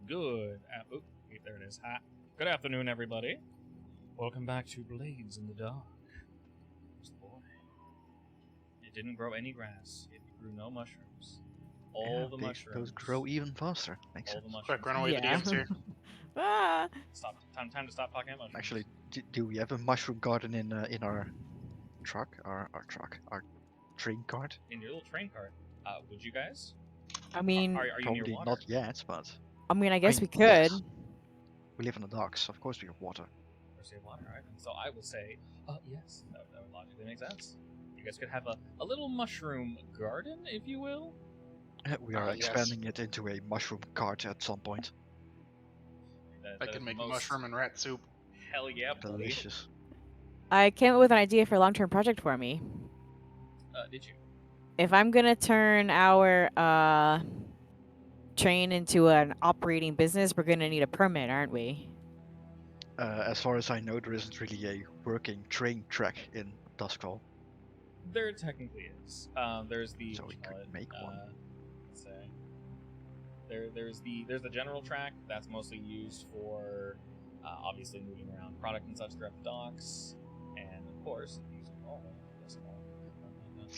Good. Oh, there it is. Ha. Good afternoon, everybody. Welcome back to Blades in the Dark. Where's the boy? It didn't grow any grass. It grew no mushrooms. All the mushrooms. Those grow even faster. Makes all sense. the Quick, mushrooms. run away with the DMs here. Ah! Stop. Time to stop talking about mushrooms. Actually, do we have a mushroom garden in our truck? Our train cart? In your little train cart. Would you guys? I mean, Are you near Probably water? not yet, but I guess we could. yes. We live in the docks. Of course we have water. Or say water, right? So I would say, yes, that would logically make sense. You guys could have a little mushroom garden, if you will. We are Yes. expanding it into a mushroom cart at some point. I can make mushroom and rat soup. Hell yeah, buddy. Delicious. I came up with an idea for a long-term project for me. Did you? If I'm gonna turn our train into an operating business, we're gonna need a permit, aren't we? As far as I know, there isn't really a working train track in Duskwall. There technically is. There's the So we could make one. Let's say there's the general track that's mostly used for obviously moving around product and such throughout the docks, and of course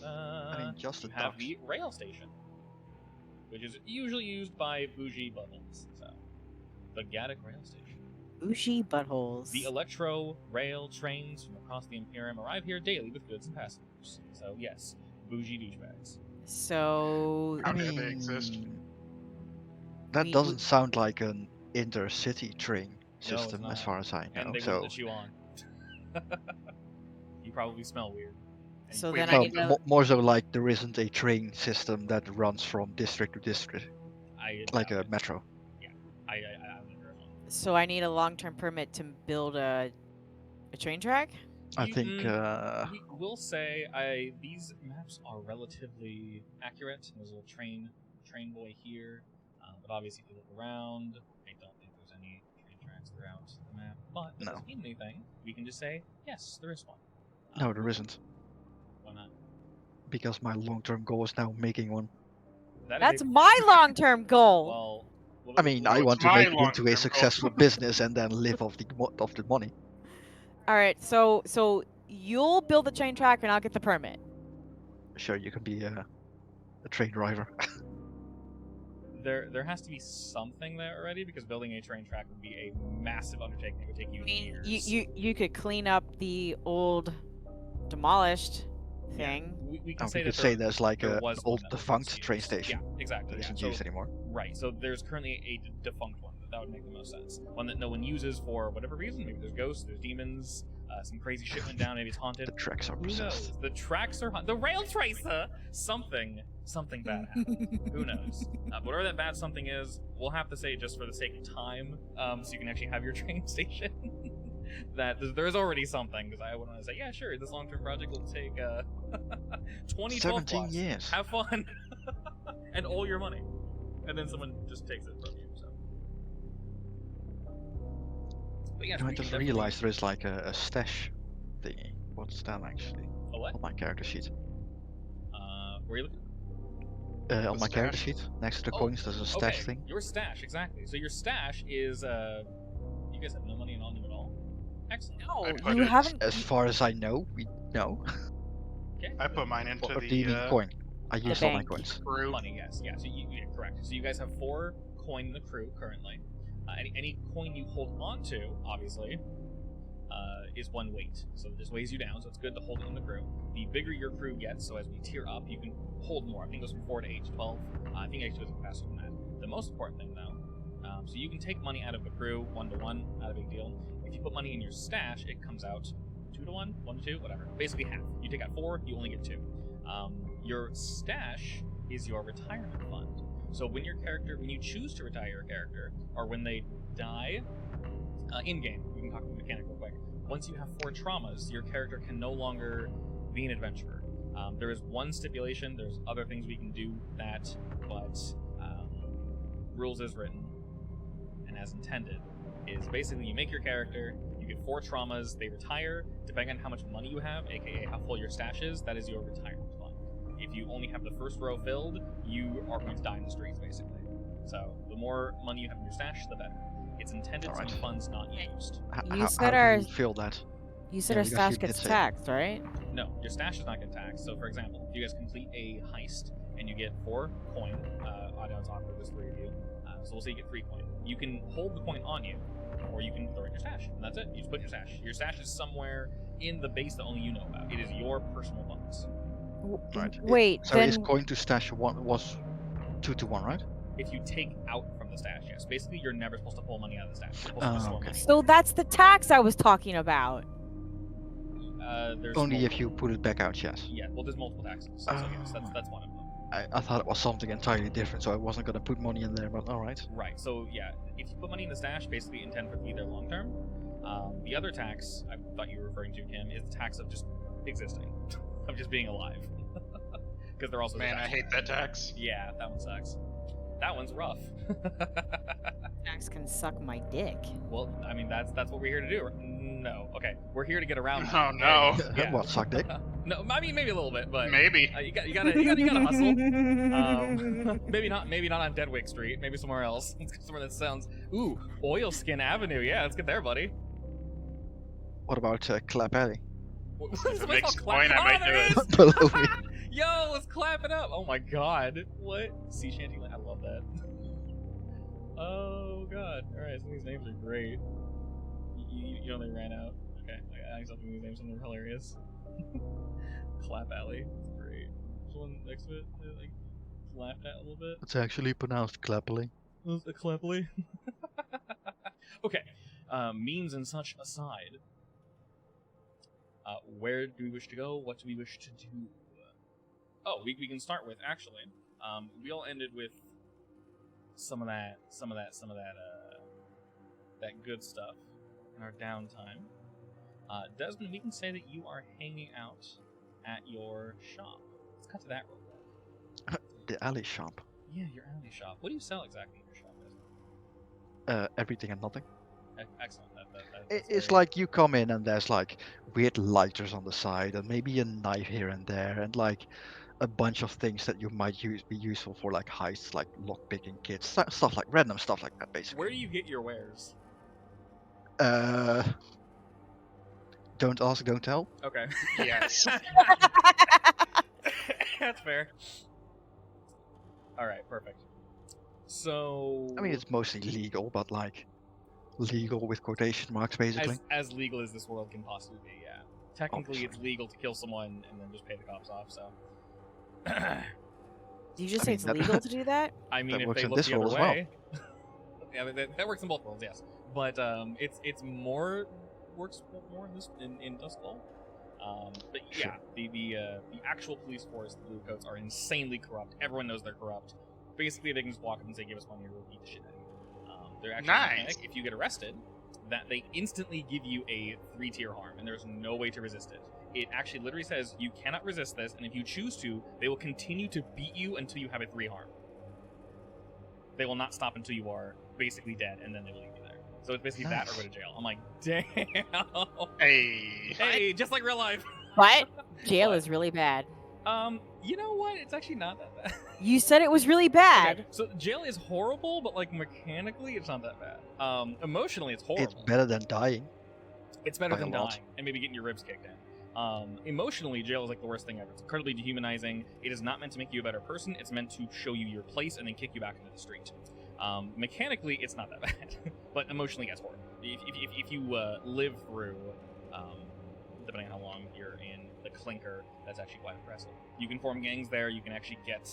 I mean, just the you have docks. the rail station, which is usually used by bougie buttholes. So the Gaddock rail station. Bougie buttholes. The Electro rail trains from across the Imperium arrive here daily with goods and passengers. So yes, bougie douchebags. So How dare they exist? That we- doesn't sound like an intercity train it's system, as not. far as I know. And they So won't let you on. You probably smell weird. And So you- then I no, need to- more so like there isn't a train system that runs from district to district, like a metro. I never heard of one. So I need a long-term permit to build a train track. I You- think We will say these maps are relatively accurate. There's a little train boy here, but obviously if you look around, I don't think there's any train tracks throughout the map. But if No. doesn't mean anything, we can just say yes, there is one. no, there isn't, Why not? because my long-term goal is now making one. That That's is my long-term goal. well. I mean, I What's want to my make it into long-term a goal? successful business and then live off the money. All right. So you'll build the train track and I'll get the permit. Sure, you can be a train driver. There has to be something there already, because building a train track would be a massive undertaking. It would take you I mean, years. you could clean up the old demolished thing. We can We say could that say there's like there an was old one that was defunct once train used. station Yeah, exactly. that Yeah. isn't So, used anymore. right. So there's currently a defunct one. That would make the most sense. One that no one uses for whatever reason. Maybe there's ghosts, there's demons, some crazy shit went down. Maybe it's haunted. The tracks are Who possessed. knows? The tracks are the rail tracer. Something bad happened. Who knows? Whatever that bad something is, we'll have to say just for the sake of time, so you can actually have your train station. That there's already something, because I would want to say, yeah, sure, this long-term project will take 20, 17 plus. years. Have fun, and all your money, and then someone just takes it from you. So, but yes, I we just can realized there is like a stash thingy. What's that actually? definitely- A what? On my character sheet. Where are you looking? On my character stash? sheet, next to the Oh, coins, there's a stash Okay, thing. your stash, exactly. So your stash is you guys have no money on you at all. Excellent. No, I put you it- haven't. As far as I know, we know. Okay. I put mine into Or do you mean the coin? I used all my bank. coins. crew. Money, yes, yeah. So yeah, correct. So you guys have 4 coin in the crew currently. Any coin you hold on to, obviously, is 1 weight. So this weighs you down. So it's good to hold it in the crew. The bigger your crew gets, so as we tier up, you can hold more. I think it goes from 4 to 8 to 12. I think it actually goes faster than that. The most important thing, though, so you can take money out of the crew 1 to 1, not a big deal. If you put money in your stash, it comes out 2 to 1, 1 to 2, whatever. Basically half. You take out 4, you only get 2. Your stash is your retirement fund. So when you choose to retire your character, or when they die, in game, we can talk about the mechanic real quick. Once you have 4 traumas, your character can no longer be an adventurer. There is one stipulation. There's other things we can do that, but rules as written and as intended is basically you make your character, you get 4 traumas, they retire. Depending on how much money you have, aka how full your stash is, that is your retirement fund. If you only have the first row filled, you are going to die in the streets, basically. So the more money you have in your stash, the better. It's intended Alright. for funds not used. You said how our- do you feel that? You said Yeah, our because stash you did gets say- taxed, right? No, your stash does not get taxed. So, for example, if you guys complete a heist and you get 4 coin, on top of this 3 of you, so we'll say you get 3 coin. You can hold the coin on you, or you can throw it in your stash, and that's it. You just put your stash. Your stash is somewhere in the base that only you know about. It is your personal funds. Right. Wait, So then is coin to stash was 2 to 1, right? If you take out from the stash, yes. Basically, you're never supposed to pull money out of the stash. You're supposed to just store Okay. money. so that's the tax I was talking about. There's Only if multiple- you put it back out, yes. Yeah, well, there's multiple taxes, so yes, that's one of them. I thought it was something entirely different, so I wasn't gonna put money in there, but alright. Right, so yeah, if you put money in the stash, basically intend for it to be there long term. The other tax, I thought you were referring to, Kim, is the tax of just existing, of just being alive. Because they're also Man, I hate that tax. Yeah, that one sucks. That one's rough. Tax can suck my dick. Well, I mean, that's what we're here to do. No, okay, we're here to get around. Oh that. no. Yeah. What, suck dick? No, I mean maybe a little bit, but Maybe. you gotta hustle. Maybe not on Deadwick Street. Maybe somewhere else. Somewhere that sounds Oilskin Avenue. Yeah, let's get there, buddy. What about Clap Alley? What's If it the place makes called? coin, I might there do it it. is! Below me. Yo, let's clap it up. Oh my god, what? Sea Shanty Land. I love that. Oh god. All right, some of these names are great. You know they ran out. Okay, I something these names something hilarious. Clap Alley. That's great. There's one next to it. That, like laughed at a little bit. It's actually pronounced Clappily. Was it Clappily? Okay. Memes and such aside. Where do we wish to go? What do we wish to do? Oh, we can start with actually. We all ended with some of that good stuff in our downtime. Desmond, we can say that you are hanging out at your shop. Let's cut to that real quick. The alley shop. Yeah, your alley shop. What do you sell exactly in your shop, Desmond? Everything and nothing. Excellent. It's very- like you come in and there's like weird lighters on the side and maybe a knife here and there and like a bunch of things that you might be useful for like heists, like lockpicking kits, stuff like random stuff like that basically. Where do you get your wares? Don't ask, don't tell. Okay. Yes. That's fair. Alright, perfect. So... I mean, it's mostly legal, but like legal with quotation marks basically. as legal as this world can possibly be, yeah. Technically, it's Obviously. legal to kill someone and then just pay the cops off, so... Did you just I say mean, it's that- legal to do that? I mean, That if works they in look this the other world as well. way... yeah, that works in both worlds, yes. But it's more... works more in this in Dustfall. But yeah, the actual police force, the Blue Coats, are insanely corrupt. Everyone knows they're corrupt. Basically, they can just walk up and say, "Give us money," or we'll beat the shit out of you. They're actually Nice. mechanic. If you get arrested, that they instantly give you a 3-tier harm, and there's no way to resist it. It actually literally says you cannot resist this, and if you choose to, they will continue to beat you until you have a 3 harm. They will not stop until you are basically dead, and then they will leave you there. So it's basically that or go to jail. I'm like, damn. Hey. Hey, just like real life. But jail What? is really bad. You know what? It's actually not that bad. You said it was really bad. Okay, so jail is horrible, but like mechanically, it's not that bad. Emotionally, it's horrible. It's better than dying. It's better by than a lot. dying and maybe getting your ribs kicked in. Emotionally, jail is like the worst thing ever. It's incredibly dehumanizing. It is not meant to make you a better person. It's meant to show you your place and then kick you back into the street. Mechanically, it's not that bad, but emotionally, it's horrible. If you live through, depending on how long you're in the clinker, that's actually quite impressive. You can form gangs there. You can actually get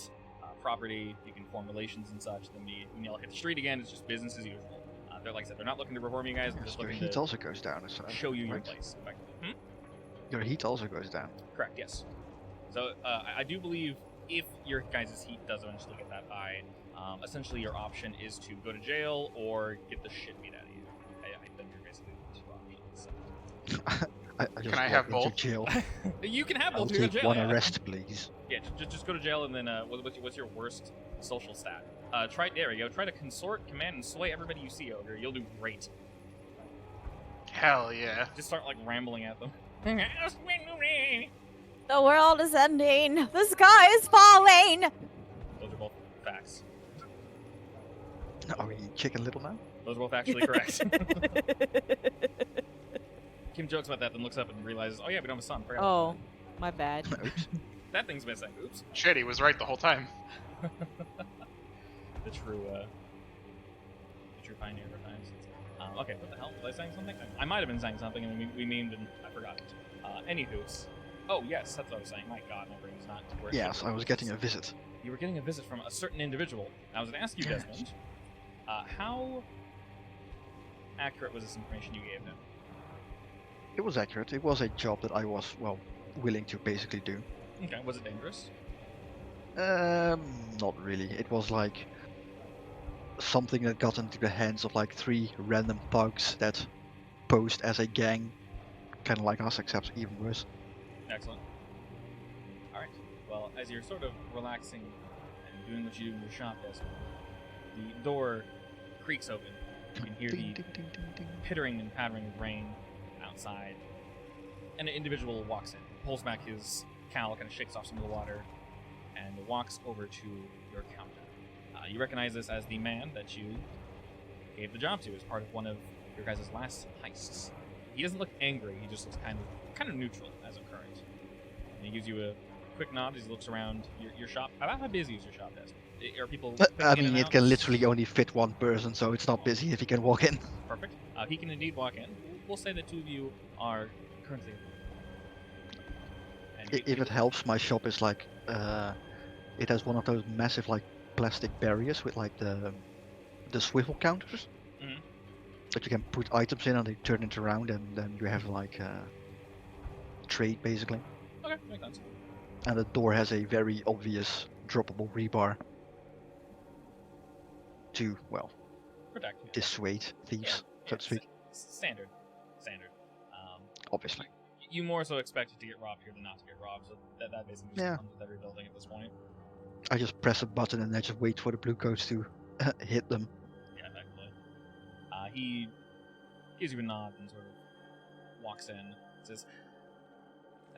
property. You can form relations and such. Then when you all hit the street again, it's just business as usual. They're like I said, they're not looking to reform you guys. They're just Your looking heat to also goes down. So, show you your right? place. Effectively. Your heat also goes down. Correct, yes. So I do believe if your guys' heat does eventually get that high, essentially your option is to go to jail or get the shit beat out of you. I think you're basically the 2 options. So. I just I have walk into both? jail. You can have I'll both. You're in take jail. one Yeah, arrest, please. yeah just go to jail and then what's your worst social stat? There we go. Try to consort, command, and sway everybody you see over here. You'll do great. Hell yeah. Just start like rambling at them. The world is ending. The sky is falling. Those are both facts. Are we Chicken Little now? Those are both actually correct. Kim jokes about that, then looks up and realizes, oh yeah, we don't have a son. Forgot about Oh, my bad. Oops. that. That thing's missing. Oops. Shit, he was right the whole time. The true pioneer of our times. Okay, what the hell? Was I saying something? I might have been saying something, and then we memed and I forgot it. Anywho's. Oh yes, that's what I was saying. My God, my brain's not where it should Yes, be. I was getting a visit. You were getting a visit from a certain individual. I was going to ask you, Yes. Desmond, how accurate was this information you gave him? It was accurate. It was a job that I was, well, willing to basically do. Okay, was it dangerous? Not really. It was like something that got into the hands of like 3 random thugs that posed as a gang, kind of like us, except even worse. Excellent. Alright, well, as you're sort of relaxing and doing what you do in your shop, Desmond, the door creaks open. You can hear Ding, the ding, ding, ding, ding. pittering and pattering of rain outside, and an individual walks in, pulls back his cowl, kind of shakes off some of the water, and walks over to your counter. You recognize this as the man that you gave the job to as part of one of your guys' last heists. He doesn't look angry, he just looks kind of neutral as of current. And he gives you a quick nod as he looks around your shop. About how busy is your shop, Desmond? Are people I picking in mean, and it out? can literally only fit 1 person, so it's not busy if he can walk in. Perfect. He can indeed walk in. We'll say that 2 of you are currently. And If it helps, my shop is like, it has one of those massive like plastic barriers with like the swivel counters Mhm. that you can put items in and they turn it around, and then you have like trade basically. Okay, makes sense. And the door has a very obvious droppable rebar to, well, Protect. Yeah. dissuade thieves, so to speak. Standard. Obviously. You more so expected to get robbed here than not to get robbed, so that basically just Yeah. comes with every building at this point. I just press a button and I just wait for the blue coats to hit them. Yeah, effectively. He gives you a nod and sort of walks in. Says,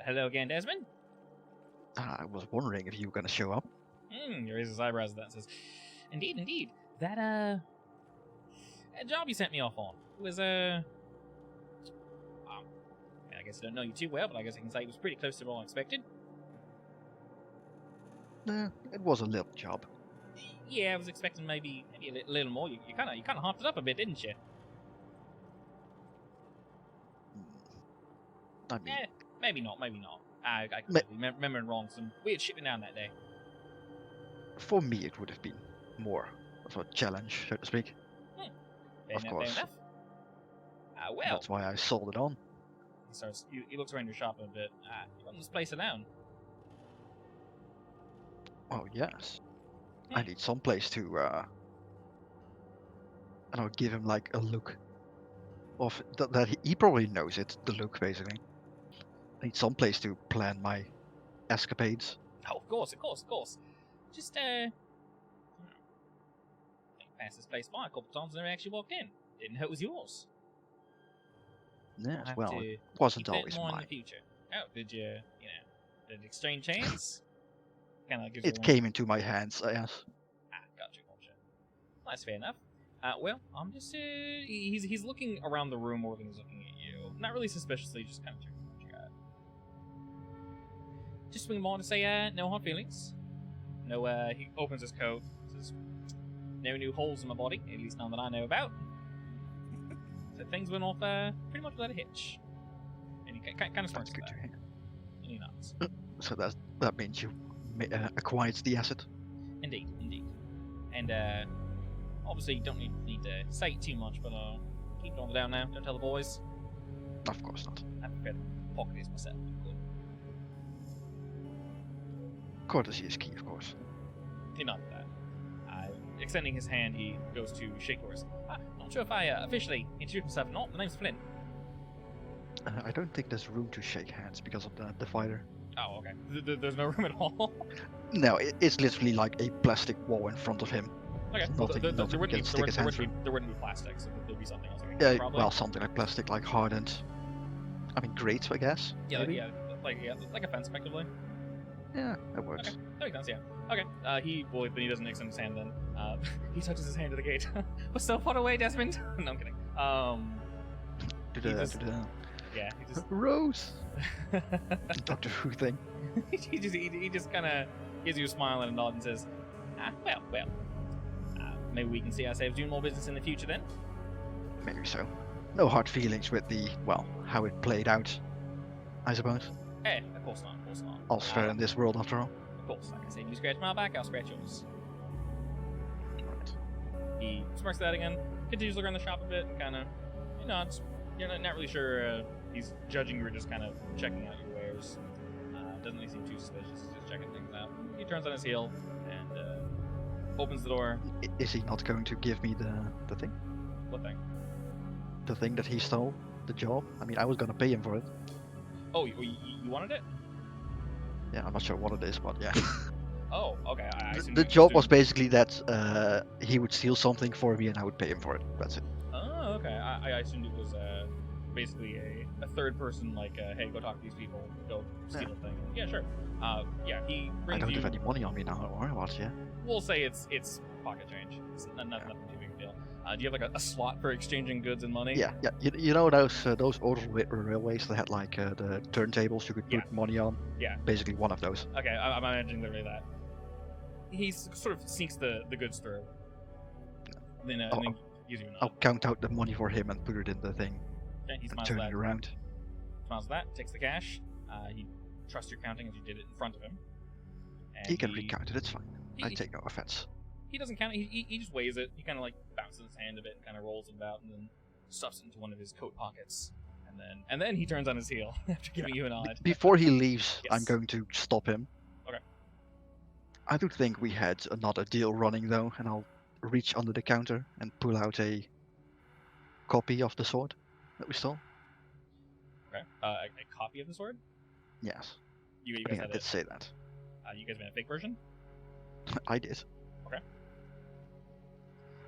"Hello again, Desmond." I was wondering if you were gonna show up. He raises his eyebrows at that and says, Indeed. That job you sent me off on was, I guess I don't know you too well, but I guess I can say it was pretty close to what I expected. Nah, it was a little job. Yeah, I was expecting maybe a little more. You kind of hopped it up a bit, didn't you? I mean, Maybe not. I could be remembering wrong. Some weird shit went down that day. for me it would have been more of a challenge, so to speak. Of course. Fair enough. Well, That's why I sold it on. he looks around your shop a bit. You run this place alone? Oh yes. I need some place to I don't know, give him like a look of that he probably knows it, the look basically. I need some place to plan my escapades. Oh, of course. Just, passed this place by a couple times and never actually walked in. Didn't know it was yours. Yes, I'll have well, to it wasn't keep that always in mind in mine. the future. Oh, did you did it exchange hands? Kind of gives It came into my hands, yes. Gotcha. That's fair enough. Well, I'm just, he's looking around the room more than he's looking at you. Not really suspiciously, just kind of checking what you got. Just swing by to say, no hard feelings. No, he opens his coat, says, no new holes in my body, at least none that I know about. So things went off, pretty much without a hitch. And he kind of That's smirks good at to that. hear. And he nods. So that means you acquired the asset. Indeed. And, obviously you don't need to say it too much, but, keep it on the down now. Don't tell the boys. Of course not. I prefer to pocket this myself. Courtesy is key, of course. He nodded that. Extending his hand, he goes to shake yours. Not sure if I officially introduced myself or not. My name's Flynn. I don't think there's room to shake hands because of the divider. Oh, okay. There's no room at all. No, it's literally like a plastic wall in front of him. Okay. Nothing- There nothing wouldn't can stick his hands be plastic, so there'd be something else. Yeah, Probably. well, something like plastic, like hardened. I mean, grate, I guess. Yeah, maybe? like a fence, effectively. Yeah, that works. Okay, that makes sense. Yeah. Okay. He doesn't extend his hand then. He touches his hand to the gate. We're so far away, Desmond. No, I'm kidding. Yeah, he just Rose. Doctor Who thing. he just kind of gives you a smile and a nod and says, well. Maybe we can see ourselves doing more business in the future then. Maybe so. No hard feelings with how it played out, I suppose. Of course not. All's fair in this world, after all. Of course, like I said, you scratch my back, I'll scratch yours. Right. He smirks at that again, continues to look around the shop a bit, and kind of, you're not really sure he's judging you or just kind of checking out your wares. Doesn't really seem too suspicious, he's just checking things out. He turns on his heel and opens the door. Is he not going to give me the thing? What thing? The thing that he stole? The job? I mean, I was gonna pay him for it. Oh, you wanted it? Yeah, I'm not sure what it is, but yeah. Oh, okay. I assume The you job do- was basically that he would steal something for me and I would pay him for it. That's it. Oh, okay. I assumed it was basically a third person, like, hey, go talk to these people, go steal a thing. Yeah, sure. Yeah, he I brings don't you. have any money on me now, or what? Yeah. We'll say it's pocket change. It's nothing too big a deal. Do you have like a slot for exchanging goods and money? Yeah. You know those old railways that had like the turntables you could put money on? Yeah. Basically one of those. Okay, I'm imagining literally that. He sort of sneaks the goods through. Then gives you a nod. I'll count out the money for him and put it in the thing. Okay, he And smiles turn at it that. around. Smiles at that. Takes the cash. He trusts your counting as you did it in front of him. And He can recount it. It's fine. I he- take no offense. He doesn't count it. He just weighs it. He kind of like bounces his hand a bit and kind of rolls it about, and then stuffs it into one of his coat pockets. And then he turns on his heel after giving you a nod. Before he leaves, Yes. I'm going to stop him. Okay. I do think we had another deal running though, and I'll reach under the counter and pull out a copy of the sword that we stole. Okay. A copy of the sword. Yes. You I guys think I had did it. say that. You guys made a fake version. I did.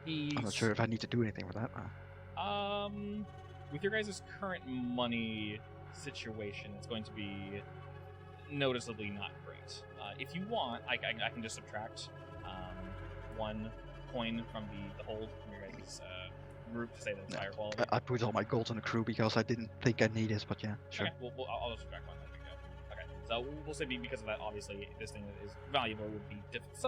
I'm not sure if I need to do anything with that. With your guys' current money situation, it's going to be noticeably not great. If you want, I can just subtract one coin from the hold from your guys' group to say that it's higher quality. I put all my gold on the crew because I didn't think I need it, but yeah, sure. Okay, I'll just subtract one. There we go. Okay, so we'll say because of that, obviously, this thing that is valuable would be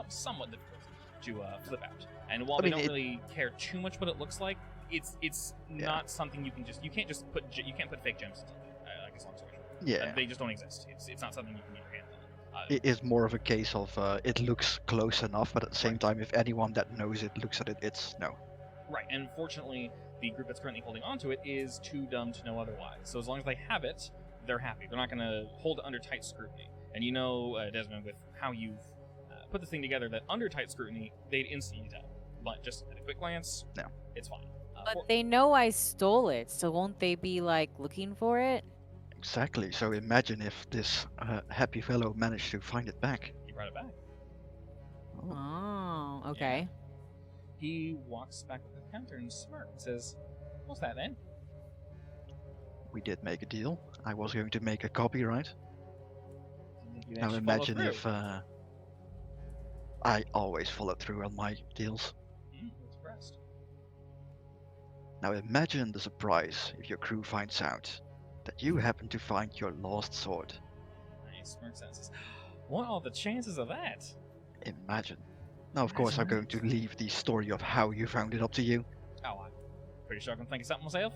somewhat difficult to flip out. And while we don't really care too much what it looks like, it's not something you can't put fake gems into it. I guess long story short. Yeah. They just don't exist. It's not something you can get your hands on. It is more of a case of it looks close enough, but at the same time, if anyone that knows it looks at it, it's no. Right, and fortunately, the group that's currently holding onto it is too dumb to know otherwise. So as long as they have it, they're happy. They're not going to hold it under tight scrutiny. And you know, Desmond, with how you've put this thing together, that under tight scrutiny, they'd instantly tell. But just at a quick glance, no, it's fine. But they know I stole it, so won't they be like looking for it? Exactly. So imagine if this happy fellow managed to find it back. He brought it back. Oh, okay. Yeah. He walks back to the counter and smirks and says, "What's that then?" We did make a deal. I was going to make a copy, right? You Now actually imagine follow if through. I always follow through on my deals. I'm impressed. Now imagine the surprise if your crew finds out that you happen to find your lost sword. He smirks and says, "What are the chances of that?" Imagine. Now, of course, I'm going to leave the story of how you found it up to you. Oh, I'm pretty sure I can think of something myself.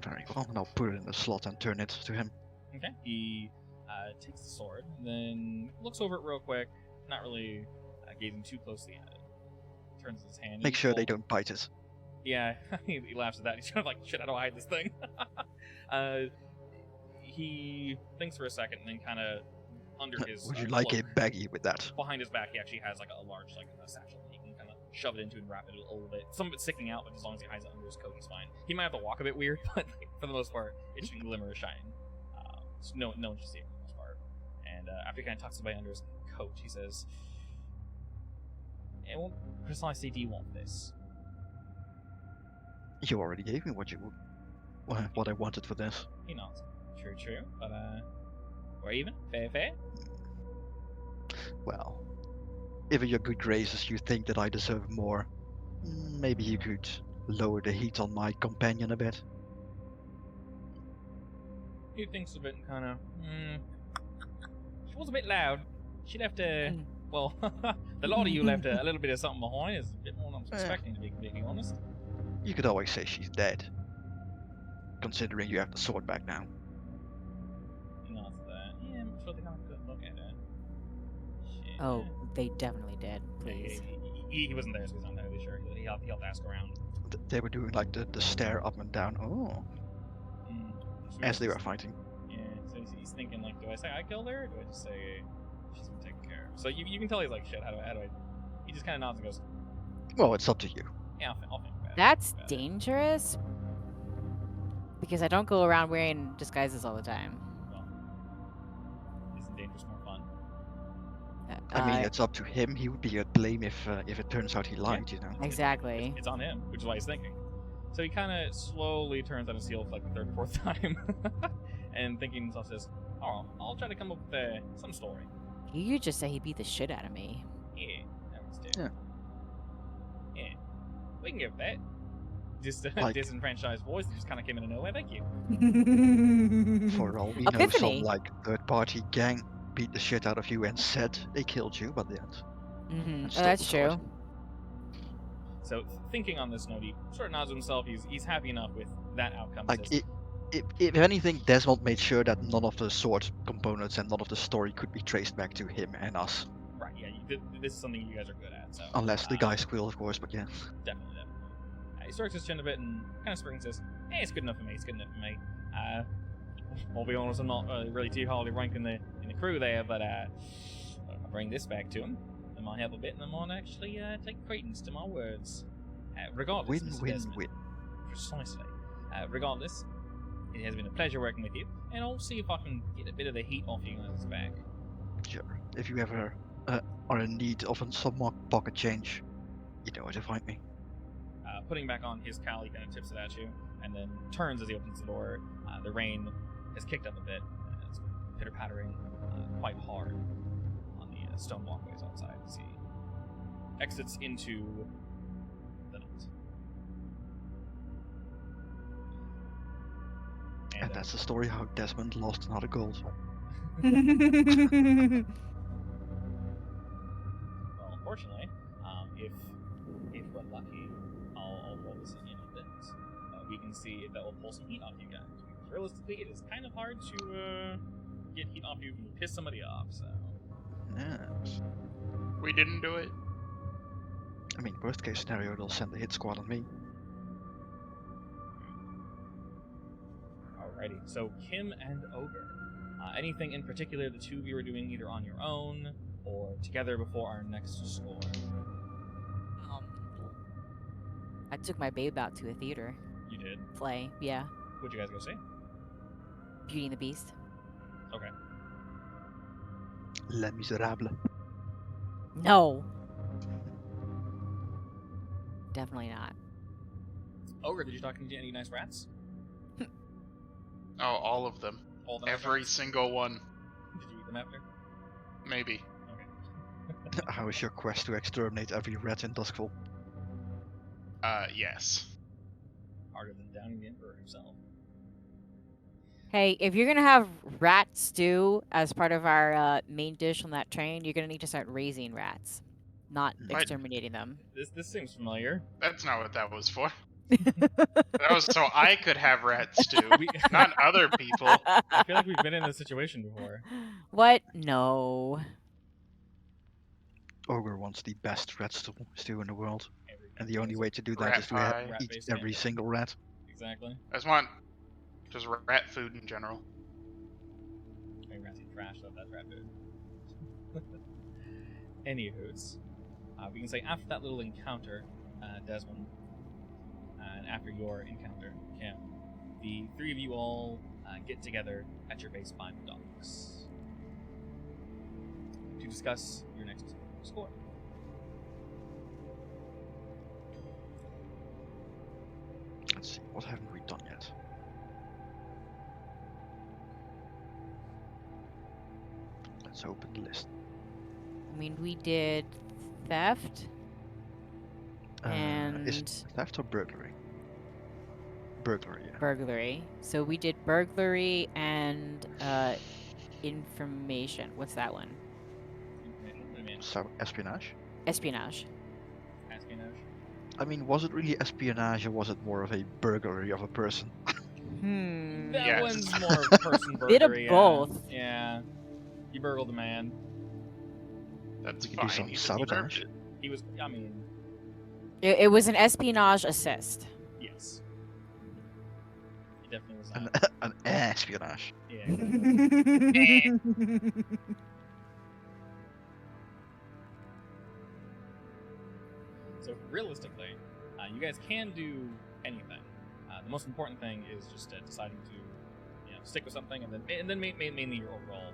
Very well, and I'll put it in the slot and turn it to him. Okay. He takes the sword, then looks over it real quick, not really gazing too closely at it. Turns his hand. Make sure they don't bite it. Yeah, he laughs at that. He's kind of like, shit, how do I hide this thing? He thinks for a second, and then kind of under his. Would you like cloak, a baggie with that? behind his back, he actually has like a large a satchel that he can kind of shove it into and wrap it a little bit. Some of it's sticking out, but as long as he hides it under his coat, he's fine. He might have to walk a bit weird, but for the most part, it should glimmer or shine. So no one should see it for the most part. And after he kind of tucks it away under his coat, he says, "And what precisely do you want this?" You already gave me what I wanted for this. He nods. True, but we're even? Fair? Well, if in your good graces you think that I deserve more, maybe you could lower the heat on my companion a bit. He thinks of it and kind of, she was a bit loud. She left well, the lot of you left a little bit of something behind. It's a bit more than I was expecting, to be completely honest. You could always say she's dead, considering you have the sword back now. Not that. Yeah, I'm sure they have a good look at it. Shit. Oh, they definitely did. Please. He wasn't there, so he's not entirely sure. He helped ask around. They were doing like the stare up and down. Oh, as they were fighting. Yeah, so he's thinking like, do I say I killed her, or do I just say she's been taken care of? So you can tell he's like, shit. How do I? He just kind of nods and goes, Well, it's up to you. yeah, I'll think about it. That's dangerous. Because I don't go around wearing disguises all the time. Well, isn't dangerous more fun? I mean, it's up to him. He would be at blame if it turns out he lied, you know. Exactly. It's on him, which is why he's thinking. So he kind of slowly turns on his heel for like the third or fourth time, and thinking to himself says, "Oh, I'll try to come up with some story." You just say he beat the shit out of me. Yeah, that was too. Yeah. Yeah, we can give that. Just a Like- disenfranchised voice that just kind of came out of nowhere. Thank you. For all we know, some Epiphany. like third-party gang beat the shit out of you and said they killed you, but they had. Mm-hmm. And Oh, that's stole the true. So thinking on this note, he sort of nods to himself. He's happy enough with that outcome. Like, Says, if anything, Desmond made sure that none of the sword components and none of the story could be traced back to him and us. right, yeah, this is something you guys are good at. So Unless the guy squeal, of course, but yeah. definitely. He strokes his chin a bit and kind of springs and says, "Hey, it's good enough for me. It's good enough for me. I'll be honest, I'm not really too highly ranked in the crew there, but I'll bring this back to him. It might help a bit, and I might actually take credence to my words. Regardless, Mr. Desmond, Win. precisely. Regardless, it has been a pleasure working with you, and I'll see if I can get a bit of the heat off you guys' back. Sure. If you ever are in need of some more pocket change, you know where to find me. Putting back on his cowl, he kind of tips it at you, and then turns as he opens the door. The rain has kicked up a bit, and it's pitter-pattering quite hard on the stone walkways outside as he exits into the night. And that's the story how Desmond lost another gold. Well, unfortunately, if we're lucky, I'll roll this in a bit. We can see if that will pull some heat off you guys. Because realistically, it is kind of hard to get heat off you and piss somebody off. So Yes. We didn't do it. I mean, worst case scenario, they'll send a hit squad on me. alrighty. So Kim and Ogre. Anything in particular the two of you are doing either on your own or together before our next score? I took my babe out to a theater You did. play. Yeah, What'd you guys go see? Beauty and the Beast. Okay. Les Miserables. No, definitely not. Ogre, did you talk to any nice rats? Oh, all of them. All the nice Every rats? single one. Did you eat them after? Maybe. Okay. How is your quest to exterminate every rat in Duskfall? Yes. Harder than downing the Emperor himself. Hey, if you're gonna have rat stew as part of our main dish on that train, you're gonna need to start raising rats, not What? exterminating them. This seems familiar. That's not what that was for. That was so I could have rat stew, not other people. I feel like we've been in this situation before. What? No. Ogre wants the best rat stew in the world, and the only Every- way to do that Rat is to pie. eat Rat-based every game. single rat. Exactly. I just want just rat food in general. Maybe rats eat trash, so that's rat food. Anywho's, we can say after that little encounter, Desmond, and after your encounter, Kim, the three of you all get together at your base by the docks to discuss your next score. Let's see, what haven't we done yet? Let's open the list. I mean, we did theft. Is And it theft or burglary? Burglary, yeah. burglary. So we did burglary and information. What's that one? Information? What do you mean? So espionage. Espionage. Espionage? I mean, was it really espionage or was it more of a burglary of a person? That Yes. one's more of person Bit of burglary. Yeah. both. Yeah. You burgled a man. That's We can do fine. some He deserved sabotage. it. He was. I mean, It was an espionage assist. yes. He definitely was. An espionage. Yeah. Exactly. So realistically, you guys can do anything. The most important thing is just deciding to, stick with something, and then mainly your overall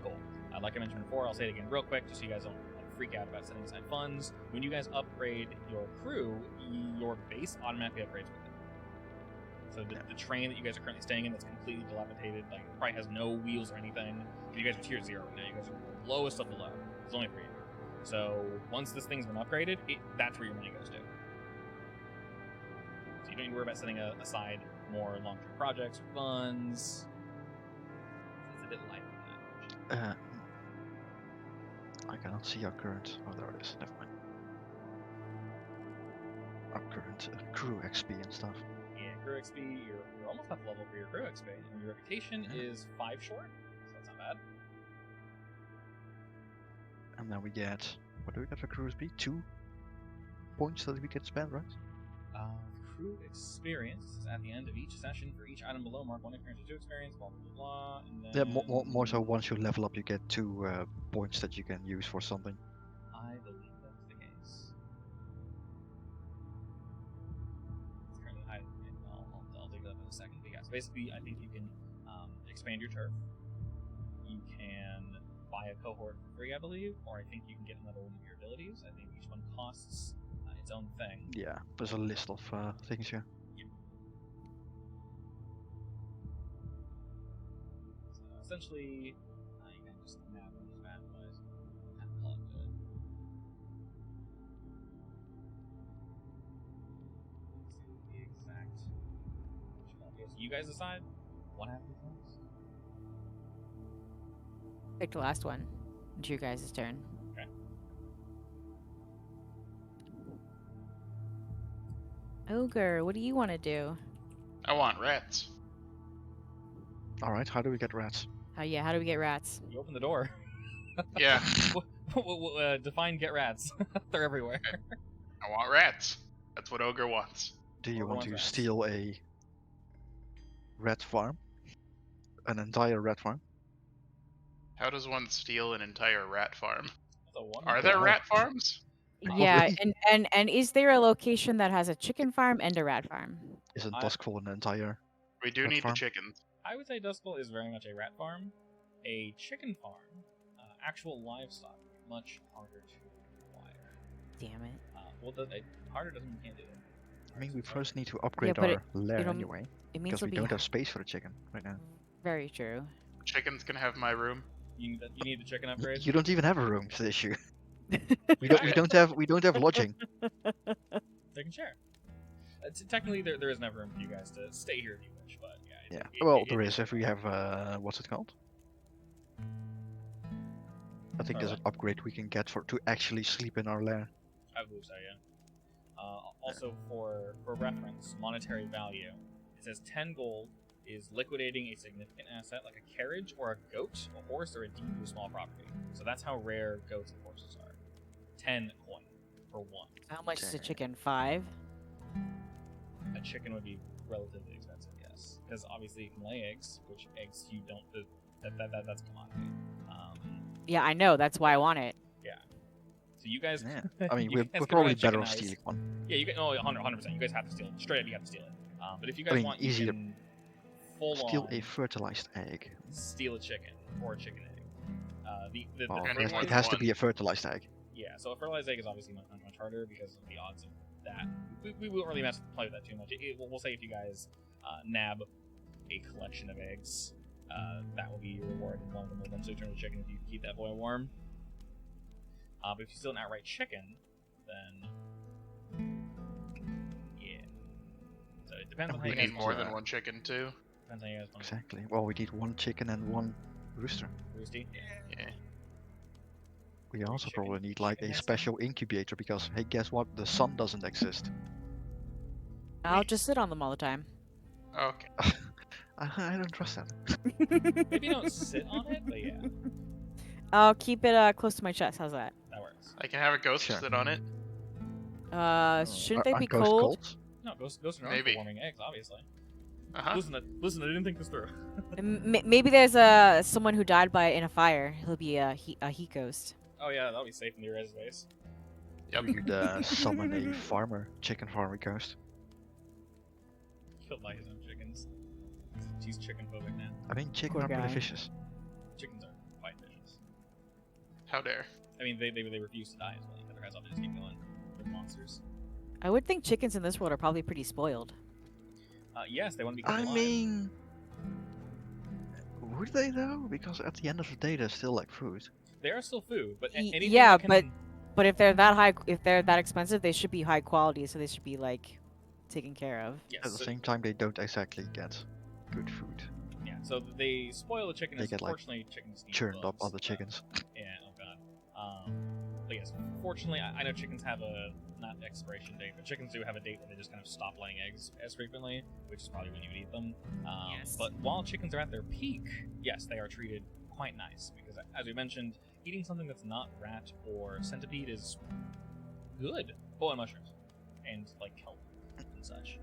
goal. Like I mentioned before, I'll say it again real quick, just so you guys don't freak out about setting aside funds. When you guys upgrade your crew, your base automatically upgrades with it. So the train that you guys are currently staying in that's completely dilapidated, like probably has no wheels or anything. You guys are tier 0 now. You guys are the lowest of the low. It's only for you. So once this thing's been upgraded, that's where your money goes to. So you don't need to worry about setting aside more long-term projects or funds. It's a bit light on that. I cannot see our current. Oh, there it is. Never mind. Our current crew XP and stuff. Yeah, crew XP, you're almost at the level for your crew XP, and your reputation is 5 short, so that's not bad. And then we get, what do we get for crew XP? 2 points that we can spend, right? Crew experience is at the end of each session for each item below. Mark 1 experience or 2 experience, blah blah blah. And then Yeah, more so once you level up, you get 2 points that you can use for something. I believe that's the case. It's currently hiding. I'll dig it up in a second. But yeah, so basically, I think you can expand your turf. You can buy a cohort for free, I believe, or I think you can get another one of your abilities. I think each one costs its own thing. Yeah, there's a list of things here. So essentially, you can just map on these bad boys and call it good. Let's see the exact. Okay, so you guys decide what happens next. Pick the last one. It's your guys' turn. Okay. Ogre, what do you want to do? I want rats. Alright, how do we get rats? How do we get rats? You open the door. Yeah, Define get rats. They're everywhere. I want rats. That's what Ogre wants. Do you Or want one to rats. steal a rat farm? An entire rat farm? How does one steal an entire rat farm? That's a wonderful- Are there rat farms? Yeah, Probably. and is there a location that has a chicken farm and a rat farm? Isn't I- Duskfall an entire? We do Rat need farm? the chickens. I would say Dustbowl is very much a rat farm. A chicken farm, actual livestock, much harder to acquire. Damn it. Harder doesn't mean you can't do it. I mean, we first need to upgrade but our lair it'll- anyway, It means because we it'll don't be have space for the chicken right now. very true. Chickens can have my room. You need the chicken upgrade. You don't even have a room for the issue. We don't have lodging. They can share. Technically, there is never room for you guys to stay here if you wish, but yeah. Yeah. Well, there is if we have what's it called? I think there's an upgrade we can get to actually sleep in our lair. I believe so, yeah. Also, for reference, monetary value, it says 10 gold is liquidating a significant asset like a carriage or a goat, a horse, or a deed to a small property. So that's how rare goats and horses are. 10 coin for one. How much is a Dang. chicken? 5? A chicken would be relatively expensive, yes, because obviously you can lay eggs, which eggs you don't. That's a commodity. Yeah, I know. That's why I want it. So you guys, Yeah. I mean, you we're guys can probably run a better chicken off eyes. stealing one. Yeah, you can. Oh, 100%. You guys have to steal it. Straight up, you have to steal it. But if you guys mean, want, easier. you can full Steal on a fertilized egg. steal a chicken or a chicken egg. The Well, first it one has is to be a fertilized egg. Yeah, so a fertilized egg is obviously much harder because of the odds of that. We won't really play with that too much. We'll say if you guys nab a collection of eggs, that will be your reward, and one of them will eventually turn to chicken if you keep that boy warm. But if you steal an outright chicken, then yeah. So it depends on how We you guys need more want than one chicken too. Depends on how you guys want to Exactly. Well, we need 1 chicken and 1 rooster. roosty. Yeah. Yeah. We also chicken- probably need like chicken a nest special incubator because, hey, guess what? The sun doesn't exist. I'll just sit on them all the time. Okay. I don't trust that. Maybe don't sit on it, but yeah, I'll keep it close to my chest. How's that? that works. I can have a ghost Sure. sit on it. Shouldn't they Are be ghost cold? cults? No, ghosts are known Maybe. for warming eggs, obviously. Uh-huh. Listen, I didn't think this through. Maybe there's someone who died in a fire. He'll be a heat ghost. Oh yeah, that'll be safe in the res base. Yep. We could summon a farmer, chicken farmer ghost. Killed by his own chickens. He's chicken phobic now. I mean, chicken Poor are pretty guy. vicious. Chickens are quite vicious. How dare. I mean, they refuse to die as well. Otherwise, I'll just keep going. They're monsters. I would think chickens in this world are probably pretty spoiled. Yes, they want to be kept I alive. mean, would they though? Because at the end of the day, they're still like food. They are still food, but anything yeah, that can... but if they're that expensive, they should be high quality, so they should be like taken care of. Yes, At the so- same time, they don't exactly get good food. Yeah, so they spoil the chicken. They As get, like, fortunately, chickens need Churned up bugs, other chickens. Yeah, oh god. But yes, fortunately, I know chickens have a, not expiration date, but chickens do have a date where they just kind of stop laying eggs as frequently, which is probably when you would eat them. Yes. But while chickens are at their peak, yes, they are treated quite nice, because as we mentioned, eating something that's not rat or centipede is good. Oh, and mushrooms. And, like, kelp and such.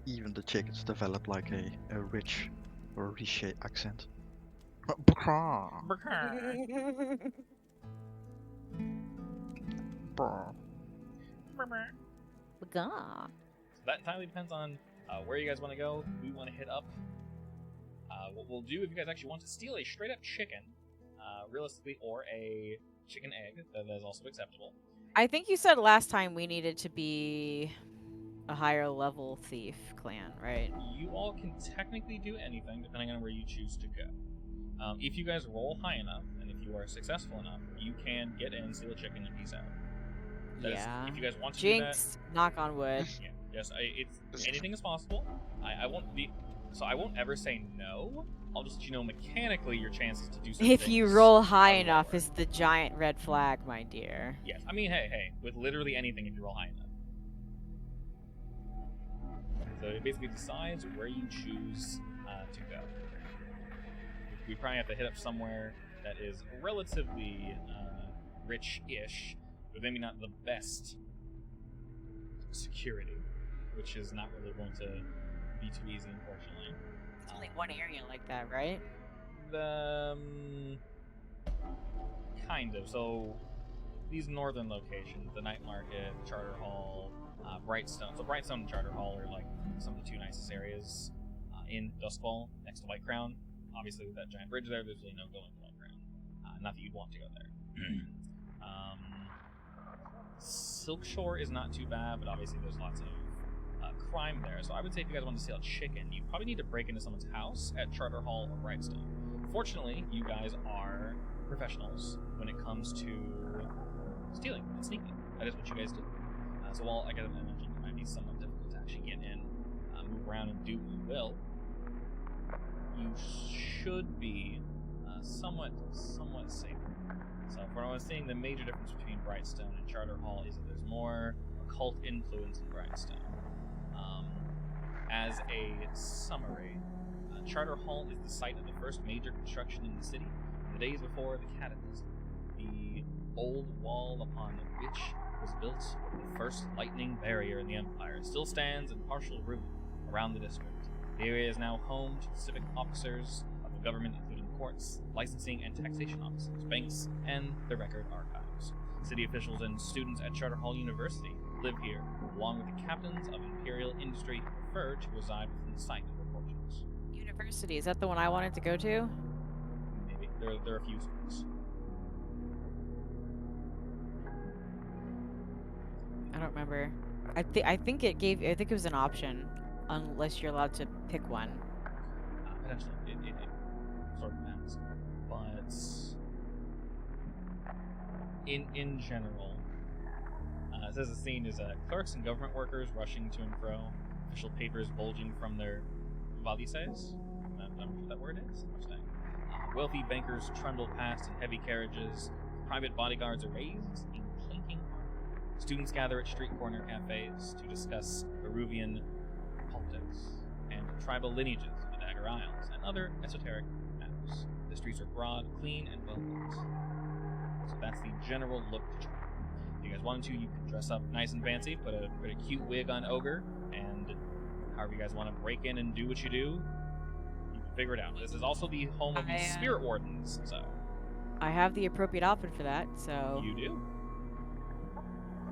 Even the chickens develop like a rich or riche accent. Gah. So that entirely depends on where you guys want to go, who you want to hit up. What we'll do, if you guys actually want to steal a straight up chicken, realistically, or a chicken egg, that is also acceptable. I think you said last time we needed to be a higher level thief clan, right? You all can technically do anything depending on where you choose to go. If you guys roll high enough, and if you are successful enough, you can get in, steal a chicken, and peace out. That is- Yeah. if you guys want to Jinx, knock on wood. do that, yeah, yes, it's anything is possible. I won't be, so I won't ever say no. I'll just let you know mechanically your chances to do something. If you roll high enough is the giant red flag, my dear. Yes, I mean, hey, with literally anything, if you roll high enough. So it basically decides where you choose to go. We probably have to hit up somewhere that is relatively rich-ish, but maybe not the best security, which is not really going to be too easy, unfortunately. It's only one area like that, right? Kind of. So these northern locations, the Night Market, Charter Hall, Brightstone. So Brightstone and Charter Hall are like some of the two nicest areas in Duskfall, next to White Crown. Obviously, with that giant bridge there, there's really no going to White Crown. Not that you'd want to go there. Silkshore is not too bad, but obviously there's lots of crime there. So I would say if you guys want to steal a chicken, you probably need to break into someone's house at Charter Hall or Brightstone. Fortunately, you guys are professionals when it comes to stealing and sneaking. That is what you guys do. So while I mentioned it might be somewhat difficult to actually get in, move around and do what you will, you should be somewhat safe. So from what I was saying, the major difference between Brightstone and Charter Hall is that there's more occult influence in Brightstone. As a summary, Charter Hall is the site of the first major construction in the city, in the days before the Cataclysm. The old wall upon which was built the first lightning barrier in the Empire still stands in partial ruin around the district. The area is now home to civic officers of the government, including courts, licensing and taxation officers, banks, and the record archives. City officials and students at Charter Hall University live here, along with the captains of Imperial Industry who prefer to reside within the site of their fortunes. University, is that the one I wanted to go to? Maybe. There are a few schools. I don't remember. I think it was an option, unless you're allowed to pick one. Potentially. It sort of depends. But in general, it says the scene is clerks and government workers rushing to and fro, official papers bulging from their valises. I'm not sure what that word is. Wealthy bankers trundle past in heavy carriages. Private bodyguards are raised in clinking armor. Students gather at street corner cafes to discuss Peruvian politics and tribal lineages of the Dagger Isles and other esoteric matters. The streets are broad, clean, and well lit. So that's the general look to try. If you guys wanted to, you could dress up nice and fancy, put a cute wig on Ogre, and however you guys want to break in and do what you do, you can figure it out. This is also the home of the Spirit Wardens, so... I have the appropriate outfit for that, so... You do?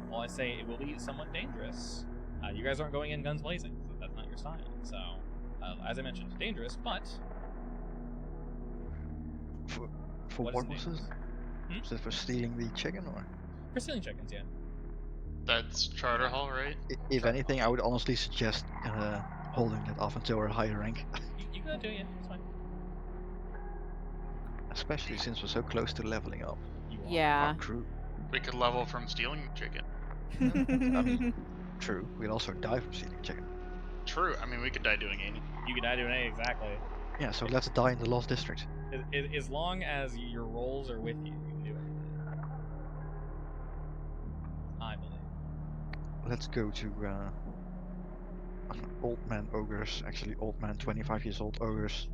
Well, I say it will be somewhat dangerous. You guys aren't going in guns blazing, so that's not your style. So, as I mentioned, dangerous, but... For what was this? Was it for stealing the chicken, or...? For stealing chickens, yeah. That's Charter Hall, right? If anything, I would honestly suggest holding it off until a higher rank. You gotta do it, yeah, it's fine. Especially since we're so close to leveling up. Yeah. Our crew. We could level from stealing chicken. I mean, true. We'd also die from stealing chicken. True. I mean, we could die doing anything. You could die doing it, exactly. Yeah, so let's die in the Lost District. As long as your rolls are with you, you can do it. I believe. Let's go to old man ogres, actually old man 25 years old ogres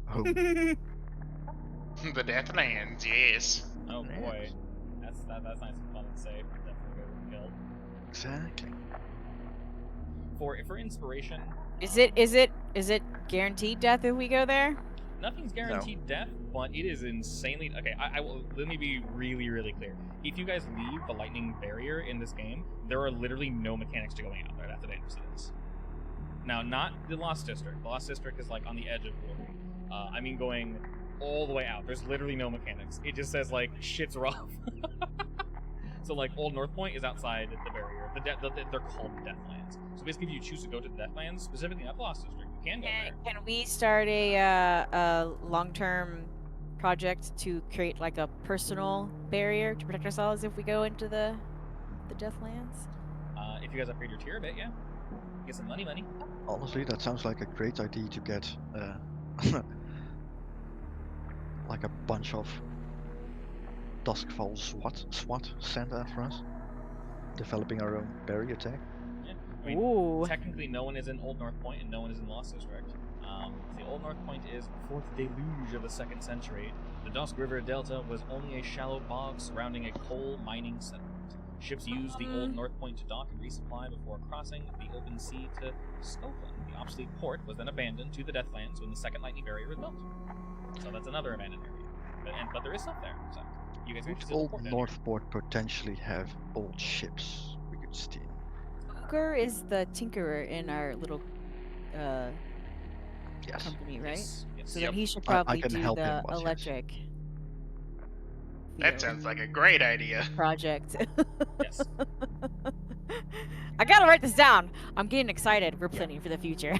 home. The Deathlands, yes. Oh boy, that's nice and fun and safe. Definitely go killed. Exactly. For inspiration, Is it guaranteed death if we go there? nothing's guaranteed death, but it is insanely okay. I will let me be really clear. If you guys leave the lightning barrier in this game, there are literally no mechanics to going out there. That's how dangerous it is. Now, not the Lost District. The Lost District is like on the edge of glory. I mean, going all the way out. There's literally no mechanics. It just says like shit's rough. So like Old North Point is outside the barrier. They're called the Deathlands. So basically, if you choose to go to the Deathlands, specifically not the Lost District, you can go there. Can we start a long-term project to create like a personal barrier to protect ourselves if we go into the Deathlands? If you guys upgrade your tier a bit, yeah. Get some money. Honestly, that sounds like a great idea to get like a bunch of Duskfall SWAT sent after us, developing our own barrier tech. Yeah. I mean, Ooh. technically, no one is in Old North Point and no one is in Lost District. The Old North Point is before the deluge of the 2nd century. The Dusk River Delta was only a shallow bog surrounding a coal mining settlement. Ships used the Old North Point to dock and resupply before crossing the open sea to Scotland. The obsolete port was then abandoned to the Deathlands when the 2nd lightning barrier was built. So that's another abandoned area. But there is stuff there, so you guys Would Old Northport potentially have old ships we could steal? Ogre is the tinkerer in our little Yes. company, right? Yes. So Yep. then he should I probably can do help him the once, yes. electric. That sounds like a great idea. project. Yes. I gotta write this down. I'm getting excited. We're planning for the future.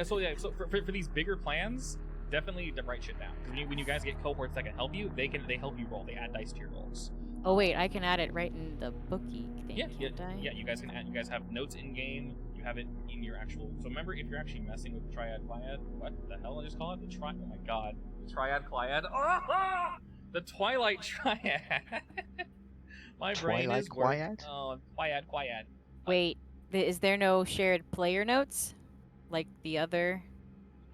So for these bigger plans, definitely write shit down. Because when you guys get cohorts that can help you, they help you roll. They add dice to your rolls. Oh wait, I can add it right in the bookie thing. Yeah, can't I? you guys can add. You guys have notes in game. You have it in your actual. So remember, if you're actually messing with the Triad Clyad, what the hell I just call it? Oh my god, the Triad Clyad. Oh, the Twilight Triad. My brain Twilight is working. Quiet? Oh, Quiet. Wait, is there no shared player notes like the other?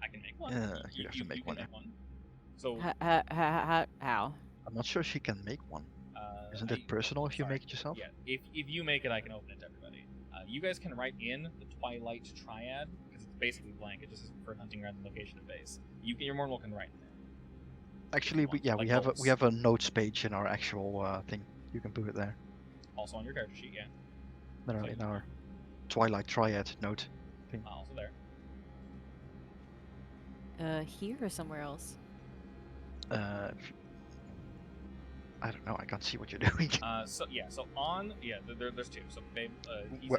I can make one. You have to make one. one. So How? I'm not sure she can make one. Isn't it personal if you sorry. make it yourself? Yeah, if you make it, I can open it to everybody. You guys can write in the Twilight Triad, because it's basically blank, it just is for hunting around the location of base. Your Mortal can write in there. Actually, we have a notes page in our actual thing. You can put it there. Also on your character sheet, yeah. No, in our Twilight Triad note thing. Also there. Here or somewhere else? I don't know. I can't see what you're doing. There's two. So babe,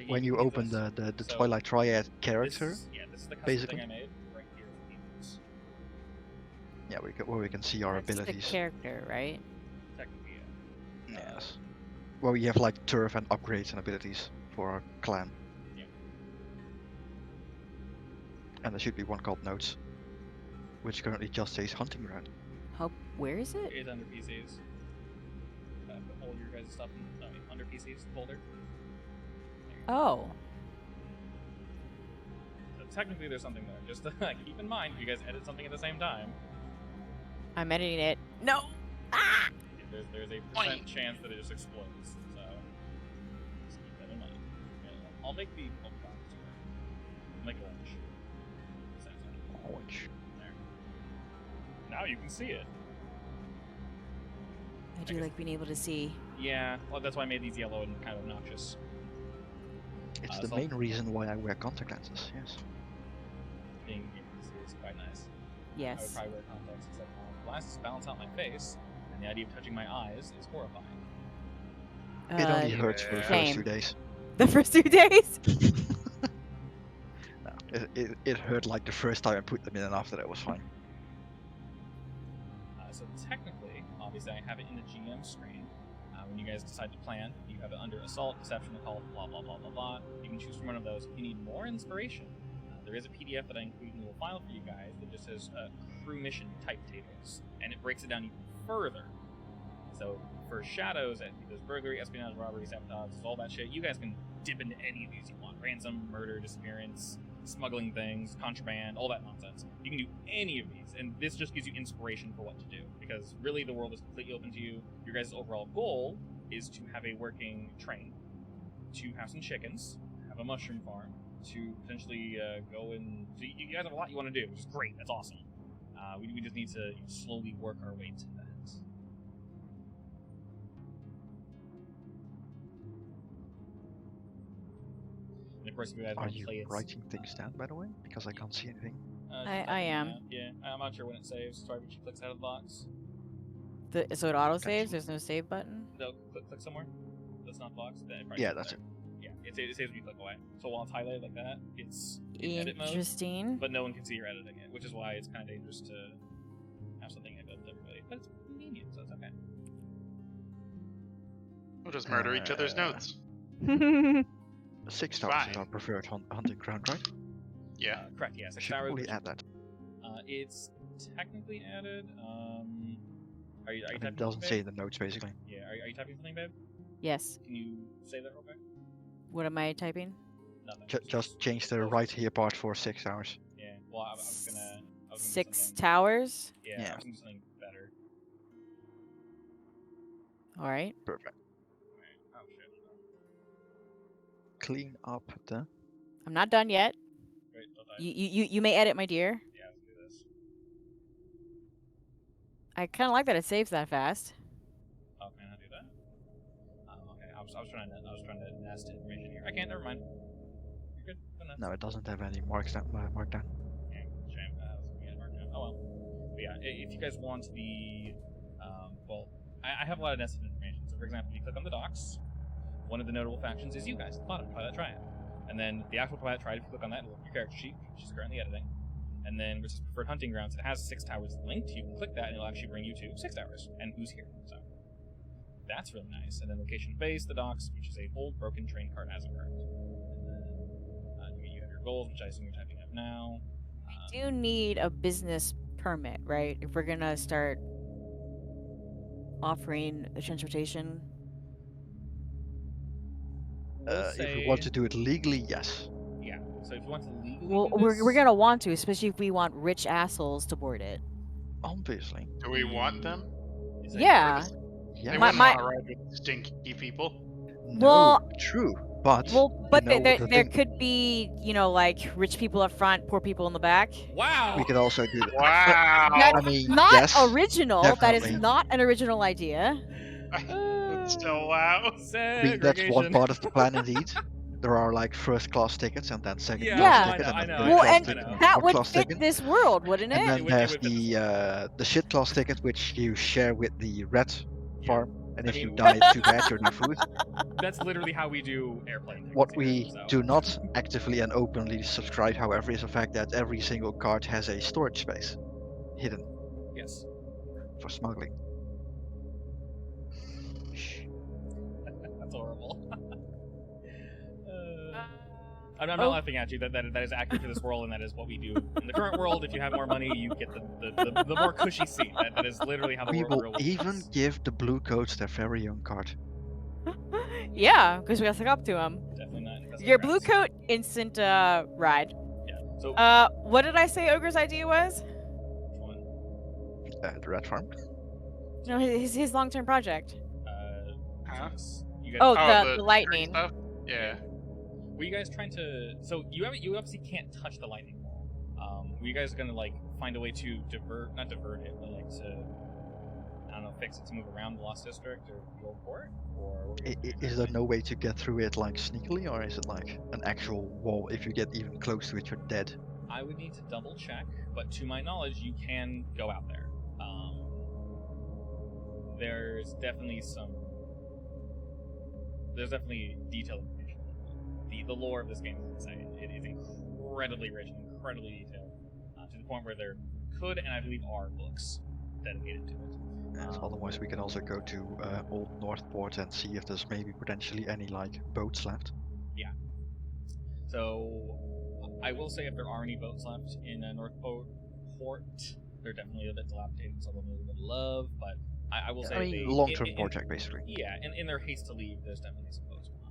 When you open the Twilight Triad character, this is the custom basically. thing I made right here for these. yeah, where we can see our That's abilities. the character, right? Technically, yeah. Yes. Well, we have like turf and upgrades and abilities for our clan. Yeah. And there should be one called Notes, which currently just says Hunting Ground. Where is it? It's under PCs. Put all your guys' stuff under PCs folder. Oh. So technically, there's something there. Just keep in mind, if you guys edit something at the same time, I'm editing it. No! Ah! there's a percent chance that it just explodes. So just keep that in mind. Yeah, I'll make the box. I'll make it orange. Orange. There. Now you can see it. I do like being able to see. Yeah, well, that's why I made these yellow and kind of obnoxious. It's the so- main reason why I wear contact lenses, yes. Being able to see is quite nice. I would Yes. probably wear contacts, except glasses balance out my face, and the idea of touching my eyes is horrifying. It only hurts for the first same. 2 days. The first 2 days? No, it hurt like the first time I put them in, and after that it was fine. So technically, obviously, I have it in the GM screen. When you guys decide to plan, you have it under Assault, Deception, Occult, blah blah blah blah blah. You can choose from one of those. If you need more inspiration, there is a PDF that I include in the little file for you guys that just says crew mission type tables, and it breaks it down even further. So for shadows, there's burglary, espionage, robbery, sabotage, all that shit. You guys can dip into any of these you want: ransom, murder, disappearance, smuggling things, contraband, all that nonsense. You can do any of these, and this just gives you inspiration for what to do, because really the world is completely open to you. Your guys' overall goal is to have a working train, to have some chickens, have a mushroom farm, to potentially go and... So you guys have a lot you want to do, which is great, that's awesome. We just need to slowly work our way to that. And of course, if you guys Are want to you play it... writing things down, by the way? Because I can't see anything. I am. Yeah, I'm not sure when it saves. Sorry, but she clicks out of the box. So it auto saves? There's no save button? No, click somewhere. That's not the box. Yeah, that's it. Yeah, it saves when you click away. So while it's highlighted like that, it's in edit mode, Interesting. but no one can see you're editing it, which is why it's kind of dangerous to have something available to everybody. But it's convenient, so it's okay. We'll just murder each other's notes. 6 towers is Fine. our preferred hunting ground, right? Yeah. Correct. Yeah, I 6 should hours. probably add that. It's technically added. Are you I mean, typing it doesn't something, say babe? in the notes, basically. Yeah. Are you typing something, babe? Yes. Can you say that real quick? What am I typing? Nothing. Just change the right here part for 6 hours. Yeah. Well, I was gonna. I was gonna do 6 something- towers? Yeah. Yeah. I was gonna do something better. Alright. Perfect. Oh shit. Clean up the... I'm not done yet. Wait, don't I? You may edit, my dear. Yeah, let's do this. I kind of like that it saves that fast. Oh, can I not do that? Okay, I was trying to nest information here. I can't. Never mind. You're good. Go nuts. No, it doesn't have any markdown. Yeah, shame. We had marked down. Oh well. But yeah, if you guys want the, well, I have a lot of nested information. So for example, if you click on the docs, one of the notable factions is you guys at the bottom, Twilight Triad. And then the actual Twilight Triad, if you click on that, it'll open your character sheet, which is currently editing. And then which is preferred hunting grounds. It has 6 towers linked. You can click that, and it'll actually bring you to 6 towers and who's here. So that's really nice. And then location of base, the docks, which is a old broken train cart as of current. And then you have your goals, which I assume you're typing up now. We do need a business permit, right? If we're gonna start offering the transportation. If we want to do it legally, yes. Yeah. So if you want to legally Well, do we're this, gonna want to, especially if we want rich assholes to board it. Obviously. Do we want them? is that- Yeah. Yeah. They My- wouldn't my- want to ride with stinky people. No, Well- true. But Well, but know, there the there thing- could be, like rich people up front, poor people in the back. Wow. we could also do that. Wow. I mean, Not yes. original. That is definitely. not an original idea. Still wow. I mean, that's one Segregation. part of the plan, indeed. There are like first class tickets and then second Yeah, class no, tickets I and know, then I third Well, know, class and ticket and that fourth would class fit ticket. this world, wouldn't And it? then It would there's fit the shit class ticket, which you share with the red Yeah. farm. And I if you mean- die, too bad, you're no food. That's literally how we do airplane tickets What here, we so. do not actively and openly subscribe, however, is the fact that every single card has a storage space hidden Yes. for smuggling. Shh. I'm not laughing at you. That is accurate for this world, and that is what we do in the current world. If you have more money, you get the more cushy seat. That is literally how the We real will world even works. give the blue coats their very own card. Yeah, because we gotta stick up to him. Definitely not. That's Your not blue gratis. coat instant ride. Yeah. So What did I say Ogre's idea was? which one? The red farm. No, his long-term project. Huh? You guys, Oh, Oh, the lightning. stuff? Yeah. were you guys trying to? So you obviously can't touch the lightning ball. Were you guys gonna like find a way to not divert it, but like to, I don't know, fix it to move around the Lost District or go for it, or what were you guys Is there no way to get through it like sneakily, or is it like an actual wall? If you get even close to it, you're dead. I would need to double check, but to my knowledge, you can go out there. There's definitely detailed information. The lore of this game, I would say, it is incredibly rich and incredibly detailed, to the point where there could, and I believe are, books dedicated to it. Yes, otherwise, we can also go to Old Northport and see if there's maybe potentially any like boats left. Yeah. So I will say if there are any boats left in Northport, they're definitely a bit dilapidated, so they'll need a little bit of love. But I will say, I mean, long-term project basically. Yeah, in their haste to leave, there's definitely some boats behind.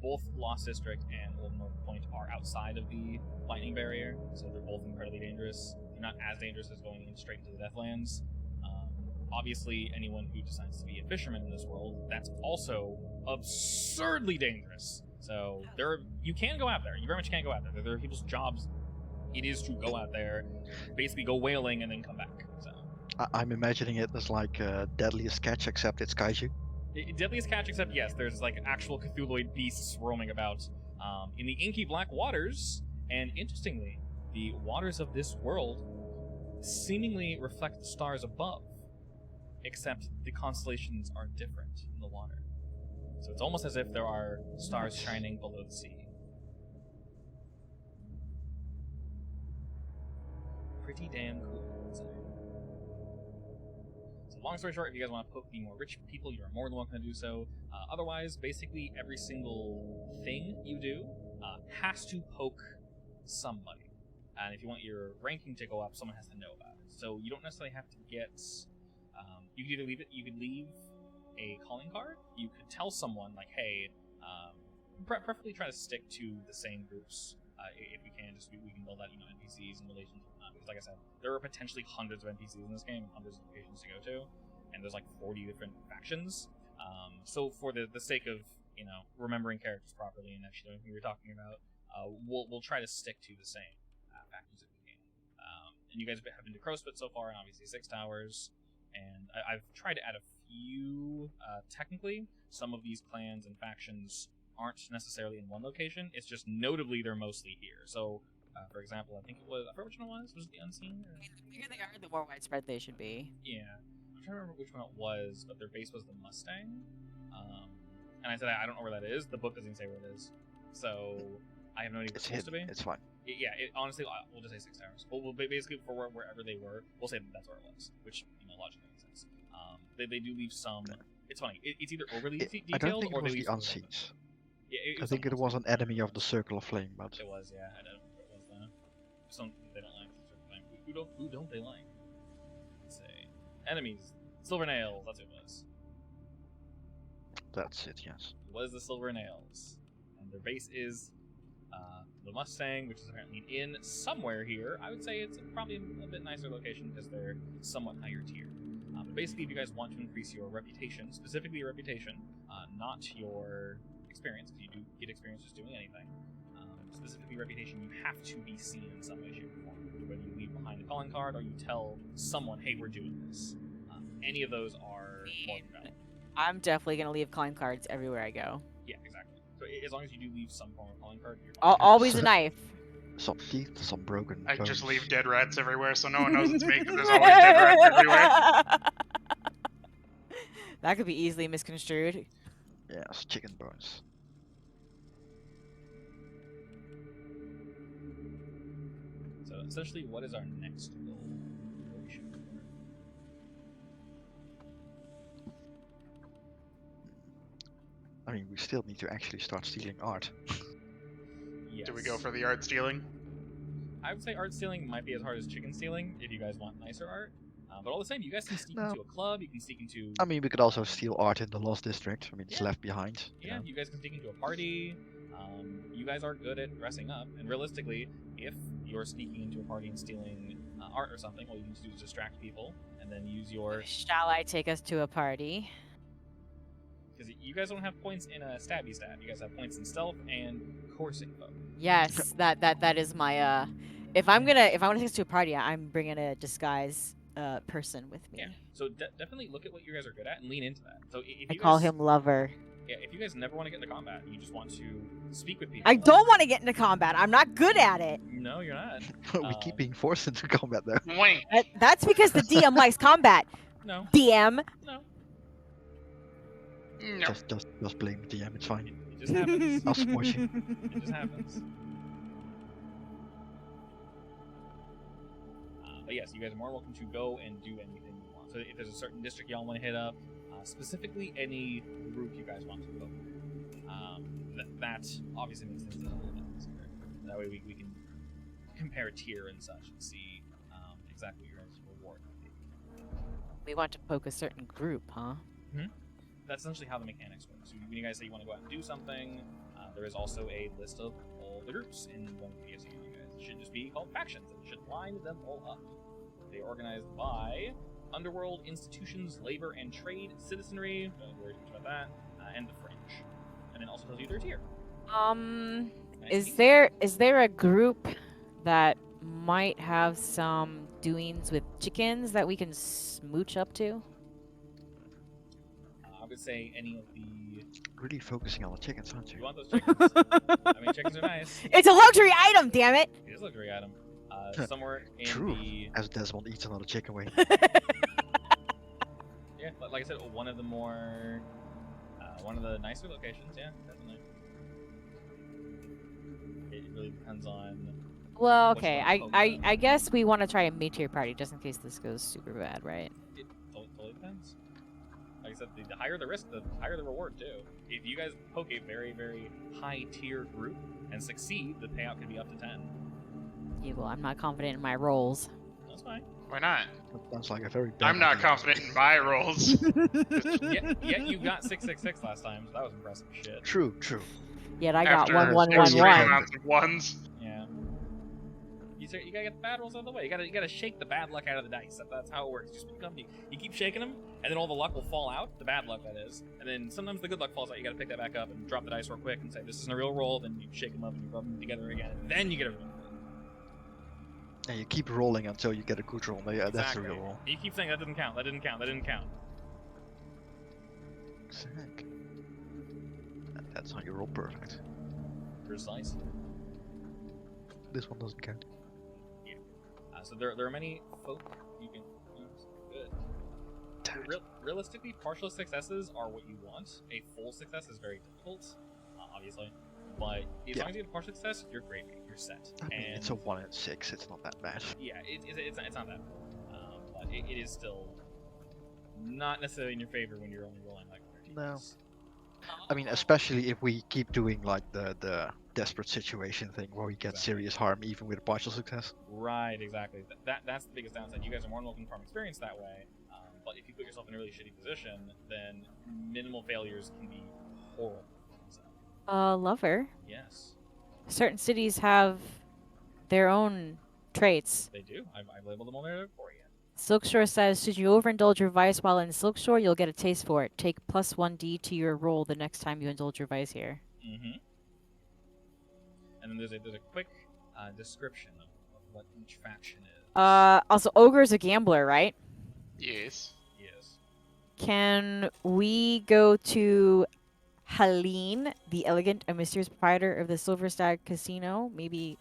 Both Lost District and Old North Point are outside of the lightning barrier, so they're both incredibly dangerous. They're not as dangerous as going in straight into the Deathlands. Obviously, anyone who decides to be a fisherman in this world, that's also absurdly dangerous. So you can go out there. You very much can go out there. There are people's jobs. It is to go out there, basically go whaling and then come back. So I'm imagining it as like Deadliest Catch, except it's kaiju. Deadliest Catch, except yes, there's like actual Cthulhuid beasts roaming about in the inky black waters. And interestingly, the waters of this world seemingly reflect the stars above, except the constellations are different in the water. So it's almost as if there are stars shining below the sea. Pretty damn cool, I'd say. So long story short, if you guys want to poke the more rich people, you're more than welcome to do so. Otherwise, basically every single thing you do has to poke somebody. And if you want your ranking to go up, someone has to know about it. So you don't necessarily have to get... you could either leave it, you could leave a calling card, you could tell someone, like, hey, preferably try to stick to the same groups, if we can, just we can build out, NPCs and relations and whatnot, because like I said, there are potentially hundreds of NPCs in this game, and hundreds of locations to go to, and there's like 40 different factions, so for the sake of, remembering characters properly and actually knowing who you're talking about, we'll try to stick to the same factions if we can. And you guys have been to Crowspit so far, and obviously 6 Towers, and I've tried to add a few, technically, some of these clans and factions aren't necessarily in one location, it's just notably they're mostly here. So, for example, I think it was, I forget which one it was it the Unseen? Or... I mean, the bigger they are, the more widespread they should be. Yeah. I'm trying to remember which one it was, but their base was the Mustang. And I said, I don't know where that is, the book doesn't even say where it is. So, I have no idea where it's supposed to be. It's fine. Yeah, honestly, we'll just say 6 Towers. We'll basically, for wherever they were, we'll say that's where it was, which, logically makes sense. They do leave some... Yeah. It's funny, it's either overly detailed, I don't think or it was they the leave Unseens. Yeah, I think it was an enemy of the Circle of Flame, but... It was, yeah, I don't know what it was though. Some they don't like the Circle of Flame. Who don't they like? Let's say. Enemies. Silver Nails, that's who it was. That's it, yes. It was the Silver Nails. And their base is the Mustang, which is apparently in somewhere here. I would say it's probably a bit nicer location because they're somewhat higher tier. But basically, if you guys want to increase your reputation, specifically your reputation, not your experience, because you do get experience just doing anything, specifically reputation, you have to be seen in some way, shape, or form. Whether you leave behind a calling card or you tell someone, hey, we're doing this. Any of those are more than valid. I'm definitely going to leave calling cards everywhere I go. Yeah, exactly. So as long as you do leave some form of calling card, you're Always a knife. Some teeth, some broken I bones. just leave dead rats everywhere so no one knows it's me because there's always dead rats everywhere. That could be easily misconstrued. Yes, chicken bones. So essentially, what is our next goal? What we should go for? I mean, we still need to actually start stealing art. Yes. Do we go for the art stealing? I would say art stealing might be as hard as chicken stealing if you guys want nicer art. But all the same, you guys can sneak No. into a club. You can sneak into. I mean, we could also steal art in the Lost District. I mean, it's Yeah. left behind. Yeah, you guys can sneak into a party. You guys are good at dressing up, and realistically, if you're sneaking into a party and stealing art or something, all you need to do is distract people, and then use your. Shall I take us to a party? Because you guys don't have points in a stabby stab. You guys have points in stealth and coursing folk. Yes, that is my if I want to take us to a party, I'm bringing a disguise person with me. Yeah. So definitely look at what you guys are good at and lean into that. So if I you call guys, him Lover. Yeah, if you guys never want to get into combat, you just want to speak with people. I don't want to get into combat. I'm not good at it. No, you're not. We keep being forced into combat though. Wait. That's because the DM likes combat. No. DM. No. No. Just blame the DM. It's fine. It just happens. I'll support you. It just happens. But yes, you guys are more welcome to go and do anything you want. So if there's a certain district y'all want to hit up, specifically any group you guys want to go. That obviously makes things a little bit easier. That way we can compare tier and such and see exactly what your reward might be. We want to poke a certain group, huh? That's essentially how the mechanics work. So when you guys say you want to go out and do something, there is also a list of all the groups in one of the PSU. You guys should just be called factions, and you should line them all up. They are organized by underworld, institutions, labor and trade, citizenry, don't worry too much about that, and the fringe. And then also tells you their tier. Is there a group that might have some doings with chickens that we can smooch up to? I would say any of the. Really focusing on the chickens, aren't You you? want those chickens? I mean, chickens are nice. It's a luxury item, damn it! It is a luxury item. Somewhere in True. the. As Desmond eats another chicken wing. Yeah, like I said, one of the more. One of the nicer locations, yeah, definitely. It really depends on. Well, Which okay, one? I guess we want to try a mid-tier party just in case this goes super bad, right? It totally depends. Like I said, the higher the risk, the higher the reward too. If you guys poke a very, very high tier group and succeed, the payout could be up to 10. Yeah, well, I'm not confident in my rolls. That's fine. Why not? That sounds like a very bad I'm not idea. confident in my rolls. Yet you got 666 last time, so that was impressive shit. True. Yet I got After 1111. extreme amounts of ones. Yeah. You gotta get the bad rolls out of the way. You gotta shake the bad luck out of the dice. That's how it works. You keep shaking them, and then all the luck will fall out. The bad luck, that is. And then sometimes the good luck falls out. You gotta pick that back up and drop the dice real quick and say, "This isn't a real roll." Then you shake them up and you rub them together again. And then you get a real roll. And you keep rolling until you get a good roll. Yeah, that's a Exactly. real roll. You keep saying that didn't count. That didn't count. That didn't count. Sick. And that's how you roll perfect. Precise. This one doesn't count. So there are many folk you can use. Good. Realistically, partial successes are what you want. A full success is very difficult, obviously. But as long as you get a partial success, you're great. You're set. I mean, it's a 1 in 6. It's not that bad. Yeah, it's not that bad. But it is still not necessarily in your favor when you're only rolling like 13. No. I mean, especially if we keep doing like the desperate situation thing where we get serious harm even with a partial success. Right, exactly. That's the biggest downside. You guys are more than welcome to farm experience that way. But if you put yourself in a really shitty position, then minimal failures can be horrible. Lover. Yes, Certain cities have their own traits. they do. I've labeled them all there for you. Silkshore says, should you overindulge your vice while in Silkshore, you'll get a taste for it. Take plus 1d to your roll the next time you indulge your vice here. Mm-hmm. And then there's a quick description of what each faction is. Also, Ogre's a gambler, right? Yes. Yes. Can we go to Helene, the elegant and mysterious proprietor of the Silver Stag Casino? Maybe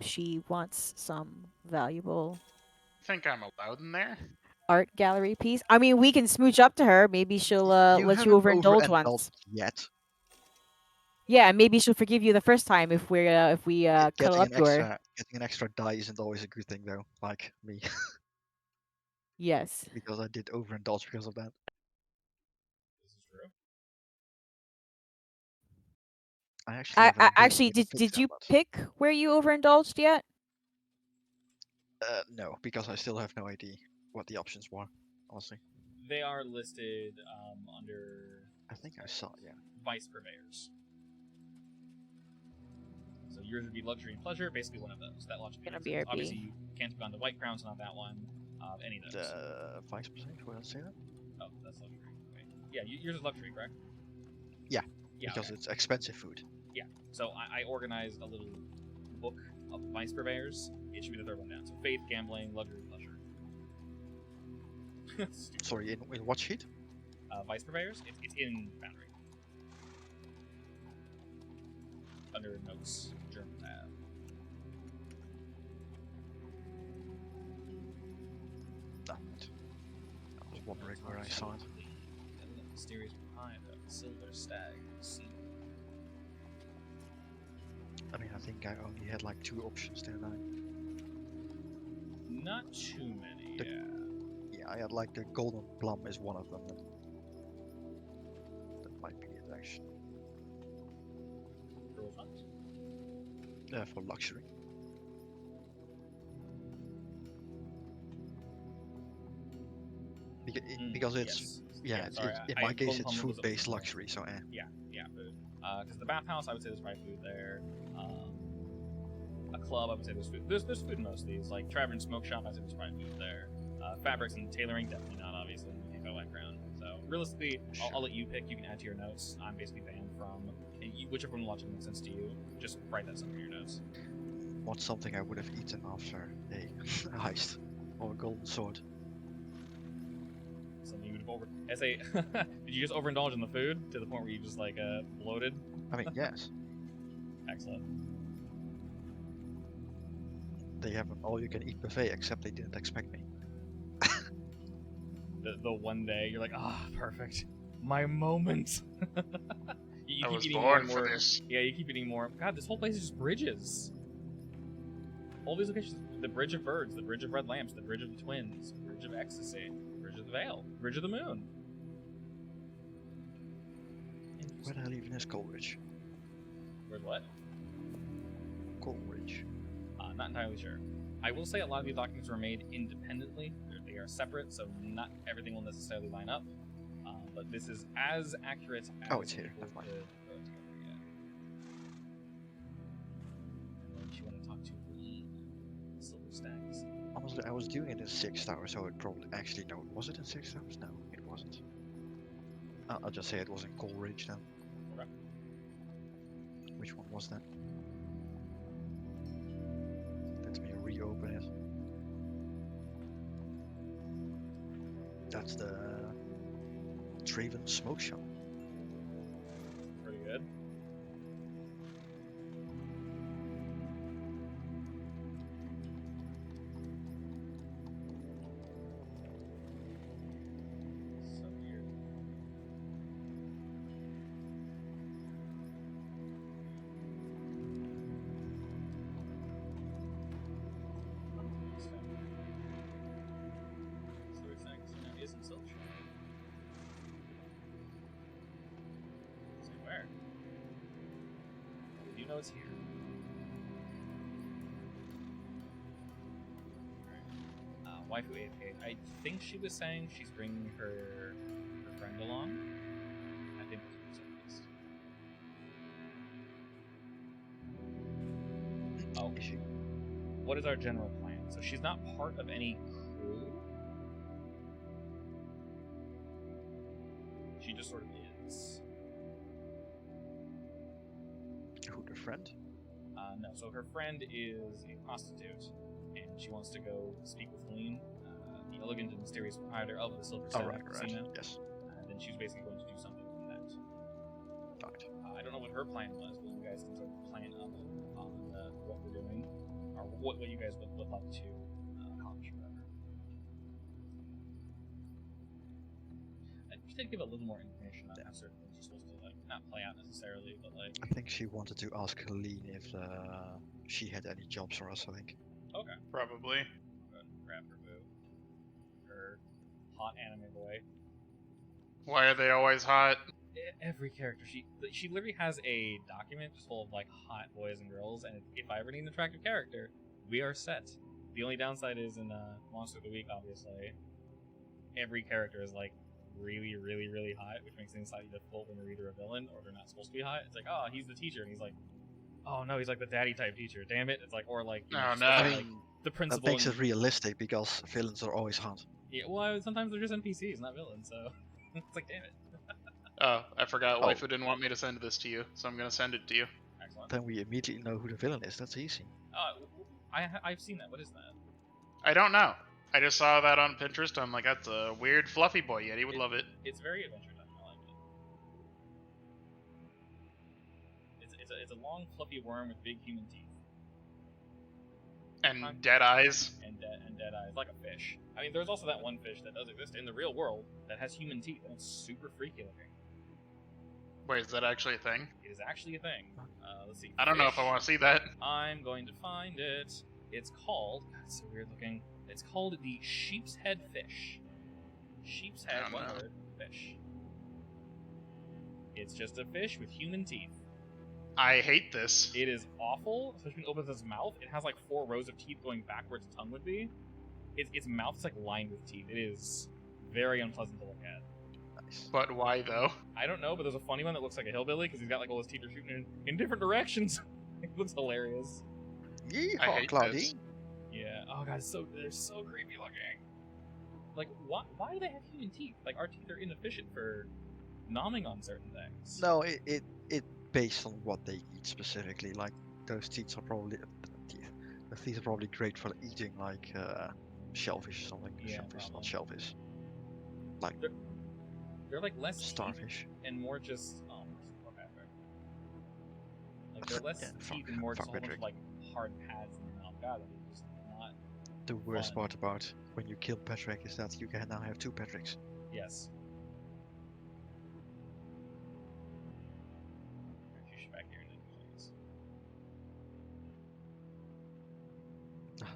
she wants some valuable Think I'm allowed in there? art gallery piece. I mean, we can smooch up to her. Maybe she'll let you haven't overindulge once. overindulged yet. Yeah, maybe she'll forgive you the first time if we cuddle up to her. Getting an extra die isn't always a good thing though, like me, Yes. because I did overindulge because of that. This is true. I actually have an ability Actually, to fix did that, you but pick where you overindulged yet? no, because I still have no idea what the options were. Honestly, They are listed under I think I saw. Yeah. vice purveyors. So yours would be luxury and pleasure, basically one of those. That logic Gonna makes be sense. RP. Obviously, you can't have gone to White Crown, so not that one. Any of those. Vice president, would I say that? Oh, that's luxury. Wait. Yeah, yours is luxury, correct? Yeah, Yeah, because okay. it's expensive food. Yeah. So I organized a little book of vice purveyors. It should be the third one down. So faith, gambling, luxury, pleasure. Stupid. Sorry, in what sheet? Vice purveyors? It's in Foundry. Under notes, journal tab. No, I was wondering where I saw it. The mysterious behind the silver stag. I mean, I think I only had like 2 options there. Not too many, The- yeah. Yeah, I had like the golden plum is one of them. That might be it actually. For which ones? For luxury. Because it's Yes. yeah, sorry, in I- my case Golden it's Plum was food-based over- luxury, so Yeah, food. Because the bathhouse, I would say there's probably food there. A club, I would say there's food. There's food in most of these. Like Tavern Smoke Shop, I'd say there's probably food there. Fabrics and tailoring, definitely not, obviously. You can't go background. So realistically, I'll let you pick. You can add to your notes. I'm basically banned from whichever one logic makes sense to you. Just write that somewhere in your notes. what's something I would have eaten after a heist or a golden sword? Something you would have over. Did you just overindulge in the food to the point where you just like bloated? I mean, yes, Excellent. they have an all-you-can-eat buffet, except they didn't expect me. The one day you're like, perfect, my moment. you I keep was eating born more. for this. Yeah, you keep eating more. God, this whole place is just bridges. All these locations: the Bridge of Birds, the Bridge of Red Lamps, the Bridge of the Twins, Bridge of Ecstasy, Bridge of the Veil, Bridge of the Moon. Where the hell even is Coleridge? Where's what? Coleridge. Not entirely sure. I will say a lot of these documents were made independently. They are separate, so not everything will necessarily line up. But this is as accurate as Oh, it's here. people Never mind. could throw it together, yeah. And then you want to talk to the Silver Stags. Honestly, I was doing it in 6 hours, so it probably actually no. Was it in 6 hours? No, it wasn't. I'll just say it was in Coleridge then. Okay. Which one was that? Let me reopen it. That's the Draven Smoke Shop. Pretty good. So weird. Silver Stags now isn't Silver Shop. Say where? We do know it's here. Waifu AFK. I think she was saying she's bringing her friend along. I think that's what she said at least. Oh, Is she? what is our general plan? So she's not part of any crew. She just sort of is. Who, the friend? No, so her friend is a prostitute, and she wants to go speak with Helene, the elegant and mysterious proprietor of the Silver Stag Casino. Yes. And then she was basically going to do something with that. Right. I don't know what her plan was, but you guys can sort of plan up on what we're doing, or what you guys would like to accomplish or whatever. I just did give a little more information on how certain things are supposed to like not play out necessarily, but like. I think she wanted to ask Helene if she had any jobs for us, I think. Okay. Probably. Go ahead and grab her boo. Her hot anime boy. Why are they always hot? every character. She literally has a document just full of like hot boys and girls, and if I ever need an attractive character, we are set. The only downside is in Monster of the Week, obviously, every character is like really, really, really hot, which makes things slightly difficult when you're either a villain or they're not supposed to be hot. It's like, oh, he's the teacher, and he's like, oh no, he's like the daddy type teacher. Damn it! It's like, or like, you know, Oh, just no. like, I mean, the that principal. makes it realistic because villains are always hot. Yeah, well, sometimes they're just NPCs, not villains. So it's like, damn it. Oh, I forgot. Oh. Waifu didn't want me to send this to you, so I'm gonna send it to you. Excellent. Then we immediately know who the villain is. That's easy. I've seen that. What is that? I don't know. I just saw that on Pinterest. I'm like, that's a weird fluffy boy. Yeti would love it. It's very Adventure Time. I like it. It's a long, fluffy worm with big human teeth And dead eyes. and dead eyes, like a fish. I mean, there's also that one fish that does exist in the real world that has human teeth, and it's super freaky looking. Wait, is that actually a thing? It is actually a thing. Let's see. I don't know if I Fish. want to see that. I'm going to find it. It's called. God, it's so weird looking. It's called the sheep's head fish. Sheep's head, Oh, one no. word, fish. It's just a fish with human teeth. I hate this. It is awful, especially when it opens its mouth. It has like 4 rows of teeth going back where its tongue would be. Its mouth is like lined with teeth. It is very unpleasant to look at. Nice. But why though? I don't know, but there's a funny one that looks like a hillbilly because he's got like all his teeth are shooting in different directions. It looks hilarious. I Yeehaw, hate Cloudy. this. Yeah. Oh god, they're so creepy looking. Like, why do they have human teeth? Like, our teeth are inefficient for nomming on certain things. No, it based on what they eat specifically. Like those teeth are probably the teeth are probably great for eating like shellfish or something. Yeah, Shellfish, not probably. shellfish. Like They're like less teeth starfish. and more just Patrick. Like they're less Yeah, teeth fuck- and more just a fuck whole bunch Patrick. of like hard pads in the mouth. God, that is just not. The worst fun. part about when you kill Patrick is that you can now have 2 Patricks. Yes. Fish back here in a place.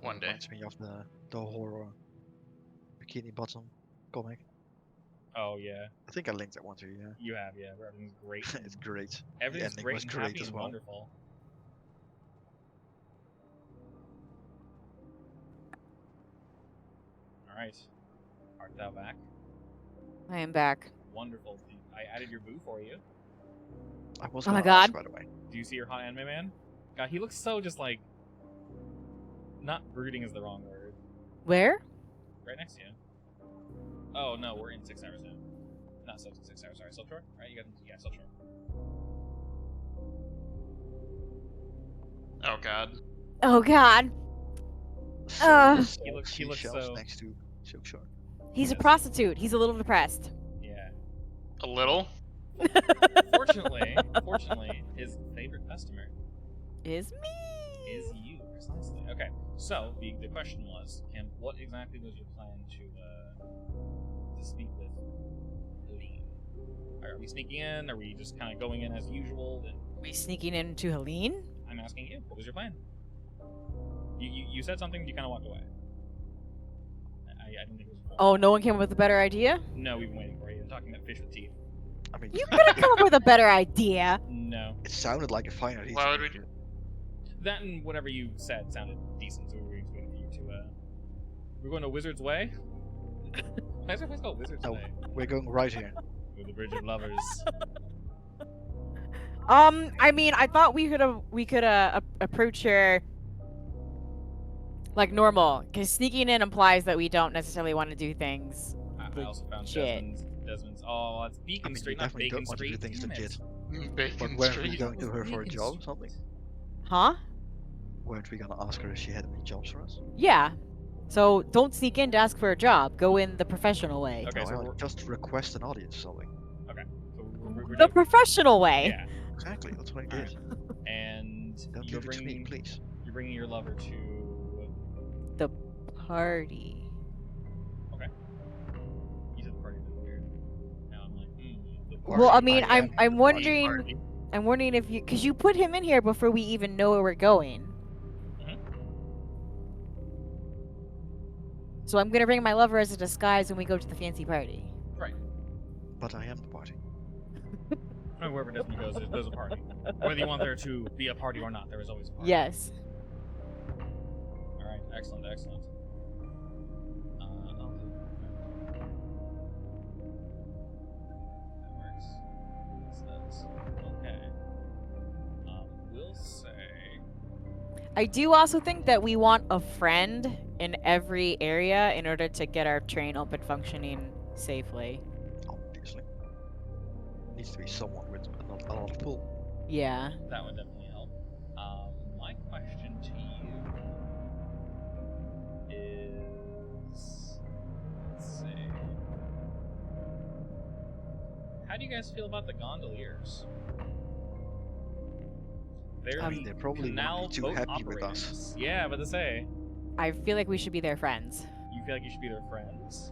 One day. Reminds me of the horror Bikini Bottom comic. Oh yeah, I think I linked that one to you. you have, yeah. Where everything's great. It's great. Everything's ending great was and great happy as and well. wonderful. All right, art thou back? I am back. Wonderful. I added your boo for you. I was Oh my gonna ask, God. by the way. Do you see your hot anime man? God, he looks so just like. Not brooding is the wrong word. Where? Right next to you. Oh no, we're in 6 hours now. Not 6 hours. Sorry, Silk Shore. Right, you got Silk Shore. Oh god. Oh God. He looks seashells so- next to Silk Shore. He's a Yes. prostitute. He's a little depressed. Yeah. A little? Fortunately, his favorite customer Is me. is you, precisely. Okay, so the question was, Kim, what exactly was your plan to speak with Helene? Are we sneaking in? Are we just kind of going in as usual? And We sneaking into Helene? I'm asking you, what was your plan? You said something, you kind of walked away. I didn't think it was. Oh, no one came up with a better idea? No, we've been waiting for you. I'm talking about fish with teeth. I mean, You could have come up with a better idea. No. it sounded like a fine idea. Why would we do? That and whatever you said sounded decent, so we were waiting for you to, We're going to Wizard's Way? Why is it place called Wizard's No. Way? We're going right here. With the Bridge of Lovers. I mean, I thought we could approach her like normal, because sneaking in implies that we don't necessarily want to do things. I also found Shit. Desmond's. Oh, it's Beacon I mean, Street, you not definitely Bacon don't want to do Street. things Damn it. legit. But Bacon weren't we Street. going to It her was for a Bacon job or Street. something? Huh? Weren't we gonna ask her if she had any jobs for us? Yeah. So don't sneak in to ask for a job. Go in the professional way. Okay, No, so I we're, just request an audience or something. we're The professional way. yeah, Exactly, that's what I did. and Don't you're leave it to me, bringing please. your lover to. Party. You said the party was weird. Now I'm like, the Well, I party. mean, Party, I'm wondering, Party. I'm wondering if you, because you put him in here before we even know where we're going. Mhm. So I'm gonna bring my lover as a disguise when we go to the fancy party. Right. But I am the party. Wherever Desmond goes, there's a party. Whether you want there to be a party or not, there is always a party. Yes. Alright, excellent, excellent. Okay. That works. That's okay. We'll say... I do also think that we want a friend in every area in order to get our train up and functioning safely. Obviously. Needs to be someone with a lot of pull. Yeah. That would definitely help. My question to you is... Let's see... How do you guys feel about the gondoliers? They're They probably won't be too happy with us. Yeah, but to say, I feel like we should be their friends. you feel like you should be their friends?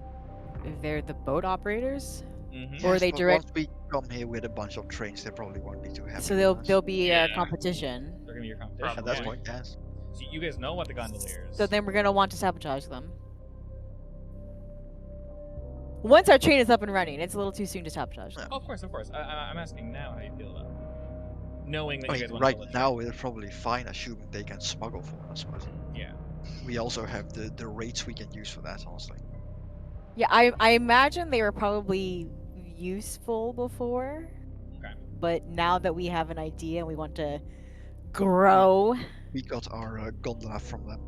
They're the boat operators, Mm-hmm. Or Yes, they but direct- once we come here with a bunch of trains, they probably won't be too happy. so with us. they'll be Yeah. a competition. They're gonna be your competition. At that yeah. point, yes. So you guys know what the gondoliers. So then we're gonna want to sabotage them. Once our train is up and running, it's a little too soon to sabotage them. Oh, of course, of course. I'm asking now how you feel about it. Knowing that I you mean, guys want right to now we're probably fine, assuming they can smuggle for us, but Yeah. we also have the rates we can use for that, honestly. Yeah, I imagine they were probably useful before. Okay. But now that we have an idea and we want to grow. We got our gondola from them.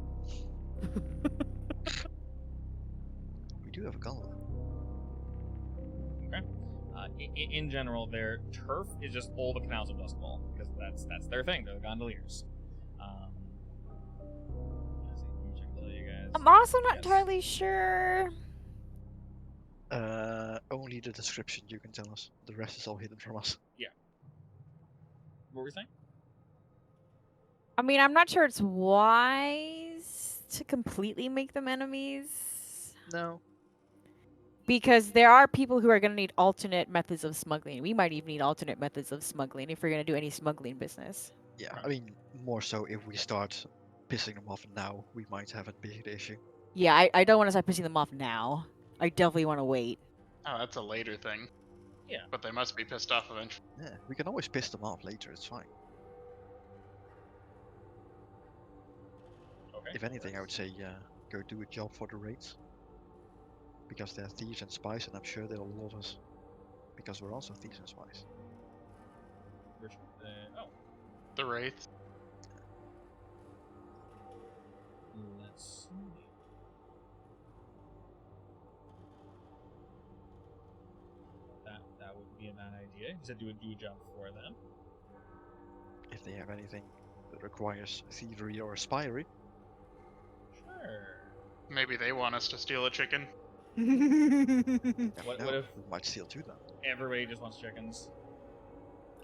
We do have a gondola. In general, their turf is just all the canals of Dust Bowl because that's their thing. They're the gondoliers. Let's see, let me check below you guys. I'm also not Yes. entirely sure. Only the description you can tell us. The rest is all hidden from us. What were we saying? I mean, I'm not sure it's wise to completely make them enemies. No. Because there are people who are going to need alternate methods of smuggling. We might even need alternate methods of smuggling if we're going to do any smuggling business. Yeah, Right. I mean, more so if we start pissing them off now, we might have a big issue. Yeah, I don't want to start pissing them off now. I definitely want to wait. Oh, that's a later thing. Yeah. But they must be pissed off eventually. Yeah, we can always piss them off later, it's fine. Okay. If anything, I would say go do a job for the raids. Because they're thieves and spies, and I'm sure they'll love us. Because we're also thieves and spies. Oh, The Wraith. let's see. That would be a bad idea. You said you would do a job for them. If they have anything that requires thievery or spiery. Sure. Maybe they want us to steal a chicken. What if we might steal too then? everybody just wants chickens?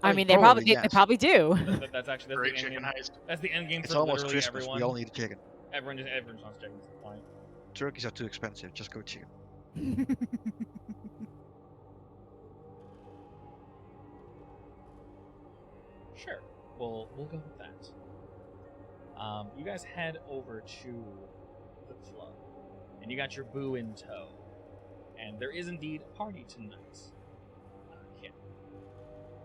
I mean, mean, they probably, they yes. probably do. That's actually Great the end chicken game. heist. That's the end game It's for almost literally Christmas, everyone. we all need a chicken. Everyone just wants chickens. It's fine. Turkeys are too expensive, just go chicken. Sure. We'll go with that. You guys head over to the club, and you got your boo in tow. And there is indeed a party tonight. Kim.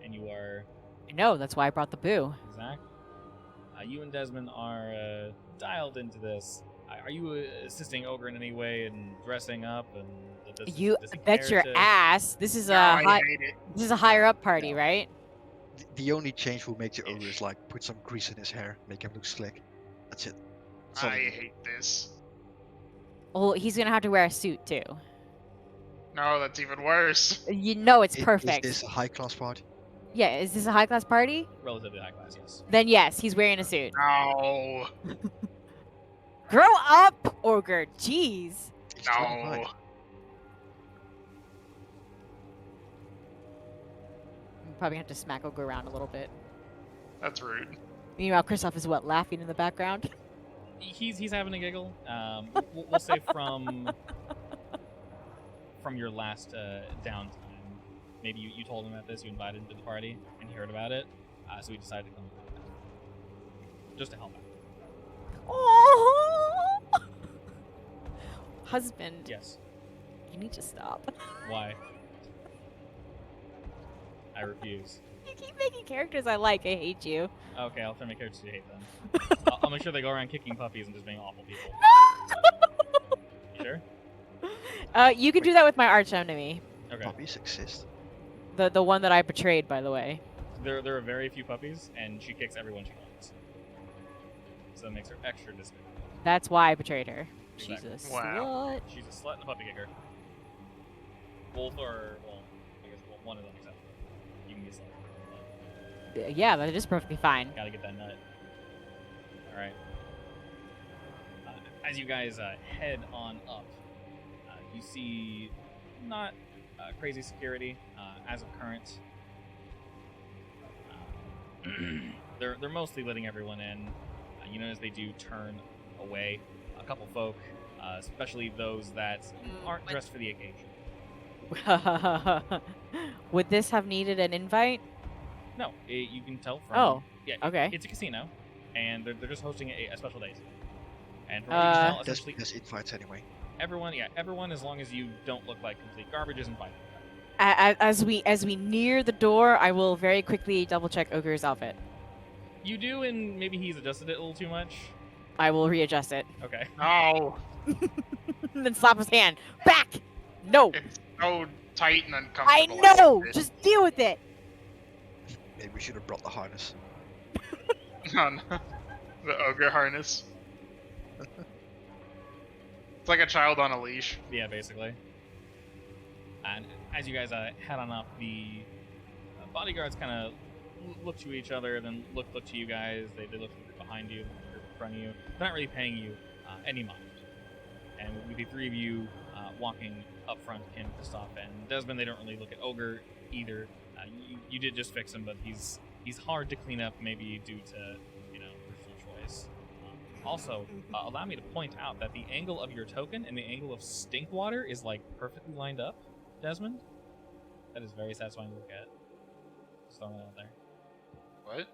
And you are I know, that's why I brought the boo. exactly. You and Desmond are dialed into this. Are you assisting Ogre in any way in dressing up and does You does he bet care your to- ass. This is No, a I high, hate it. this is a higher up party, No. right? The only change we'll make to Ogre is like put some grease in his hair, make him look slick. That's it. That's all I we do. hate this. Well, he's gonna have to wear a suit too. No, that's even worse. You know it's Is perfect. this a high class party? Yeah, is this a high class party? Relatively high class, yes. Then yes, he's wearing a suit. No. Grow up, Ogre. Jeez. It's totally No. fine. I'm probably gonna have to smack Ogre around a little bit. That's rude. Meanwhile, Kristoff is what, laughing in the background? He's having a giggle. We'll say from your last downtime. Maybe you told him about this, you invited him to the party, and he heard about it, so he decided to come just to help out. Oh, husband, Yes. you need to stop. Why? I refuse. You keep making characters I like. I hate you. Okay, I'll try to make characters you hate them. I'll make sure they go around kicking puppies and just being awful people. You sure? You can do that with my arch enemy. Okay. Puppies exist. The one that I betrayed, by the way. There are very few puppies, and she kicks everyone she wants. So it makes her extra distant. That's why I betrayed her. Exactly. She's a Wow. slut. She's a slut and a puppy kicker. Both are, well, I guess one of them except you can be a slut. Yeah, that is perfectly fine. Gotta get that nut. Alright. As you guys head on up, you see not crazy security as of current. They're mostly letting everyone in. You notice they do turn away a couple folk, especially those that aren't dressed for the occasion. Would this have needed an invite? No, you can tell from. Oh, yeah, okay. It's a casino, and they're just hosting a special day. And from what you can tell, essentially, There's invites anyway. everyone, as long as you don't look like complete garbage, is invited. As we near the door, I will very quickly double check Ogre's outfit. You do, and maybe he's adjusted it a little too much. I will readjust it. Okay. No, Then slap his hand. Back! No! it's so tight and uncomfortable. I know! Just deal with it! Maybe we should have brought the harness. No, no. The ogre harness. It's like a child on a leash. Yeah, basically. And as you guys head on up, the bodyguards kind of look to each other, then look to you guys. They look behind you, look in front of you. They're not really paying you any mind. And with the three of you walking up front, Kim, Kristoff, and Desmond, they don't really look at Ogre either. You did just fix him, but he's hard to clean up, maybe due to personal choice. Also, allow me to point out that the angle of your token and the angle of Stinkwater is like perfectly lined up, Desmond. That is very satisfying to look at. Just throwing that out there. What?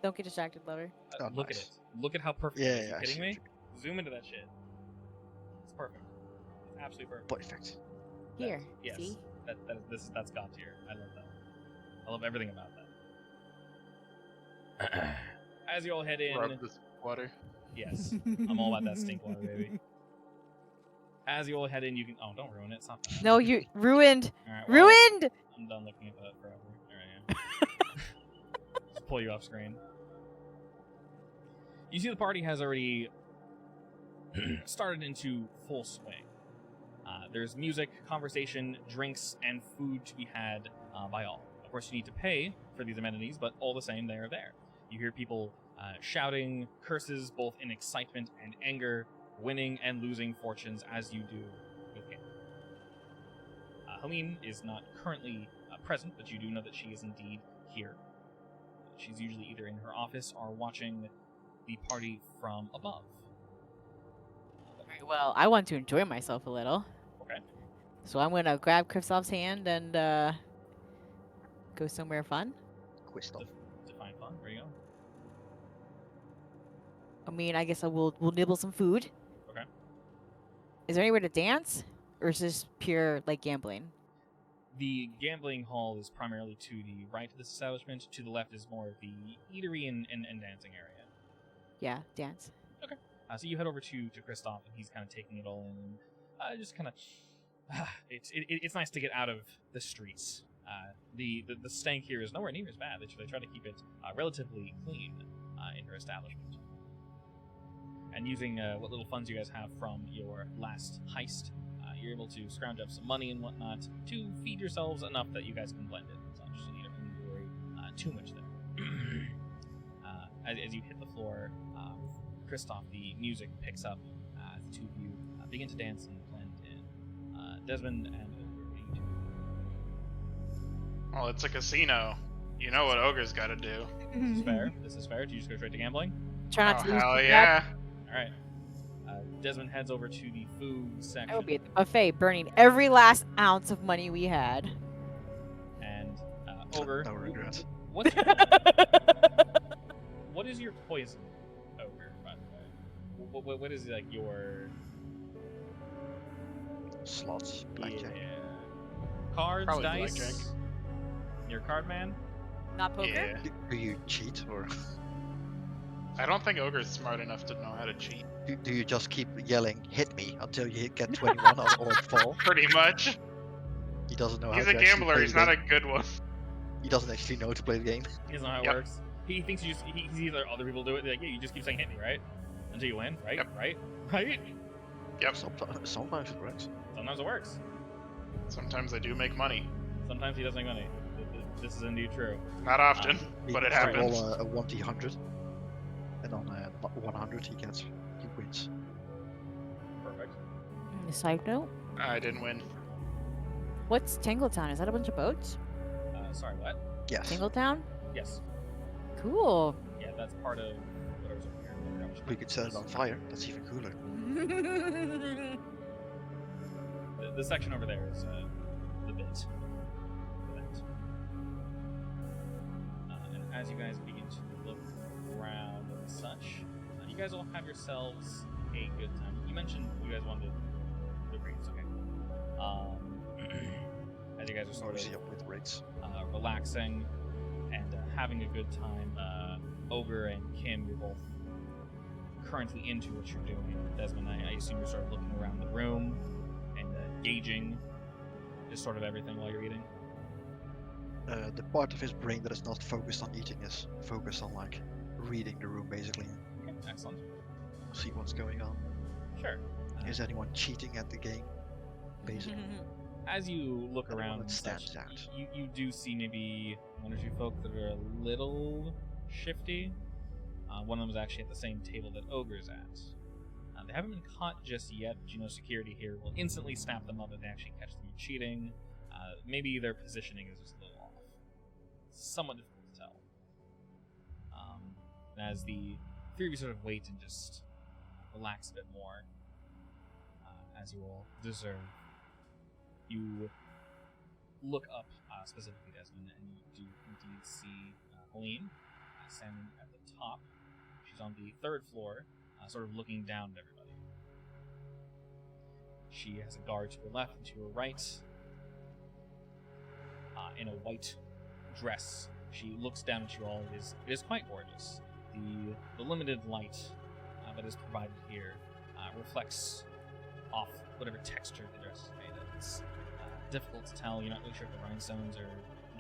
Don't get distracted, lover. Oh, Look nice. at it. Look at how perfect Yeah, it is. yeah, You I kidding see me? what you Zoom into that shit. It's perfect. It's absolutely perfect. Perfect. Here. Yes. See? That's God tier. I love that. I love everything about that. As you all head in, Rub this water. yes, I'm all about that stink water, baby. As you all head in, you can. Oh, don't ruin it. It's not bad. No, you ruined! All right, well, Ruined! I'm done looking at that forever. There I am. Just pull you off screen. You see, the party has already started into full swing. There's music, conversation, drinks, and food to be had by all. Of course, you need to pay for these amenities, but all the same, they are there. You hear people shouting curses, both in excitement and anger, winning and losing fortunes as you do with gambling. Helene is not currently present, but you do know that she is indeed here. She's usually either in her office or watching the party from above. Very well, I want to enjoy myself a little. Okay. So I'm gonna grab Kristoff's hand and go somewhere fun. Kristoff. Define fun. Where you go? I mean, I guess we'll nibble some food. Okay. Is there anywhere to dance, or is this pure like gambling? The gambling hall is primarily to the right of this establishment. To the left is more of the eatery and dancing area. Yeah, dance. So you head over to Kristoff, and he's kind of taking it all in. Just kind of, it's nice to get out of the streets. The stank here is nowhere near as bad. They try to keep it relatively clean in your establishment. And using what little funds you guys have from your last heist, you're able to scrounge up some money and whatnot to feed yourselves enough that you guys can blend it. So you don't worry too much there. As you hit the floor, Kristoff, the music picks up as the two of you begin to dance and blend in. Desmond and you two. Well, it's a casino. You know what ogre's got to do. This is fair. This is fair. Do you just go straight to gambling? Try not Oh, to lose hell the yeah. All right. Desmond heads over to the food section. I will be at the buffet, burning every last ounce of money we had. And Ogre. No regrets. What's your, what is your poison, Ogre? By the way, what is like your Slots, blackjack. yeah. Cards, Probably dice, blackjack. You're a card man? Not poker? Yeah. Do you cheat, or I don't think Ogre's smart enough to know how to cheat. do you just keep yelling "hit me" until you get 21 or fall? Pretty much. He doesn't know He's how a to actually gambler. play He's the not a game. good one. He doesn't actually know to play the game. He doesn't know how it Yep. works. He thinks you just he sees other people do it. They're like, yeah, you just keep saying hit me, right? Until you win, right? Yep. Right? Yep. Sometimes it works. Sometimes it works. Sometimes I do make money. Sometimes he doesn't make money. This is indeed true. Not often, He but it needs to happens. roll a 1d100, and on 100 he wins. Perfect. Side note. I didn't win. What's Tingletown? Is that a bunch of boats? Sorry, what? Yes. Tingletown? Yes. Cool. Yeah, that's part of whatever's over here. I forgot what We could set it on fire. That's even cooler. the section over there is the bit. And as you guys begin to look around and such, you guys all have yourselves a good time. You mentioned you guys wanted the rates, okay? As you guys are sort Obviously of up with rates. relaxing and having a good time, Ogre and Kim, you're both currently into what you're doing. Desmond, I assume you're sort of looking around the room and gauging just sort of everything while you're eating. The part of his brain that is not focused on eating is focused on like reading the room, basically. Okay, excellent. See what's going on. Sure. Is anyone cheating at the game? Basically. As you look Anyone around, that and such, stands out. you do see maybe one or two folk that are a little shifty. One of them is actually at the same table that Ogre's at. They haven't been caught just yet, but you know security here will instantly snap them up if they actually catch them cheating. Maybe their positioning is just a little off. Somewhat difficult to tell. As the three of you sort of wait and just relax a bit more, as you all deserve, you look up specifically, Desmond, and you do indeed see Helene standing at the top. She's on the third floor, sort of looking down at everybody. She has a guard to her left and to her right. In a white dress, she looks down at you all. It is quite gorgeous. The limited light that is provided here reflects off whatever texture the dress is made of. It's difficult to tell. You're not really sure if the rhinestones or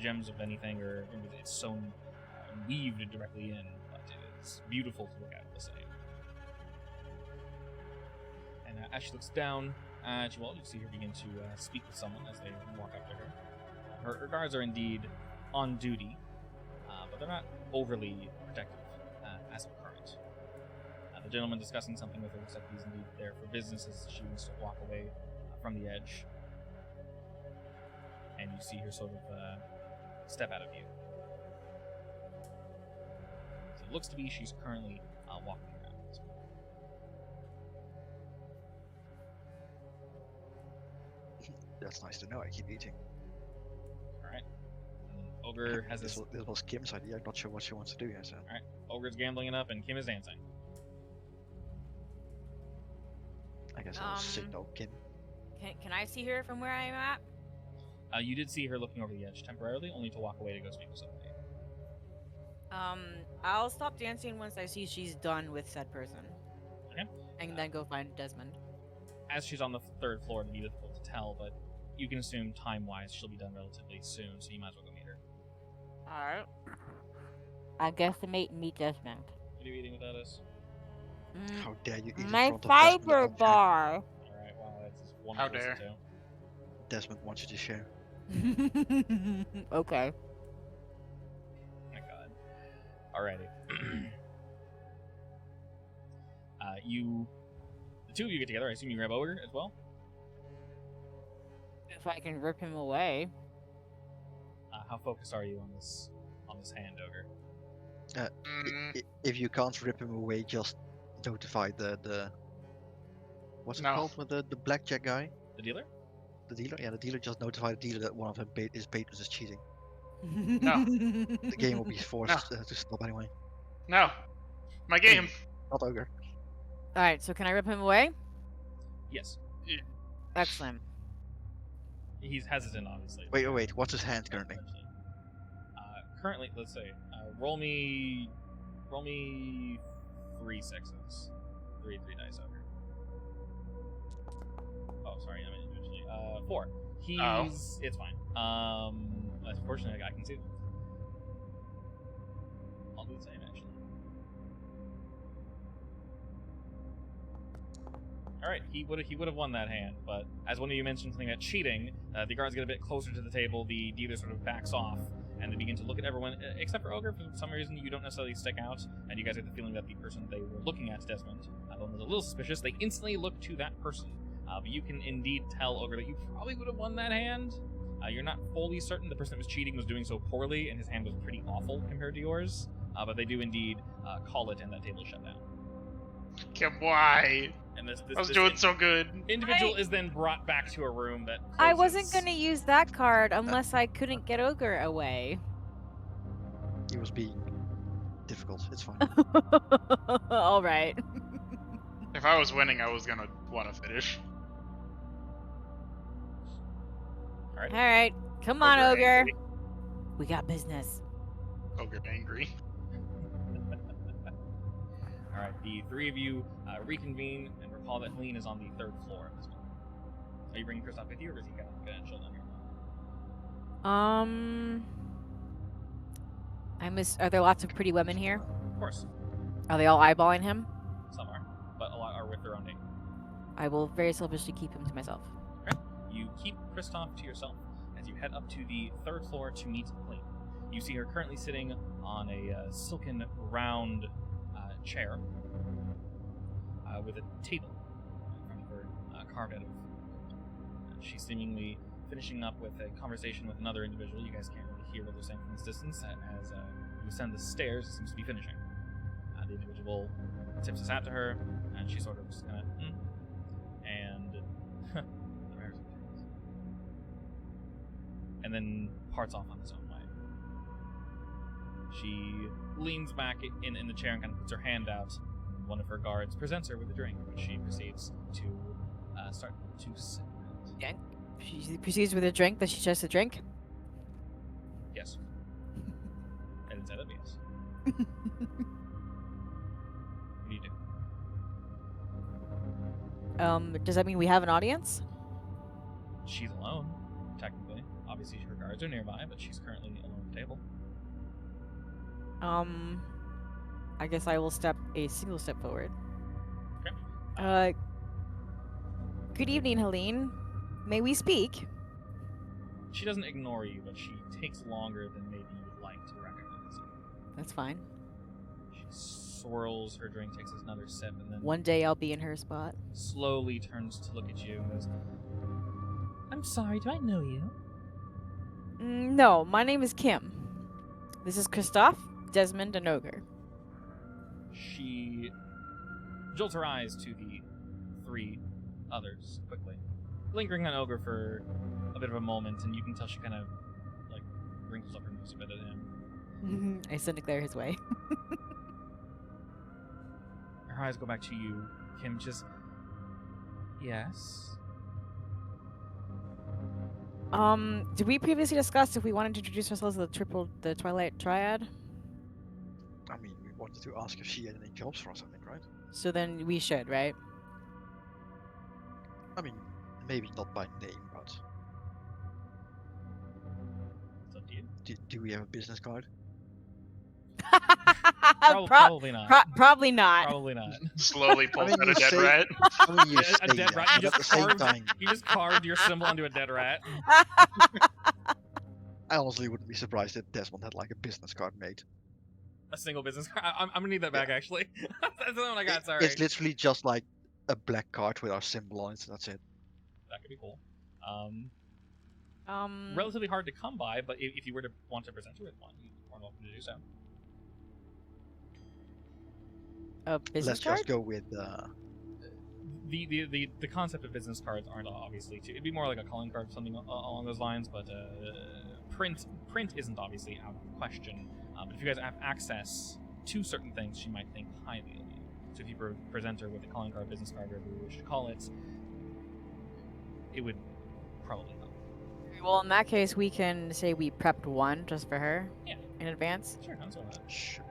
gems of anything, or if it's sewn and weaved directly in, but it's beautiful to look at the same. And as she looks down at you all, you see her begin to speak with someone as they walk up to her. Her guards are indeed on duty, but they're not overly protective as of current. The gentleman discussing something with her looks like he's indeed there for business as she wants to walk away from the edge. And you see her sort of step out of view. So it looks to be she's currently walking around. That's nice to know. I keep eating. Alright. Ogre has This this. was Kim's idea. I'm not sure what she wants to do yet. So. Alright. Ogre's gambling it up and Kim is dancing. I guess I'll signal Kim. Can I see her from where I'm at? You did see her looking over the edge temporarily, only to walk away to go speak with somebody. I'll stop dancing once I see she's done with said person. Okay. And then go find Desmond. As she's on the third floor, it'd be difficult to tell, but you can assume time-wise she'll be done relatively soon, so you might as well go meet her. Alright. I guess to meet Desmond. What are you eating with that is? How dare you eat in My front of Desmond fiber on chat? bar. Alright, wow, that's just one How to listen dare. to. Desmond wants you to share. Okay. Oh my god. Alrighty. The two of you get together. I assume you grab Ogre as well? If I can rip him away. How focused are you on this hand, Ogre? If you can't rip him away, just notify the what's it No. called with the blackjack guy? The dealer? The dealer? Yeah, the dealer. Just notify the dealer that one of his patrons is cheating. No. The game will be forced to stop anyway. No. My game. Not Ogre. Alright, so can I rip him away? Yes. Excellent. He's hesitant, obviously. Wait. What's his hand currently? currently, let's see. Roll me 3 sixes. 3 dice over. Oh, sorry, I mean individually. 4. It's fine. Unfortunately, I can see them. I'll do the same, actually. Alright, he would have won that hand, but as one of you mentioned something about cheating, the guards get a bit closer to the table, the dealer sort of backs off, and they begin to look at everyone, except for Ogre. For some reason, you don't necessarily stick out, and you guys get the feeling that the person they were looking at, Desmond, was a little suspicious. They instantly look to that person. But you can indeed tell, Ogre, that you probably would have won that hand. You're not fully certain. The person that was cheating was doing so poorly, and his hand was pretty awful compared to yours. But they do indeed call it, and that table shut down. Why? And this I was doing so good. Individual is then brought back to a room that closes. I wasn't going to use that card unless I couldn't get Ogre away. He was being difficult. It's fine. All right. If I was winning, I was gonna want to finish. All right. All right. Come on, Ogre. Angry. We got business. Ogre angry. All right. The three of you reconvene and recall that Helene is on the 3rd floor of this building. Are you bringing Kristoff with you, or is he kind of going to chill down here? Are there lots of pretty women here? Of course. Are they all eyeballing him? Some are, but a lot are with their own name. I will very selfishly keep him to myself. Okay. You keep Kristoff to yourself as you head up to the 3rd floor to meet Helene. You see her currently sitting on a silken round chair with a table in front of her carved out of. She's seemingly finishing up with a conversation with another individual. You guys can't really hear what they're saying from this distance. As you ascend the stairs, it seems to be finishing. The individual tips his hat to her, and she sort of just kind of, and then parts off on his own way. She leans back in the chair and kind of puts her hand out. One of her guards presents her with a drink, which she proceeds to start to sip at. She proceeds with a drink. Does she just a drink? Yes. And instead of yes. What do you do? Does that mean we have an audience? She's alone, technically. Obviously, her guards are nearby, but she's currently alone at the table. I guess I will step a single step forward. Okay. Good evening, Helene. May we speak? She doesn't ignore you, but she takes longer than maybe you would like to recognize you. That's fine. She swirls her drink, takes another sip, and then One day I'll be in her spot. slowly turns to look at you and goes, "I'm sorry, do I know you?" No, my name is Kim. This is Kristoff, Desmond, and Ogre. She jolts her eyes to the 3 others quickly, lingering on Ogre for a bit of a moment, and you can tell she kind of like wrinkles up her nose a bit at him. I send a glare his way. Her eyes go back to you, Kim. Just yes. Did we previously discuss if we wanted to introduce ourselves as the Twilight Triad? I mean, we wanted to ask if she had any jobs for us, I think, right? So then we should, right? I mean, maybe not by name, but It's up to you. do we have a business card? Probably not. Probably not. Probably not. Slowly pulls out a you dead say- rat. I mean, you A say dead that, rat. but at the same time, You just carved your symbol onto a dead rat. I honestly wouldn't be surprised if Desmond had like a business card made. A single business card. I'm gonna need that back, actually. That's the one I got. Sorry. It's literally just like a black card with our symbol on it. That's it. That could be cool. Relatively hard to come by, but if you were to want to present her with one, you're more than welcome to do so. A business Let's card? just go with. The concept of business cards aren't obviously it'd be more like a calling card or something along those lines, but print isn't obviously out of the question. But if you guys have access to certain things, she might think highly of you. So if you present her with a calling card, business card, whatever you wish to call it, it would probably help. Well, in that case, we can say we prepped one just for her. Yeah, in advance? Sure, I'm sorry. Sure.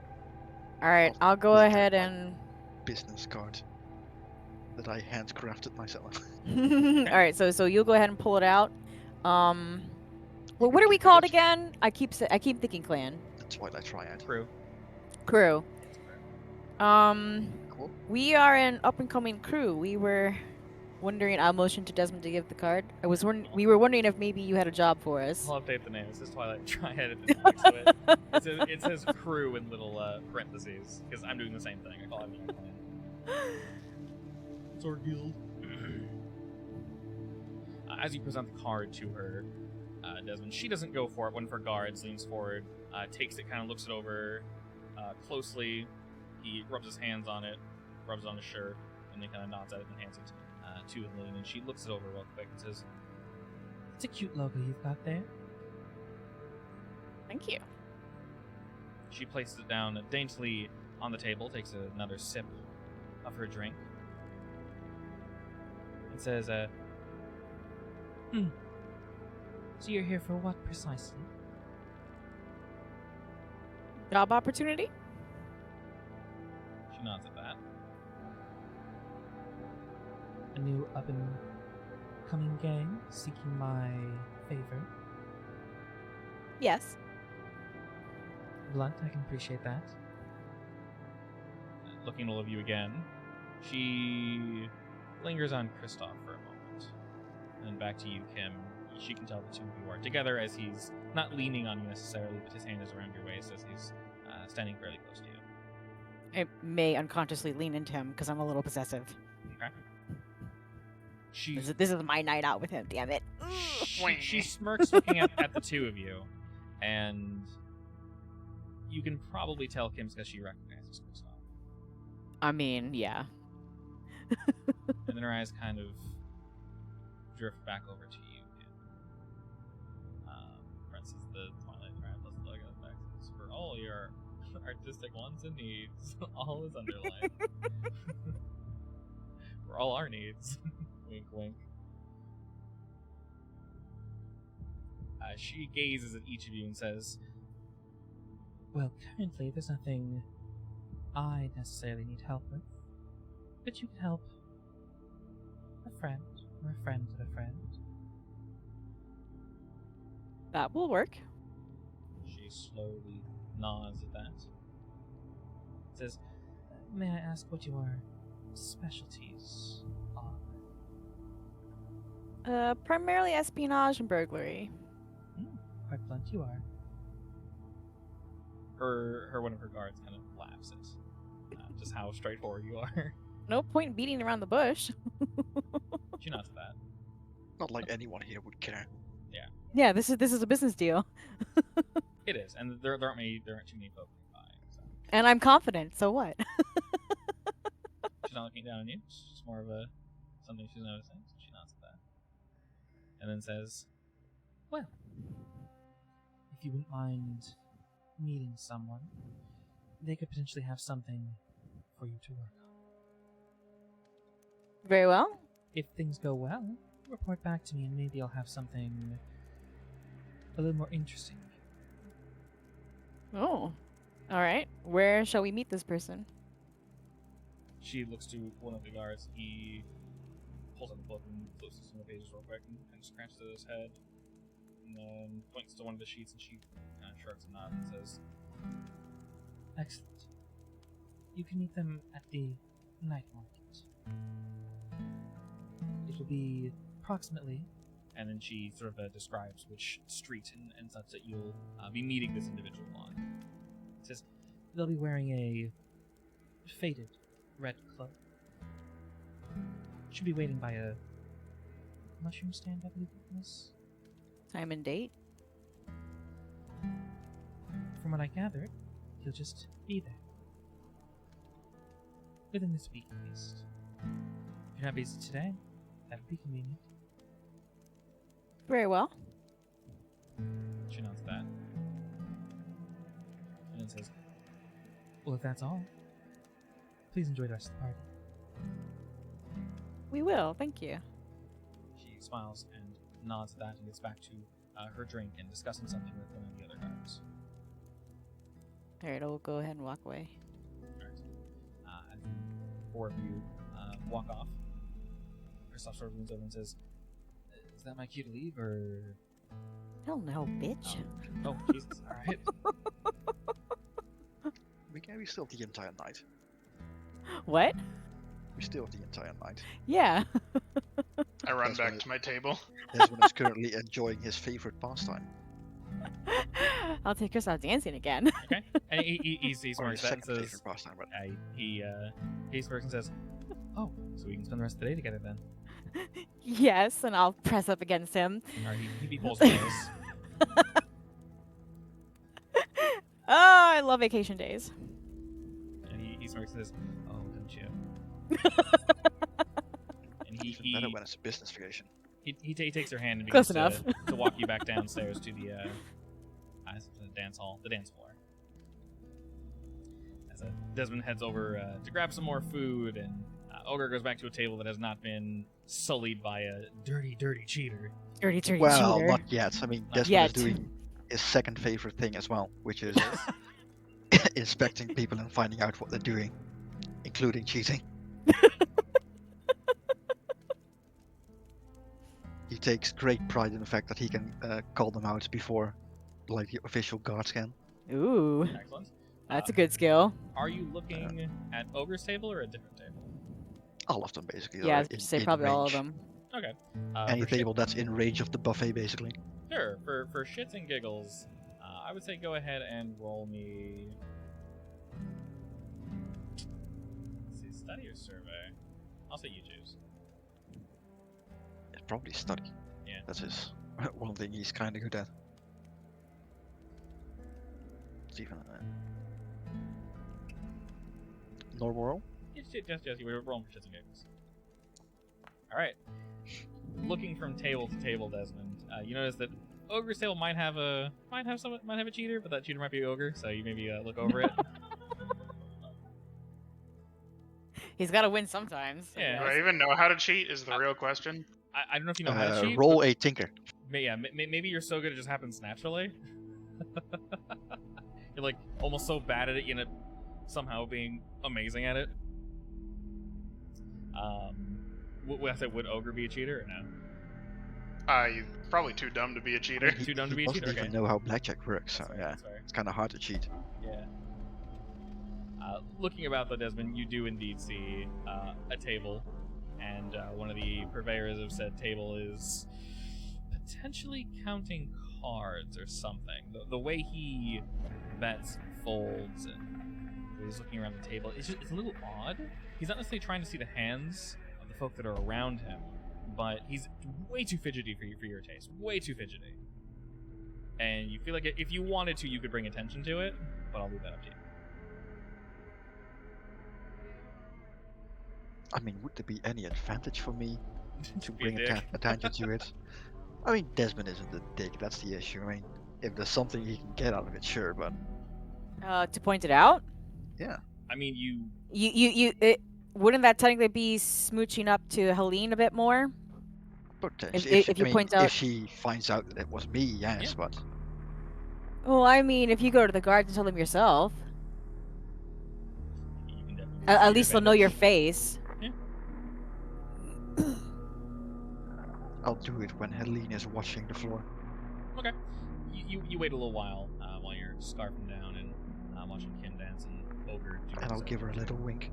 All right, I'll go later, ahead like- and. Business card that I handcrafted myself. All right, so you'll go ahead and pull it out. Well, You what can are we keep with called it. again? I keep thinking clan. The Twilight Triad. Crew. Crew. It's a crew. Cool. We are an up and coming crew. We were wondering. I'll motion to Desmond to give the card. We were wondering if maybe you had a job for us. I'll update the name. It says Twilight Triad at the next to it. It says crew in little parentheses because I'm doing the same thing. I call it my clan. It's our guild. As you present the card to her, Desmond, she doesn't go for it. One of her guards leans forward, takes it, kind of looks it over closely. He rubs his hands on it, rubs it on his shirt, and then kind of nods at it and hands it to Lillian. And she looks it over real quick and says, "It's a cute logo you've got there." Thank you. She places it down daintily on the table, takes another sip of her drink, and says, So you're here for what precisely? Job opportunity? She nods at that. A new up-and-coming gang seeking my favor. Yes. Blunt, I can appreciate that. Looking at all of you again, she lingers on Kristoff for a moment. And then back to you, Kim. She can tell the two of you are together as he's not leaning on you necessarily, but his hand is around your waist as he's standing fairly close to you. I may unconsciously lean into him because I'm a little possessive. Okay. She This is my night out with him. Damn it. she smirks looking at the two of you, and you can probably tell Kim's because she recognizes Kristoff. I mean, yeah. And then her eyes kind of drift back over to you, Kim. For instance, the Twilight Triad plus the logo back says, "For all your artistic wants and needs, all is underlined." For all our needs. Wink, wink. She gazes at each of you and says, Well, currently there's nothing I necessarily need help with. But you can help a friend or a friend of a friend. That will work. she slowly nods at that. Says, May I ask what your specialties are? Primarily espionage and burglary. Quite blunt you are. One of her guards kind of laughs at just how straightforward you are. No point beating around the bush. She nods at that. Not like anyone here would care. Yeah, this is a business deal. It is, and there aren't too many folk nearby. So. And I'm confident, so what? She's not looking down on you. It's just more of something she's noticing. So she nods at that, and then says, Well, if you wouldn't mind meeting someone, they could potentially have something for you to work on. Very well. If things go well, report back to me and maybe I'll have something a little more interesting. Oh. Alright. Where shall we meet this person? She looks to one of the guards. He pulls out the book and flips through some of the pages real quick and scratches at his head, and then points to one of the sheets, and she kind of shrugs and nods and says, Excellent. You can meet them at the night market. It will be approximately... and then she sort of describes which street and such that you'll be meeting this individual on. It says they'll be wearing a faded red cloak. Should be waiting by a mushroom stand, I believe it was. Time and date? From what I gathered, he'll just be there. Within this week, at least. If you're not busy today, that would be convenient. Very well. She nods that, and then says, Well, if that's all, please enjoy the rest of the party. We will, thank you. she smiles and nods at that and gets back to her drink and discussing something with one of the other guards. Alright, I'll go ahead and walk away. As the four of you walk off, Kristoff sort of leans over and says, "Is that my cue to leave, or?" Hell no, bitch. Oh, Jesus! All right. We still have the entire night. What? We still have the entire night. Yeah. I run That's back right. to my table. Desmond is currently enjoying his favorite pastime. I'll take us out dancing again. Okay. And he Or smirks his that and second says, favorite pastime, but he smirks and says, "Oh, so we can spend the rest of the day together then." Yes, and I'll press up against him. Or he pulls his nose. Oh, I love vacation days. And he smirks and says, "Oh, don't you?" And even better when it's a business vacation. he takes your hand and Close begins enough. to walk you back downstairs to the dance floor. As Desmond heads over to grab some more food, and Ogre goes back to a table that has not been sullied by a dirty cheater. Dirty Well, cheater. not yet. I mean, Not Desmond yet. is doing his second favorite thing as well, which is inspecting people and finding out what they're doing, including cheating. He takes great pride in the fact that he can call them out before, like, the official guards can. Ooh, Excellent. that's a good skill. Are you looking at Ogre's table or a different table? All of them, basically. Yeah, I are was gonna in- say in probably all of range. them. Okay. Any for shit- table that's in range of the buffet, basically. Sure. For shits and giggles, I would say go ahead and roll me. Let's see, study or survey? I'll say you choose. It's probably study. Yeah. That's his one thing he's kind of good at. It's even normal roll. Just we're rolling for shits and giggles. All right. Looking from table to table, Desmond, you notice that Ogre's table might have a cheater, but that cheater might be Ogre, so you maybe look over it. He's got to win sometimes. I Yeah. Do guess. I even know how to cheat? Is the real question. I don't know if you know how to cheat. Roll but a tinker. maybe you're so good it just happens naturally. You're like almost so bad at it, you end up somehow being amazing at it. Would Ogre be a cheater or no? You're probably too dumb to be a cheater. Too dumb to be He a doesn't cheater? even Okay. know how blackjack works, so That's fair, yeah, that's fair. it's kind of hard to cheat. Yeah. Looking about though, Desmond, you do indeed see a table, and one of the purveyors of said table is potentially counting cards or something. The way he bets and folds and he's looking around the table, it's a little odd. He's not necessarily trying to see the hands of the folk that are around him, but he's way too fidgety for your taste. Way too fidgety. And you feel like if you wanted to, you could bring attention to it, but I'll leave that up to you. I mean, would there be any advantage for me to Be a bring dick. attention to it? I mean, Desmond isn't a dick, that's the issue. I mean, if there's something he can get out of it, sure, but To point it out, I mean, wouldn't that technically be smooching up to Helene a bit more? potentially, if you I mean, point out- if she finds out that it was me, yes, Yeah. but Well, I mean, if you go to the guards and tell them yourself, you can definitely at use least they'll know your advantage. face. I'll do it when Helene is watching the floor. Okay. You wait a little while you're scarfing down and watching Kim dance and Ogre do And I'll his give her own a little wink.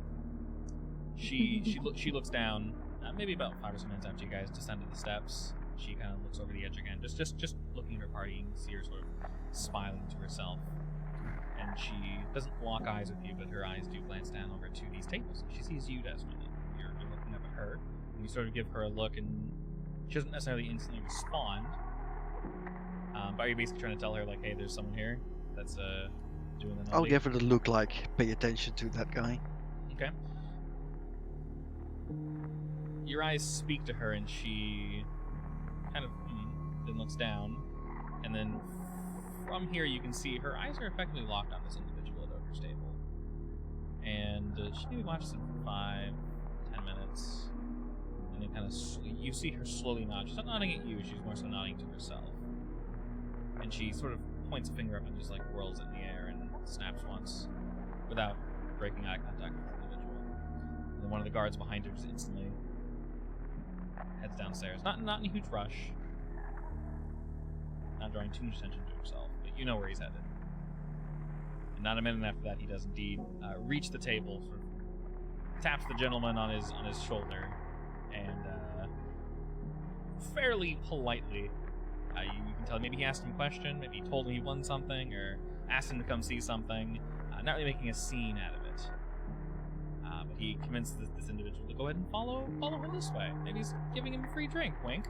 She looks down, maybe about 5 or so minutes after you guys descended the steps. She kind of looks over the edge again, just looking at her party. You can see her sort of smiling to herself, and she doesn't lock eyes with you, but her eyes do glance down over to these tables. She sees you, Desmond. You're looking up at her, and you sort of give her a look, and she doesn't necessarily instantly respond. But you're basically trying to tell her, like, hey, there's someone here that's doing the I'll naughty. give her the look like, pay attention to that guy. Okay. Your eyes speak to her, and she kind of then looks down, and then from here you can see her eyes are effectively locked on this individual at Ogre's table, and she maybe watches it for 5-10 minutes, and then kind of you see her slowly nod. She's not nodding at you; she's more so nodding to herself, and she sort of points a finger up and just like whirls it in the air and snaps once, without breaking eye contact with the individual. And then one of the guards behind her just instantly heads downstairs. Not in a huge rush. Not drawing too much attention to himself, but you know where he's headed. And not a minute after that, he does indeed reach the table, sort of taps the gentleman on his shoulder, and fairly politely, you can tell maybe he asked him a question, maybe he told him he won something, or asked him to come see something. Not really making a scene out of it. But he convinced this individual to go ahead and follow him this way. Maybe he's giving him a free drink. Wink.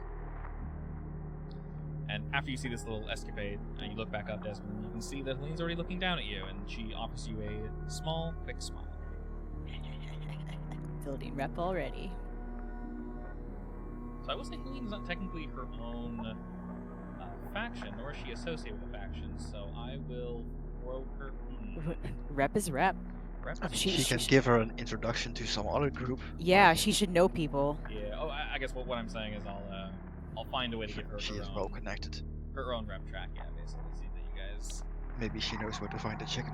And after you see this little escapade, you look back up, Desmond, and you can see that Helene's already looking down at you, and she offers you a small, quick smile. Building rep already. So I will say Helene's not technically her own faction, nor is she associated with a faction, so I will throw her in. Rep is rep. Rep is She can give her an introduction to some other group. Yeah, she should know people. Yeah. Oh, I guess what I'm saying is I'll find a way to give her She her is own, well connected. her own rep track. Yeah, basically, see that you guys. Maybe she knows where to find the chicken.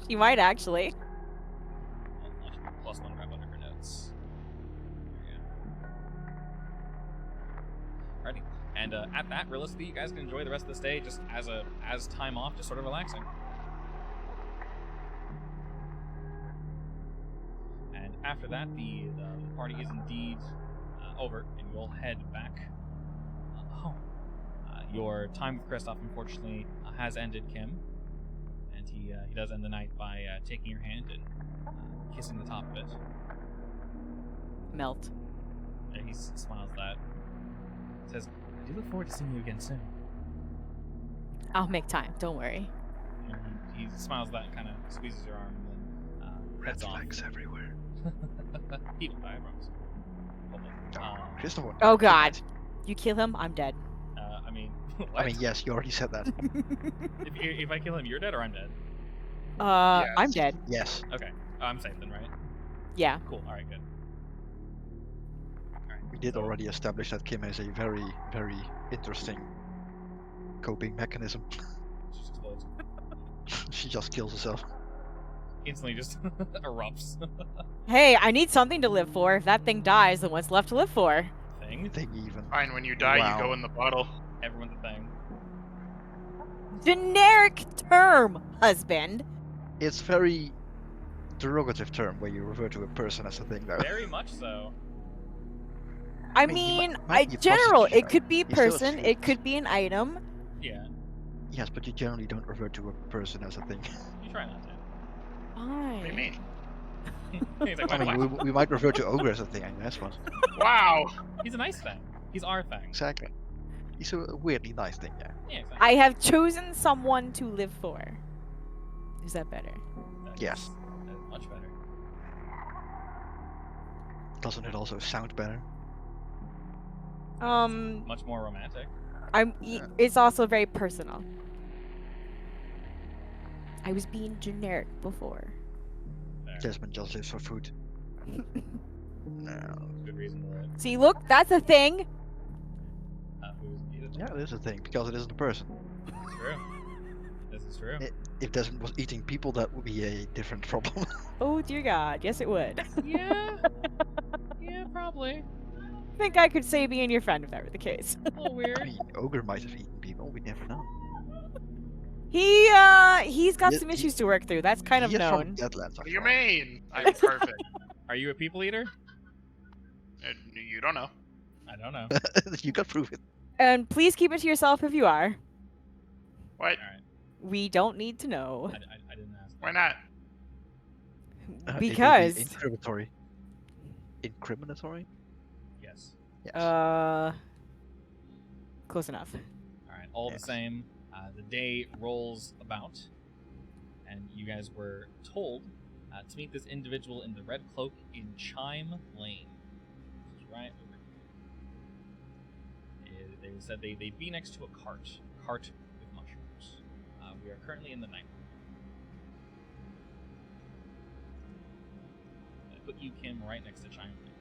She might actually. I'll plus one rep under her notes. There you go. Alrighty. And at that, realistically, you guys can enjoy the rest of this day just as time off, just sort of relaxing. And after that, the party is indeed over, and you'll head back home. Your time with Kristoff, unfortunately, has ended, Kim. And he does end the night by taking your hand and kissing the top of it. Melt. And he smiles at that. Says, I do look forward to seeing you again soon. I'll make time. Don't worry. and he smiles at that and kind of squeezes your arm and then Red heads off. flags everywhere. He will die, I promise. Hopefully. Christopher won't Oh die. god. You kill him, I'm dead. I mean, I mean, yes, you already said that. if I kill him, you're dead or I'm dead? I'm dead. Yes. Okay. I'm safe then, right? Yeah. Cool. All right, good. We did already establish that Kim has a very, very interesting coping mechanism. She just explodes. She just kills herself. Instantly just erupts. Hey, I need something to live for. If that thing dies, then what's left to live for? Thing. Thing even. Fine, when you die, Wow. you go in the bottle. Everyone's a thing. Generic term, husband. It's very derogative term where you refer to a person as a thing, though. Very much so. I mean, he mean, might be a general. prostitute, It could be He's still a person. It student. could be an item. Yeah. Yes, but you generally don't refer to a person as a thing. You try not to. Fine. What do you mean? He's like, I why mean, not? we might refer to ogre as a thing, I guess, but Wow! He's a nice thing. He's our thing. exactly. He's a weirdly nice thing, yeah. Yeah, exactly. I have chosen someone to live for. Is that better? Yes. That is much better. Doesn't it also sound better? Much more romantic. Yeah. It's also very personal. I was being generic before. Fair. Desmond just lives for food. No. Good reason to live. See, look, that's a thing. Who's needed. Yeah, it is a thing, because it isn't a person. It's true. This is true. If Desmond was eating people, that would be a different problem. Oh dear God, yes it would. Yeah. Yeah, probably. I think I could say being your friend if that were the case. A little I weird. mean, ogre might have eaten people, we never know. He's got Ye- some he- issues to work through. That's kind of He is from known. Deadlands, What do you after all. mean? I'm perfect. Are you a people eater? You don't know. I don't know. You can prove it. And please keep it to yourself if you are. What? Alright. We don't need to know. I didn't ask. Why not? It would be Because incriminatory. Incriminatory? Yes. Yes. Close enough. Alright, all Yes. the same, the day rolls about, and you guys were told to meet this individual in the red cloak in Chime Lane. Which is right over here. They said they'd be next to a cart with mushrooms. We are currently in the night. I put you, Kim, right next to Chime Lane.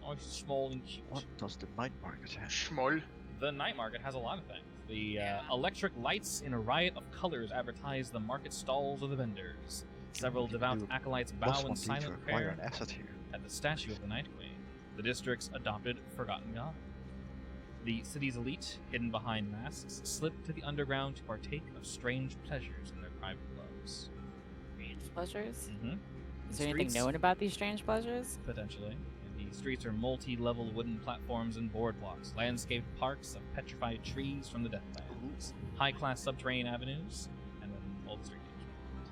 Oh, small and cute. What does the night market have? Schmoll. The night market has a lot of things. The electric lights in a riot of colors advertise the market stalls of the vendors. Several You devout do acolytes plus bow in 1 to silent acquire prayer an asset here. at the statue of the Night Queen, the district's adopted forgotten god. The city's elite, hidden behind masks, slip to the underground to partake of strange pleasures in their private clubs. Strange pleasures? Mm-hmm. Is there anything known about these strange pleasures? Potentially. The streets are multi-level wooden platforms and boardwalks, landscaped parks of petrified trees from the Deathlands, high-class subterranean avenues, and then all the street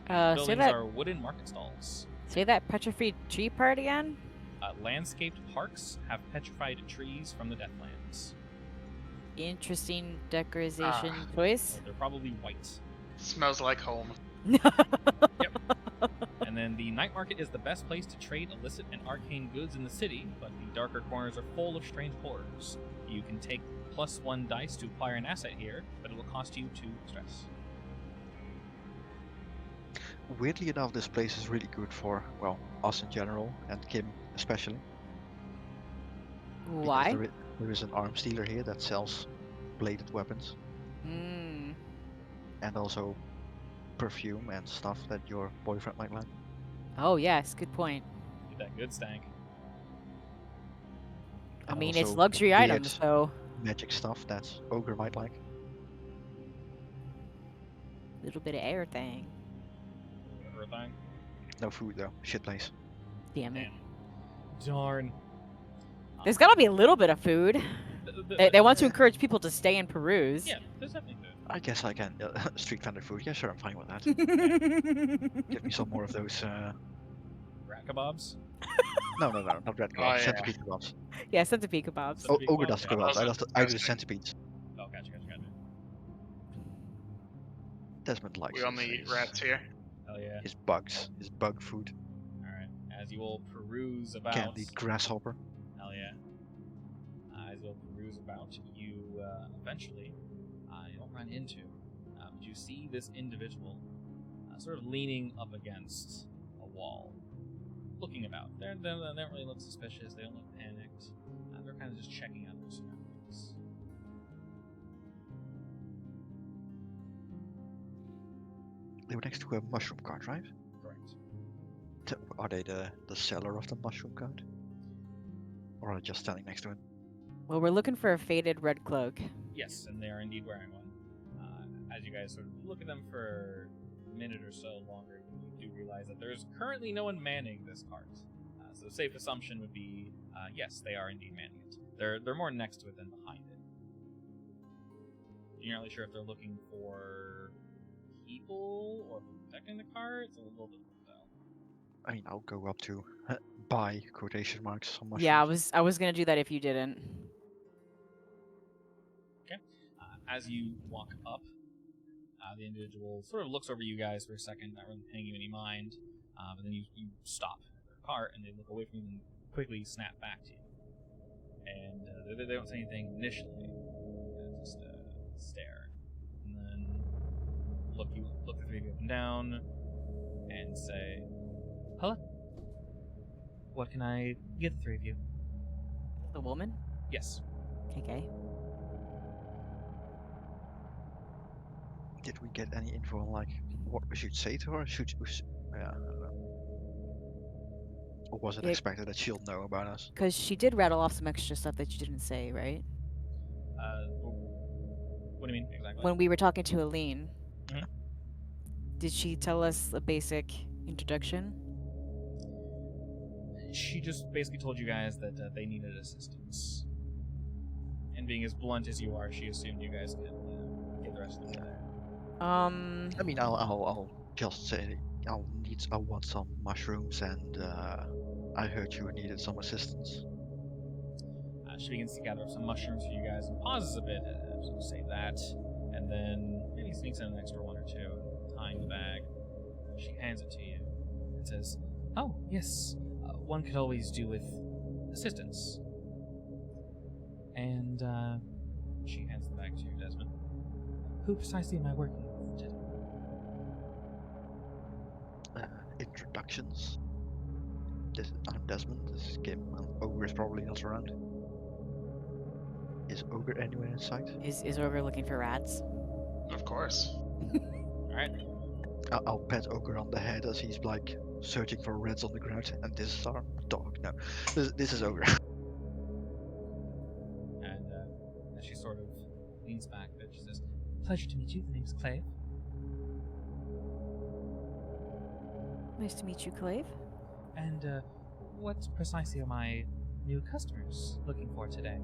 names. Buildings are wooden market stalls. Say that petrified tree part again? Landscaped parks have petrified trees from the Deathlands. Interesting decoration choice. So they're probably white. Smells like home. And then the night market is the best place to trade illicit and arcane goods in the city, but the darker corners are full of strange horrors. You can take +1 dice to acquire an asset here, but it will cost you 2 stress. Weirdly enough, this place is really good for, well, us in general, and Kim especially. Because Why? there is an arms dealer here that sells bladed weapons, Mm. and also perfume and stuff that your boyfriend might like. Oh, yes, good point. Get that good stank. I And mean, it's also luxury weird items, so magic stuff that Ogre might like. a little bit of everything. Everything. No food though. Shit place. Damn it. Darn. There's gotta be a little bit of food. They want to encourage people to stay and peruse. Yeah, there's definitely food. I guess I can. Street vendor food. Yeah, sure, I'm fine with that. Give me some more of those. Rat kebabs? No, not red Oh, kebabs. yeah. Centipede kebabs. Yeah, centipede kebabs. Oh, Centipede Ogre kebabs, does yeah. kebabs. I Those do are the disgusting. centipedes. Oh, gotcha. Desmond likes We only eat his, rats here. Hell yeah. his bugs, his bug food. Alright. As you will peruse about. Can't eat grasshopper. Hell yeah. As you'll peruse about, you eventually you'll run into. But you see this individual sort of leaning up against a wall, looking about. They don't really look suspicious. They don't look panicked. They're kind of just checking out their surroundings. They were next to a mushroom cart, right? Correct. Are they the seller of the mushroom cart? Or are they just standing next to it? Well, we're looking for a faded red cloak. Yes, and they are indeed wearing one. As you guys sort of look at them for a minute or so longer, you do realize that there's currently no one manning this cart. So a safe assumption would be, yes, they are indeed manning it. They're more next to it than behind it. You're not really sure if they're looking for people or protecting the cart. It's a little bit of a tell. I mean, I'll go up to buy quotation marks on mushrooms. Yeah, I was gonna do that if you didn't. As you walk up, the individual sort of looks over you guys for a second, not really paying you any mind, and then you stop at their cart, and they look away from you and quickly snap back to you. And they don't say anything initially, just stare, and then look the three of you up and down, and say, Hello? What can I get the three of you? The woman? yes. Okay. Did we get any info on like what we should say to her? Yeah, I don't know. Or was it Yeah. expected that she'll know about us? Because she did rattle off some extra stuff that you didn't say, right? What do you mean exactly? When we were talking to Aline, Mhm. did she tell us a basic introduction? She just basically told you guys that they needed assistance. And being as blunt as you are, she assumed you guys could get the rest of them there. I mean, I'll just say I want some mushrooms, and I heard you needed some assistance. She begins to gather up some mushrooms for you guys and pauses a bit as you say that, and then maybe sneaks in an extra one or two, tying the bag. She hands it to you and says, Oh, yes. One could always do with assistance. And, she hands the bag to you, Desmond. who precisely am I working with today? Introductions. I'm Desmond. This is Kim. And Ogre is probably not around. Is Ogre anywhere in sight? Is Ogre looking for rats? Of course. Alright. I'll pat Ogre on the head as he's like searching for rats on the ground. And this is our dog. No, this is Ogre. And as she sort of leans back a bit, she says, Pleasure to meet you. The name's Clave. Nice to meet you, Clave. And what precisely are my new customers looking for today?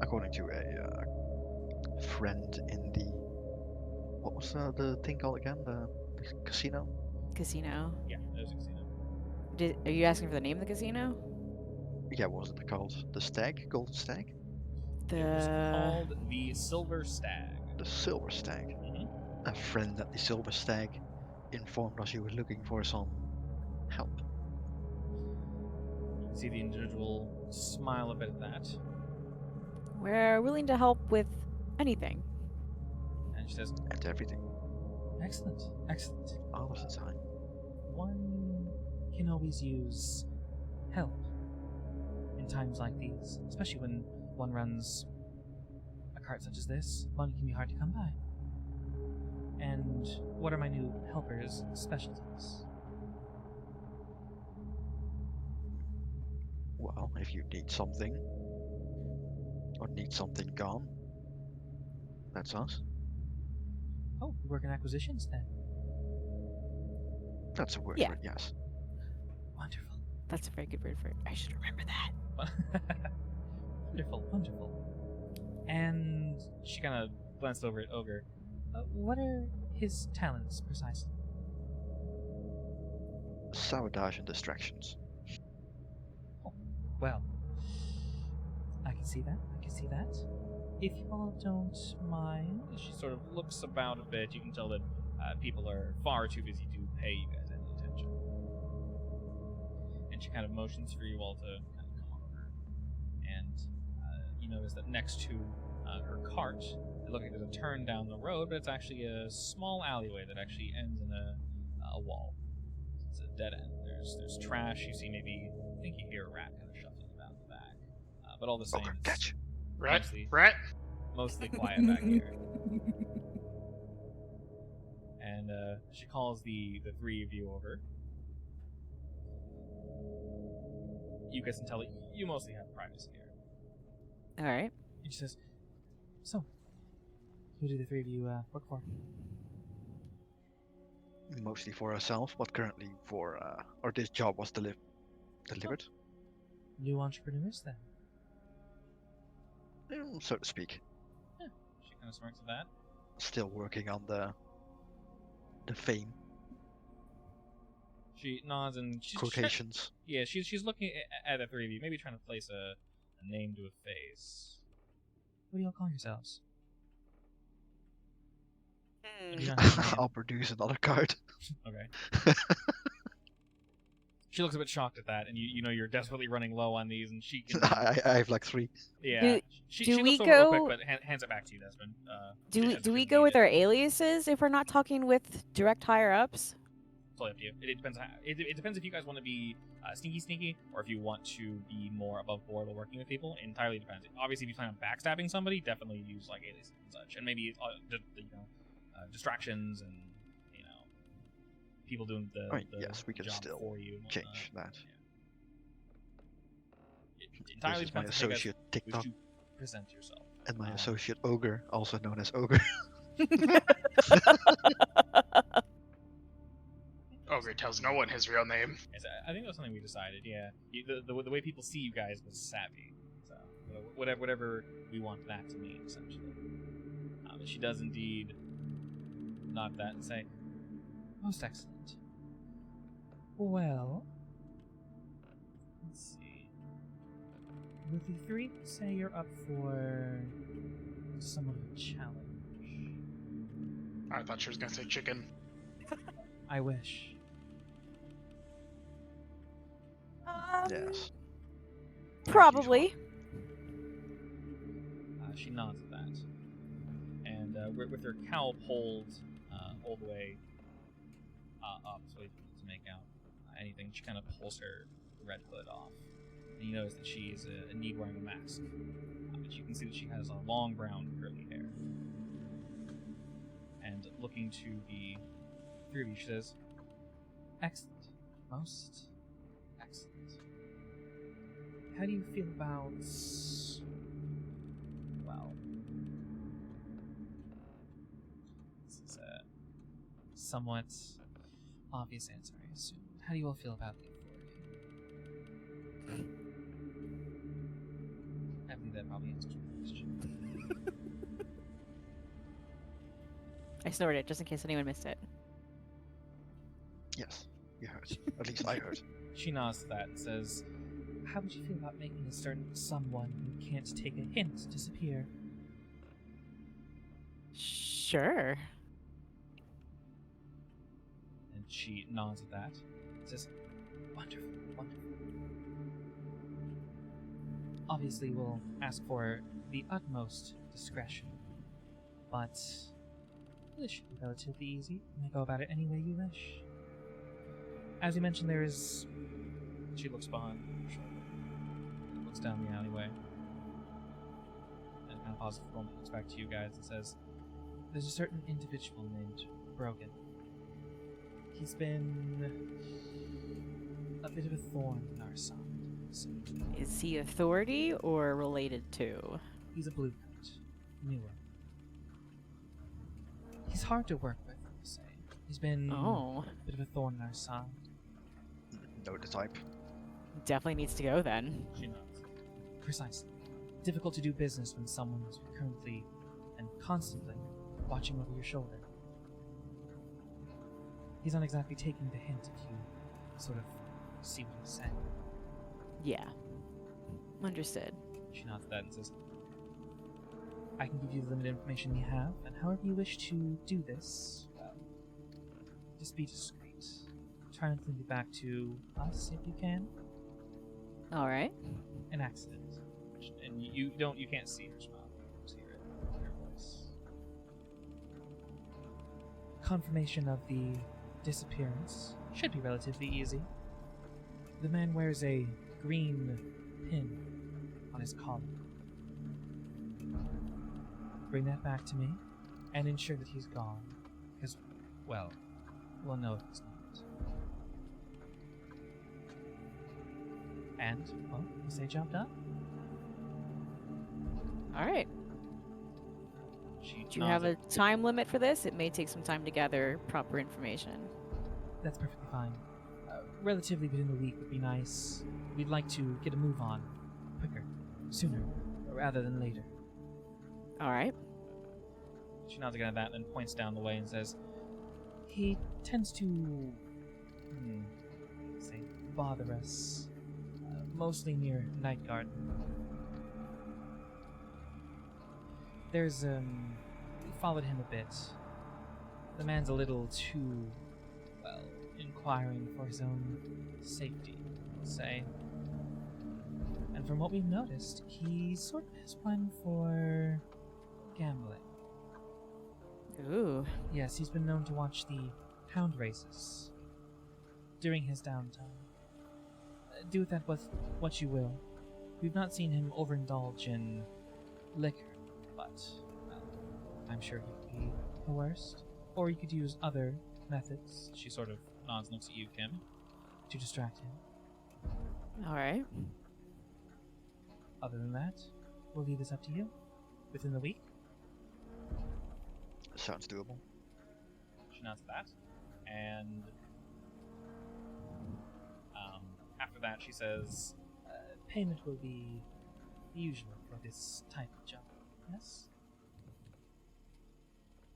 According to a friend in the what was the thing called again? The casino. Casino. yeah, there's a casino. Are you asking for the name of the casino? Yeah, what was it called? The Stag, Golden Stag, It was The called the Silver Stag. the Silver Stag. Mhm. A friend at the Silver Stag informed us you were looking for some help. You can see the individual smile a bit at that, We're willing to help with anything. and she says, And everything, Excellent. Excellent. all of the time. One can always use help in times like these, especially when one runs a cart such as this. Money can be hard to come by. And what are my new helpers' specialties? Well, if you need something or need something gone, that's us. Oh, you work in acquisitions then. That's a word Yeah. for it, yes. Wonderful. That's a very good word for it. I should remember that. Wonderful, wonderful. And she kind of glanced over at Ogre. what are his talents precisely? Sabotage and distractions. Well, I can see that. I can see that. If you all don't mind, She sort of looks about a bit. You can tell that people are far too busy to pay you guys any attention. And she kind of motions for you all to kind of come over. And you notice that next to her cart, it looks like there's a turn down the road, but it's actually a small alleyway that actually ends in a wall. It's a dead end. There's trash. You see maybe, I think you hear a rat kind of shuffling about in the back. But all the same, Ogre, it's catch. Rat? Mostly. Rat? mostly quiet back here. And she calls the three of you over. You guys can tell that you mostly have privacy here. All right. and she says, "So, who do the three of you work for?" Mostly for ourselves, but currently for or this job was delivered, New entrepreneurs, then. so to speak. She kind of smirks at that. Still working on the fame She nods and she's quotations. yeah, she's looking at the three of you, maybe trying to place a name to a face. What do y'all call yourselves? Hmm. You don't have a name. I'll produce another card. Okay. She looks a bit shocked at that, and you know you're desperately running low on these, and she can, I have like 3. yeah. Do She we looks over real go- quick, but hands it back to you, Desmond. Do we go with our aliases if we're not talking with direct higher ups? Totally up to you. It depends. It depends if you guys want to be sneaky, or if you want to be more above board while working with people. It entirely depends. Obviously, if you plan on backstabbing somebody, definitely use like aliases and such, and maybe distractions and people doing the yes, we can job still for you and change whatnot. that. It entirely This is my depends on how you guys associate wish TikTok to present yourself. and my associate Ogre, also known as Ogre. Ogre tells no one his real name. Yes, I think that's something we decided. Yeah, the way people see you guys was savvy. So whatever we want that to mean, essentially. She does indeed nod that and say, Most excellent. Well, let's see. would the three say you're up for somewhat of a challenge? I thought she was gonna say chicken. I wish. Yes. Probably. She nods at that, and with her cowl pulled all the way up, so you can make out anything. She kind of pulls her the red hood off. And you notice that she is indeed wearing a mask. But you can see that she has a long brown curly hair. And looking to the three of you, she says, Excellent. Most excellent. How do you feel about... well... This is a somewhat obvious answer, I assume. How do you all feel about the authority? I believe that probably answers your question. I snorted just in case anyone missed it. Yes, you heard. At least I heard. She nods to that and says, how would you feel about making a certain someone who can't take a hint disappear? Sure. And she nods at that. Says, wonderful, wonderful. Obviously, we'll ask for the utmost discretion, but this should be relatively easy. You may go about it any way you wish. As you mentioned, there is... she looks behind her shoulder, looks down the alleyway, and kind of pauses for a moment, looks back to you guys and says, There's a certain individual named Brogan. He's been a bit of a thorn in our side. So Is he authority or related to? he's a blue coat, newer. He's hard to work with, I'll say. He's been Oh, a bit of a thorn in our side. Know the type. definitely needs to go then. she nods. Precisely. Difficult to do business when someone's currently and constantly watching over your shoulder. He's not exactly taking the hint if you sort of see what he's saying. Yeah. Understood. She nods at that and says, I can give you the limited information we have, and however you wish to do this, well, just be discreet. Try not to link it back to us if you can. Alright. An accident. and you can't see her smile, you just hear it in her voice. Confirmation of the disappearance should be relatively easy. The man wears a green pin on his collar. Bring that back to me and ensure that he's gone. Because, well, we'll know if he's not. And, well, you say job done? Alright. She Do you have a time limit for this? It may take some time to gather proper information. That's perfectly fine. Relatively within the week would be nice. We'd like to get a move on quicker, sooner, rather than later. Alright. She nods again at that and then points down the way and says, He tends to, say, bother us, mostly near Night Garden. There's, we followed him a bit. The man's a little too, well, inquiring for his own safety, let's say. And from what we've noticed, he sort of has one for gambling. Ooh. Yes, he's been known to watch the hound races during his downtime. Do with that what you will. We've not seen him overindulge in liquor, but well, I'm sure he could be coerced. Or you could use other methods. she sort of nods and looks at you, Kim. To distract him. Alright. Other than that, we'll leave this up to you. Within the week. Sounds doable. She nods at that. And after that she says, Payment will be the usual for this type of job. Yes?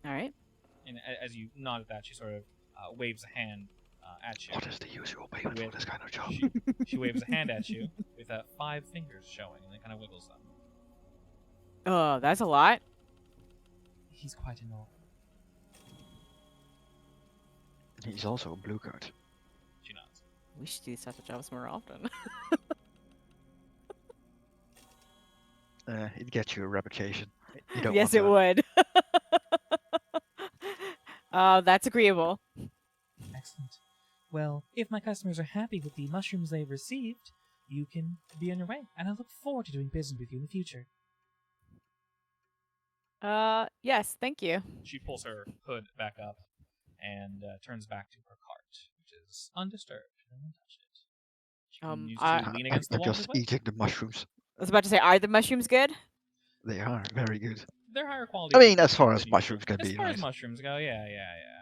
Alright. and as you nod at that, she sort of waves a hand at you. What is the usual payment for this kind of job? She waves a hand at you with 5 fingers showing, and then kind of wiggles them. Oh, that's a lot. He's quite an old. He's also a blue card. She nods. We should do these types of jobs more often. It gets you a reputation. You don't Yes, want it would. That's agreeable. Excellent. Well, if my customers are happy with the mushrooms they've received, you can be on your way, and I look forward to doing business with you in the future. Yes, thank you. She pulls her hood back up and turns back to her cart, which is undisturbed. No one touched it. She continues to lean against the I'm wall. just eating the mushrooms. I was about to say, are the mushrooms good? They are very good. They're higher quality. I mean, as than far as usual. mushrooms can As be, far as right? mushrooms go, yeah.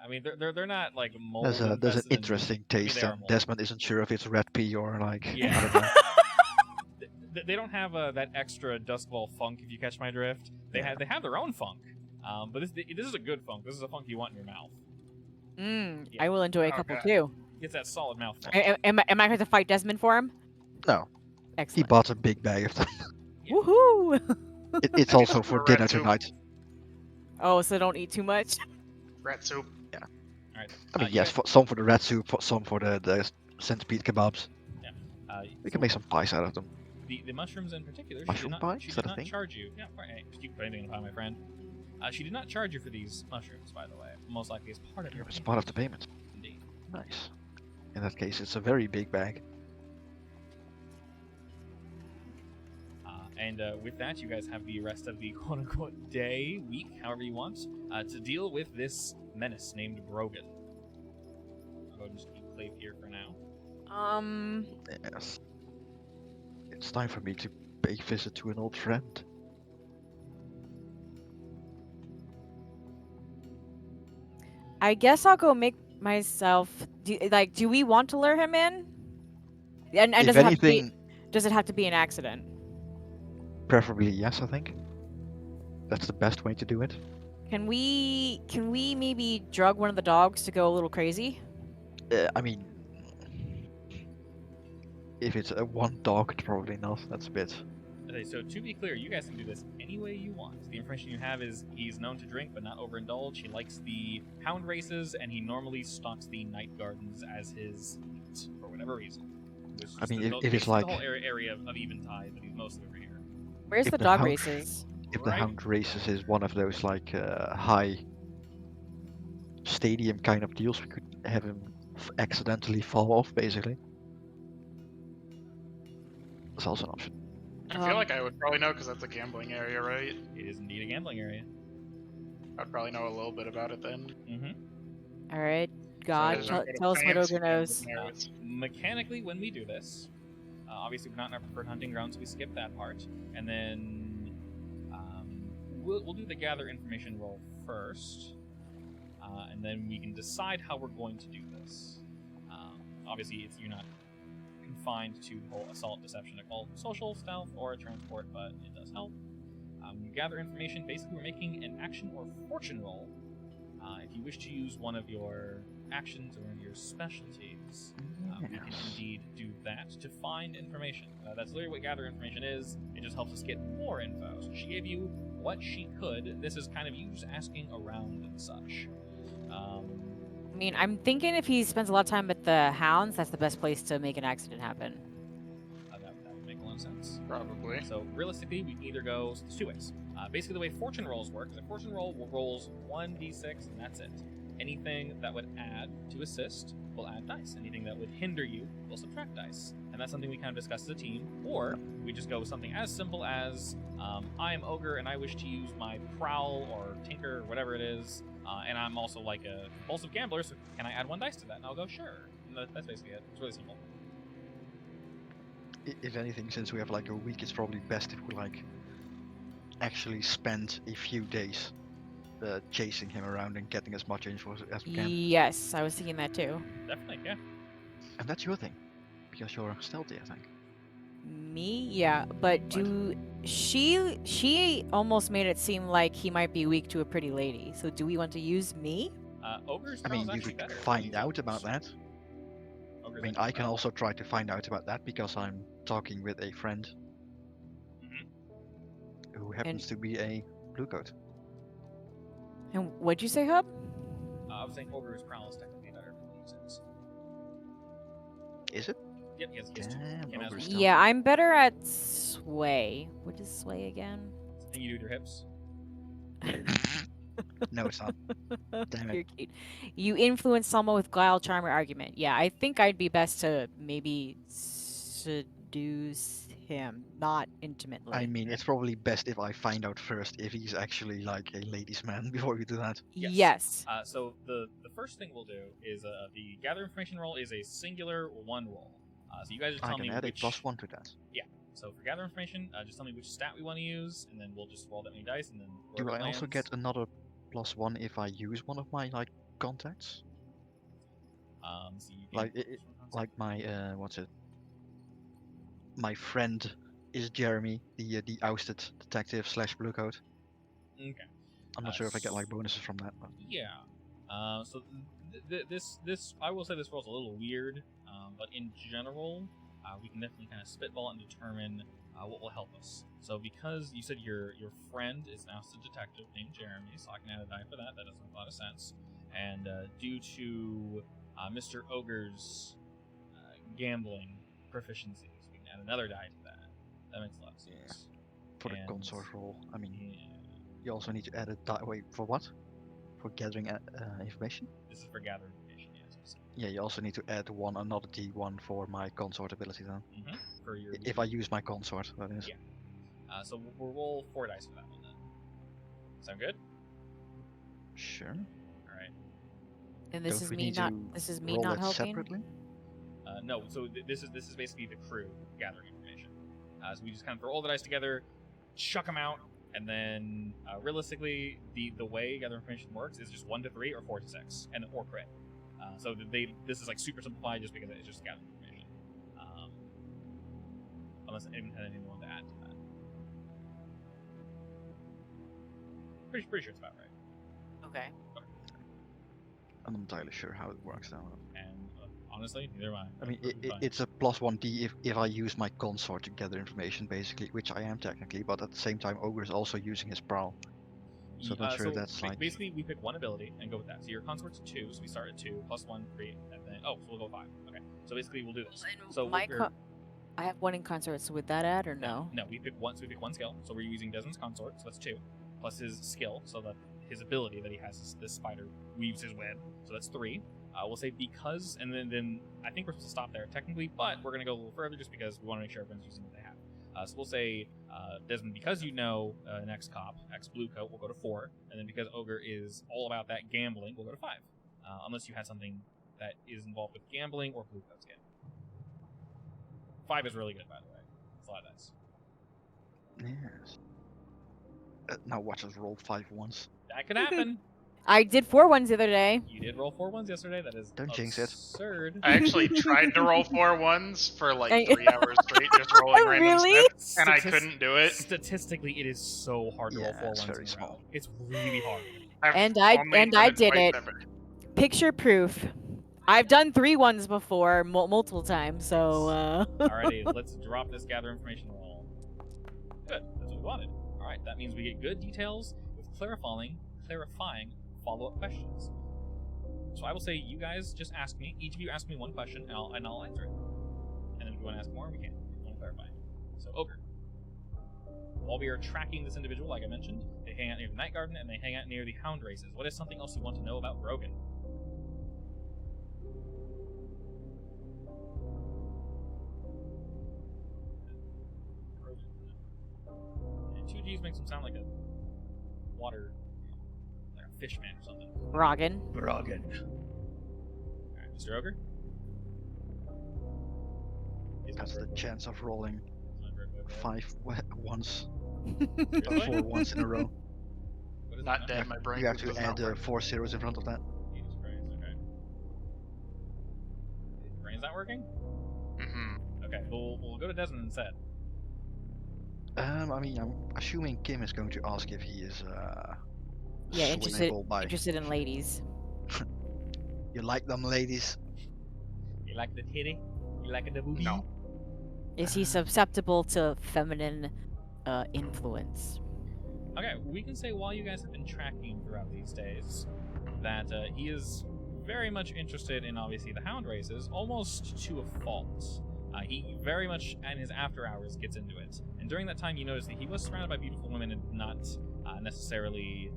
I mean, they're not like mold There's an infested and- interesting I mean, taste, they are and mold. Desmond isn't sure if it's red pea or like Yeah. I don't know. They don't have that extra dust ball funk, if you catch my drift. They Yeah. have their own funk, but this is a good funk. This is a funk you want in your mouth. Yeah. I will enjoy a couple Okay. too. It's that solid mouth funk. Am I going to fight Desmond for him? No, he Excellent. bought a big bag of them. Yeah. Woohoo! It's I also guess for for dinner rat soup. tonight. Oh, so don't eat too much. Rat soup. All right. I mean, you yes, guys- some for the red soup, some for the centipede kebabs. We can so make some pies out of them. the mushrooms in particular. Mushroom pie? She Is did that a not thing? charge you. Yeah, right. Hey, you can put anything in a pie, my friend. She did not charge you for these mushrooms, by the way. Most likely as part of your It's payment. part of the payment. Indeed. Nice. In that case, it's a very big bag. And with that, you guys have the rest of the quote-unquote day, week, however you want, to deal with this menace named Brogan. I'll go and just keep Clave here for now. Yes. It's time for me to pay visit to an old friend. I guess I'll go make myself. Do we want to lure him in? And If does it anything, have to be? Does it have to be an accident? preferably yes, I think. That's the best way to do it. Can we maybe drug one of the dogs to go a little crazy? I mean, if it's a one dog, probably not. That's a bit. Okay, so to be clear, you guys can do this any way you want. The information you have is he's known to drink but not overindulge. He likes the hound races, and he normally stalks the night gardens as his meat for whatever reason. It's I just mean, the- if it's it's the like- whole area of Eventide that he's mostly over here. Where's If the the dog hound- races? If the Right. hound races is one of those like high stadium kind of deals, we could have him accidentally fall off, basically. That's also an option. I feel like I would probably know because that's a gambling area, right? It is indeed a gambling area. I'd probably know a little bit about it then. Mm-hmm. All right, I God, just don't go to tell us what fancy Ogre knows. gambling areas. Mechanically, when we do this, obviously we're not in our preferred hunting grounds, so we skip that part, and then we'll do the gather information roll first, and then we can decide how we're going to do this. Obviously, you're not confined to the whole assault, deception, occult, social, stealth, or transport, but it does help. You gather information. Basically, we're making an action or fortune roll. If you wish to use one of your actions or one of your specialties, we can Yes. indeed do that to find information. That's literally what gather information is. It just helps us get more info. So she gave you what she could. This is kind of you just asking around and such. I mean, I'm thinking if he spends a lot of time at the hounds, that's the best place to make an accident happen. That would make a lot of sense. Probably. So realistically, we can either go there's two ways. Basically, the way fortune rolls work is a fortune roll rolls 1d6 and that's it. Anything that would add to assist will add dice. Anything that would hinder you will subtract dice. And that's something we kind of discuss as a team. Or we just go with something as simple as I am Ogre and I wish to use my Prowl or Tinker or whatever it is. And I'm also like a compulsive gambler, so can I add one dice to that? And I'll go, sure. And that's basically it. It's really simple. If anything, since we have like a week, it's probably best if we like actually spend a few days chasing him around and getting as much info as we can. Yes, I was thinking that too. Definitely, yeah. And that's your thing, because you're stealthy, I think. Me, yeah, but she almost made it seem like he might be weak to a pretty lady. So do we want to use me? Ogre's I mean, Prowl is you actually could better. find out about that. Ogre's I mean, actually I can better. also try to find out about that because I'm talking with a friend who happens to be a blue coat. And what'd you say, Hub? I was saying Ogre's Prowl is technically better for these. Is it? Yep, he has two. Damn, Came as Ogre's one. stealthy. Yeah, I'm better at sway. What is sway again? Thing you do with your hips. No, it's not. Damn You're it. cute. You influence Selma with guile, charm, or argument. Yeah, I think I'd be best to maybe seduce him, not intimately. I mean, it's probably best if I find out first if he's actually like a ladies' man before we do that. Yes. So the first thing we'll do is the gather information roll is a singular one roll. So you guys just I tell can me add which. a +1 to that. So for gather information, just tell me which stat we want to use, and then we'll just roll that many dice, and then. Do wherever I it also get lands- another +1 if I use one of my like contacts? So you can Like like my what's it? My friend is Jeremy, the ousted detective / bluecoat. Okay. I'm not sure if I get like bonuses from that. But... Yeah. So this I will say this roll's a little weird, but in general, we can definitely kind of spitball and determine what will help us. So because you said your friend is an ousted detective named Jeremy, so I can add a die for that. That doesn't make a lot of sense. And due to Mr. Ogre's gambling proficiencies, we can add another die to that. That makes a lot of sense. For the And- consort roll, I mean, Yeah. you also need to add a die. Wait, for what? For gathering information? This is for gathering information, yes. Yeah, you also need to add another D1 for my consort ability then. Mm-hmm. For your If I use my consort, that is. Yeah. So we'll roll 4 dice for that one then. Sound good? Sure. All right. And this Don't is we me need not. to This is me roll not it helping. separately? No. So this is basically the crew gathering information. So we just kind of throw all the dice together, chuck them out, and then realistically, the way gather information works is just 1 to 3 or 4 to 6, and or crit. So this is like super simplified just because it's just gathering information. Unless anyone had anything to add to that. Pretty sure it's about right. Okay. I'm not entirely sure how it works now. And honestly, neither am I. I mean, Perfectly fine. it's a +1D if I use my consort to gather information, basically, which I am technically, but at the same time, Ogre is also using his prowl. So I'm not sure that's like... Basically, we pick one ability and go with that. So your consort's 2, so we start at 2, +1, 3, and then... Oh, so we'll go 5. Okay. So basically, we'll do this. So my we're- I have one in consort, so would that add or no? No, we pick one. So we pick one skill. So we're using Desmond's consort, so that's 2, plus his skill, so that his ability that he has is this spider weaves his web, so that's 3. We'll say because, and then I think we're supposed to stop there technically, but we're gonna go a little further just because we want to make sure everyone's using what they have. So we'll say Desmond, because you know an ex-cop, ex-blue coat, we'll go to 4, and then because Ogre is all about that gambling, we'll go to 5. Unless you had something that is involved with gambling or blue coat's gambling. 5 is really good, by the way. It's a lot of dice. Yes. Now watch us roll 5 once. That could happen. I did 4 ones the other day. You did roll 4 ones yesterday. That is Don't jinx it. absurd. I actually tried to roll 4 ones for like I- 3 hours straight, just rolling random Really? stuff, and I couldn't do it. Statistically, it is so hard to roll Yeah, 4 it's ones very in a small. row. It's really hard. I've And I- only and done I did twice it. ever. Picture proof. I've done 3 ones before, multiple times. So. Alrighty, let's drop this gather information roll. Good. That's what we wanted. Alright, that means we get good details with clarifying follow-up questions. So I will say, you guys just ask me. Each of you ask me one question, and I'll answer it. And then if you want to ask more, we can. If you want to clarify. So, Ogre. While we are tracking this individual, like I mentioned, they hang out near the Night Garden, and they hang out near the Hound races. What is something else you want to know about Brogan? And 2Gs makes him sound like a water, like a fish man or something. Rogan. Brogan. Alright, Mr. Ogre? That's the chance of rolling What 5 once, Really? 4 once in a row. is Not that? dead, my brain. You have to does add not work. 4 zeros in front of that. Jesus Christ, okay. Brain's not working? Mhm. Okay, we'll go to Desmond instead. I mean, I'm assuming Kim is going to ask if he is Yeah, swingable by... interested in ladies. You like them, ladies? You like the titty? You like the booby? No. Is he susceptible to feminine influence? Okay, we can say while you guys have been tracking throughout these days that he is very much interested in, obviously, the Hound races, almost to a fault. He very much, in his after hours, gets into it. And during that time, you notice that he was surrounded by beautiful women and not necessarily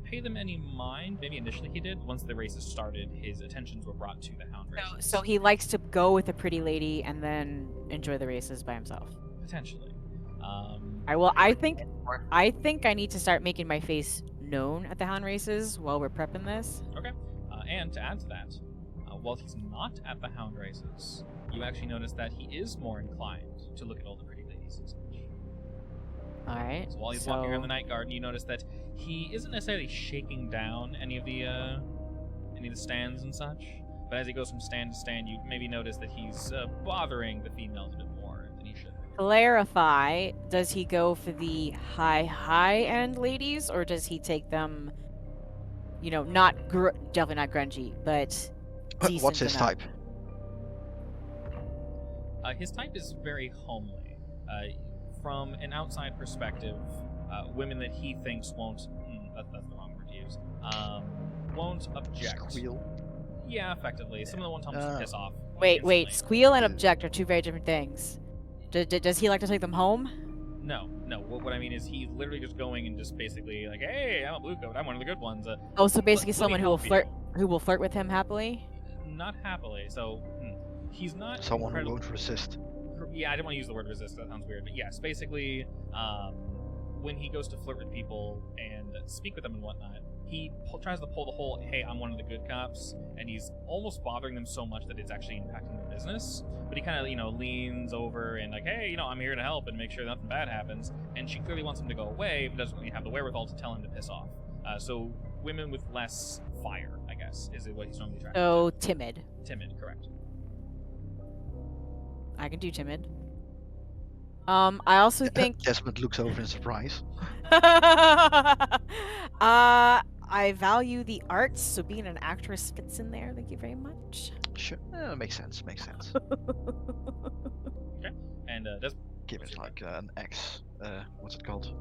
pay them any mind. Maybe initially he did. Once the races started, his attentions were brought to the hound races. So he likes to go with a pretty lady and then enjoy the races by himself. Potentially. I think I need to start making my face known at the hound races while we're prepping this. Okay. And to add to that, while he's not at the hound races, you actually notice that he is more inclined to look at all the pretty ladies and such. All right. So while he's walking around the night garden, you notice that he isn't necessarily shaking down any of the stands and such. But as he goes from stand to stand, you maybe notice that he's bothering the females a bit more than he should. Clarify, does he go for the high-end ladies, or does he take them, you know, definitely not grungy, but decent What's his enough? type? His type is very homely. From an outside perspective, women that he thinks won't... that's the wrong word to use. Won't object. Squeal. Yeah, effectively. Some of them won't tell him to piss off. Wait, instantly. squeal and object are two very different things. Does he like to take them home? No. What I mean is he's literally just going and just basically like, hey, I'm a blue coat. I'm one of the good ones. So basically let someone me who will help you. flirt with him happily? Not happily. So he's not Someone who won't resist. Yeah, I didn't want to use the word resist. That sounds weird. But yes, basically, when he goes to flirt with people and speak with them and whatnot, he tries to pull the whole, hey, I'm one of the good cops, and he's almost bothering them so much that it's actually impacting their business. But he kind of, leans over and like, hey, I'm here to help and make sure nothing bad happens. And she clearly wants him to go away, but doesn't really have the wherewithal to tell him to piss off. So women with less fire, I guess, is what he's normally attracted So to. timid. Timid, correct. I can do timid. I also think Desmond looks over in surprise. I value the arts, so being an actress fits in there. Thank you very much. Sure, makes sense. And does Give it like an X. What's it called?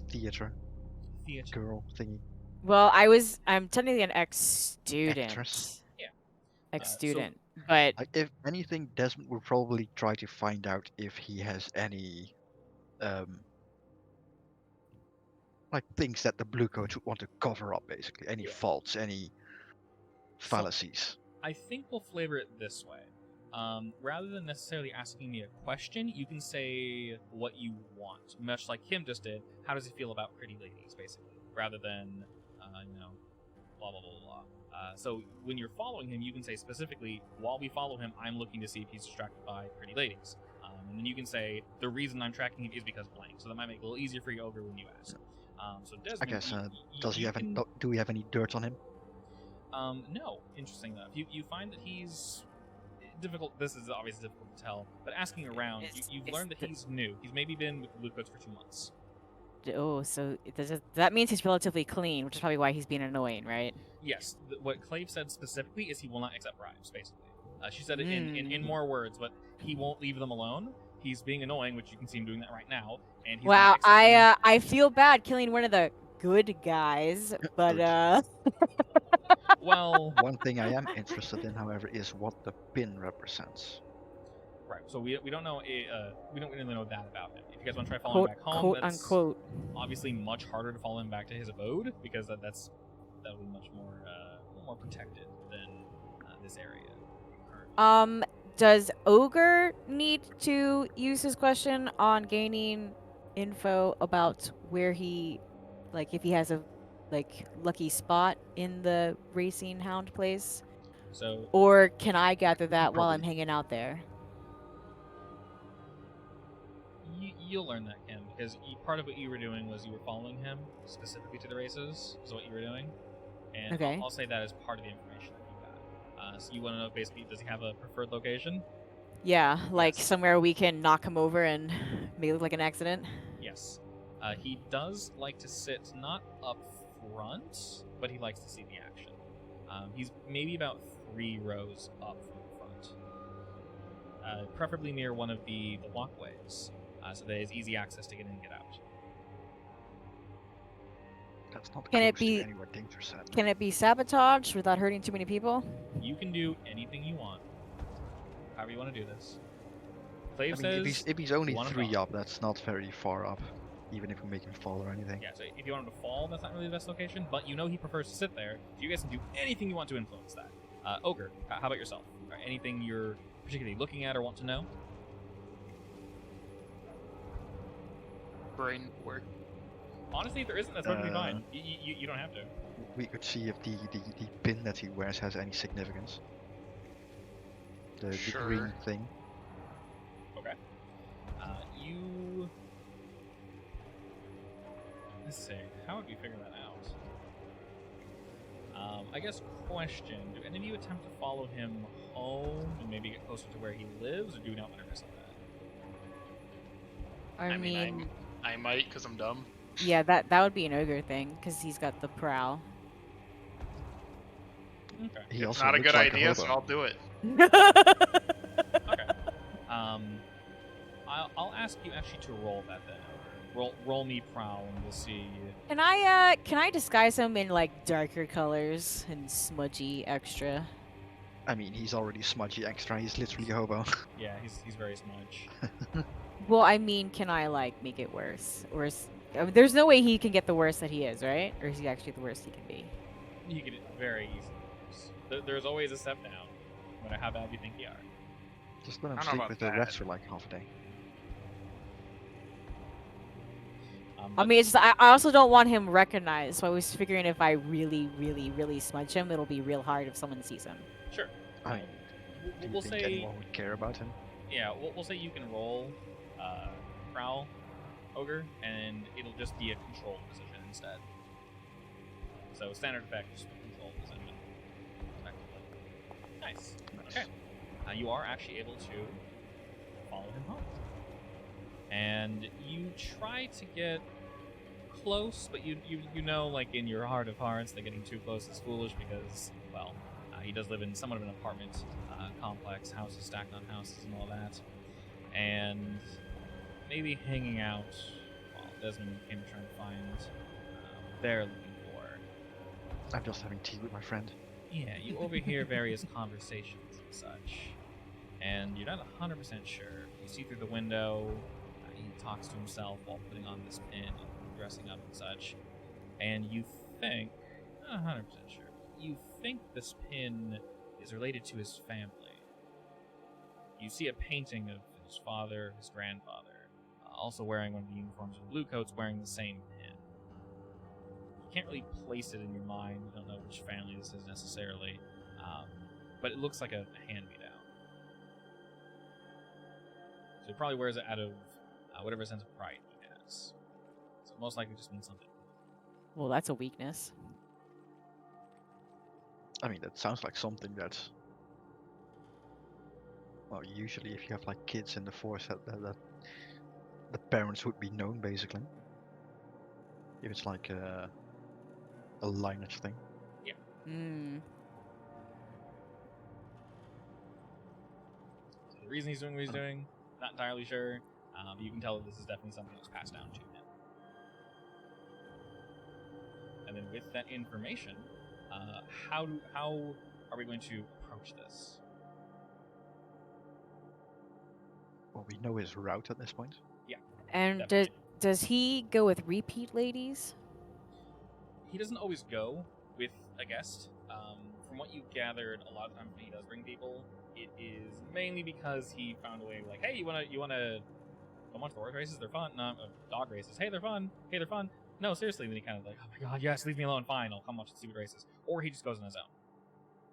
Theater girl thingy. Well, I'm technically an ex-student. Actress. Yeah. Ex-student, but If anything, Desmond will probably try to find out if he has any, like things that the blue coats would want to cover up, basically. Any faults, any fallacies. I think we'll flavor it this way. Rather than necessarily asking me a question, you can say what you want, much like Kim just did. How does he feel about pretty ladies, basically, rather than, blah blah blah blah. So when you're following him, you can say specifically, while we follow him, I'm looking to see if he's distracted by pretty ladies. And then you can say, the reason I'm tracking him is because blank. So that might make it a little easier for you over when you ask. So Desmond, I guess, do we have any dirt on him? No, interesting enough. You find that he's difficult. This is obviously difficult to tell, but asking around, you've learned that he's new. He's maybe been with the Blue Coats for 2 months. oh, so that means he's relatively clean, which is probably why he's being annoying, right? Yes, what Clave said specifically is he will not accept bribes, basically. She said it in more words, but he won't leave them alone. He's being annoying, which you can see him doing that right now. And he's Wow, not accepting... I feel bad killing one of the good guys, but Well, one thing I am interested in, however, is what the pin represents. right. So we don't know we don't really know that about him. If you guys want to try following him back home, quote that's unquote. obviously much harder to follow him back to his abode because that'll be much more a little more protected than this area. Does Ogre need to use his question on gaining info about where he, like, if he has a, like, lucky spot in the racing hound place? So, Or can I gather that while I'm Probably. hanging out there? you'll learn that, Kim, because part of what you were doing was you were following him specifically to the races, is what you were doing. And Okay. I'll say that as part of the information that you got. So you want to know, basically, does he have a preferred location? Yeah, like Yes. somewhere we can knock him over and make it look like an accident. Yes. He does like to sit not up front, but he likes to see the action. He's maybe about 3 rows up from the front. Preferably near one of the walkways, so there's easy access to get in and get out. That's not Can it close to be- anywhere dangerous at. Can it be sabotaged without hurting too many people? You can do anything you want. However you want to do this. Clave I mean, says... if he's only wanna 3 go. up, that's not very far up. even if we make him fall or anything. Yeah, so if you want him to fall, that's not really the best location, but you know he prefers to sit there, so you guys can do anything you want to influence that. Ogre, how about yourself? Anything you're particularly looking at or want to know? Brain work. Honestly, if there isn't, that's perfectly fine. You don't have to. We could see if the pin that he wears has any significance. The Sure. green thing. Okay. Let's see. How would we figure that out? I guess question: do any of you attempt to follow him home and maybe get closer to where he lives, or do we not want to risk that? I mean, I might, because I'm dumb. yeah, that would be an ogre thing because he's got the prowl. Okay. He It's also not a looks good like idea, a so hobo. I'll do it. Okay. I'll ask you actually to roll that then. Roll me prowl and we'll see. Can I disguise him in like darker colors and smudgy extra? I mean, he's already smudgy extra. He's literally a hobo. Yeah, he's very smudge. Well, I mean, can I like make it worse? Or I mean, there's no way he can get the worst that he is, right? Or is he actually the worst he can be? You get it very easily. There's always a step down, no matter how bad you think you are. Just let him I don't know sleep about with the that. rats for like half a day. I mean, it's just, I also don't want him recognized. So I was figuring if I really, really, really smudge him, it'll be real hard if someone sees him. Sure. I mean, do you We'll think say, anyone would care about him? yeah, we'll say you can roll prowl ogre, and it'll just be a controlled position instead. So standard effect, just a controlled position. Effectively. Nice. Nice. Okay. You are actually able to follow him home. And you try to get close, but you know, like in your heart of hearts, that getting too close is foolish because, well, he does live in somewhat of an apartment complex, houses stacked on houses and all that. And maybe hanging out while Desmond came trying to find what they're looking for. I'm just having tea with my friend. Yeah, you overhear various conversations and such, and you're not 100% sure. You see through the window, he talks to himself while putting on this pin and dressing up and such, and you think, not 100% sure, you think this pin is related to his family. You see a painting of his father, his grandfather, also wearing one of the uniforms of the blue coats, wearing the same pin. You can't really place it in your mind. You don't know which family this is necessarily, but it looks like a hand-me-down. So he probably wears it out of whatever sense of pride he has. So it most likely just means something. Well, that's a weakness. I mean, that sounds like something that. Well, usually if you have like kids in the force, that the parents would be known basically. If it's like a lineage thing. Hmm. So the reason he's doing what he's doing, not entirely sure. But you can tell that this is definitely something that was passed down to him. And then with that information, how are we going to approach this? Well, we know his route at this point. And Definitely. does he go with repeat ladies? He doesn't always go with a guest. From what you gathered, a lot of times when he does bring people, it is mainly because he found a way. Like, hey, you wanna come watch the horse races? They're fun. No, dog races. Hey, they're fun. Hey, they're fun. No, seriously. Then he kind of like, oh my god, yes, leave me alone. Fine, I'll come watch the stupid races. Or he just goes on his own.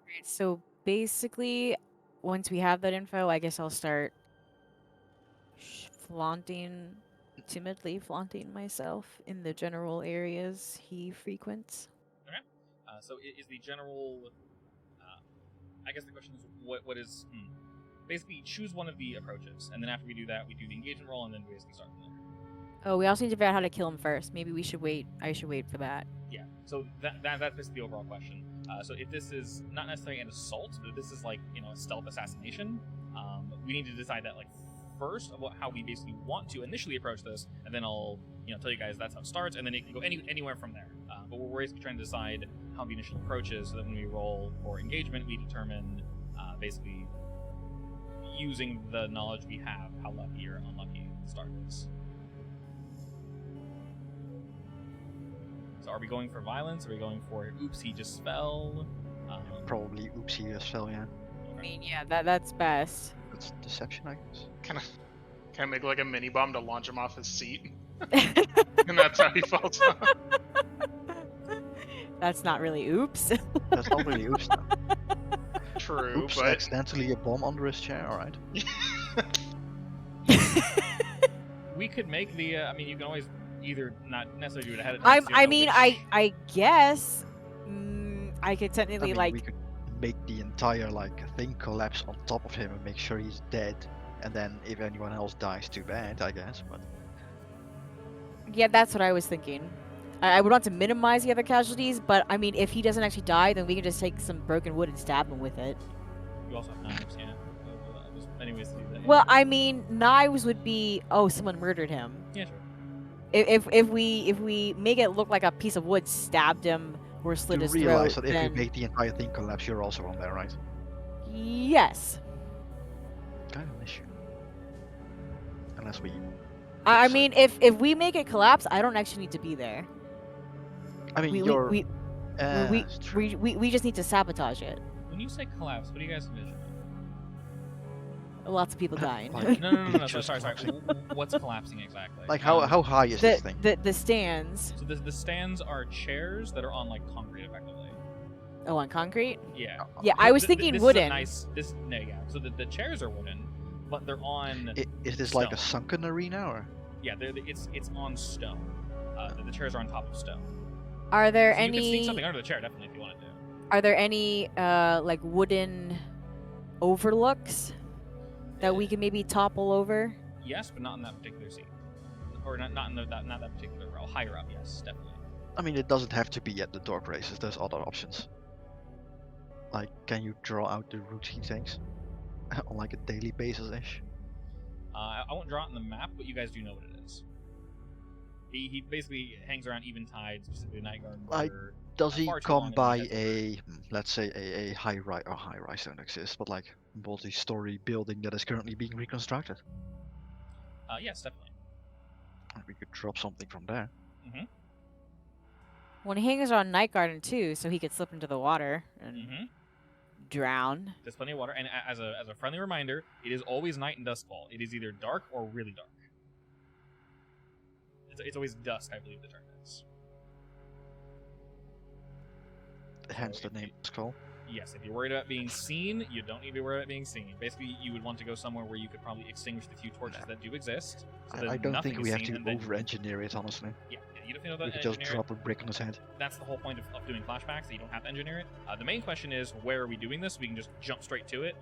Right, so basically, once we have that info, I guess I'll start timidly flaunting myself in the general areas he frequents. So is the general. I guess the question is, what is? Basically, choose one of the approaches, and then after we do that, we do the engagement roll, and then we basically start from there. Oh, we also need to figure out how to kill him first. Maybe we should wait. I should wait for that. Yeah. So that's basically the overall question. So if this is not necessarily an assault, but if this is like a stealth assassination, we need to decide that like first about how we basically want to initially approach this, and then I'll tell you guys that's how it starts, and then it can go anywhere from there. But we're basically trying to decide how the initial approach is, so that when we roll for engagement, we determine basically using the knowledge we have how lucky or unlucky the start is. So are we going for violence? Are we going for oops, he just fell? Probably oopsie as well, yeah. I mean, yeah, that's best. That's deception, I guess. Can I make like a mini bomb to launch him off his seat? And that's how he falls off. That's not really oops. That's not really oops. No. True, Oops, but accidentally a bomb under his chair, alright. We could make the. I mean, you can always either not necessarily do it ahead of time. so you I know mean, which- I guess I could technically I mean, like. we could make the entire thing collapse on top of him and make sure he's dead. And then if anyone else dies, too bad, I guess. But Yeah, that's what I was thinking. I would want to minimize the other casualties, but I mean, if he doesn't actually die, then we can just take some broken wood and stab him with it. You also have knives, yeah. There's many ways to do that. Well, I mean, knives would be someone murdered him. Yeah, sure. If we make it look like a piece of wood stabbed him or slit you his realize throat, that if then you make the entire thing collapse, you're also on there, right? yes. Kind of an issue. Unless we. I So- mean, if we make it collapse, I don't actually need to be there. I mean, We you're. we, it's true. we just need to sabotage it. When you say collapse, what do you guys envision? Lots of people dying. Like- No. Pictures Sorry. collapsing. What's collapsing exactly? Like how high is this thing? the stands. So the stands are chairs that are on like concrete, effectively. Oh, on concrete? Yeah. Yeah, I was This thinking is a wooden. No, yeah. So the chairs are wooden, but they're on. Is this like a stone. sunken arena or? Yeah, it's on stone. The chairs are on top of stone. Are there So you could sneak any something under the chair, definitely, if you wanted to. are there any like wooden overlooks that we can maybe topple over? Yes, but not in that particular seat, or not in not that particular row. Higher up, yes, definitely. I mean, it doesn't have to be at the dog races. There's other options. Like, can you draw out the route he takes on like a daily basis ish? I won't draw it on the map, but you guys do know what it is. He basically hangs around Eventide, specifically Nightguard. Like, for Does he far too come long as by he gets a, let's say a high rise don't exist, but like multi-story building that is currently being reconstructed? Yes, definitely. We could drop something from there. When he hangs around Night Garden too, so he could slip into the water and Mm-hmm. drown. There's plenty of water, and as a friendly reminder, it is always night and duskfall. It is either dark or really dark. It's always dusk, I believe the term is. Hence the name Skull. Yes, if you're worried about being seen, you don't need to be worried about being seen. Basically, you would want to go somewhere where you could probably extinguish the few torches that do exist. So that I don't nothing think is we have seen, to and then- over-engineer it, honestly. Yeah, you don't know We that could just engineer it. drop a brick on his head. That's the whole point of doing flashbacks, that you don't have to engineer it. The main question is, where are we doing this? We can just jump straight to it,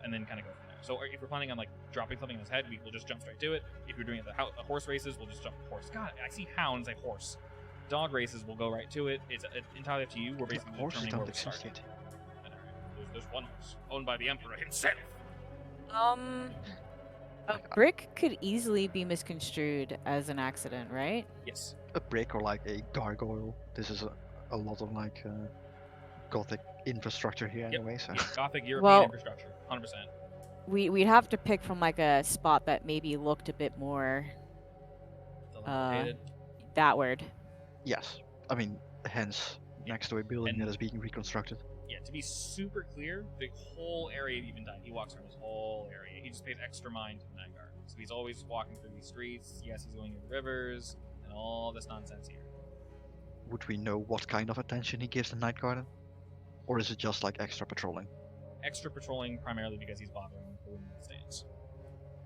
and then kind of go from there. So if we're planning on like dropping something on his head, we'll just jump straight to it. If you're doing it at the horse races, we'll just jump to horse. God, I see hounds like horse. Dog races, we'll go right to it. It's entirely up to you. We're basically Horses determining where don't we start. exist yet. There's one horse, owned by the Emperor himself. A brick could easily be misconstrued as an accident, right? Yes. A brick or like a gargoyle. This is a lot of like gothic infrastructure here Yep. anyway, so Yeah, Gothic European Well- infrastructure, 100%. We'd have to pick from like a spot that maybe looked a bit more Dilapidated. that word. yes. I mean, hence Yeah. next to a building And- that is being reconstructed. Yeah, to be super clear, the whole area of Eventide, he walks around this whole area. He just pays extra mind to the Night Guard. So he's always walking through these streets. Yes, he's going in the rivers and all this nonsense here. Would we know what kind of attention he gives the Night Garden? Or is it just like extra patrolling? Extra patrolling primarily because he's bothering the women in the stands.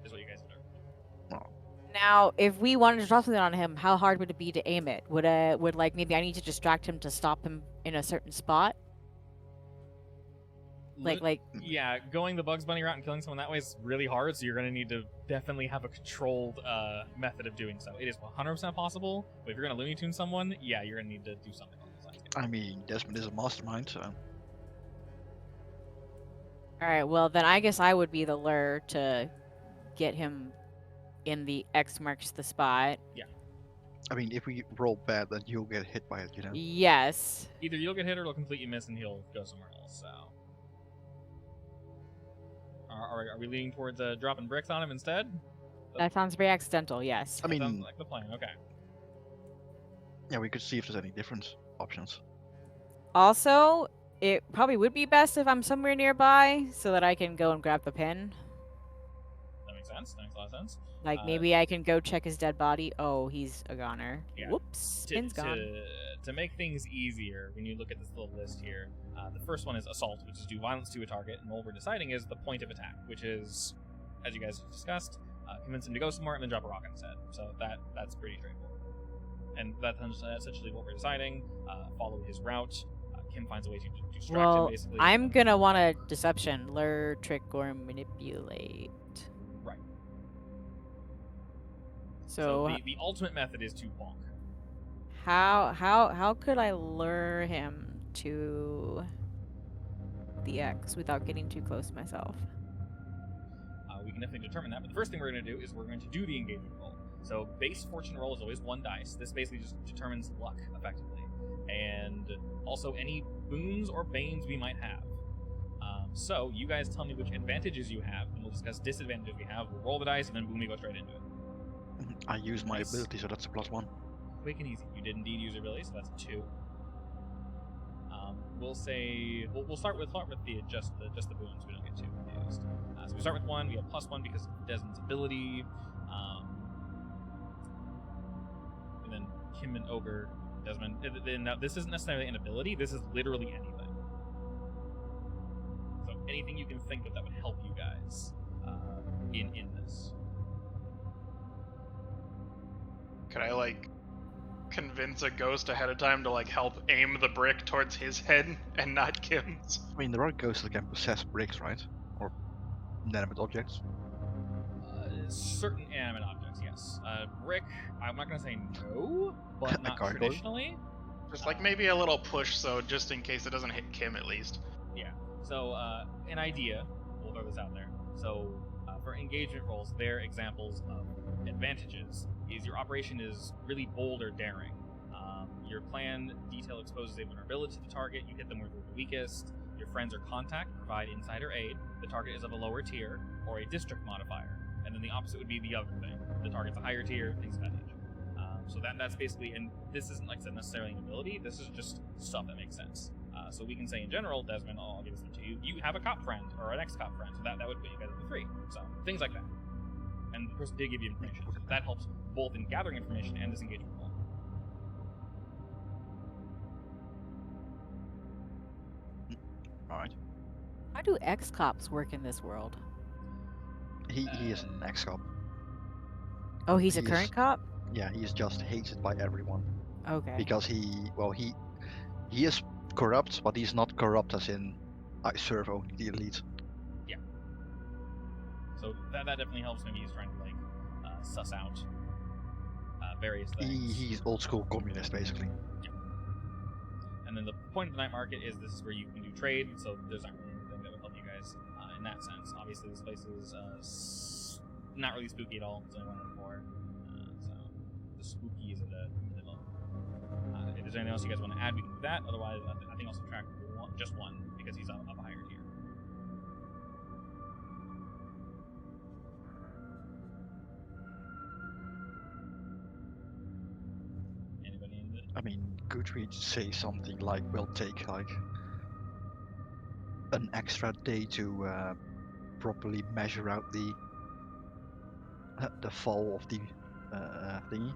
Is what you guys are doing. Now, if we wanted to drop something on him, how hard would it be to aim it? Would like maybe I need to distract him to stop him in a certain spot? Like Yeah, going the Bugs Bunny route and killing someone that way is really hard, so you're going to need to definitely have a controlled method of doing so. It is 100% possible, but if you're going to Looney Tune someone, yeah, you're going to need to do something on those lines. I mean, Desmond is a mastermind, so all right, well then I guess I would be the lure to get him in the X marks the spot. I mean, if we roll bad, then you'll get hit by it, you know? Yes. Either you'll get hit or it'll completely miss and he'll go somewhere else, so... Are we leaning towards dropping bricks on him instead? That sounds very accidental, yes. I That sounds mean, like the plan, okay. Yeah, we could see if there's any different options. Also, it probably would be best if I'm somewhere nearby so that I can go and grab the pin. That makes sense. That makes a lot of sense. Like maybe I can go check his dead body. Oh, he's a goner. Yeah. Whoops, pin's gone. To make things easier, when you look at this little list here, the first one is assault, which is do violence to a target, and what we're deciding is the point of attack, which is, as you guys discussed, convince him to go somewhere and then drop a rock on his head. So that's pretty straightforward. And that's essentially what we're deciding. Follow his route. Kim finds a way to distract him, basically. I'm gonna want a deception, lure, trick, or manipulate. Right. So the ultimate method is to bonk. how could I lure him to the X without getting too close myself? We can definitely determine that, but the first thing we're going to do is we're going to do the engagement roll. So base fortune roll is always 1 dice. This basically just determines luck, effectively. And also any boons or banes we might have. So you guys tell me which advantages you have, and we'll discuss disadvantages we have. We'll roll the dice, and then boom, we go straight into it. I use my Nice. ability, so that's a +1. Quick and easy. You did indeed use your ability, so that's 2. We'll say we'll start with the just the boons. We don't get too confused. So we start with 1. We have +1 because of Desmond's ability, and then Kim and Ogre, Desmond. Now this isn't necessarily an ability. This is literally anything. So anything you can think of that would help you guys in this. Could I like convince a ghost ahead of time to like help aim the brick towards his head and not Kim's? I mean, there are ghosts that can possess bricks, right? Or inanimate objects. Certain animate objects, yes. Brick, I'm not going to say no, but not gargoyle? traditionally. Just like maybe a little push, so just in case it doesn't hit Kim at least. Yeah. So, an idea, we'll throw this out there. So, for engagement rolls, their examples of advantages is your operation is really bold or daring. Your plan detail exposes a vulnerability to the target. You hit them where they're the weakest. Your friends or contact provide insider aid. The target is of a lower tier or a district modifier. And then the opposite would be the other thing. The target's a higher tier, things of that nature. So that's basically, and this isn't, like I said, necessarily an ability. This is just stuff that makes sense. So we can say in general, Desmond, I'll give this one to you. You have a cop friend or an ex-cop friend, so that would put you guys at the 3. So things like that. And the person did give you information. So that helps both in gathering information and this engagement roll. Alright. How do ex-cops work in this world? He is an ex-cop. Oh, he's a He current is- cop? Yeah, he is just hated by everyone. Okay. Because he is corrupt, but he's not corrupt as in I serve only the elite. So that definitely helps. Maybe he's trying to like suss out various things. He's old school communist, basically. And then the point of the night market is this is where you can do trade. So there's not really anything that would help you guys in that sense. Obviously, this place is not really spooky at all. It's only 1 out of 4. So the spooky is in the middle. If there's anything else you guys want to add, we can do that. Otherwise, I think I'll subtract just 1 because he's of a higher tier. Anybody in the I mean, could we say something like we'll take like an extra day to properly measure out the fall of the thingy?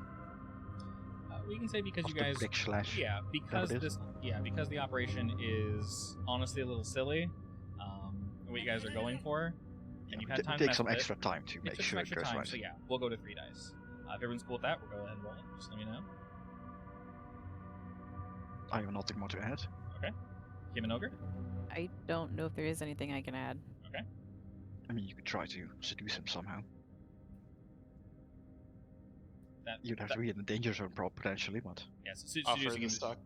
we can say because Of you the guys, brick slash. yeah, because it is? because the operation is honestly a little silly. What you guys are going for, and you've had time to Take mess some with it. extra time to It make took some sure it extra goes time, right. so yeah, we'll go to 3 dice. If everyone's cool with that, we'll go ahead and roll it. Just let me know. I have nothing more to add. Kim and Ogre. I don't know if there is anything I can add. I mean, you could try to seduce him somehow. You'd have that, to be in the danger zone, potentially, but Yes. Offer seducing the him- suck.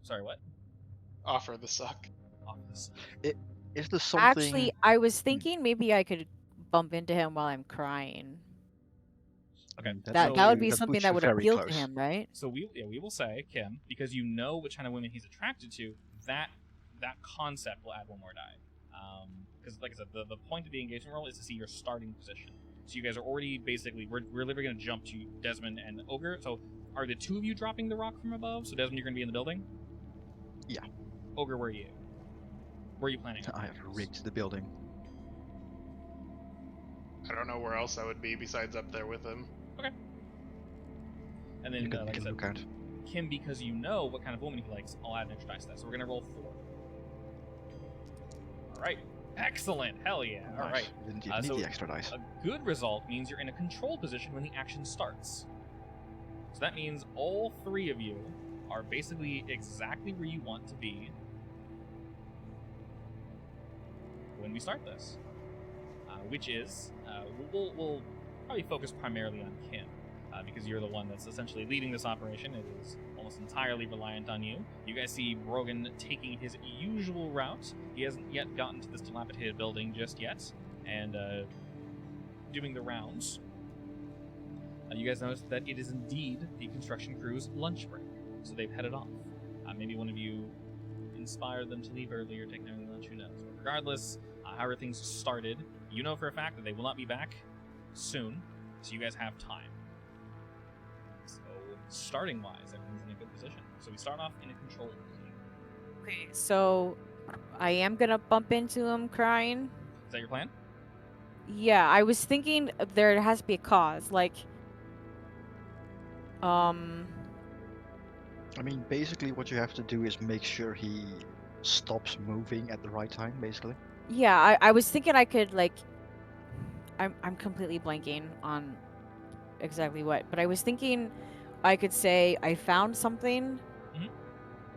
Sorry, what? Offer the suck. Off this. is there something? Actually, I was thinking maybe I could bump into him while I'm crying. Okay. That so, would be that something puts that you would very appeal to close. him, right? So we will say Kim, because you know which kind of women he's attracted to. That concept will add 1 more die. Because like I said, the point of the engagement roll is to see your starting position. So you guys are already basically we're literally going to jump to Desmond and Ogre. So Are the two of you dropping the rock from above? So Desmond, you're going to be in the building? Yeah. Ogre, where are you? Where are you planning on? I have rigged the building. I don't know where else I would be besides up there with him. And then, You can like I said, look out. Kim, because you know what kind of woman he likes, I'll add an extra dice to that. So we're going to roll 4. All right. Excellent. Hell yeah. All Nice. right. Didn't even need so the extra dice. A good result means you're in a control position when the action starts. So that means all 3 of you are basically exactly where you want to be when we start this. Which is, we'll probably focus primarily on Kim. Because you're the one that's essentially leading this operation. It is almost entirely reliant on you. You guys see Brogan taking his usual route. He hasn't yet gotten to this dilapidated building just yet, and doing the rounds. You guys notice that it is indeed the construction crew's lunch break, so they've headed off. Maybe one of you inspired them to leave early or take their lunch, who knows. But regardless, however things started, you know for a fact that they will not be back soon, so you guys have time. Starting wise, everyone's in a good position. So we start off in a control position. Okay, so I am gonna bump into him crying. Is that your plan? Yeah, I was thinking there has to be a cause, like, I mean, basically what you have to do is make sure he stops moving at the right time, basically. yeah, I was thinking I could, like, I'm completely blanking on exactly what, but I was thinking I could say I found something,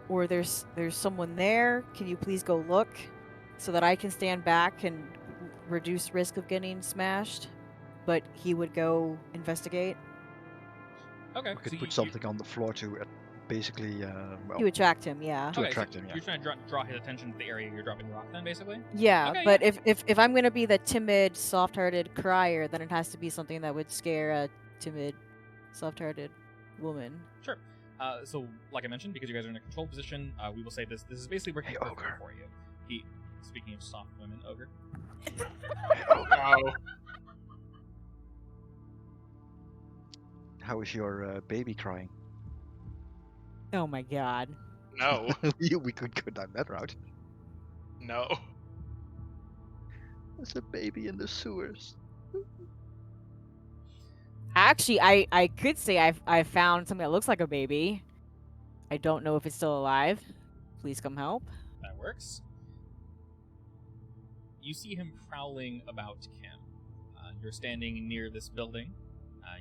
or there's someone there. Can you please go look, so that I can stand back and reduce risk of getting smashed? But he would go investigate. Okay. We could so put something on the floor to basically, well, He would attract him, yeah. to okay, attract so him, yeah. You're trying to draw his attention to the area you're dropping the rock then, basically? Yeah, Okay, but yeah. if I'm gonna be the timid, soft-hearted crier, then it has to be something that would scare a timid, soft-hearted woman. Sure. So, like I mentioned, because you guys are in a control position, we will say this is basically working Hey, perfectly Ogre. for you. Speaking of soft women, Ogre. Oh, How is your baby crying? Oh my god. no, We could go down that route. no. There's a baby in the sewers. Actually, I could say I found something that looks like a baby. I don't know if it's still alive. Please come help. That works. You see him prowling about Kim. You're standing near this building.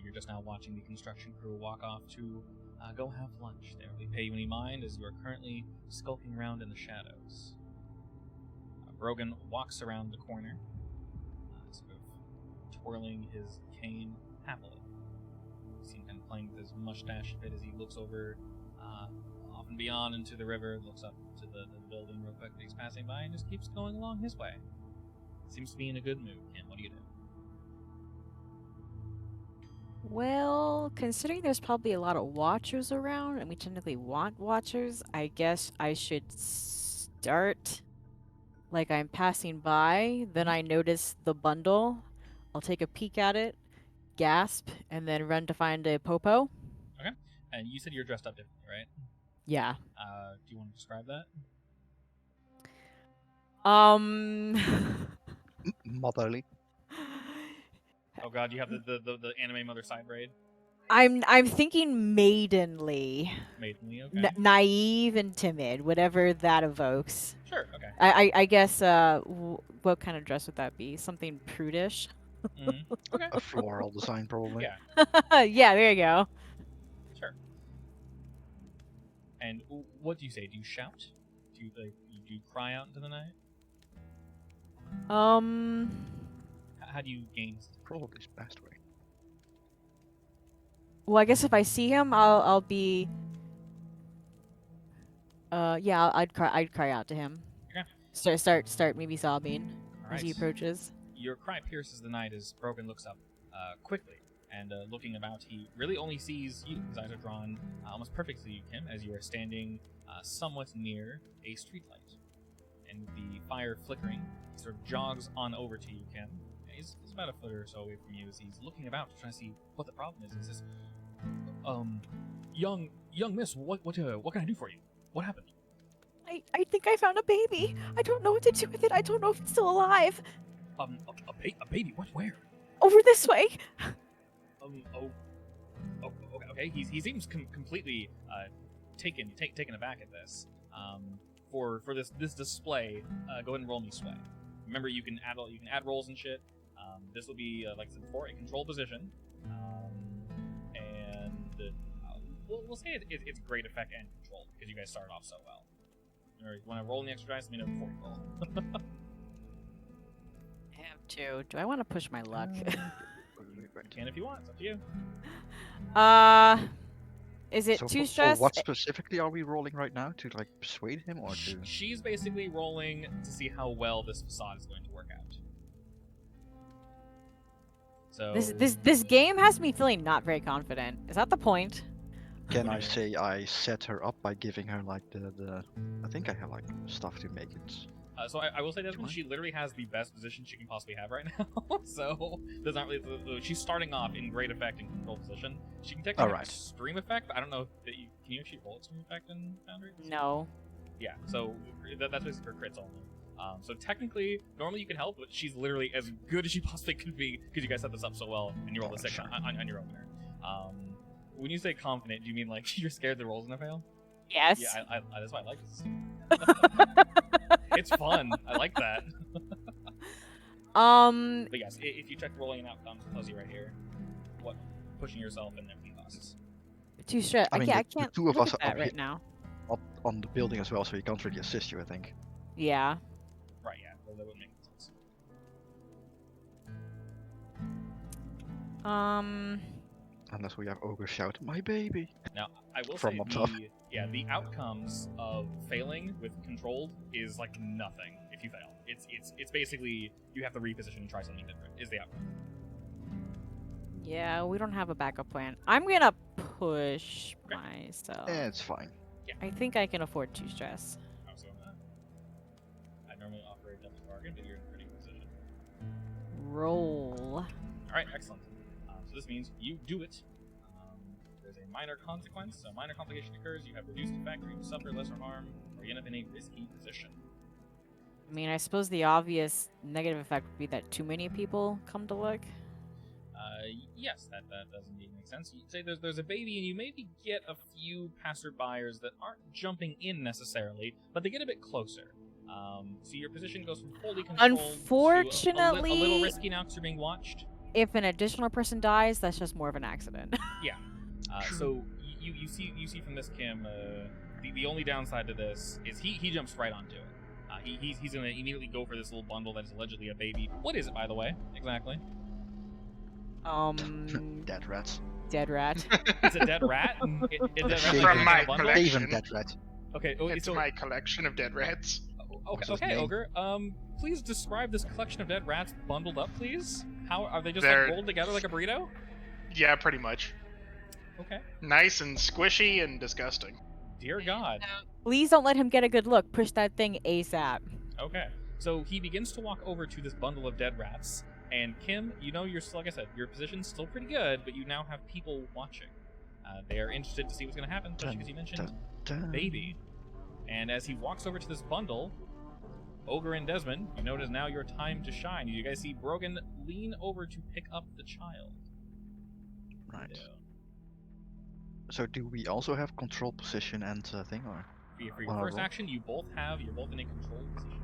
You're just now watching the construction crew walk off to go have lunch. They don't really pay you any mind as you are currently skulking around in the shadows. Brogan walks around the corner, sort of twirling his cane happily. You see him kind of playing with his mustache a bit as he looks over off and beyond into the river, looks up to the building real quick that he's passing by, and just keeps going along his way. Seems to be in a good mood. Kim, what do you do? Well, considering there's probably a lot of watchers around, and we technically want watchers, I guess I should start like I'm passing by. Then I notice the bundle. I'll take a peek at it, gasp, and then run to find a popo. Okay. And you said you're dressed up differently, right? Yeah. Do you want to describe that? Motherly. Oh god, you have the anime mother side braid? I'm thinking maidenly, Maidenly, okay. naive and timid, whatever that evokes. Sure, okay. I guess what kind of dress would that be? Something prudish? Okay. A floral design, probably. Yeah, Yeah, there you go. sure. And what do you say? Do you shout? Do you cry out into the night? How do you gain? Probably his best way. Well, I guess if I see him, I'll be. Yeah, I'd cry out to him. Okay. Start maybe sobbing All as he right. approaches. Your cry pierces the night as Brogan looks up quickly, and looking about, he really only sees you. His eyes are drawn almost perfectly to you, Kim, as you are standing somewhat near a streetlight. And with the fire flickering, he sort of jogs on over to you, Kim. He's about a foot or so away from you as he's looking about to try to see what the problem is. He says, Young miss, what can I do for you? What happened? I think I found a baby. I don't know what to do with it. I don't know if it's still alive. A baby? What? Where? Over this way. Okay. He seems completely taken aback at this. For this display, go ahead and roll me sway. Remember, you can add rolls and shit. This will be like I said before, a control position, and we'll say it's great effect and control because you guys started off so well. Or when I roll in the extra dice, let me know before you roll. I have two. Do I want to push my luck? You can if you want. It's up to you. Is it So two for stress? what specifically are we rolling right now? To like persuade him or to? She's basically rolling to see how well this facade is going to work out. So This game has me feeling not very confident. Is that the point? Can I say I set her up by giving her like the I think I have like stuff to make it. So I will say, Desmond, What? she literally has the best position she can possibly have right now. So there's not really. She's starting off in great effect and control position. She can technically have Alright. extreme effect. But I don't know that you can actually roll extreme effect in Foundry. No. Yeah. So that's basically for crits only. So technically, normally you can help, but she's literally as good as she possibly could be because you guys set this up so well and you rolled a 6 Sure. on your opener. When you say confident, do you mean like you're scared the roll's gonna fail? Yes. Yeah, I that's why I like this. It's fun. I like that. But yes, if you check rolling and outcomes, it tells you right here what pushing yourself and everything costs. Two stress. I mean, I the can't two of look us at are that up right here. now. Up on the building as well, so he can't really assist you. I think. Yeah. Right, yeah, that wouldn't make sense. Unless we have ogre shout, "My baby!" Now, I will From say up top. the outcomes of failing with controlled is like nothing if you fail. It's basically you have to reposition and try something different. Is the outcome. Yeah, we don't have a backup plan. I'm gonna push Okay. myself. It's fine. I think I can afford two stress. I was going that. I normally offer a double bargain, but you're in a pretty good position. Roll. All right, excellent. So this means you do it. There's a minor consequence. A minor complication occurs. You have reduced effect, or you suffer lesser harm, or you end up in a risky position. I mean, I suppose the obvious negative effect would be that too many people come to look. Yes, that does indeed make sense. You say there's a baby, and you maybe get a few passerbyers that aren't jumping in necessarily, but they get a bit closer. So your position goes from wholly controlled to a Unfortunately, little risky now because you're being watched. if an additional person dies, that's just more of an accident. So you see from this, Kim, the only downside to this is he jumps right onto it. He's gonna immediately go for this little bundle that is allegedly a baby. What is it, by the way? Exactly. Dead rats. Dead rat. It's a dead rat. Is that From rat my in a bundle? collection. Even dead rat. Okay. It's my collection of dead rats. What's his Okay, name? Ogre. Please describe this collection of dead rats bundled up, please. How are they just They're- like rolled together like a burrito? Yeah, pretty much. Okay. Nice and squishy and disgusting. Dear God. Please don't let him get a good look. Push that thing ASAP. Okay. So he begins to walk over to this bundle of dead rats, and Kim, you know, you're still, like I said, your position's still pretty good, but you now have people watching. They are interested to see what's going to happen, especially because you mentioned baby. And as he walks over to this bundle, Ogre and Desmond, you know it is now your time to shine. You guys see Brogan lean over to pick up the child. Right. Yeah. So do we also have control position and thing, or? For your On a first roll? action, you're both in a controlled position.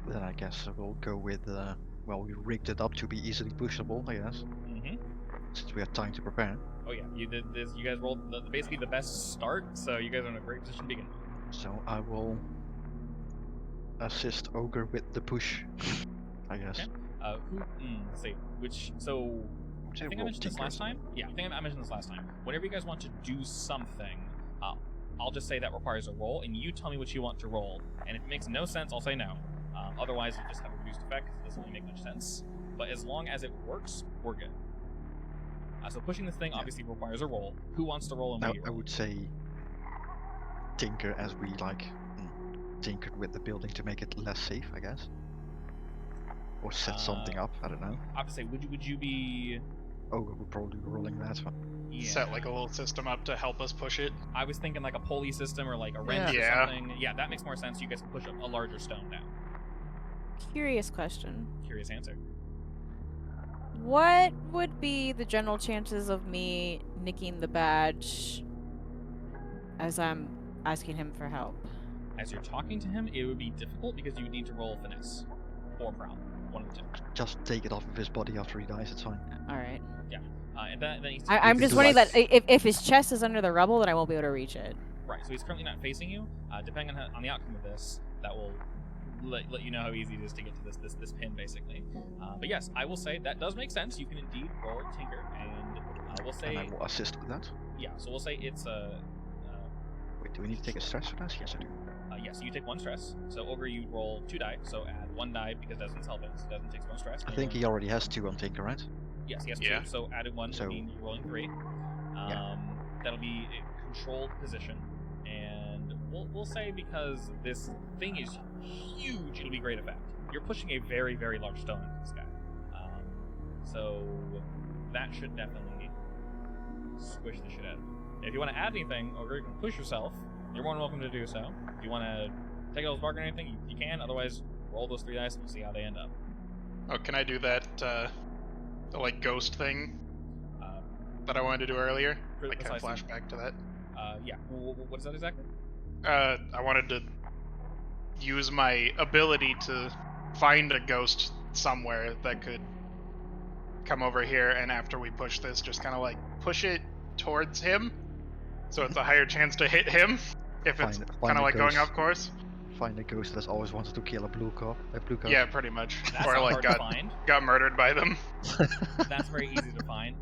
Then I guess we'll go with well, we rigged it up to be easily pushable, I guess, Mm-hmm. since we had time to prepare. Oh yeah, you did this. You guys rolled basically the best start, so you guys are in a great position to begin. So I will assist Ogre with the push, I guess. Okay. Let's see. Which so I think I mentioned this last time. Yeah, I think I mentioned this last time. Whenever you guys want to do something, I'll just say that requires a roll, and you tell me what you want to roll. And if it makes no sense, I'll say no. Otherwise, you just have a reduced effect. It doesn't really make much sense. But as long as it works, we're good. So pushing this thing obviously requires a roll. Who wants to roll and what do you I roll? would say tinker as we tinkered with the building to make it less safe, I guess. Or set something up, I don't know. I have to say, would you be Ogre would probably be rolling that one. Yeah. Set like a little system up to help us push it. I was thinking like a pulley system or like a wrench or Yeah. something. Yeah, that makes more sense. You guys can push a larger stone down. Curious question. Curious answer. What would be the general chances of me nicking the badge as I'm asking him for help? As you're talking to him, it would be difficult because you would need to roll finesse or prowl, one of the two. Just take it off of his body after he dies, it's fine. All right. And then he's I'm could just do wondering like- that if his chest is under the rubble, then I won't be able to reach it. right. So he's currently not facing you. Depending on the outcome of this, that will let you know how easy it is to get to this pin, basically. But yes, I will say that does make sense. You can indeed roll Tinker, and we'll say And I will assist with that. yeah. So we'll say it's a. Wait, do we need to take a stress for that? Yes, I do. Yes, you take 1 stress. So Ogre, you roll 2 die. So add 1 die because Desmond's helping, so Desmond takes 1 stress. I think he already has 2 on Tinker, right? Yes, he has Yeah. 2. So added 1 So- will mean you're rolling 3. That'll be a controlled position, and we'll say because this thing is huge, it'll be great effect. You're pushing a very, very large stone into the sky, so that should definitely squish the shit out of it. If you want to add anything, or you can push yourself, you're more than welcome to do so. If you want to take a little spark or anything, you can. Otherwise, roll those 3 dice and we'll see how they end up. Oh, can I do that, the like ghost thing that I wanted to do earlier? Like kind of precisely. flashback to that. Yeah. What is that exactly? I wanted to use my ability to find a ghost somewhere that could come over here, and after we push this, just kind of like push it towards him, so it's a higher chance to hit him if it's Find kind a of like going ghost. off course. Find a ghost that's always wanted to kill a blue cop. Yeah, pretty much. That's Or not like hard to find. got murdered by them. That's very easy to find.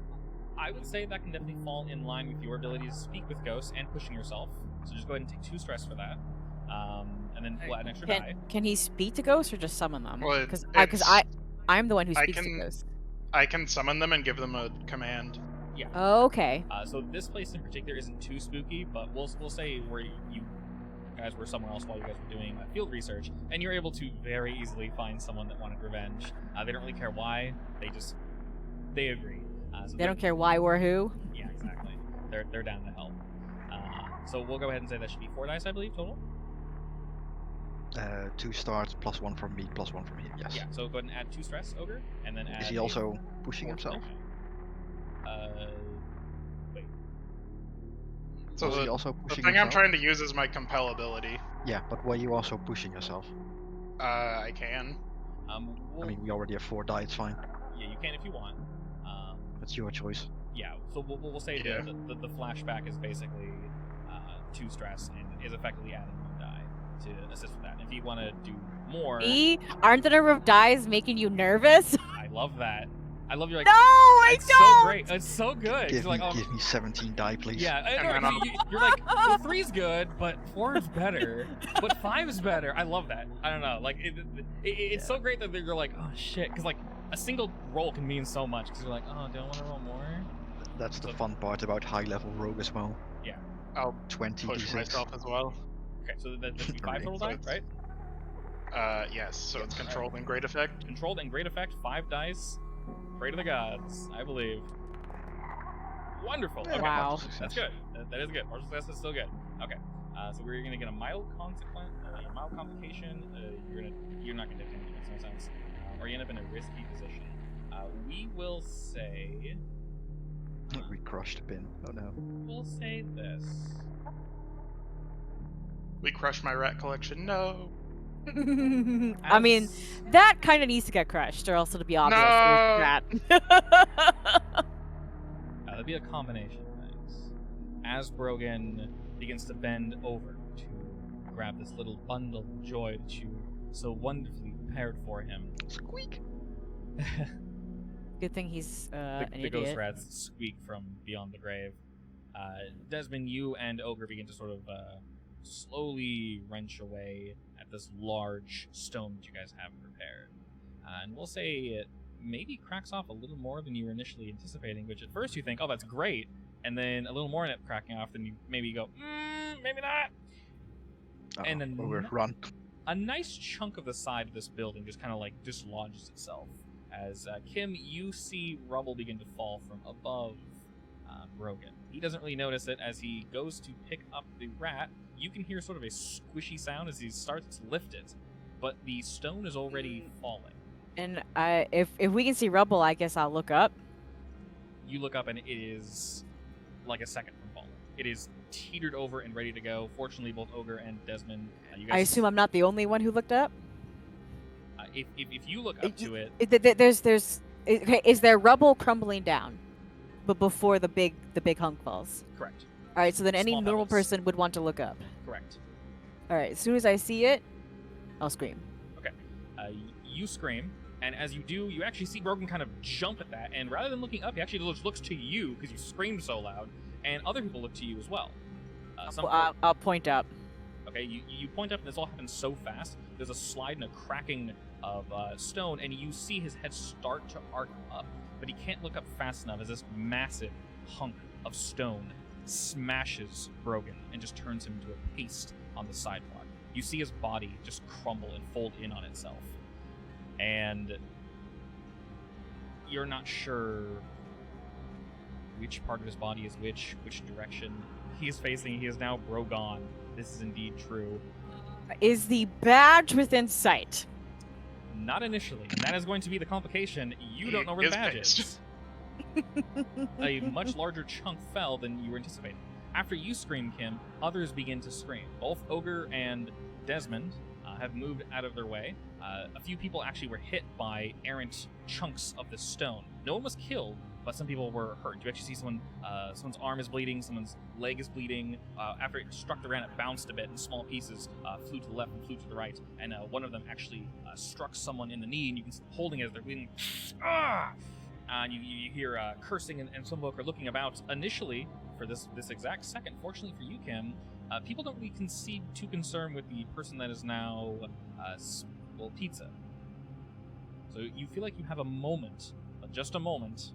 I would say that can definitely fall in line with your ability to speak with ghosts and pushing yourself. So just go ahead and take 2 stress for that, and then we'll add an extra die. Can he speak to ghosts or just summon them? Well, Because it's- I'm the one who I speaks to can- ghosts. I can summon them and give them a command. Oh, okay. So this place in particular isn't too spooky, but we'll say where you guys were somewhere else while you guys were doing field research, and you're able to very easily find someone that wanted revenge. They don't really care why. They agree. So They don't care why or who. Yeah, exactly. They're down to help. So we'll go ahead and say that should be 4 dice, I believe, total. 2 starts, plus 1 from me, plus 1 from him, yes. Yeah. So go ahead and add 2 stress, Ogre, and then add. Is he a also pushing 4 himself? Wait. So Was he the also thing pushing I'm himself? trying to use is my compel ability. Yeah, but were you also pushing yourself? I can. I mean, we already have 4 die, it's fine. Yeah, you can if you want. It's your choice. Yeah. So we'll say Yeah. the flashback is basically 2 stress and is effectively adding 1 die to assist with that. If you want to do more, Aren't the number of dies making you nervous? I love that. I love you're like. No, I It's don't. so great. It's so good. Give You're me, like, oh, give me 17 die, please. yeah. And No, then I'll- you're like, well, 3's good, but 4 is better, but 5 is better. I love that. I don't know. Like, it's so great that you're like, oh shit, because like a single roll can mean so much. Because you're like, oh, do I want to roll more? That's the fun part about high-level rogue as well. Yeah. I'll 20 push d6. myself as well. Okay, so that should be 5 total So die, it's- right? Yes. So it's controlled and great effect. Controlled and great effect, 5 dice. Pray to the gods, I believe. Wonderful. Yeah, Okay. Wow. partial success. That's good. That is good. Partial success is still good. Okay. So we're gonna get a mild consequence, a mild complication. You're not gonna take anything. Makes no sense. Or you end up in a risky position. We will say. We crushed the pin. Oh no. We'll say this. We crushed my rat collection. No. I mean, As- that kind of needs to get crushed, or else it'll be obvious. No. that'd be a combination of things. As Brogan begins to bend over to grab this little bundle of joy that you so wonderfully prepared for him, Squeak! Good thing he's an the ghost idiot. rats squeak from beyond the grave. Desmond, you and Ogre begin to sort of slowly wrench away at this large stone that you guys have prepared. And we'll say it maybe cracks off a little more than you were initially anticipating, which at first you think, oh, that's great, and then a little more in it cracking off, then you maybe go, maybe not. And then Ogre, run. A nice chunk of the side of this building just kind of like dislodges itself as Kim, you see rubble begin to fall from above Brogan. He doesn't really notice it. As he goes to pick up the rat, you can hear sort of a squishy sound as he starts to lift it, but the stone is already falling. And if we can see rubble, I guess I'll look up. You look up and it is like a second from falling. It is teetered over and ready to go. Fortunately, both Ogre and Desmond, you guys. I assume I'm not the only one who looked up. If you look up to it, is there rubble crumbling down, but before the big hunk falls? correct. All right, so then any Small normal pebbles. person would want to look up. Correct. All right, as soon as I see it, I'll scream. You scream, and as you do, you actually see Brogan kind of jump at that, and rather than looking up, he actually looks to you because you screamed so loud, and other people look to you as well. I'll point up. Okay, you point up, and this all happens so fast. There's a slide and a cracking of stone, and you see his head start to arc up, but he can't look up fast enough as this massive hunk of stone smashes Brogan and just turns him into a paste on the sidewalk. You see his body just crumble and fold in on itself. And you're not sure which part of his body is which direction he is facing. He is now Brogan. This is indeed true. Is the badge within sight? Not initially. And that is going to be the complication. You don't know where the badge is. A much larger chunk fell than you were anticipating. After you scream, Kim, others begin to scream. Both Ogre and Desmond have moved out of their way. A few people actually were hit by errant chunks of the stone. No one was killed, but some people were hurt. You actually see someone's arm is bleeding, someone's leg is bleeding. After it struck the ground, it bounced a bit, and small pieces flew to the left and flew to the right. And one of them actually struck someone in the knee, and you can see holding it as they're bleeding. And you hear cursing, and some folk are looking about. Initially, for this exact second, fortunately for you, Kim, people don't really seem too concerned with the person that is now pizza. So you feel like you have a moment, but just a moment.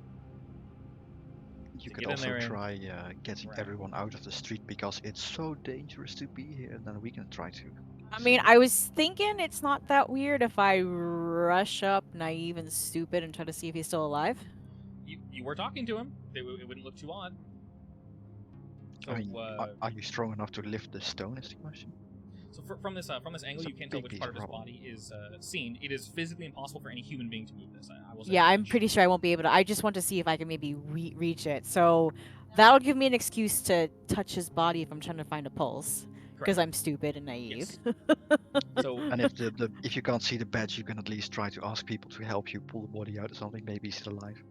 You to could get in also there try getting Right. everyone out of the street because it's so dangerous to be here, and then we can try to. I mean, I was thinking it's not that weird if I rush up, naive and stupid, and try to see if he's still alive. You were talking to him. It wouldn't look too odd. So, I mean, are you strong enough to lift the stone? Is the question. so from this angle, It's a you can't tell big which piece part of of his rubble. body is seen. It is physically impossible for any human being to move this. I will say Yeah, that I'm much. pretty sure I won't be able to. I just want to see if I can maybe reach it. So that'll give me an excuse to touch his body if I'm trying to find a pulse. Because Correct. I'm stupid and naive. Yes. So And if if you can't see the badge, you can at least try to ask people to help you pull the body out or something. Maybe he's still alive.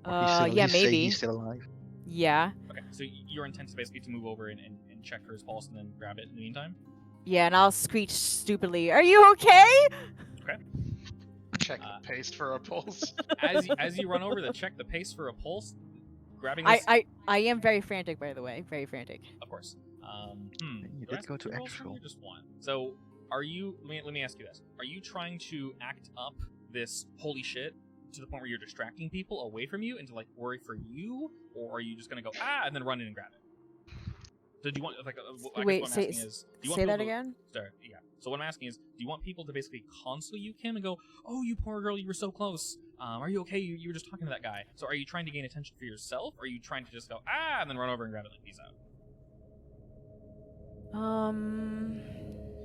Or he's still, Yeah, at least say maybe. he's still alive. Yeah. okay, so your intent is basically to move over and check for his pulse and then grab it in the meantime. Yeah, and I'll screech stupidly, "Are you okay?" Check the paste for a pulse. As you run over to check the pace for a pulse, grabbing this, I am very frantic, by the way. Very frantic. of course. You do I did go have to 2 rolls for actual. you or just one? So, are you? Let me ask you this: are you trying to act up this holy shit to the point where you're distracting people away from you and to like worry for you, or are you just gonna go and then run in and grab it? So do you want like? I guess Wait, what I'm say- asking is, do you want Say people that to- again. Sorry, yeah. So what I'm asking is, do you want people to basically console you, Kim, and go, "Oh, you poor girl, you were so close. Are you okay? You were just talking to that guy." So are you trying to gain attention for yourself, or are you trying to just go and then run over and grab it like peace out?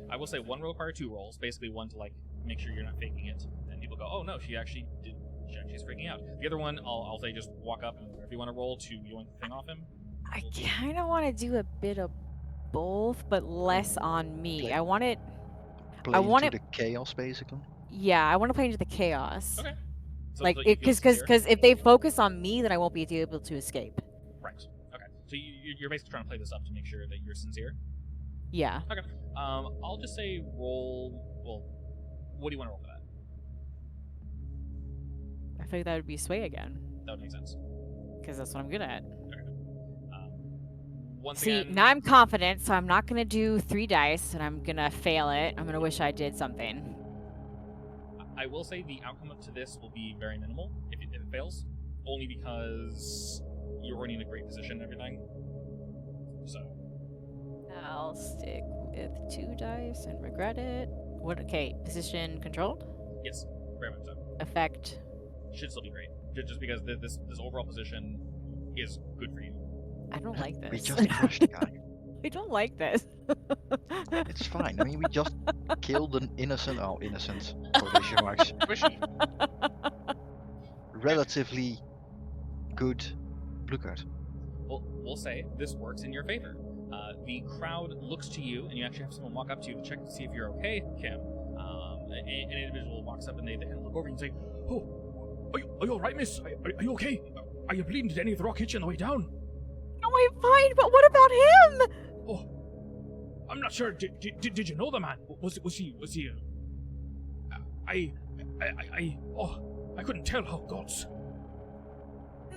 I will say one roll require 2 rolls. Basically, one to like make sure you're not faking it, and people go, "Oh no, she actually did. She's freaking out." The other one, I'll say just walk up and if you want to roll to yoink the thing off him. I kind of want to do a bit of both, but less on me. Play- I want it. Play want into the chaos, basically. Yeah, I want to play into the chaos. Okay. So, Like, so you feel because sincere? if they focus on me, then I won't be able to escape. Right. Okay. So you're basically trying to play this up to make sure that you're sincere. Yeah. Okay. I'll just say roll. Well, what do you want to roll for that? I feel like that would be sway again, That would make sense. because that's what I'm good at. Once See, again, now I'm confident, so I'm not gonna do 3 dice, and I'm gonna fail it. I'm gonna wish I did something. I will say the outcome to this will be very minimal if it fails, only because you're already in a great position and everything. So. I'll stick with 2 dice and regret it. What? Okay, position controlled. Yes, very much so. Effect. should still be great. Just because this overall position is good for you. I don't like We this. just crushed the guy. I don't like this. It's fine. I mean, we just killed an innocent, quotation marks, Squishy. relatively good blue card. Well, we'll say this works in your favor. The crowd looks to you, and you actually have someone walk up to you to check to see if you're okay, Kim. An individual walks up and they kind of look over and say, Oh, are you alright, miss? Are you okay? Are you bleeding? Did any of the rock hit you on the way down? No, I'm fine, but what about him? Oh, I'm not sure. Did you know the man? Was he? I couldn't tell how gods.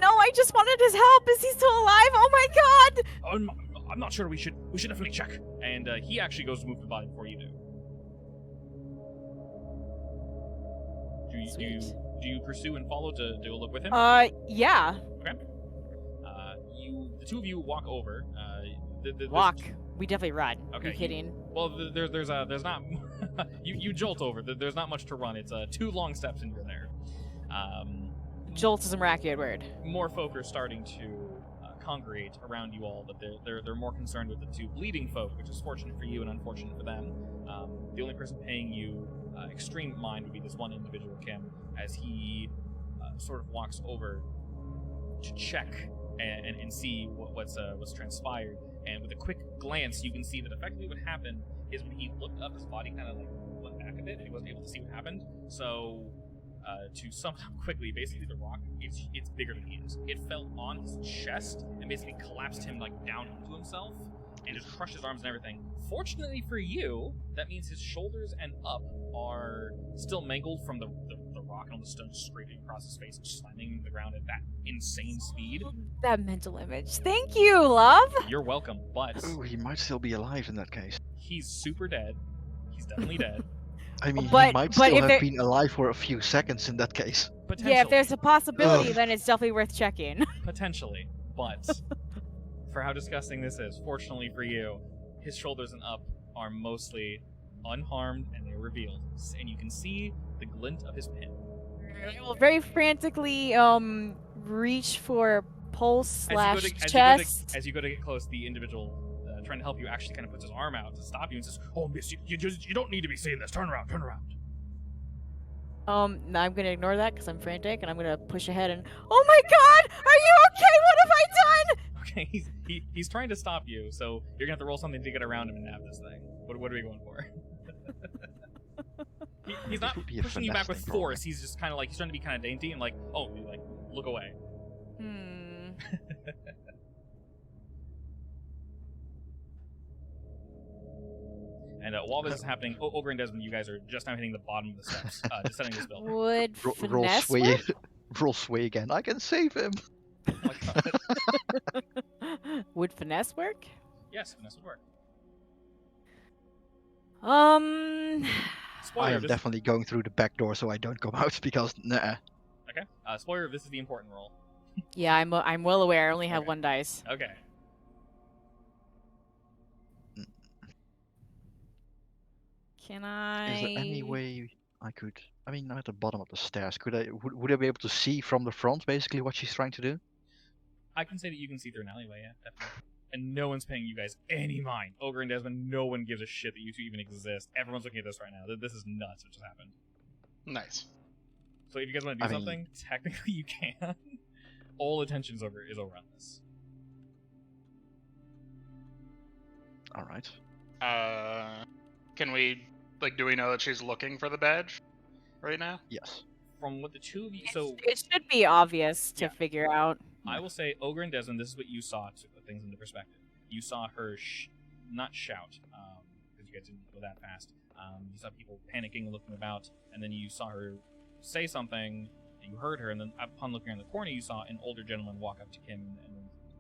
No, I just wanted his help. Is he still alive? Oh my god! I'm not sure. We should definitely check. and he actually goes to move the body before you do. Do you pursue and follow to go look with him? Yeah. Okay. The two of you walk over. Walk. We definitely run. Okay. Are you kidding? Well, there's not. you jolt over. There's not much to run. It's 2 long steps and you're there. Jolt is a Marakian word. More folk are starting to congregate around you all, but they're more concerned with the 2 bleeding folk, which is fortunate for you and unfortunate for them. The only person paying you extreme mind would be this one individual, Kim, as he sort of walks over to check and see what's transpired. And with a quick glance, you can see that effectively what happened is when he looked up, his body kind of like went back a bit, and he wasn't able to see what happened. So, to sum it up quickly, basically the rock, it's bigger than he is. It fell on his chest and basically collapsed him like down into himself and just crushed his arms and everything. Fortunately for you, that means his shoulders and up are still mangled from the rock and all the stone scraping across his face and slamming the ground at that insane speed. That mental image. Thank you, love. You're welcome, but Oh, he might still be alive in that case. he's super dead. He's definitely dead. I mean, he But might still if have there- been alive for a few seconds in that case. Potentially. Yeah, if there's a possibility, Ugh. then it's definitely worth checking. Potentially, but for how disgusting this is, fortunately for you, his shoulders and up are mostly unharmed and they're revealed, and you can see the glint of his pin. I will very frantically reach for pulse slash chest. As you go to get close, the individual trying to help you actually kind of puts his arm out to stop you and says, Oh, miss, you don't need to be seeing this. Turn around. No, I'm gonna ignore that because I'm frantic, and I'm gonna push ahead and. Oh my God! Are you okay? What have I done? okay, he's trying to stop you, so you're gonna have to roll something to get around him and nab this thing. What are we going for? He's not would be a pushing you back with finesse thing, probably. force. He's just kind of like he's trying to be kind of dainty and like, oh, like look away. And while this is happening, Ogre and Desmond, you guys are just now hitting the bottom of the steps, descending this building. Would Roll finesse sway, work? roll sway again. I can save him. Oh my god. Would finesse work? Yes, finesse would work. I Spoiler, am this definitely going through the back door so I don't come out because nah. okay. Spoiler, this is the important roll. Yeah, I'm well aware. I only have Okay. 1 dice. Okay. Can I? Is there any way I could? I mean, I'm at the bottom of the stairs. Would I be able to see from the front basically what she's trying to do? I can say that you can see through an alleyway, yeah, definitely. And no one's paying you guys any mind. Ogre and Desmond, no one gives a shit that you two even exist. Everyone's looking at this right now. This is nuts what just happened. Nice. So if you guys want to do I mean- something, technically you can. All attention is over on this. All right. Can we, do we know that she's looking for the badge right now? Yes. From what the two of you, so It should be obvious to Yeah. figure out. I will say, Ogre and Desmond, this is what you saw to put things into perspective. You saw her not shout, because you guys didn't go that fast. You saw people panicking and looking about, and then you saw her say something, and you heard her, and then upon looking around the corner, you saw an older gentleman walk up to Kim and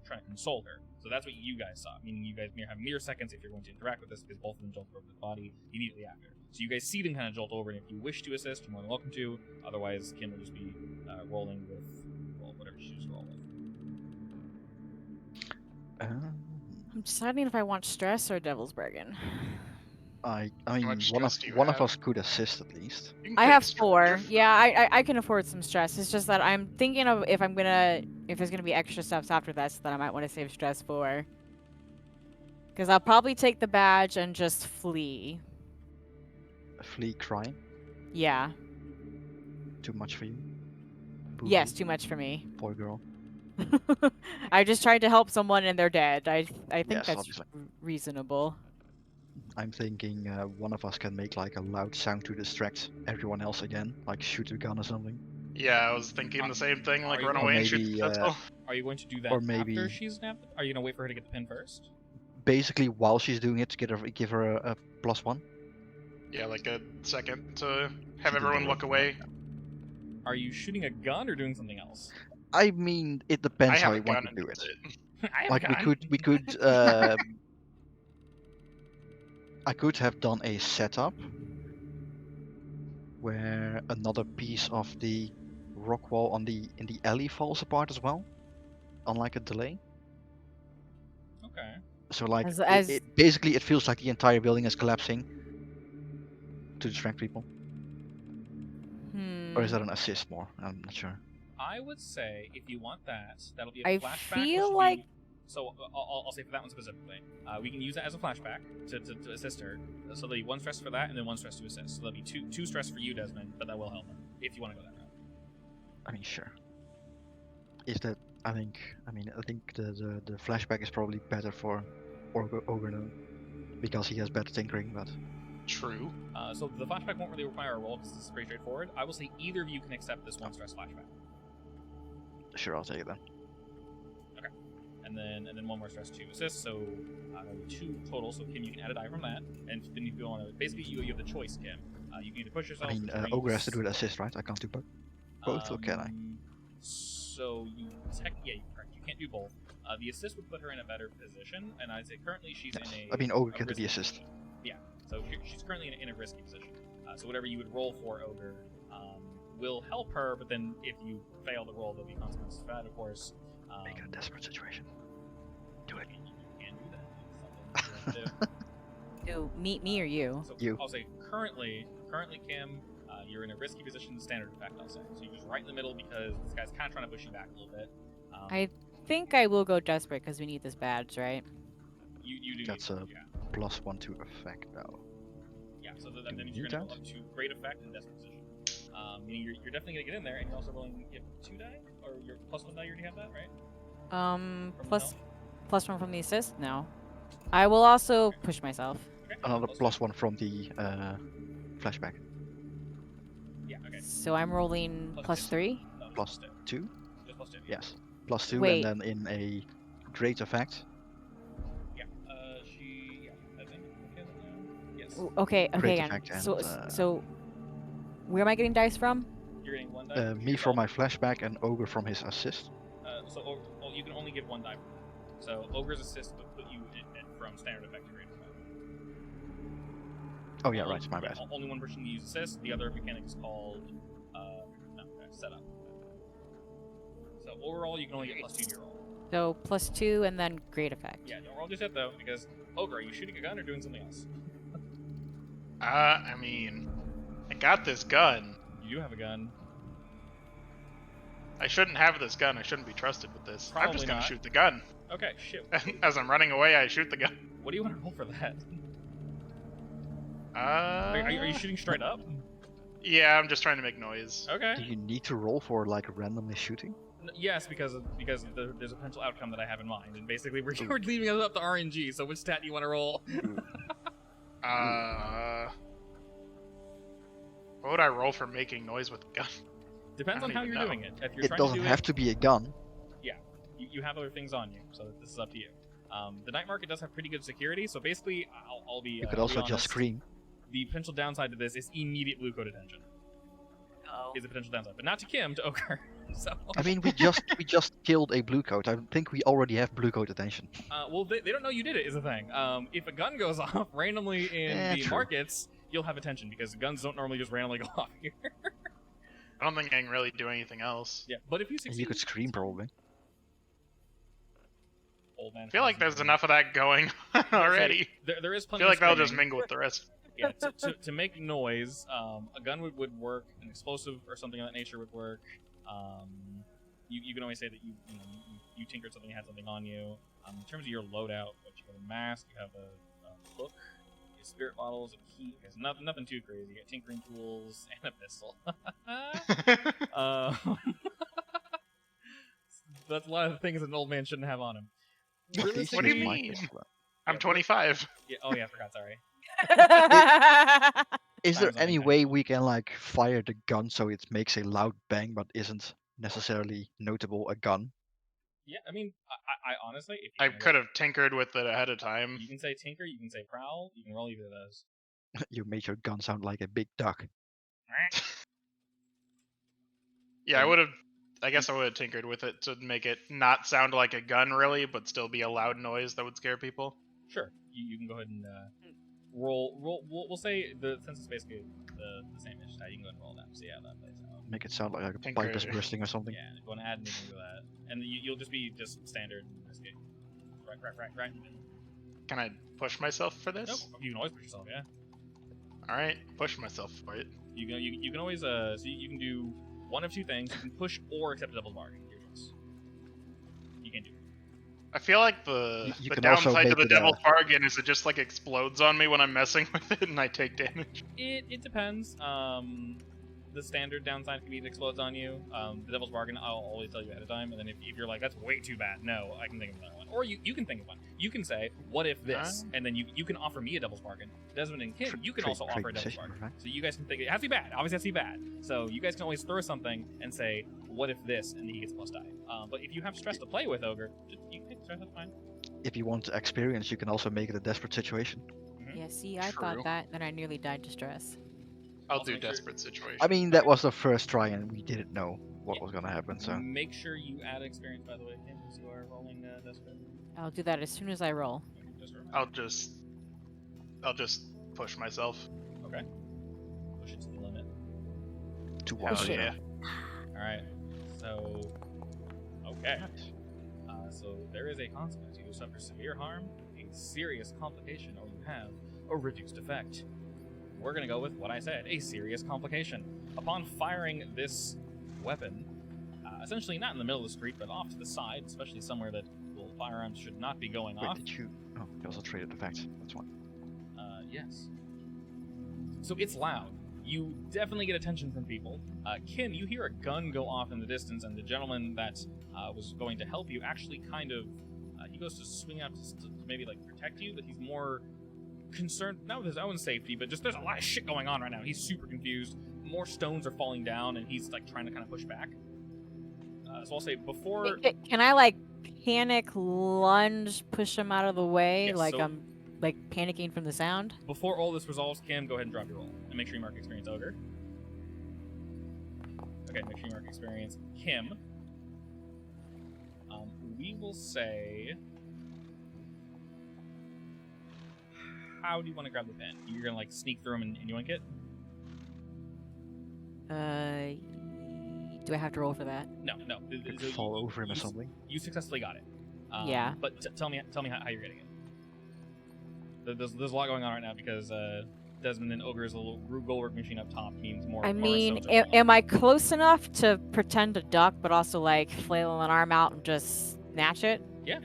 try to console her. So that's what you guys saw, meaning you guys have mere seconds if you're going to interact with this, because both of them jolt over the body immediately after. So you guys see them kind of jolt over, and if you wish to assist, you're more than welcome to. Otherwise, Kim will just be rolling with, well, whatever she chooses to roll with. I'm deciding if I want stress or devil's bargain. I How mean, much one stress do you of have? us could assist at least. You can I take have stress. 4. You're Yeah, I can afford some stress. It's just that I'm thinking of if there's gonna be extra steps after this that I might want to save stress for. Because I'll probably take the badge and just flee. Flee crying. Yeah. Too much for you. Yes, Boo-hoo. too much for me. Poor girl. I just tried to help someone and they're dead. I think Yes, that's obviously. reasonable. I'm thinking one of us can make like a loud sound to distract everyone else again, like shoot a gun or something. Yeah, I was thinking the same thing. Like Are you- run or away and shoot maybe, the pistol. Are you going to do that Or maybe- after she's napped? Are you gonna wait for her to get the pin first? Basically, while she's doing it, to give her a +1. Yeah, like a second to have She did everyone the look right away. Are you shooting a gun or doing something else? I mean, it I depends how have a you want gun to do and it. that's I have Like a gun. we could I could have done a setup where another piece of the rock wall in the alley falls apart as well, on like a delay. Okay. So like As- it basically it feels like the entire building is collapsing to distract people. Or is that an assist more? I'm not sure. I would say if you want that, that'll be a I flashback. feel which would like- be, so I'll say for that one specifically, we can use that as a flashback to assist her. So there'll be 1 stress for that, and then 1 stress to assist. So there'll be two stress for you, Desmond, but that will help if you want to go that route. I mean, sure. Is that? I think the flashback is probably better for Ogre though, because he has better tinkering. But True. So the flashback won't really require a roll because it's pretty straightforward. I will say either of you can accept this 1 stress flashback, sure, I'll take it then. and then 1 more stress to assist. So that'll be 2 total. So Kim, you can add a die from that, and then if you want to, basically you have the choice, Kim. You can either push yourself. I mean, which Ogre has to means- do the assist, right? I can't do both, or can I? So you you're correct. You can't do both. The assist would put her in a better position, and I'd say currently she's Yes. in a. I mean, Ogre a can do the risky assist. position. Yeah. So she's currently in a risky position. So whatever you would roll for Ogre will help her, but then if you fail the roll, there'll be consequences for that, of course. Make it a desperate situation. Do it. You can do that. It's something you have to do. Do me or you? So You. I'll say currently, Kim, you're in a risky position. Standard effect, I'll say. So you're just right in the middle because this guy's kind of trying to push you back a little bit. I think I will go desperate because we need this badge, right? You do. That's need, a- yeah. +1 to effect though. Yeah. So that Do means you you're going that? to go up to great effect and desperate position. Meaning you're definitely going to get in there, and you're also rolling you have 2 die or your +1 die. You already have that, right? From Plus the +1 from the assist. No. I will also push myself. Okay. Another Plus- +1 from the flashback. Yeah. Okay. So I'm rolling Plus +3. No, Plus +2. 2. Just +2. Yes. +2, Wait. and then in a great effect. Yeah. She. Yeah. I think. Okay, yes. Ooh, okay, Great okay, again. effect and, So where am I getting dice from? You're getting 1 die. Me from my flashback and Ogre from his assist. You can only give 1 die. So Ogre's assist would put you from standard effect to great effect. Oh yeah, right, my bad. Only 1 person can use assist. The other mechanic is called setup. So overall, you can only get +2 to your roll. So +2 and then great effect. Yeah, don't roll just yet though, because Ogre, are you shooting a gun or doing something else? I mean, I got this gun. You do have a gun. I shouldn't have this gun. I shouldn't be trusted with this. I'm Probably just gonna not. shoot the gun. Okay, shit. As I'm running away, I shoot the gun. What do you want to roll for that? Uh, Are you shooting straight up? Yeah, I'm just trying to make noise. Okay. Do you need to roll for like randomly shooting? Yes, because there's a potential outcome that I have in mind, and basically we're leaving it up to RNG. So which stat do you want to roll? What would I roll for making noise with the gun? Depends I on don't how even you're know. doing it. If you're It trying doesn't to do have to be a gun. you have other things on you, so this is up to you. The night market does have pretty good security, so basically, I'll be. You could I'll be also just honest, scream. The potential downside to this is immediate blue coat attention. Oh. Is a potential downside, but not to Kim, to Ogre. So. I mean, we just killed a blue coat. I think we already have blue coat attention. Well, they don't know you did it. Is the thing. If a gun goes off randomly in the True. markets, you'll have attention because guns don't normally just randomly go off here. I don't think I can really do anything else. Yeah, but if you And succeed, you could scream probably. Old man. I feel like there's enough of that going So, already. there is I plenty. feel like of that'll just screaming. mingle with the rest. Yeah, to make noise, a gun would work, an explosive or something of that nature would work. You can always say that you tinkered something, you had something on you. In terms of your loadout, what you have a mask, you have a hook, you have spirit bottles, a key. There's nothing too crazy. You got tinkering tools and a pistol. That's a lot of things that an old man shouldn't have on him. What do you mean? I'm 25. Yeah. Oh yeah, I forgot. Sorry. Is there Time's on any my way phone. we can like fire the gun so it makes a loud bang but isn't necessarily notable a gun? Yeah, I mean, I honestly, if you I wanna could go- have tinkered with it ahead of time. You can say tinker, you can say prowl, you can roll either of those. You made your gun sound like a big duck. Yeah, I would have. I guess I would have tinkered with it to make it not sound like a gun, really, but still be a loud noise that would scare people. Sure, you can go ahead and roll. We'll say since it's basically the same ish type, you can go ahead and roll that. See how that plays out. Make it sound like a Tinker. pipe is bursting or something. Yeah, go and add anything to that, and you'll just be standard in this game. Right. Can I push myself for this? Nope, you can always push yourself. Yeah, All right, push myself for it. you can always so you can do one of two things. You can push or accept a devil's bargain. Your choice. You can do. I feel like the You the can also downside to make the it, devil's bargain is it just like explodes on me when I'm messing with it and I take damage. It depends. The standard downside can be it explodes on you. The devil's bargain, I'll always tell you ahead of time, and then if you're like, that's way too bad, no, I can think of another one. Or you can think of one. You can say, what if this? And then you can offer me a devil's bargain. Desmond and Kim, you can also offer a devil's bargain. Right? So you guys can think, it has to be bad. Obviously, it has to be bad. So you guys can always throw something and say, what if this? And he gets plus die. But if you have stress to play with, Ogre, you can take stress, that's fine. If you want experience, you can also make it a desperate situation. Yeah, see, I True. thought that, then I nearly died to stress. I'll Also do make sure- desperate situation. I mean, that was the first try and we didn't know what was gonna happen, so. Make sure you add experience, by the way, Kim, because you are rolling desperate. I'll do that as soon as I roll. Just remember. I'll just push myself. Okay. Push it to the limit. Towards Hell the yeah. Alright, so. Okay. So there is a consequence. You suffer severe harm, a serious complication, or you have a reduced effect. We're gonna go with what I said, a serious complication. Upon firing this weapon, essentially not in the middle of the street, but off to the side, especially somewhere that firearms should not be going Wait, off. did you? Oh, you also traded effects. That's one. Yes. So it's loud. You definitely get attention from people. Kim, you hear a gun go off in the distance, and the gentleman that was going to help you actually kind of he goes to swing out to maybe like protect you, but he's more concerned not with his own safety, but just there's a lot of shit going on right now. He's super confused. More stones are falling down, and he's like trying to kind of push back. So I'll say before. Can I like panic lunge, push him out of the way, Yes, like so- I'm like panicking from the sound? Before all this resolves, Kim, go ahead and drop your roll. And make sure you mark experience Ogre. Okay, make sure you mark experience Kim. We will say... How do you want to grab the pen? You're going to like sneak through him and yoink it? Do I have to roll for that? No. You could fall over him or something. You successfully got it. Yeah. But tell me how you're getting it. There's a lot going on right now because Desmond and Ogre's little goal work machine up top means more. I more mean, stones are falling. am I close enough to pretend to duck, but also like flail an arm out and just snatch it? Yeah.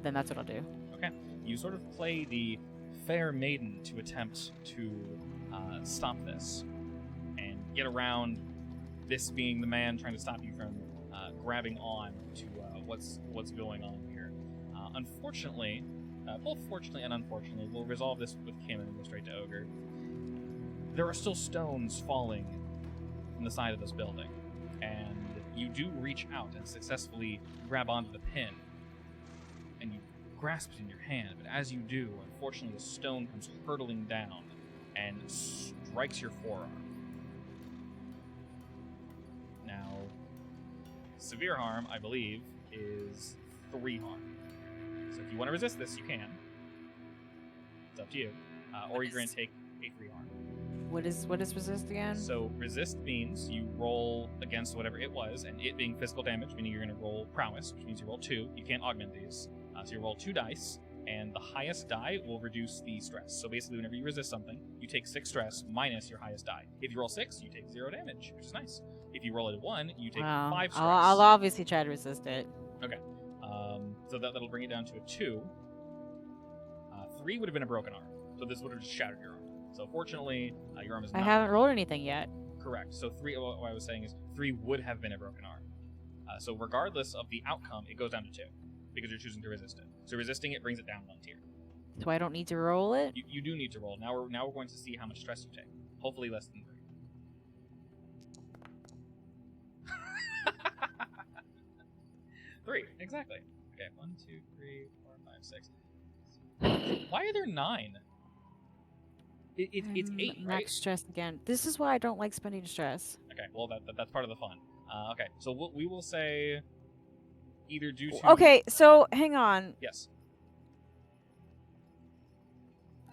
Then that's what I'll do. Okay. You sort of play the fair maiden to attempt to stop this and get around this being the man trying to stop you from grabbing on to what's going on here. Unfortunately, both fortunately and unfortunately, we'll resolve this with Kim and go straight to Ogre. There are still stones falling from the side of this building, and you do reach out and successfully grab onto the pin, and you grasp it in your hand, but as you do, unfortunately the stone comes hurtling down and strikes your forearm. Now, severe harm, I believe, is 3 harm. So if you want to resist this, you can. It's up to you. Or you're going to take a 3 harm. What is resist again? So resist means you roll against whatever it was, and it being physical damage, meaning you're going to roll prowess, which means you roll 2. You can't augment these. So you roll 2 dice, and the highest die will reduce the stress. So basically, whenever you resist something, you take 6 stress minus your highest die. If you roll 6, you take 0 damage, which is nice. If you roll a 1, you take 5 stress. I'll obviously try to resist it. Okay. So that'll bring it down to a 2. 3 would have been a broken arm, so this would have just shattered your arm. So fortunately, your arm is not. I haven't rolled anything yet. Correct. So 3. What I was saying is 3 would have been a broken arm. So regardless of the outcome, it goes down to 2 because you're choosing to resist it. So resisting it brings it down 1 tier. So I don't need to roll it? You do need to roll. Now we're going to see how much stress you take. Hopefully less than 3. 3, exactly. Okay, 1, 2, 3, 4, 5, 6. Why are there 9? It's 8, right? Max stress again. This is why I don't like spending stress. Okay, well that's part of the fun. Okay, so we will say either due to. Okay, so hang on. Yes.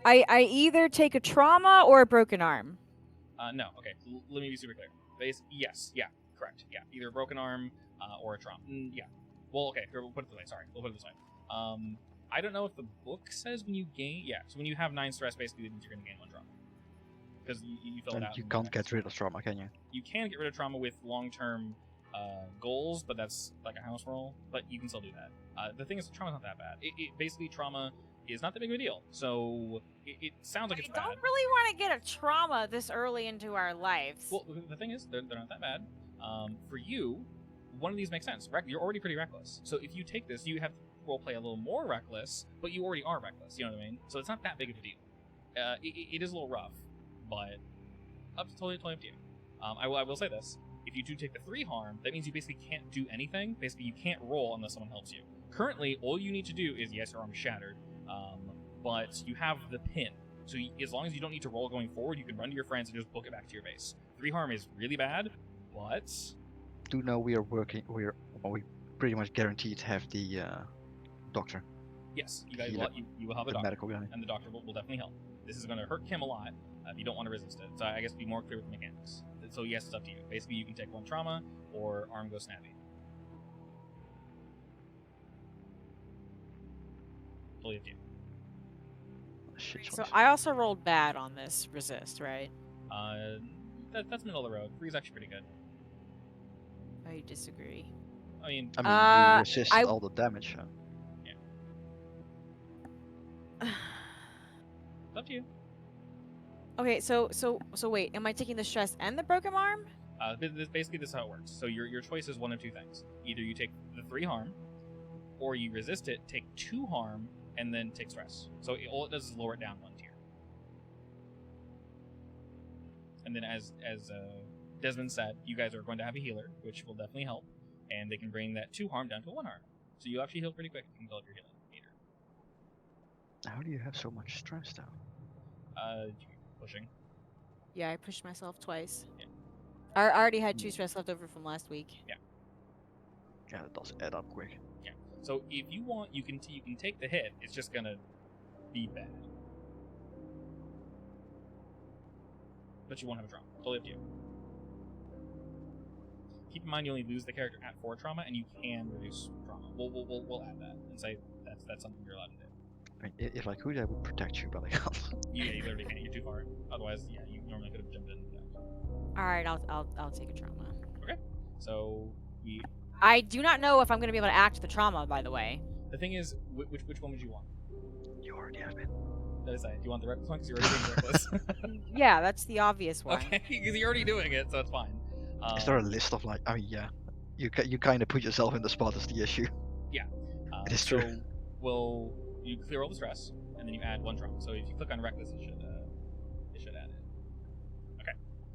I either take a trauma or a broken arm. No. Okay. Let me be super clear. Yes. Yeah. Correct. Yeah. Either a broken arm or a trauma. Yeah. Well, okay. Here, we'll put it this way. Sorry. We'll put it this way. I don't know if the book says when you gain. Yeah. So when you have 9 stress, basically, it means you're going to gain 1 trauma. Because you fill it And out. you can't get rid of trauma, can you? You can get rid of trauma with long-term goals, but that's like a house roll. But you can still do that. The thing is, trauma's not that bad. Basically, trauma is not that big of a deal. So it sounds like it's bad. I don't really want to get a trauma this early into our lives. Well, the thing is, they're not that bad. For you, one of these makes sense. You're already pretty reckless. So if you take this, you have to roleplay a little more reckless, but you already are reckless. You know what I mean? So it's not that big of a deal. It is a little rough, but totally up to you. I will say this. If you do take the 3 harm, that means you basically can't do anything. Basically, you can't roll unless someone helps you. Currently, all you need to do is, yes, your arm is shattered, but you have the pin. So as long as you don't need to roll going forward, you can run to your friends and just book it back to your base. 3 harm is really bad, but... Do know we pretty much guaranteed to have the doctor. Yes, you guys Healer. you will have a The doctor, medical guy. and the doctor will definitely help. This is going to hurt Kim a lot if you don't want to resist it. So I guess be more clear with the mechanics. So yes, it's up to you. Basically, you can take 1 trauma, or arm goes snappy. Totally up to you. Shit So choice. I also rolled bad on this resist, right? That's middle of the road. 3 is actually pretty good. I disagree. I mean, you resisted I- all the damage. it's up to you. Okay, so wait, am I taking the stress and the broken arm? Basically, this is how it works. So your choice is one of 2 things. Either you take the 3 harm, or you resist it, take 2 harm, and then take stress. So all it does is lower it down 1 tier. And then as Desmond said, you guys are going to have a healer, which will definitely help, and they can bring that 2 harm down to 1 harm. So you actually heal pretty quick if you can build up your healing meter. How do you have so much stress though? Pushing. Yeah, I pushed myself twice. Yeah. I already had 2 stress left over from last week. Yeah, it does add up quick. So if you want, you can take the hit. It's just gonna be bad. But you won't have a trauma. Totally up to you. Keep in mind you only lose the character at 4 trauma, and you can reduce trauma. We'll add that and say that's something you're allowed to do. I mean, if I could, I would protect you, but I can't. You literally can't. You're too far. Otherwise, yeah, you normally could have jumped in. All right, I'll take a trauma. Okay. So I do not know if I'm going to be able to act the trauma, by the way. the thing is, which one would you want? You already have it. Did I say? Do you want the reckless one? Because you're already doing reckless. Yeah, that's the obvious one. Okay, because you're already doing it, so it's fine. Is there a list of like? I mean, yeah. You kind of put yourself in the spot as the issue. It is so true. you clear all the stress, and then you add 1 trauma. So if you click on reckless, it should add it. Okay.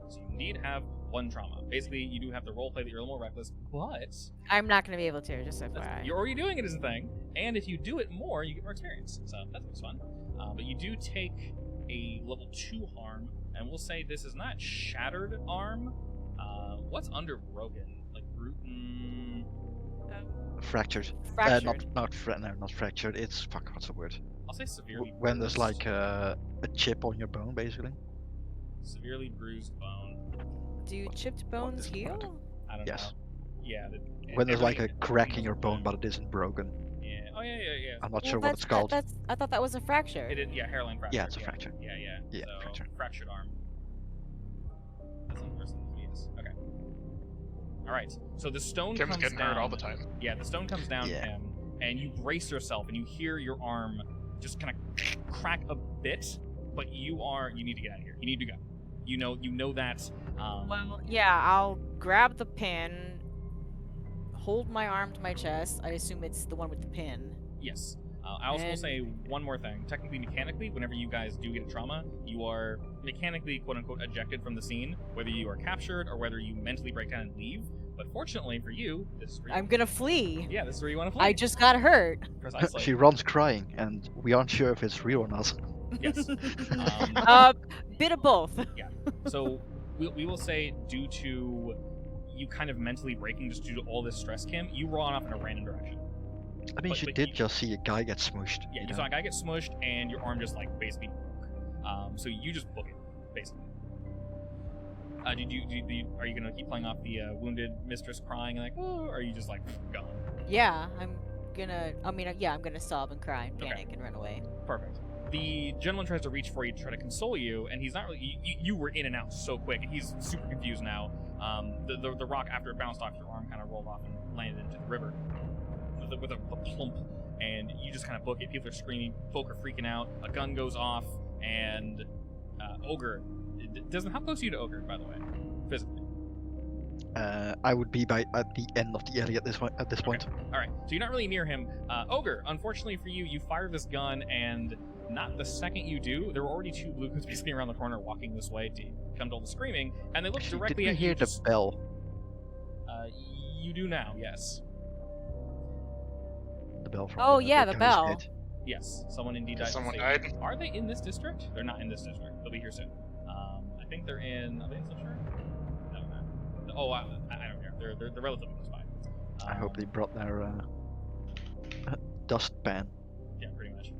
So you indeed have 1 trauma. Basically, you do have to roleplay that you're a little more reckless, but I'm not going to be able to, just FYI. you're already doing it as a thing, and if you do it more, you get more experience. So that's what's fun. But you do take a level 2 harm, and we'll say this is not shattered arm. What's under broken? Like root? Fractured. Fractured. Not fractured. It's what's the word? I'll say severely. When there's bruised. like a chip on your bone, basically. Severely bruised bone. Do chipped bones is the word? heal? I don't Yes. know. Yeah. When there's like a every crack in your bone, but it isn't broken. Yeah. Oh yeah. I'm not Well, sure what it's called. I thought that was a fracture. It is, yeah, hairline fracture. Yeah, it's a fracture. Yeah. Yeah, So, fracture. fractured arm. That's on the first thing. Yes. Okay. All right. So the stone Kim's comes getting down. hurt all the time. Yeah, the stone comes down, Yeah. Kim, and you brace yourself, and you hear your arm just kind of crack a bit, but you need to get out of here. You need to go. You know that. Well, yeah, I'll grab the pin, hold my arm to my chest. I assume it's the one with the pin. Yes. I also will say one more thing. Technically, mechanically, whenever you guys do get a trauma, you are mechanically, quote-unquote, ejected from the scene, whether you are captured or whether you mentally break down and leave. But fortunately for you, this is where I'm gonna flee. Yeah, this is where you want to play. I just got hurt. Precisely. She runs crying, and we aren't sure if it's real or not. Yes. Bit of both. So we will say, due to you kind of mentally breaking, just due to all this stress, Kim, you run off in a random direction. I mean, But- she but did you- just see a guy get smooshed. Yeah, you you know? saw a guy get smushed, and your arm just like basically broke. So you just book it, basically. Are you gonna keep playing off the wounded mistress crying and like, oh, or are you just like gone? Yeah, I'm gonna sob and cry and panic and run away. Perfect. The gentleman tries to reach for you to try to console you, and he's not really. You were in and out so quick, and he's super confused now. The rock, after it bounced off your arm, kind of rolled off and landed into the river with a plump, and you just kind of book it. People are screaming, folk are freaking out. A gun goes off, and Ogre. How close are you to Ogre, by the way, physically? I would be at the end of the alley at this point. All right, so you're not really near him. Ogre, unfortunately for you, you fire this gun, and not the second you do, there were already two blue coats basically around the corner walking this way to come to all the screaming, and they look Actually, directly did we at hear you. the bell? You do now, yes. The bell from Oh, yeah, the guy's bell. gate. Yes, someone indeed died. Someone Say- died? Are they in this district? They're not in this district. They'll be here soon. I think they're in. Are they in Sunshine? No. Oh, I don't care. They're relatively close by. I hope they brought their dustpan. Yeah, pretty much.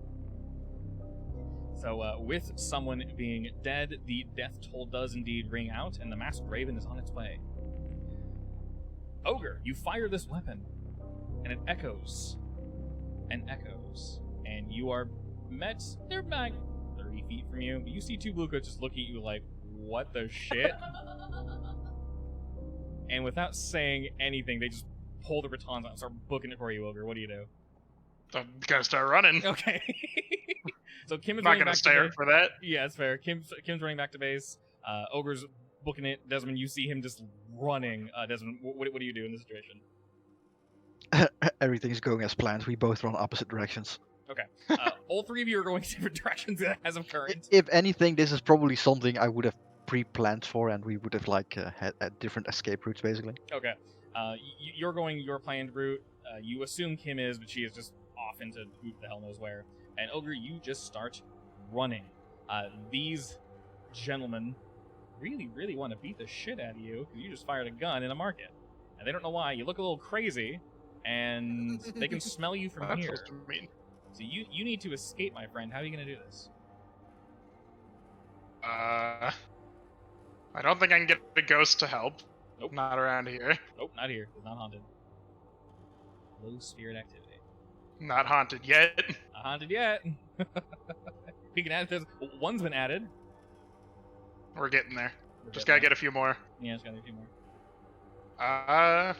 So, with someone being dead, the death toll does indeed ring out, and the masked raven is on its way. Ogre, you fire this weapon, and it echoes, and echoes, and you are met. They're back 30 feet from you, but you see two blue coats just look at you like, what the shit? And without saying anything, they just pull the batons out and start booking it for you, Ogre. What do you do? I'm gonna start running. Okay. So Kim is I'm not running gonna back stay to here base. for that. Yeah, it's fair. Kim's running back to base. Ogre's booking it. Desmond, you see him just running. Desmond, what do you do in this situation? Everything's going as planned. We both run opposite directions. Okay. All three of you are going different directions as of current. If anything, this is probably something I would have pre-planned for, and we would have had different escape routes, basically. Okay. You're going your planned route. You assume Kim is, but she is just off into who the hell knows where. And Ogre, you just start running. These gentlemen really, really want to beat the shit out of you because you just fired a gun in a market. And they don't know why. You look a little crazy, and they can smell you from That's here. supposed to mean. So you need to escape, my friend. How are you going to do this? I don't think I can get the ghost to help. Nope. Not around here. Nope, not here. It's not haunted. Low spirit activity. Not haunted yet. Not haunted yet. We can add this. One's been added. We're getting there. We're Just getting gotta get a few more. there. Yeah, just gotta get a few more. So I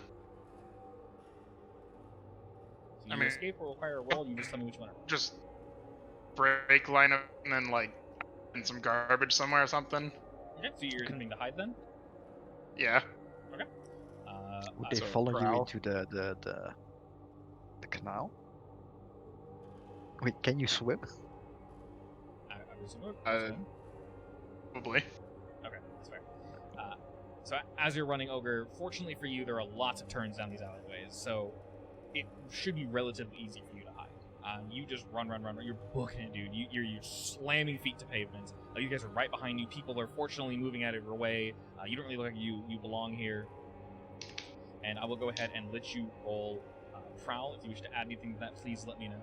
you mean- escape will require a roll. You just tell me which one. just break line up and then like in some garbage somewhere or something. Okay, so you're attempting to hide then? Yeah. Would they so follow you prowl. into the canal? Wait, can you swim? I would assume Probably. Okay, that's fair. So as you're running, Ogre, fortunately for you, there are lots of turns down these alleyways, so it should be relatively easy for you to hide. You just run. You're booking it, dude. You're slamming feet to pavement. You guys are right behind you. People are fortunately moving out of your way. You don't really look like you belong here. And I will go ahead and let you roll Prowl. If you wish to add anything to that, please let me know.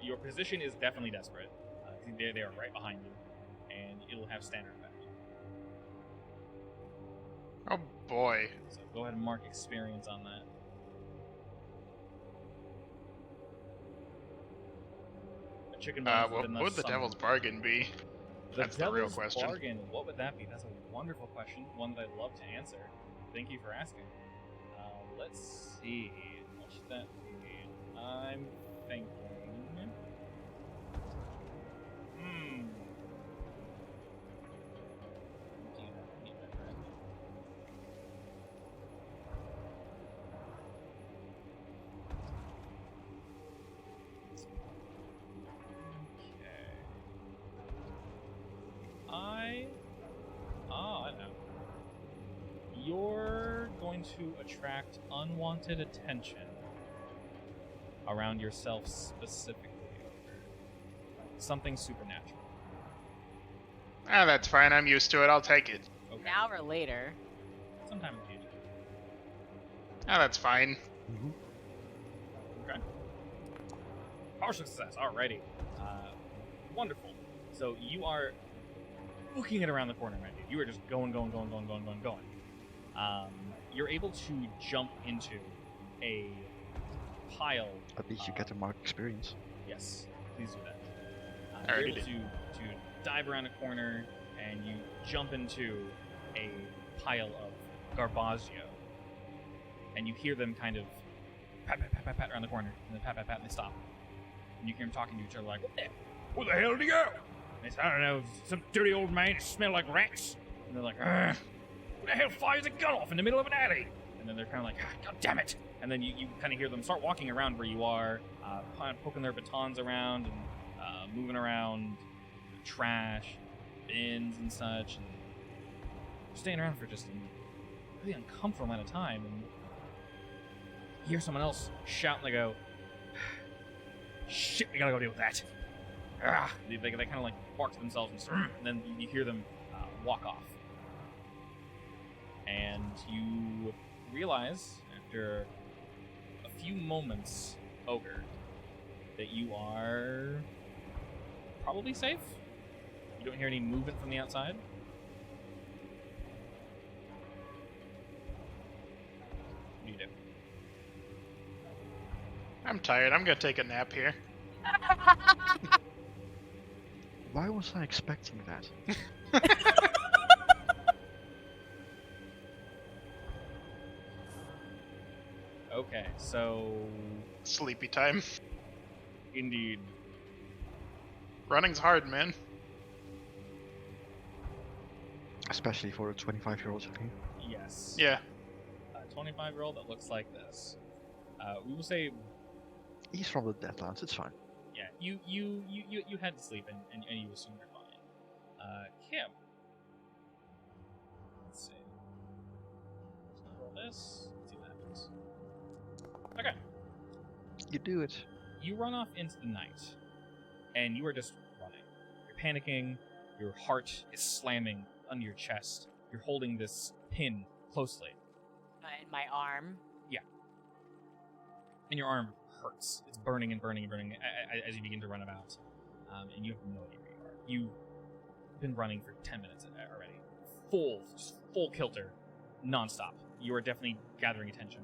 Your position is definitely desperate. They are right behind you, and it'll have standard effect. Oh boy. So go ahead and mark experience on that. chicken bones What within would the summer. devil's bargain be? That's the real devil's question. bargain, what would that be? That's a wonderful question, one that I'd love to answer. Thank you for asking. Let's see. What should that be? I'm thinking. I know. You're going to attract unwanted attention around yourself specifically. Something supernatural. Ah, that's fine. I'm used to it. I'll take it. Okay. Now or later. Sometime in the future. Ah, that's fine. Okay. Partial success. Alrighty. Wonderful. So you are booking it around the corner, Randy. You are just going. You're able to jump into a pile. At least you get to mark experience. Yes, please do that. I You're already able to dive around a corner and you jump into a pile of Garbaggio. And you hear them kind of pat around the corner, and then pat, and they stop. And you hear them talking to each other like, Where the hell did he go? And they say, I don't know, some dirty old man that smell like rats. And they're like, Ugh. Who the hell fires a gun off in the middle of an alley? And then they're kind of like, God damn it. And then you kind of hear them start walking around where you are, kind of poking their batons around and moving around trash, bins and such, and staying around for just a really uncomfortable amount of time. And you hear someone else shout and they go, shit, we gotta go deal with that. They kind of like bark to themselves and then you hear them walk off. And you realize, after a few moments, Ogre, that you are probably safe. You don't hear any movement from the outside. What do you do? I'm tired. I'm gonna take a nap here. Why was I expecting that? Okay, so Sleepy time. indeed. Running's hard, man. Especially for a 25-year-old like you. Yes. Yeah. A 25-year-old that looks like this. We will say, He's from the Deathlands, it's fine. yeah, you had to sleep and you assume you're fine. Kim. Let's see. Let's roll this. Let's see what happens. Okay. You do it. You run off into the night, and you are just running. You're panicking, your heart is slamming under your chest. You're holding this pin closely. In my arm. And your arm hurts. It's burning and burning and burning as you begin to run about. And you have no idea where you are. You've been running for 10 minutes already. Full kilter, nonstop. You are definitely gathering attention,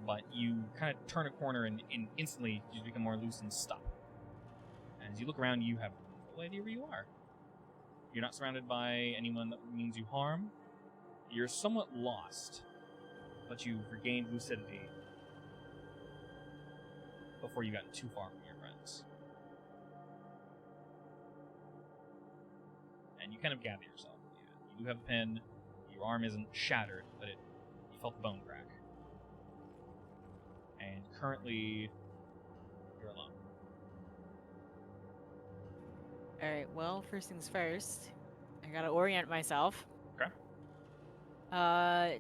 but you kind of turn a corner and instantly you become more loose and stop. And as you look around, you have no idea where you are. You're not surrounded by anyone that means you harm. You're somewhat lost, but you've regained lucidity before you got too far from your friends. And you kind of gather yourself. You do have a pin. Your arm isn't shattered, but you felt the bone crack. And currently, you're alone. Alright, well, first things first. I gotta orient myself. Okay.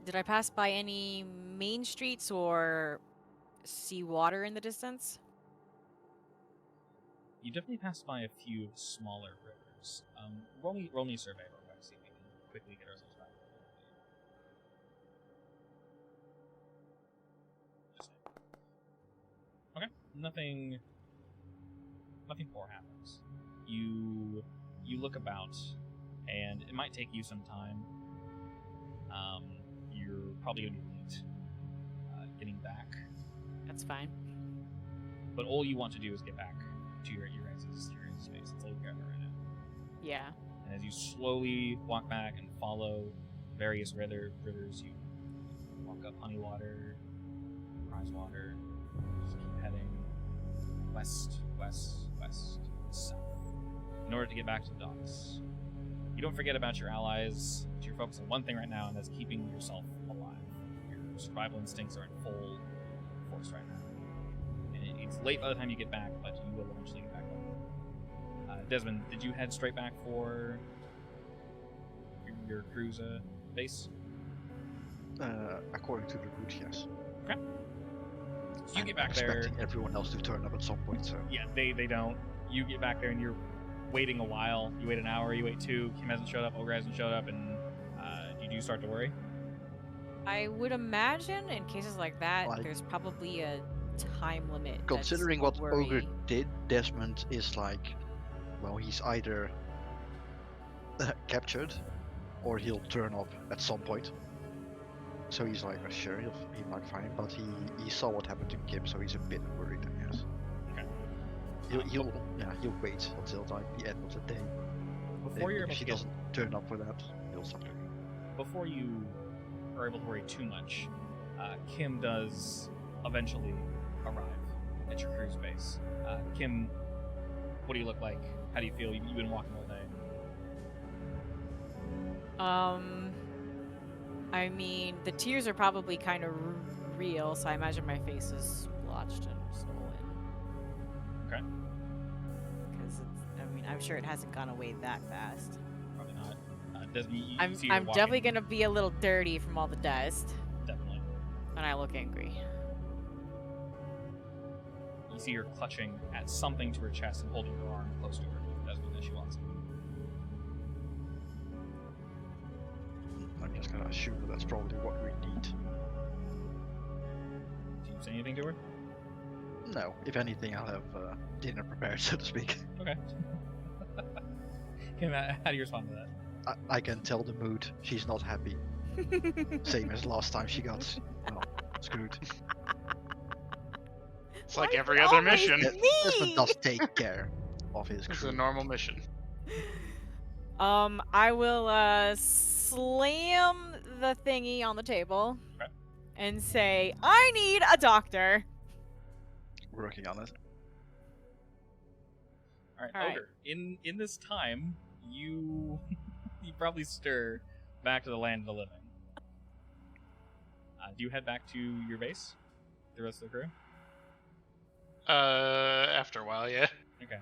Did I pass by any main streets or see water in the distance? You definitely passed by a few smaller rivers. Roll me a survey real quick, see if we can quickly get ourselves back. Just okay. Nothing poor happens. You look about, and it might take you some time. You're probably gonna be late getting back. That's fine. But all you want to do is get back to your guys' space. all you care about right now. Yeah. And as you slowly walk back and follow various rivers, you walk up Honeywater, Prizewater, just keep heading west, south, in order to get back to the docks. You don't forget about your allies, but you're focused on one thing right now, and that's keeping yourself alive. Your survival instincts are in full force right now. And it's late by the time you get back, but you will eventually get back home. Desmond, did you head straight back for your cruise base? According to the route, yes. Okay. So you I'm get back there. expecting everyone else to turn up at some point, so... Yeah, they don't. You get back there and you're waiting a while. You wait an hour, you wait 2. Kim hasn't showed up, Ogre hasn't showed up, and you do start to worry. I would imagine in cases like that, Like- there's probably a time limit. Considering that's what a Ogre worry. did, Desmond is like... Well, he's either captured, or he'll turn up at some point. So he's like, oh, sure, he might find, but he saw what happened to Kim, so he's a bit worried, I guess. Okay. He'll wait until like the end of the day. Before you're able If to he get, doesn't turn up for that, he'll stop doing before you are able to worry too much, Kim does eventually arrive at your cruise base. Kim, what do you look like? How do you feel? You've been walking all day. I mean, the tears are probably kind of real, so I imagine my face is splotched and swollen. Okay. Because I mean, I'm sure it hasn't gone away that fast. Probably not. Desmond, you I'm see her walking- definitely gonna be a little dirty from all the dust, Definitely. and I look angry. You see her clutching at something to her chest and holding her arm close to her. Desmond, as she walks in. I'm just gonna assume that that's probably what we need. Do you say anything to her? No, if anything, I'll have dinner prepared, so to speak. Okay. Kim, how do you respond to that? I can tell the mood. She's not happy. Same as last time she got, well, screwed. It's like Why every is it other always mission. Desmond does me? take care of his It's crew. a normal mission. I will slam the thingy on the table Okay. and say, "I need a doctor." Working on it. All right, All right. Ogre. In this time, you you probably stir back to the land of the living. Do you head back to your base? The rest of the crew. After a while, yeah. Okay.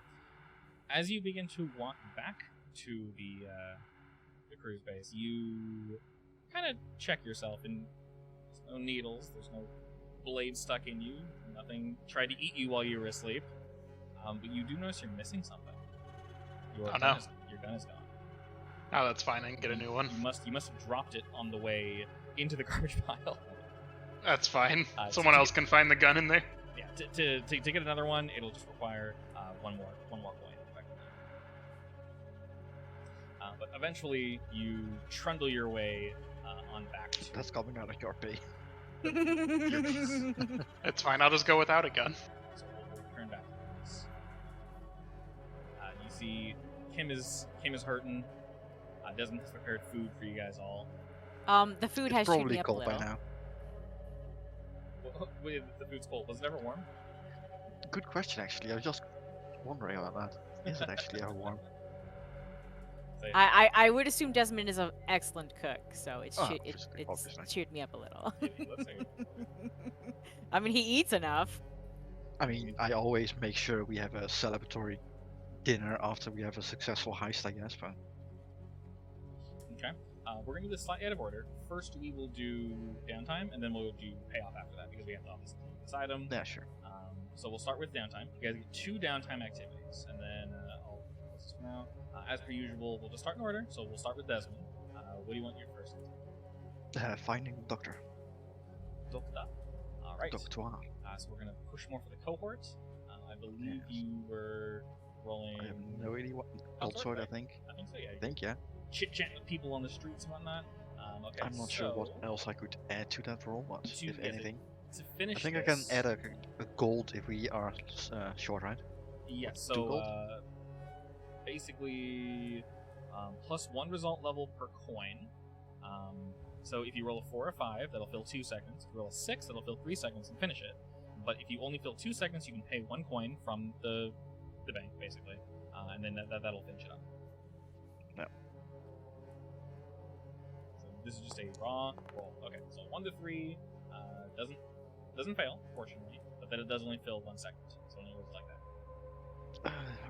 As you begin to walk back to the cruise base, you kind of check yourself, and there's no needles, there's no blade stuck in you, nothing tried to eat you while you were asleep. But you do notice you're missing something. Your Oh, gun no. Your gun is gone. Oh, that's fine. I can get a new one. You must have dropped it on the way into the garbage pile. That's fine. So Someone to else can find the gun in there. Yeah. To get another one, it'll just require one more coin. Effectively. But eventually, you trundle your way on back to. That's coming out of your pay. It's fine. I'll just go without a gun. So we'll return back to this. You see, Kim is hurting. Desmond has prepared food for you guys all. The food It's has chewed probably me up a cold by little. now. Wait, the food's cold. Was it ever warm? Good question, actually. I was just wondering about that. Is it actually ever warm? Say- I would assume Desmond is an excellent cook, so it's Oh, it's obviously. cheered me up a little. It looks like it. I mean, he eats enough. I mean, I always make sure we have a celebratory dinner after we have a successful heist, I guess, but... Okay. We're going to do this slightly out of order. First, we will do downtime, and then we'll do payoff after that, because we have to obviously do this item. Yeah, sure. So we'll start with downtime. You guys get 2 downtime activities, and then I'll close this for now. As per usual, we'll just start in order, so we'll start with Desmond. What do you want your first? Finding Doctor. Doctor. Alright. Doctor. So we're going to push more for the cohort. I believe Yes. you were rolling... I have no idea what... I'll Gold start sword, I with think. I think so, yeah. I think, yeah. Chit-chat with people on the streets and whatnot. Okay, I'm not sure what so else I could add to that roll, but To- if yeah, anything. to finish I think this, I can add a gold if we are short, right? Yeah, Two so gold? basically +1 result level per coin. So if you roll a 4 or 5, that'll fill 2 seconds. If you roll a 6, that'll fill 3 seconds and finish it. But if you only fill 2 seconds, you can pay 1 coin from the bank, basically, and then that'll finish it up. Yep. So this is just a raw roll. Okay, so 1 to 3 doesn't fail, fortunately, but then it does only fill 1 second. So it only works like that.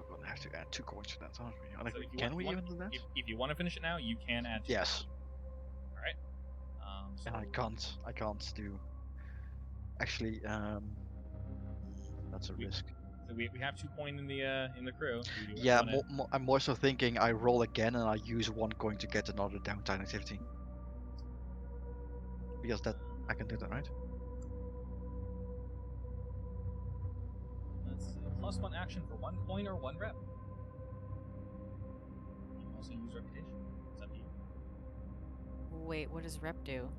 We're gonna have to add 2 coins to that, aren't we? Like, So if you can want- we want- even do that? If you want to finish it now, you can add 2. Yes. All right. So And I can't do. Actually, that's a risk. So we have 2 coin in the crew. Do you Yeah, wanna- I'm more so thinking I roll again and I use 1 coin to get another downtime activity. Because that I can do that, right? Let's see. +1 action for 1 coin or 1 rep. You can also use reputation. It's up to you. Wait, what does rep do?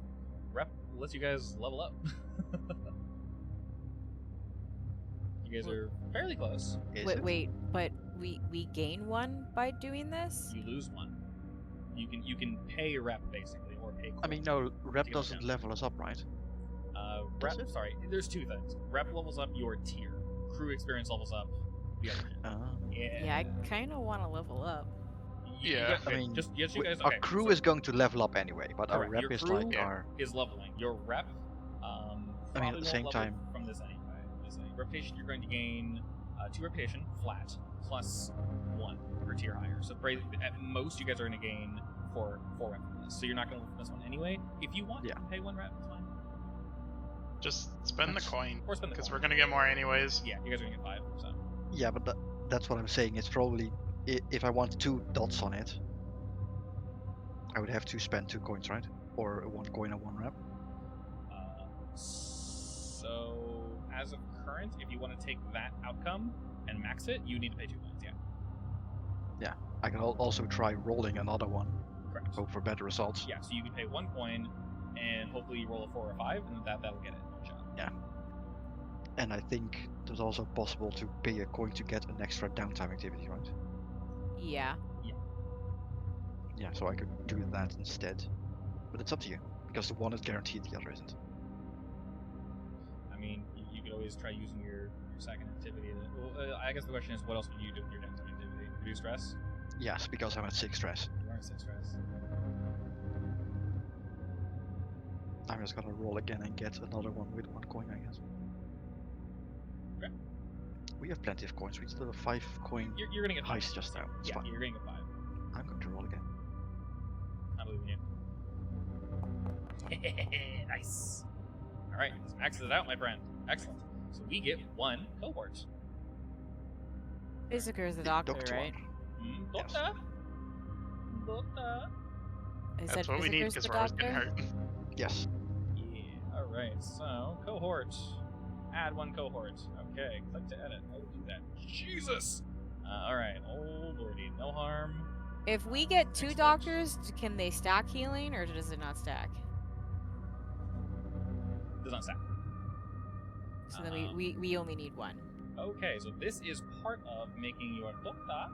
Rep lets you guys level up. You guys are fairly close. Is it? Wait, but we gain 1 by doing this? You lose 1. You can pay a rep basically, or pay. I mean, coin. no, rep to get doesn't down. level us up, right? Rep. Does it? Sorry, there's 2 things. Rep levels up your tier. Crew experience levels up the other tier. Yeah, I kind of want to level up. Yeah. I mean, just yes, you guys. our Okay, crew so is going to level up anyway, but our Correct, rep your is crew- like Yeah. our. is leveling. Your rep. I mean, at probably the same won't level time- from this anyway. Reputation, you're going to gain 2 reputation flat +1 per tier higher. So at most, you guys are going to gain 4 rep from this. So you're not going to level from this one anyway. If you want, Yeah. you can pay 1 rep. It's fine. Just spend the That's- coin, Or spend the because coin. we're gonna get more anyways. Yeah, you guys are going to get 5. So Yeah, but that's what I'm saying. It's probably if I want 2 dots on it, I would have to spend 2 coins, right? Or 1 coin and 1 rep. So as of current, if you want to take that outcome and max it, you need to pay 2 coins. Yeah, I can also try rolling another one, correct. hope for better results. Yeah, so you can pay 1 coin, and hopefully you roll a 4 or 5, and that'll get it in one shot. And I think there's also possible to pay a coin to get an extra downtime activity, right? Yeah. Yeah, so I could do that instead. But it's up to you, because the one is guaranteed, the other isn't. I mean, you could always try using your second activity. I guess the question is, what else would you do with your downtime activity? Reduce stress? Yes, because I'm at 6 stress. You are at 6 stress. I'm just gonna roll again and get another one with 1 coin, I guess. Okay. We have plenty of coins. We still have 5 coin. You're gonna get 5. Heist just now, it's Yeah, fine. you're gonna get 5. I'm going to roll again. I believe in you. Nice. Alright, this maxes it out, my friend. Excellent. So we get 1 cohort. Izakur is the doctor, Doctor right? Yes. Doctor? Doctor? I said That's what we need, Izakur's because the we're always getting doctor? hurt. Yes. Yeah, alright, so cohort. Add 1 cohort. Okay, click to edit. I will do that. Jesus! Alright, oh lordy, no harm. If we get 2 Expert. doctors, can they stack healing, or does it not stack? Does not stack. So then we only need 1. Okay, so this is part of making your doctor.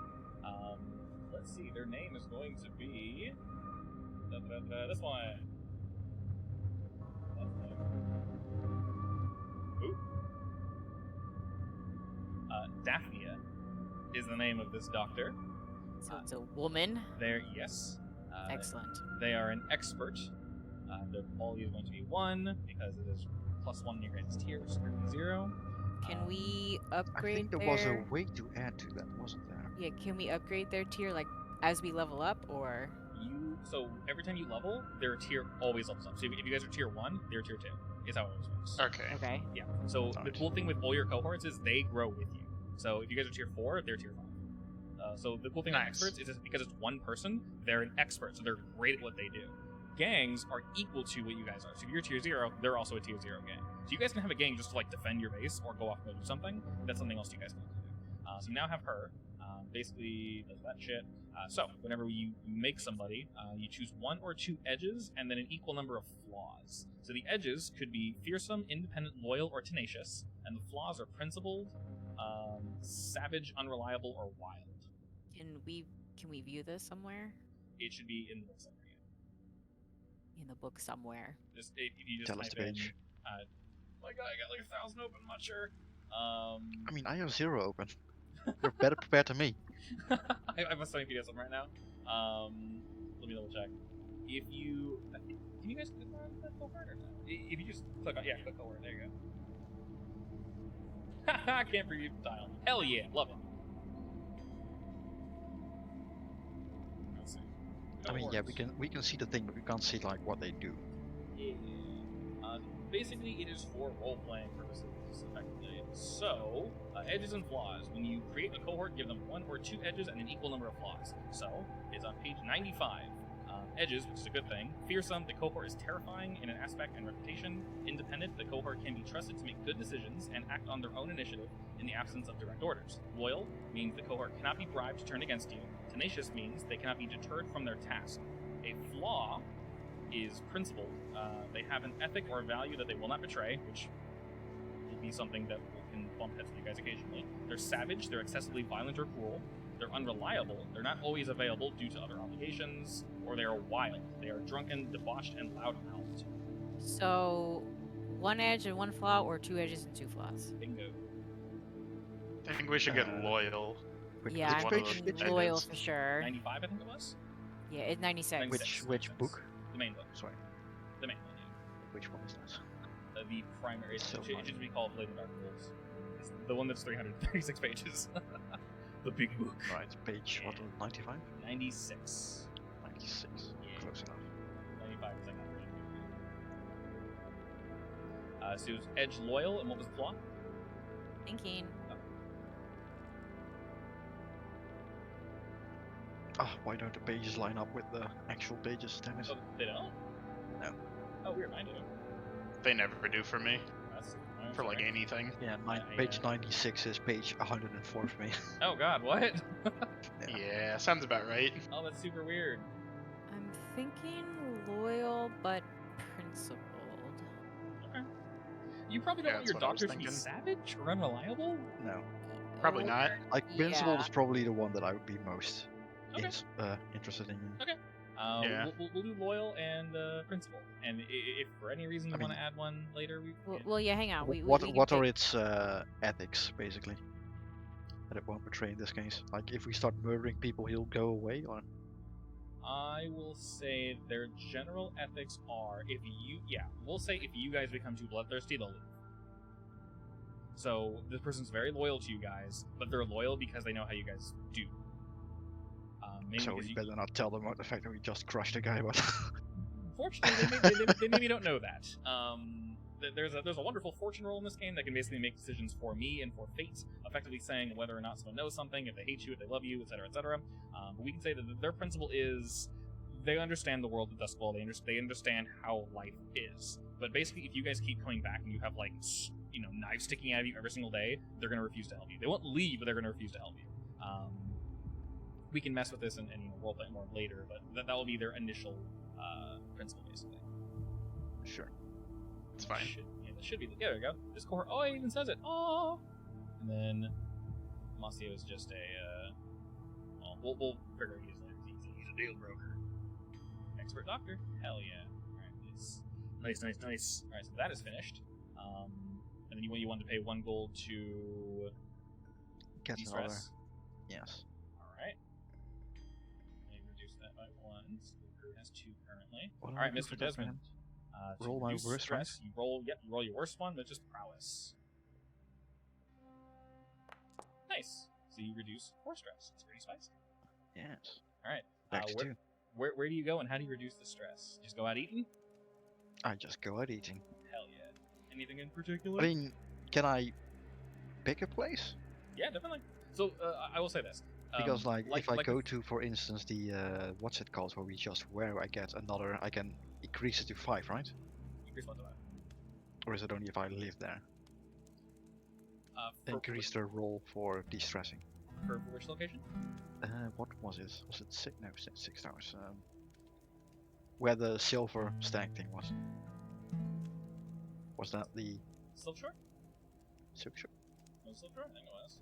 Let's see, their name is going to be this one. Ooh. Daphnia is the name of this doctor. So it's a woman. Yes. Excellent. They are an expert. Their quality is going to be 1 because it is +1 in your guys' tier, which is currently 0. Can we I upgrade think there their... was a way to add to that, wasn't there? Yeah, can we upgrade their tier, like, as we level up, or... So every time you level, their tier always levels up. So if you guys are tier 1, they're tier 2. Is how it always works. Okay. Okay. Yeah. So the Nice. cool thing with all your cohorts is they grow with you. So if you guys are tier 4, they're tier 5. So the cool thing with Nice. experts is just because it's one person, they're an expert, so they're great at what they do. Gangs are equal to what you guys are. So if you're tier 0, they're also a tier 0 gang. So you guys can have a gang just to like defend your base or go off and go do something. That's something else you guys can do. So you now have her. Basically does that shit. So whenever you make somebody, you choose 1 or 2 edges and then an equal number of flaws. So the edges could be fearsome, independent, loyal, or tenacious, and the flaws are principled, savage, unreliable, or wild. Can we view this somewhere? It should be in the book summary. In the book somewhere. Just if you just Tell us type the in, page. my God, I got like 1,000 open. I'm not sure. I mean, I have 0 open. You're better prepared than me. I must have PDFs right now. Let me double check. If you can you guys click on the cohort or not? If you just click on click cohort. There you go. I can't preview the tile. Hell yeah, love it. Let's see. I mean, yeah, Cohorts. we can see the thing, but we can't see like what they do. Yeah. Basically, it is for role-playing purposes, effectively. So, edges and flaws. When you create a cohort, give them 1 or 2 edges and an equal number of flaws. So, it's on page 95. Edges, which is a good thing. Fearsome, the cohort is terrifying in an aspect and reputation. Independent, the cohort can be trusted to make good decisions and act on their own initiative in the absence of direct orders. Loyal means the cohort cannot be bribed to turn against you. Tenacious means they cannot be deterred from their task. A flaw is principled. They have an ethic or a value that they will not betray, which will be something that can bump heads with you guys occasionally. They're savage, they're excessively violent or cruel. They're unreliable, they're not always available due to other obligations, or they are wild. They are drunken, debauched, and loudmouthed. So, 1 edge and 1 flaw, or 2 edges and 2 flaws. Bingo. I think we should get loyal. Yeah, which I'm page? thinking Which loyal edges? for sure. 95, I think it was? Yeah, it's 96. 96. Which 96. book? The main book. Sorry, The main one, yeah. which one is that? The primary. It So should be called Later Dark Rules. It's the one that's 336 pages. The big book. Right, page what? 95? 96. 96. Yeah. Close enough. 95 is like that. So it was edge loyal, and what was the flaw? Thinking. Ah, why don't the pages line up with the actual pages? Damn it. Oh, they don't? No. Oh, weird, mine do. They never do for me. That's For like sorry. anything. Yeah, I, page 96 is page 104 for me. Oh god, what? Yeah, sounds about right. Oh, that's super weird. I'm thinking loyal, but principled. Okay. You probably don't Yeah, want your that's what I was doctor to be thinking. savage or unreliable? No. Probably not. Like, principle Yeah. is probably the one that I would be most Okay. interested in. Yeah. We'll do loyal and principal. And if for any reason you I want to mean- add one later, we Well, yeah, hang on. What we can what are pick- its ethics, basically? That it won't betray in this case. Like, if we start murdering people, he'll go away, or? I will say their general ethics are we'll say if you guys become too bloodthirsty, they'll leave. So this person's very loyal to you guys, but they're loyal because they know how you guys do. Maybe So because we you, better not tell them about the fact that we just crushed a guy, but... fortunately, they maybe don't know that. There's a wonderful fortune roll in this game that can basically make decisions for me and for fate, effectively saying whether or not someone knows something, if they hate you, if they love you, etc., etc. But we can say that their principle is they understand the world of Duskwall. They understand how life is. But basically, if you guys keep coming back and you have knives sticking out of you every single day, they're going to refuse to help you. They won't leave, but they're going to refuse to help you. We can mess with this and roleplay more later, but that will be their initial principle, basically. Sure. It's fine. That should be. Yeah, there we go. This cohort. Oh, it even says it. Oh. And then Masio is just a. We'll figure he's a deal broker. Expert doctor. Hell yeah. All right. Nice. All right, so that is finished. And then you want to pay 1 gold to Get another. de-stress. Yes. All right. Let me reduce that by 1. So the crew has 2 currently. What All do I right, do Mr. for that, Desmond. man? To Roll my reduce worst stress, you roll your worst one, but just prowess. Nice. So you reduce 4 stress. It's pretty spicy. Yes. All right. Back to where, 2. where do you go and how do you reduce the stress? Just go out eating? I just go out eating. Hell yeah. Anything in particular? I mean, can I pick a place? Yeah, definitely. So I will say this. Because if I go the- to, for instance, the what's it called, where we just I get another, I can increase it to 5, right? Increase what to that? Or is it only if I live there? For Increase the roll for de-stressing. for which location? What was it? Was it 6? No, 6 hours. Where the silver stag thing was. Was that the Silk Shore? silk shore? No Silk Shore? I think it was.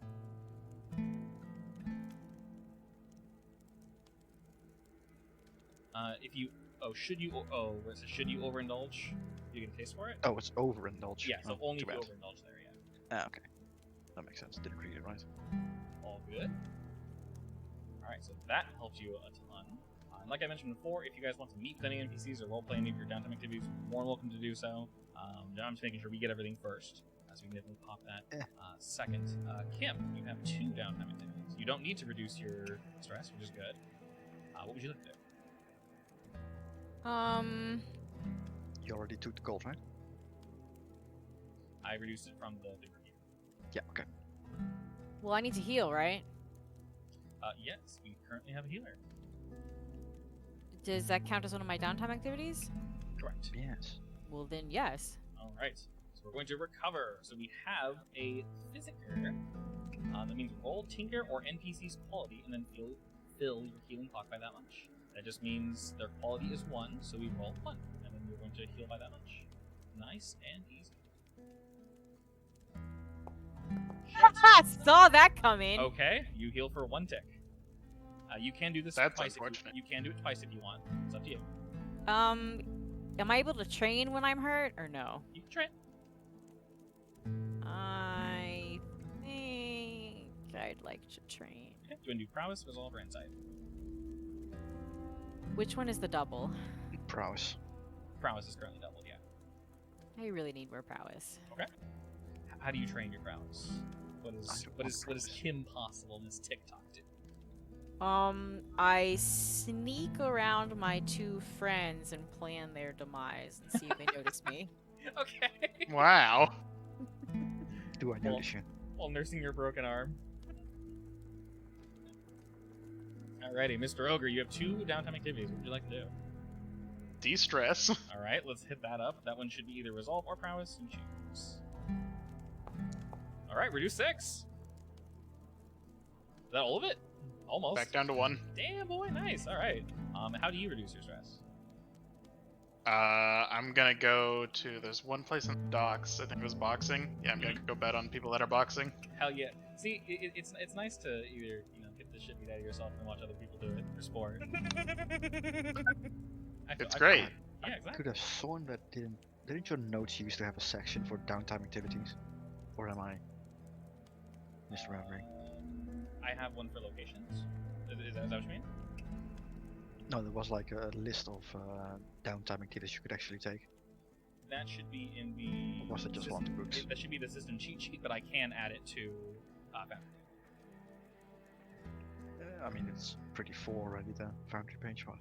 If you should you where it says should you overindulge, you get a taste for it. Oh, it's overindulge. Yeah, so Oh, only too if you bad. overindulge there. Yeah. Ah, okay. That makes sense. Didn't read it right. All good. Alright, so that helps you a ton. And like I mentioned before, if you guys want to meet with any NPCs or roleplay any of your downtime activities, you're more than welcome to do so. I'm just making sure we get everything first, so we can definitely pop that second. Kim, you have 2 downtime activities. You don't need to reduce your stress, which is good. What would you like to do? You already took the gold, right? I reduced it from the review. Yeah, okay. Well, I need to heal, right? Yes, we currently have a healer. Does that count as one of my downtime activities? Correct. Yes. Well, then yes. Alright, so we're going to recover. So we have a Physicker. That means roll Tinker or NPC's quality and then fill your healing clock by that much. That just means their quality is 1, so we roll 1. And then we're going to heal by that much. Nice and easy. Saw that coming. Okay, you heal for 1 tick. You can do this That's twice. unfortunate. You can do it twice if you want. It's up to you. Am I able to train when I'm hurt or no? You can try it. I think I'd like to train. Okay. Do you want to do prowess, resolve, or insight? Which one is the double? Prowess. Prowess is currently doubled, yeah. I really need more prowess. Okay. How do you train your prowess? What is prowess. Kim Possible in this TikTok do? I sneak around my 2 friends and plan their demise and see if they notice me. Okay. Wow. Do I notice you? While nursing your broken arm. Alrighty, Mr. Ogre, you have 2 downtime activities. What would you like to do? De-stress. Alright, let's hit that up. That one should be either resolve or prowess. You choose. Alright, reduce 6. Is that all of it? Almost. Back down to 1. Damn, boy, nice. Alright. How do you reduce your stress? I'm gonna go to, there's one place in the docks, I think it was boxing. Yeah, I'm gonna go bet on people that are boxing. Hell yeah. See, it's nice to either, get the shit beat out of yourself and watch other people do it for sport. It's great. Yeah, I exactly. could have sworn that didn't your notes used to have a section for downtime activities? Or am I misremembering? I have one for locations. Is that what you mean? No, there was like a list of downtime activities you could actually take. That should be in the... Or was it just one of the books? That should be the system cheat sheet, but I can add it to Foundry. I mean, it's pretty full already, the Foundry page, but...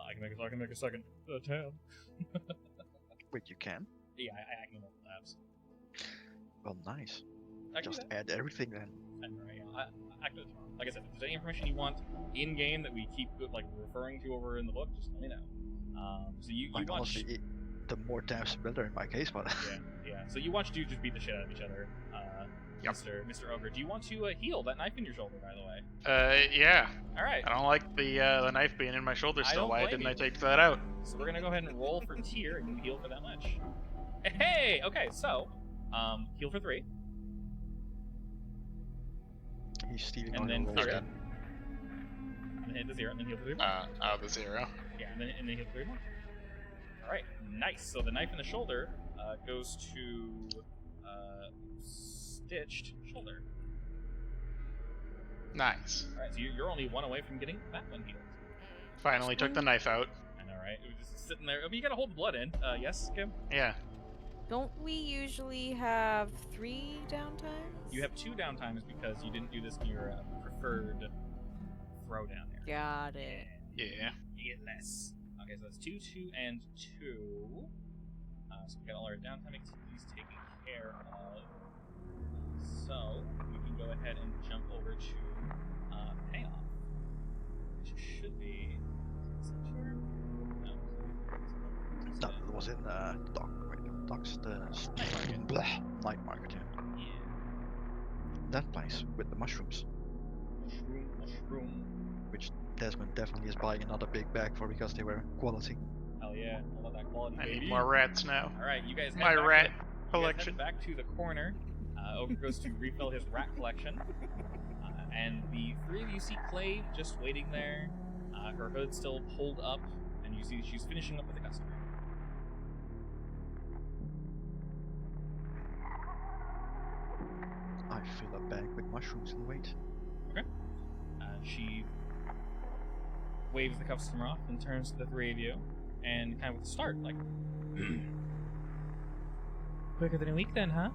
I can make a second tab. Wait, you can? Yeah, I can open tabs. Well, nice. I can do Just that. add everything then. I can do it tomorrow. Like I said, if there's any information you want in game that we keep referring to over in the book, just let me know. So you Like, watch. honestly, the more tabs the better in my case, but... Yeah. So you watch dudes just beat the shit out of each other. Yep. Mr. Ogre, do you want to heal that knife in your shoulder, by the way? Yeah. All right. I don't like the knife being in my shoulder I still. don't Why blame didn't you. I take that out? So we're gonna go ahead and roll for tier, and you heal for that much. Hey. Okay. So, heal for 3, He's stealing and all then your rolls fear. again. And then hit the 0, and then heal for 3 more. The 0. Yeah, and then heal for 3 more. All right. Nice. So the knife in the shoulder goes to stitched shoulder. Nice. All right. So you're only 1 away from getting that one healed. Finally took the knife out. I know, right? It was just sitting there. But you gotta hold the blood in. Yes, Kim? Yeah. Don't we usually have 3 downtimes? You have 2 downtimes because you didn't do this in your preferred throwdown area. Got it. Yeah. You get less. Okay, so that's 2, 2, and 2. So we got all our downtime activities taken care of. So we can go ahead and jump over to payoff, which should be. No. No, it was in dock. Wait, no, docks the night market. Yeah. Yeah. That place with the mushrooms, Mushroom. which Desmond definitely is buying another big bag for because they were quality. Hell yeah, all of that quality. I baby. need more rats now. All right, you guys. Head My back rat to, you guys collection. head back to the corner. Ogre goes to refill his rat collection, and the 3 of you see Clay just waiting there. Her hood still pulled up and you see she's finishing up with the customer. I fill a bag with mushrooms and wait. She waves the customer off and turns to the three of you, and kind of with a start, like, Quicker than a week then, huh?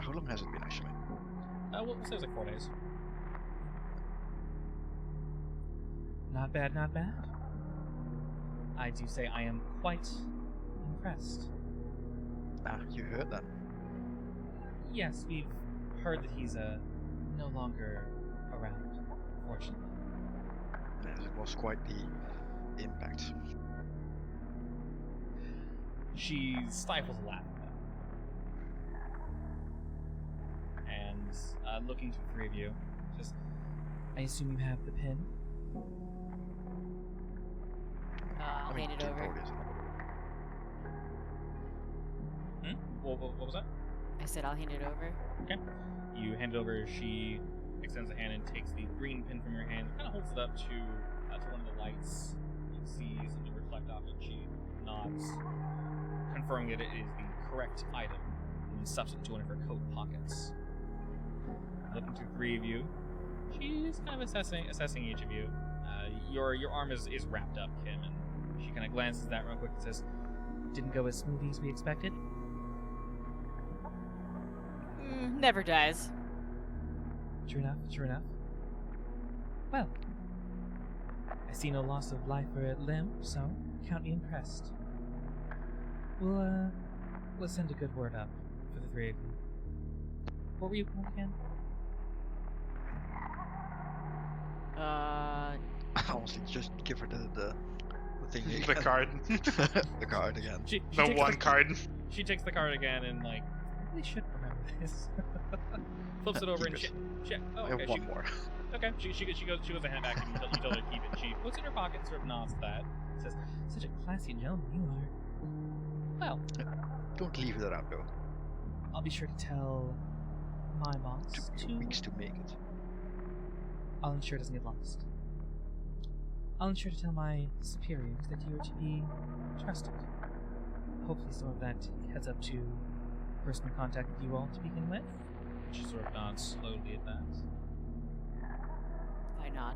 How long has it been actually? we'll say it was like 4 days. Not bad, not bad. I do say I am quite impressed. Ah, you heard that. Yes, we've heard that he's no longer around, fortunately. Yes, it was quite the impact. She stifles a laugh at that. And looking to the three of you, just, I assume you have the pin? I'll hand it over. What was that? I said I'll hand it over. Okay. You hand it over. She extends a hand and takes the green pin from your hand, kind of holds it up to one of the lights. You see something reflect off it. She nods, confirming that it is the correct item, and then stuffs it into one of her coat pockets. Looking to the three of you, she's kind of assessing each of you. Your arm is wrapped up, Kim, and she kind of glances at that real quick and says, Didn't go as smoothly as we expected? Never dies. True enough, true enough. Well, I see no loss of life or limb, so count me impressed. We'll send a good word up for the three of you. What were you called again? Honestly, just give her the thing. The card. The card again. she The takes one card. She takes the card again and, like, I really should remember this. flips it over Keep and it. oh, I have okay, one more. Okay, she goes to hand back and you tell her to keep it. She puts it in her pocket and sort of nods at that. Says, such a classy gentleman you are. Well, Don't leave that out though. I'll be sure to tell my boss Took 2 weeks to make it. I'll ensure it doesn't get lost. I'll ensure to tell my superiors that you are to be trusted. Hopefully some of that heads up to personal contact with you all to begin with. She sort of nods slowly at that. I nod.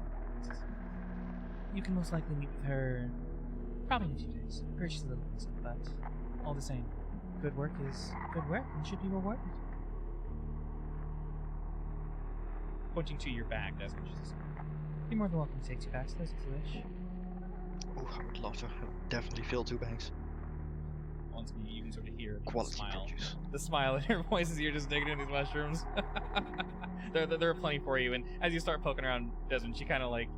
You can most likely meet with her probably in a few days. I'm heard she's a little busy, but all the same, good work is good work and should be rewarded. Pointing to your bag, that's what she says. You're more than welcome to take 2 bags, those if you wish. Oh, I would love to. I would definitely fill 2 bags. Once you can sort of hear the Quality smile. produce. The smile in her voice as you're just digging in these mushrooms. there are plenty for you, and as you start poking around Desmond, she kind of like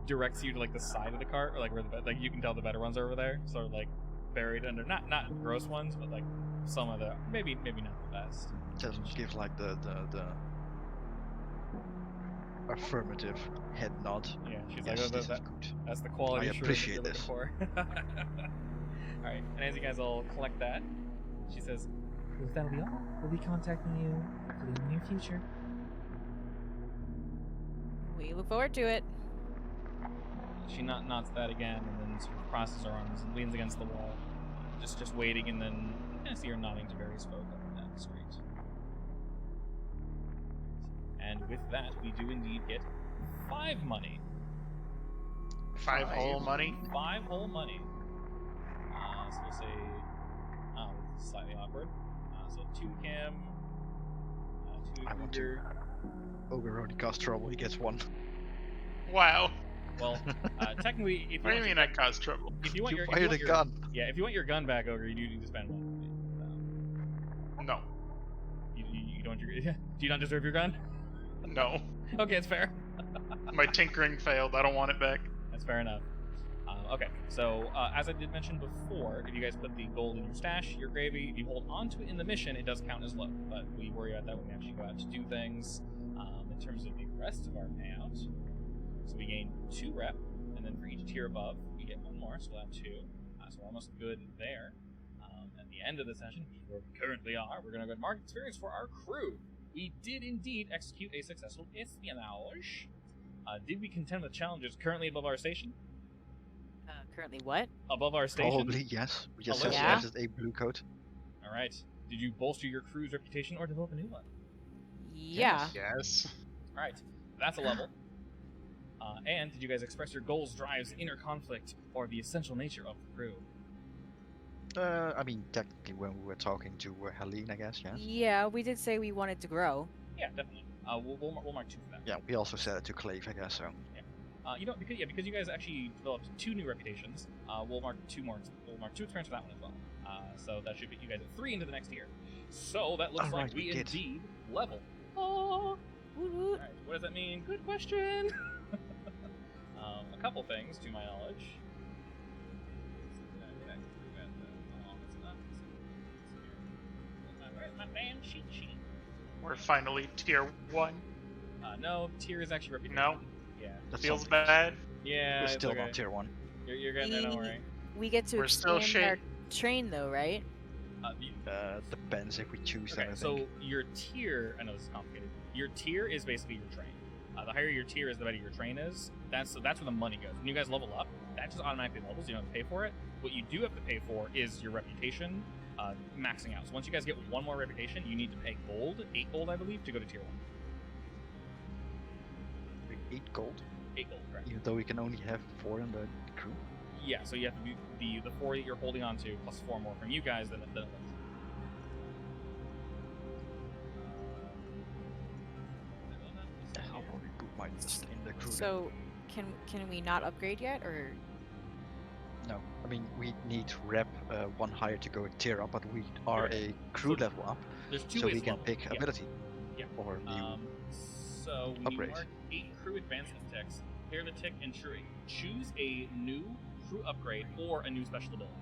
directs you to like the side of the cart, or like where like you can tell the better ones are over there, sort of like buried under not gross ones, but like some of the maybe not the best. Doesn't give like the affirmative head nod. Yeah, she's Yes, like, this is that, good. that's the quality I assurance that appreciate you're looking this. for. Alright, and as you guys all collect that, she says, Well, if that'll be all, we'll be contacting you hopefully in the near future. We look forward to it. she nods that again, and then sort of crosses her arms and leans against the wall, just waiting, and then you kind of see her nodding to various folk up and down the street. And with that, we do indeed get 5 money. 5 whole money. 5 whole money. So we'll say, slightly awkward. So 2 Kim, 2 I want to. Cougar. Ogre only cause trouble, he gets 1. Wow. Well, technically, if you What do you want mean I caused trouble? if you want You your, if fired you want a your gun. yeah, if you want your gun back, Ogre, you do need to spend 1. No. You don't want your do you not deserve your gun? No. Okay, it's fair. My tinkering failed. I don't want it back. That's fair enough. Okay, so as I did mention before, if you guys put the gold in your stash, your gravy, if you hold onto it in the mission, it does count as loot. But we worry about that when we actually go out to do things. In terms of the rest of our payout, so we gain 2 rep, and then for each tier above, we get 1 more, so we'll have 2. So we're almost good there. At the end of the session, which is where we currently are, we're going to go to market experience for our crew. We did indeed execute a successful espionage. Did we contend with challenges currently above our station? Currently what? Above our station? Probably, yes. We just Oh, said yeah. this is a blue coat. All right. Did you bolster your crew's reputation or develop a new one? Yeah. Yes. All right. That's a level. And did you guys express your goals, drives, inner conflict, or the essential nature of the crew? I mean, technically, when we were talking to Helene, I guess, yes. Yeah, we did say we wanted to grow. Yeah, definitely. We'll mark 2 for that. Yeah, we also said it to Clave, I guess, so. Because you guys actually developed 2 new reputations, we'll mark 2 more. We'll mark 2 experience for that one as well. So that should put you guys at 3 into the next tier. So that looks like we indeed level. Oh. Woot woot. Alright, what does that mean? Good question! A couple things, to my knowledge. Where's my damn cheat sheet? We're finally tier 1. No, tier is actually reputation. No? Yeah. That's Feels something. bad. Yeah, We're it's still okay. not tier 1. You're getting there, don't worry. We get to We're still expand our shit. train though, right? Depends if we choose Okay, that, I so think. your tier, I know this is complicated. Your tier is basically your train. The higher your tier is, the better your train is. That's where the money goes. When you guys level up, that just automatically levels. You don't have to pay for it. What you do have to pay for is your reputation maxing out. So once you guys get 1 more reputation, you need to pay gold, 8 gold, I believe, to go to tier 1. 8 gold, 8 gold, correct? even though we can only have 4 in the crew. Yeah, so you have to be the 4 that you're holding on to plus 4 more from you guys. Then it lets. I'll probably put my list in the crew. So can we not upgrade yet, or No, I mean, we need rep 1 higher to go a tier up, but we are a crew So level up, There's 2 so ways we to can level. pick Yeah. ability. Yeah. Or new. So when upgrade. you mark 8 crew advancement ticks, clear the tick and choose a new crew upgrade or a new special ability.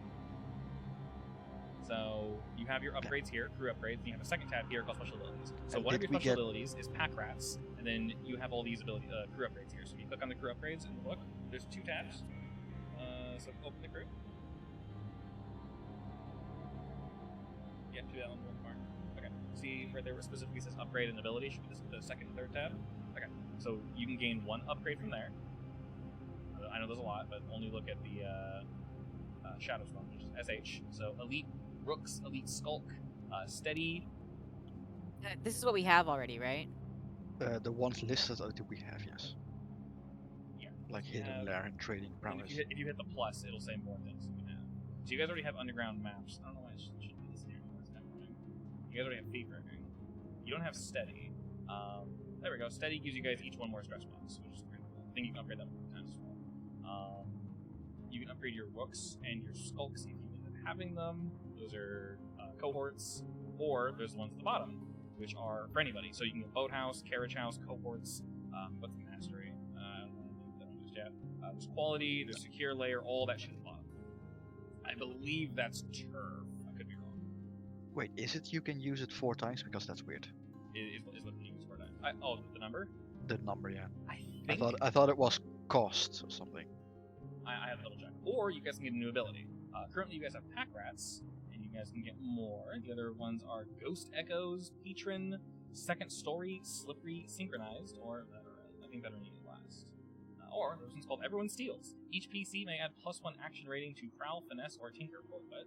So you have your upgrades here, crew upgrades, and you have a second tab here called special abilities. So And one of did your we special get- abilities is pack rats, and then you have all these crew upgrades here. So if you click on the crew upgrades in the book, there's 2 tabs. So open the crew. Yeah, do that on the one mark. Okay. See right there where it specifically says upgrade and ability should be the second and third tab. Okay. So you can gain 1 upgrade from there. I know there's a lot, but only look at the Shadow Storm, which is SH. So Elite Rooks, Elite Skulk, Steady. this is what we have already, right? The ones listed do we have, yes. Yeah. Like You hidden have- lair and trading And prowess. if you hit the plus, it'll say more things you can have. So you guys already have underground maps. I don't know why it should be this here. It's kind of annoying. You guys already have fever. You don't have steady. There we go. Steady gives you guys each 1 more stress box, which is pretty cool. I think you can upgrade that 1 times as well. You can upgrade your rooks and your skulks if you end up having them. Those are cohorts, or there's the ones at the bottom, which are for anybody. So you can get boathouse, carriage house, cohorts. What's the mastery? I don't know that one just yet. There's quality, there's secure layer, all that shit at the bottom. I believe that's turf. I could be wrong. Wait, is it you can use it 4 times? Because that's weird. Is what you use for that. The number? The number, yeah. I think I thought it was cost or something. I have to double check. Or you guys can get a new ability. Currently, you guys have pack rats, and you guys can get more. The other ones are Ghost Echoes, Patron, Second Story, Slippery, Synchronized, or Veteran. I think Veteran is last. Or there's one's called Everyone Steals. Each PC may add +1 action rating to Prowl, Finesse, or Tinker Forfeit.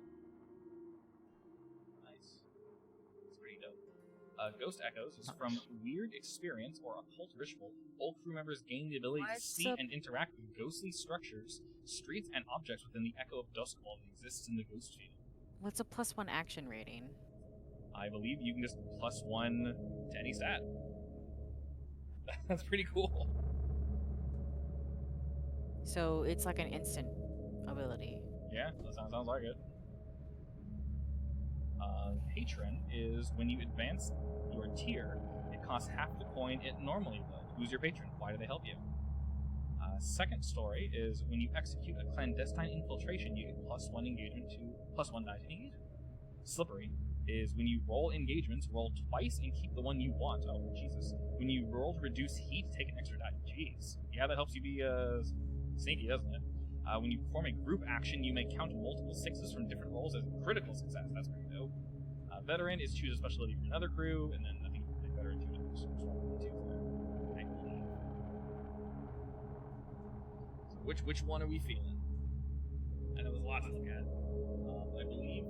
Nice. That's pretty dope. Ghost Echoes is from Weird Experience or Occult Ritual. Old crew members gain the ability to What's see up? and interact with ghostly structures, streets, and objects within the echo of dusk while it exists in the ghost field. What's a +1 action rating? I believe you can just +1 to any stat. That's pretty cool. So it's like an instant ability. Yeah, that sounds like it. Patron is when you advance your tier, it costs half the coin it normally would. Who's your patron? Why do they help you? Second story is when you execute a clandestine infiltration, you get +1 engagement to +1 die to engagement. Slippery is when you roll engagements, roll twice and keep the one you want. Oh, Jesus. When you roll to reduce heat, take an extra die. Jeez. Yeah, that helps you be sneaky, doesn't it? When you perform a group action, you may count multiple 6s from different rolls as a critical success. That's pretty dope. Veteran is choose a specialty from another crew, and then I think you can pick veteran too. So which one are we feeling? and there was lots to look at. I believe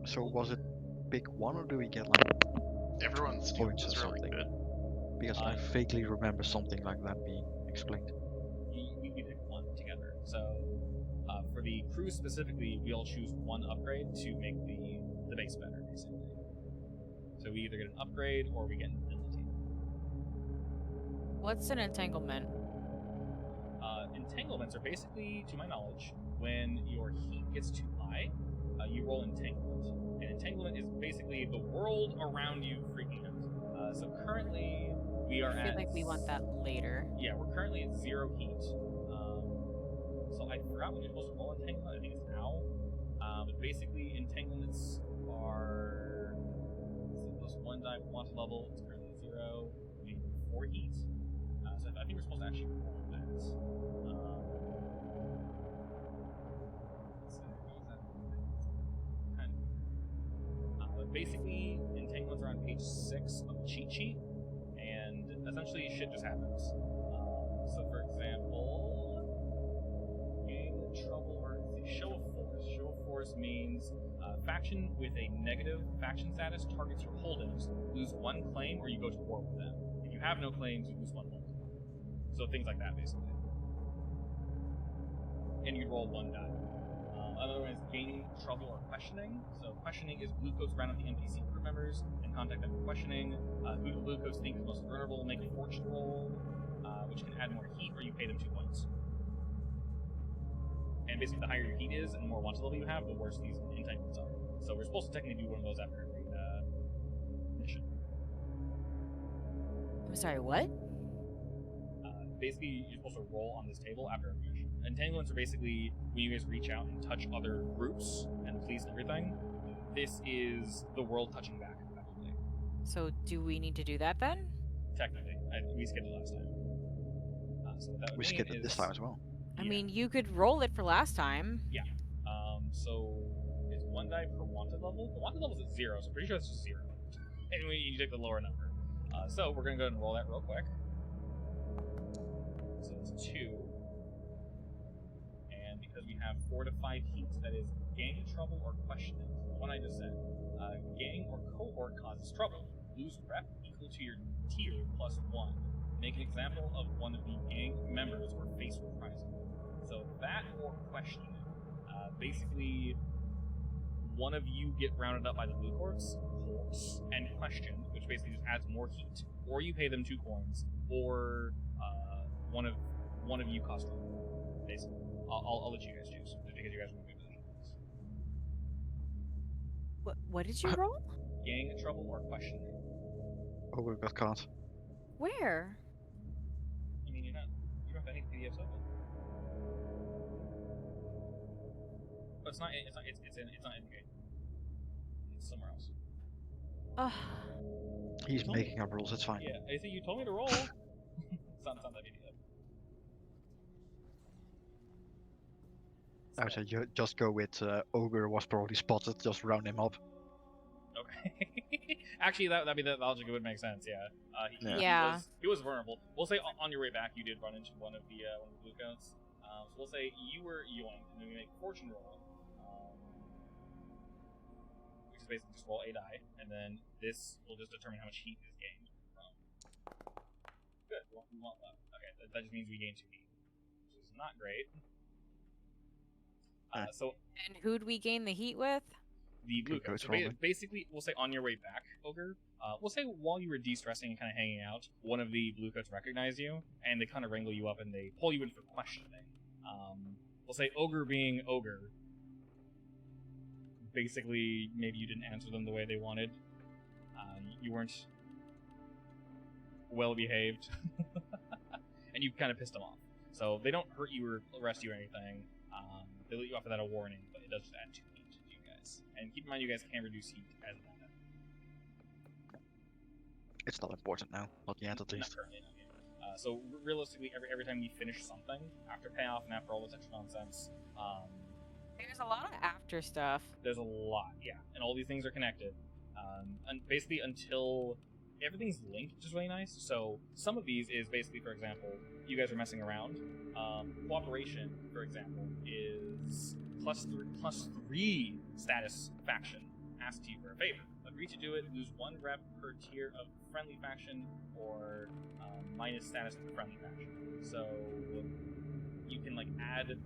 So was it pick one, or do we get like Everyone's skill points or is really something? good. Because I vaguely remember something like that being explained. we pick one together. So for the crew specifically, we all choose one upgrade to make the base better, basically. So we either get an upgrade or we get an ability. What's an entanglement? Entanglements are basically, to my knowledge, when your heat gets too high, you roll entanglement. And entanglement is basically the world around you freaking out. So currently, we are I feel at... like we want that later. Yeah, we're currently at 0 heat. So I forgot when you're supposed to roll entanglement. I think it's now. But basically, entanglements are... plus 1 die per wanted level. It's currently 0. We need 4 heat. So I think we're supposed to actually roll that. But basically, entanglements are on page 6 of the cheat sheet, and essentially shit just happens. So, for example, gang trouble or show of force. Show of force means faction with a negative faction status targets your holdings, lose 1 claim, or you go to war with them. If you have no claims, you lose 1 hold. So things like that, basically. And you roll 1 die. Another one is gaining trouble or questioning. So questioning is glucose round up the NPC crew members and contact them for questioning. Who do glucose think is most vulnerable? Make a fortune roll, which can add more heat, or you pay them 2 points. And basically, the higher your heat is and the more wanted level you have, the worse these entanglements are. So we're supposed to technically do one of those after every mission. I'm sorry, what? Basically, you're supposed to roll on this table after every mission. Entanglements are basically when you guys reach out and touch other groups and police and everything. This is the world touching back, effectively. So do we need to do that then? Technically. We skipped it last time. So what that would We mean skipped it is, this time as well. I yeah. mean, you could roll it for last time. Yeah. So it's 1 die per wanted level. The wanted level's at 0, so pretty sure it's just 0. Anyway, you take the lower number. So we're gonna go ahead and roll that real quick. So it's 2. And because we have 4 to 5 heat, that is gang trouble or questioning. So the one I just said. Gang or cohort causes trouble. Lose rep equal to your tier plus 1. Make an example of one of the gang members or face reprisal. So that or questioning. Basically, one of you get rounded up by the blue corpse and questioned, which basically just adds more heat. Or you pay them 2 coins, or one of you cost trouble. Basically, I'll let you guys choose because you guys want to make decisions. What did you roll? Gang trouble or questioning. Oh, we got caught. Where? You mean you don't have any PDFs open? But it's not in game. It's somewhere else. Ugh. He's Told me. making up rules, it's fine. Yeah, I think you told me to roll. It's not that PDF. I would say you just go with Ogre was probably spotted, just round him up. Okay. Actually, that'd be the logic. It would make sense. Yeah. Yeah. He was vulnerable. We'll say on your way back, you did run into one of the blue coats. So we'll say you were yoink, and then we make a fortune roll, which is basically just roll a die, and then this will just determine how much heat is gained from. Good. Well, we want that. Okay, that just means we gain 2 heat, which is not great. So And who'd we gain the heat with? the blue Blue coat. So coats rolling. basically, we'll say on your way back, Ogre. We'll say while you were de-stressing and kind of hanging out, one of the blue coats recognize you, and they kind of wrangle you up and they pull you in for questioning. We'll say Ogre being Ogre. Basically, maybe you didn't answer them the way they wanted. You weren't well behaved, and you kind of pissed them off. So they don't hurt you or arrest you or anything. They let you off without a warning, but it does just add 2 heat to you guys. And keep in mind, you guys can reduce heat as an event. It's not important now, not yet at least. Not currently, no, yeah. So realistically, every time we finish something, after payoff and after all this extra nonsense, There's a lot of after stuff. there's a lot, yeah. And all these things are connected. And basically, until everything's linked, which is really nice. So some of these is basically, for example, you guys are messing around. Cooperation, for example, is +3 status faction asks you for a favor. Agree to do it, lose 1 rep per tier of friendly faction, or minus status of the friendly faction. So you can like add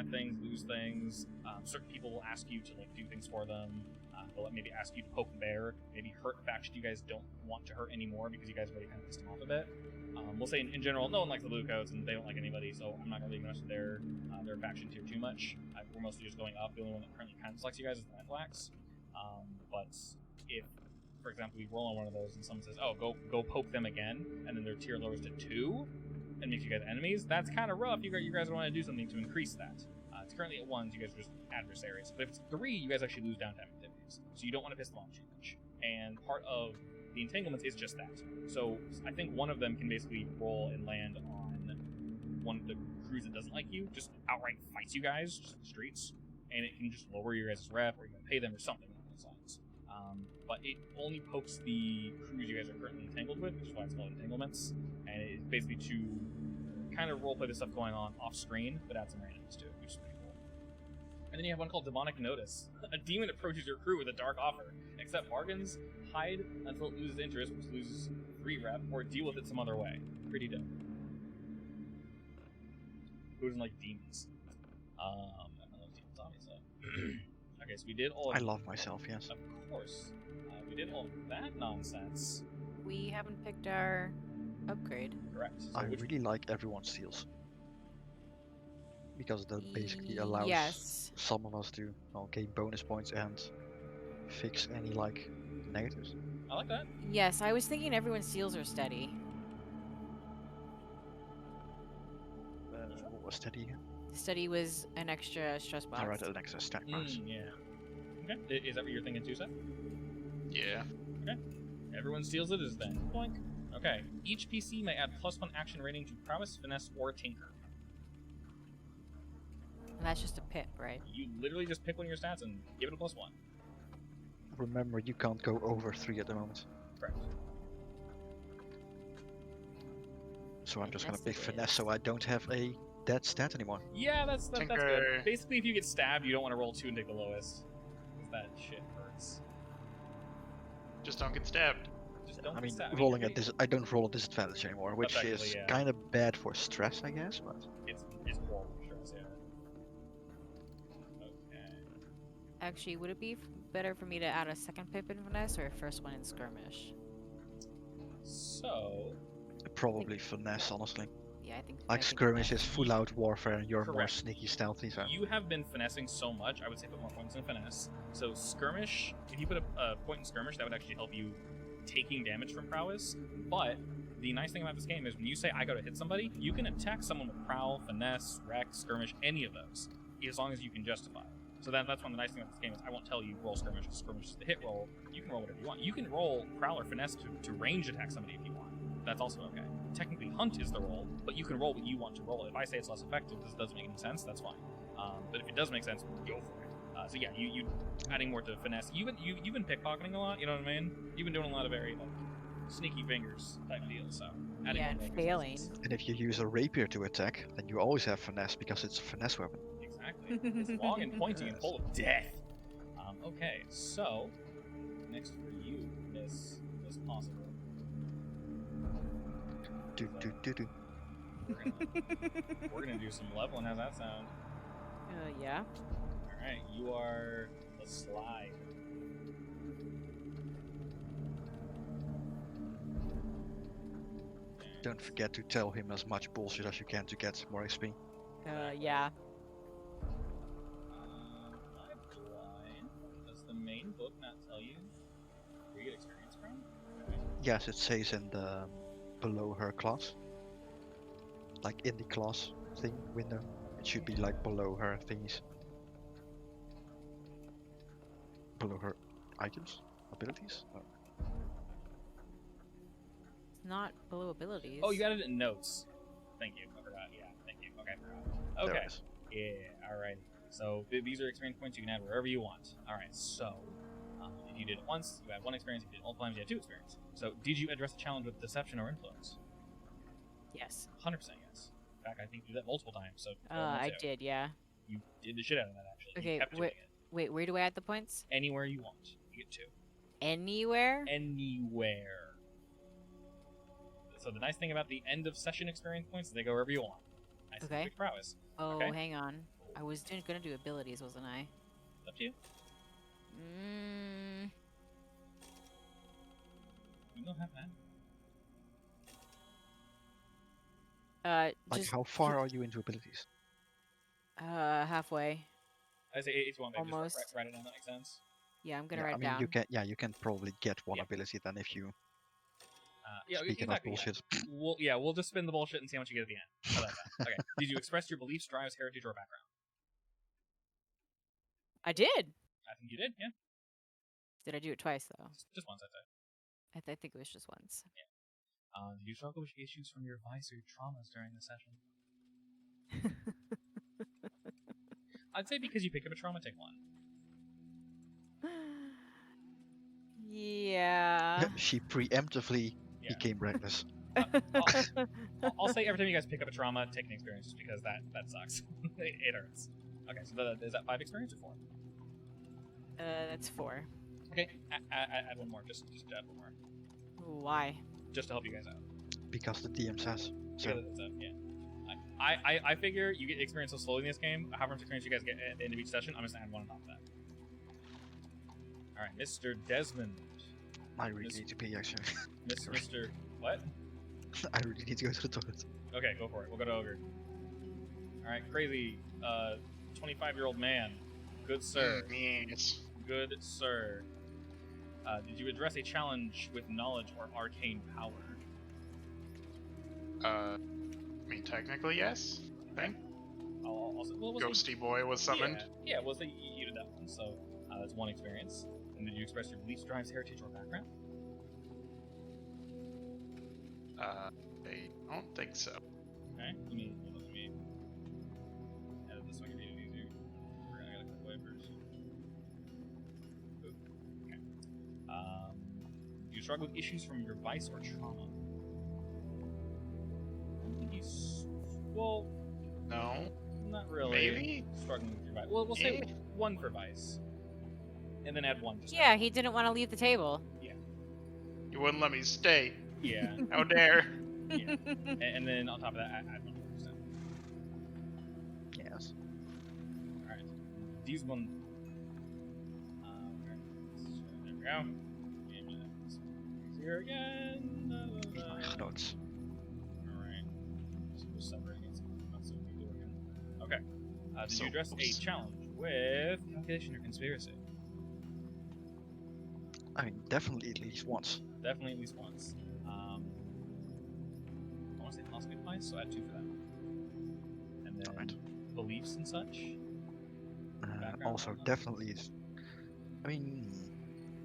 things, lose things. Certain people will ask you to like do things for them. They'll maybe ask you to poke the bear, maybe hurt a faction you guys don't want to hurt anymore because you guys already kind of pissed them off a bit. We'll say in general, no one likes the blue coats and they don't like anybody, so I'm not really going to mess with their faction tier too much. We're mostly just going up. The only one that currently kind of selects you guys is the Netflax. But if, for example, we roll on one of those and someone says, "Oh, go poke them again," and then their tier lowers to 2 and makes you guys enemies, that's kind of rough. You guys want to do something to increase that. It's currently at 1, so you guys are just adversaries. But if it's 3, you guys actually lose downtime activities, so you don't want to piss them off too much. And part of the entanglements is just that. So I think one of them can basically roll and land on one of the crews that doesn't like you, just outright fights you guys, just in the streets, and it can just lower your guys' rep, or you can pay them or something along those lines. But it only pokes the crews you guys are currently entangled with, which is why it's called entanglements, and it's basically to kind of roleplay the stuff going on off screen, but add some randoms to it, which is pretty cool. And then you have one called Demonic Notice. A demon approaches your crew with a dark offer. Accept bargains, hide until it loses interest, which loses 3 rep, or deal with it some other way. Pretty dope. Who doesn't like demons? I love demons, obviously. Okay, so we did all of I love myself, yes. Of course. We did all of that nonsense. We haven't picked our upgrade. Correct. So I really like everyone steals. Because that basically allows Yes. some of us to gain bonus points and fix any like negatives. I like that. Yes, I was thinking everyone's seals are steady. What was steady again? Steady was an extra stress box. Alright, an extra stack box. Yeah. Okay. Is that what you're thinking too, Seth? Yeah. Everyone steals it is then. Boink. Okay. Each PC may add +1 action rating to prowess, finesse, or tinker. And that's just a pip, right? You literally just pick one of your stats and give it a +1. Remember, you can't go over 3 at the moment. Correct. So I'm just gonna Finesse pick it finesse is. so I don't have a dead stat anymore. Yeah, that's good. Tinker. Basically, if you get stabbed, you don't want to roll 2 and take the lowest. Because that shit hurts. Just don't get stabbed. Just don't I mean, get stabbed. rolling You're at I don't roll at disadvantage anymore, which Effectively, is yeah. kind of bad for stress, I guess. But It's horrible for stress, yeah. Okay. Actually, would it be better for me to add a second pip in finesse or a first one in skirmish? So, probably finesse, honestly. Yeah, I think. Like skirmish is full out warfare, and you're more Correct. sneaky, stealthy. So you have been finessing so much, I would say put more points in finesse. So skirmish, if you put a point in skirmish, that would actually help you taking damage from prowess. But the nice thing about this game is when you say I go to hit somebody, you can attack someone with prowl, finesse, wreck, skirmish, any of those, as long as you can justify it. So that's one of the nice things about this game is I won't tell you roll skirmish, because skirmish is the hit roll. You can roll whatever you want. You can roll prowl or finesse to range attack somebody if you want. That's also okay. Technically, hunt is the roll, but you can roll what you want to roll. If I say it's less effective, this doesn't make any sense, that's fine. But if it does make sense, go for it. So yeah, you adding more to finesse. You've been pickpocketing a lot, you know what I mean? You've been doing a lot of very like sneaky fingers type deal, so adding Yeah, more and makes failing. sense. and if you use a rapier to attack, then you always have finesse because it's a finesse weapon. Exactly. It's long and pointy and full of death. Okay, so next for you, Miss Possible. Do. We're gonna do some leveling. How's that sound? Yeah. All right, you are the slide. Don't forget to tell him as much bullshit as you can to get more XP. Yeah. Pipeline. Does the main book not tell you where you get experience from? Yes, it says in the below her class. Like in the class thing window. It should be like below her thingies. Below her items? Abilities? Oh, It's not below abilities. Oh, you added it in notes. Thank you. I forgot. Yeah, thank you. Okay, I forgot. there Okay. it is. Yeah, alright. So these are experience points you can add wherever you want. Alright, so If you did it once, you had 1 experience. If you did it multiple times, you had 2 experience. So, did you address the challenge with deception or influence? Yes. 100% yes. In fact, I think you did that multiple times. So I did, yeah. You did the shit out of that. Actually, Okay, you kept doing it wait, where do I add the points? anywhere you want. You get 2. Anywhere? Anywhere. So the nice thing about the end of session experience points is they go wherever you want. Nice Okay. quick prowess. Oh, Okay. hang on. I was gonna do abilities, wasn't I? It's up to you. You don't have that. Like, just how far are you into abilities? halfway. I say if you want, maybe just Almost. write it down. That makes sense. Yeah, I'm gonna Yeah, write I mean, down. you can. Yeah, you can probably get one Yeah. ability then if you. Yeah, Speaking exactly, of bullshit. Yeah. We'll just spin the bullshit and see how much you get at the end. How that sound? Okay. Did you express your beliefs, drives, heritage, or background? I did. I think you did. Yeah. Did I do it twice though? Just once, I'd say. I think it was just once. Did you struggle with issues from your vice or your traumas during the session? I'd say because you pick up a trauma, take 1. Yeah. She preemptively Yeah. became reckless. I'll say every time you guys pick up a trauma, take an experience, just because that sucks. It hurts. Okay, so is that 5 experience or 4? That's 4. Okay, add 1 more. Just add 1 more, Why? just to help you guys out. Because the DM says. So Because it's yeah. I figure you get experience so slowly in this game. However much experience you guys get at the end of each session, I'm just gonna add 1 on top of that. All right, Mr. Desmond. I really need to pee actually. Mr. What? I really need to go to the toilet. Okay, go for it. We'll go to Ogre. All right, crazy. 25-year-old man. Good sir. Yes. Good sir. Did you address a challenge with knowledge or arcane power? I mean, technically, yes. I think We'll say- Ghosty Boy was summoned. Yeah, we'll say you did that one. So that's 1 experience. And did you express your beliefs, drives, heritage, or background? I don't think so. Okay, let me edit this so I can read it easier. I gotta click away first. Oop. Okay. Do you struggle with issues from your vice or trauma? I don't think well, No. not really. Maybe? Struggling with your vice. Well, we'll say 1 for vice. And then add 1 just Yeah, he didn't want to leave the table. You wouldn't let me stay. Yeah. How dare? Yeah. And then on top of that, add 1%. Yes. Alright. These one. There we go. Here again. My notes. Alright. So we're separating it. Not so big deal again. Okay. Did So you address a close. challenge with calculation or conspiracy? I mean, definitely at least once. Definitely at least once. I want to say philosophy twice, so add 2 for that. And then Alright. beliefs and such. Background Also, on. definitely. I mean,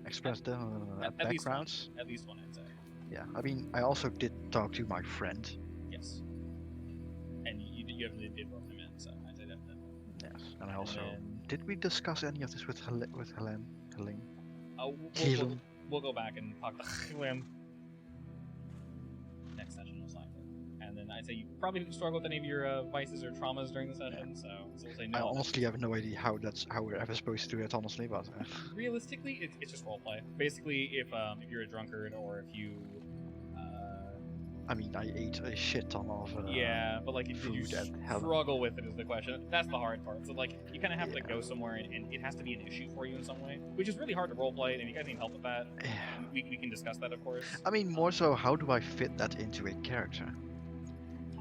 express the At least one. backgrounds. At least 1, I'd say. Yeah, I mean, I also did talk to my friend. Yes. And you definitely did rope him in, so I'd say definitely. Yes, and I And also then, did we discuss any of this with Helen? Helene? we'll go back and talk to him next session, most likely. And then I'd say you probably didn't struggle with any of your vices or traumas during the session, so we'll say no. I honestly have no idea how we're ever supposed to do it, honestly, but Realistically, it's just roleplay. Basically, if you're a drunkard or if you I mean, I ate a shit ton of yeah, but like, did you food at Helen. struggle with it is the question. That's the hard part. So like, you kind of have to Yeah. go somewhere, and it has to be an issue for you in some way, which is really hard to roleplay. And if you guys need help with that, Yeah. we can discuss that, of course. I mean, more so, how do I fit that into a character?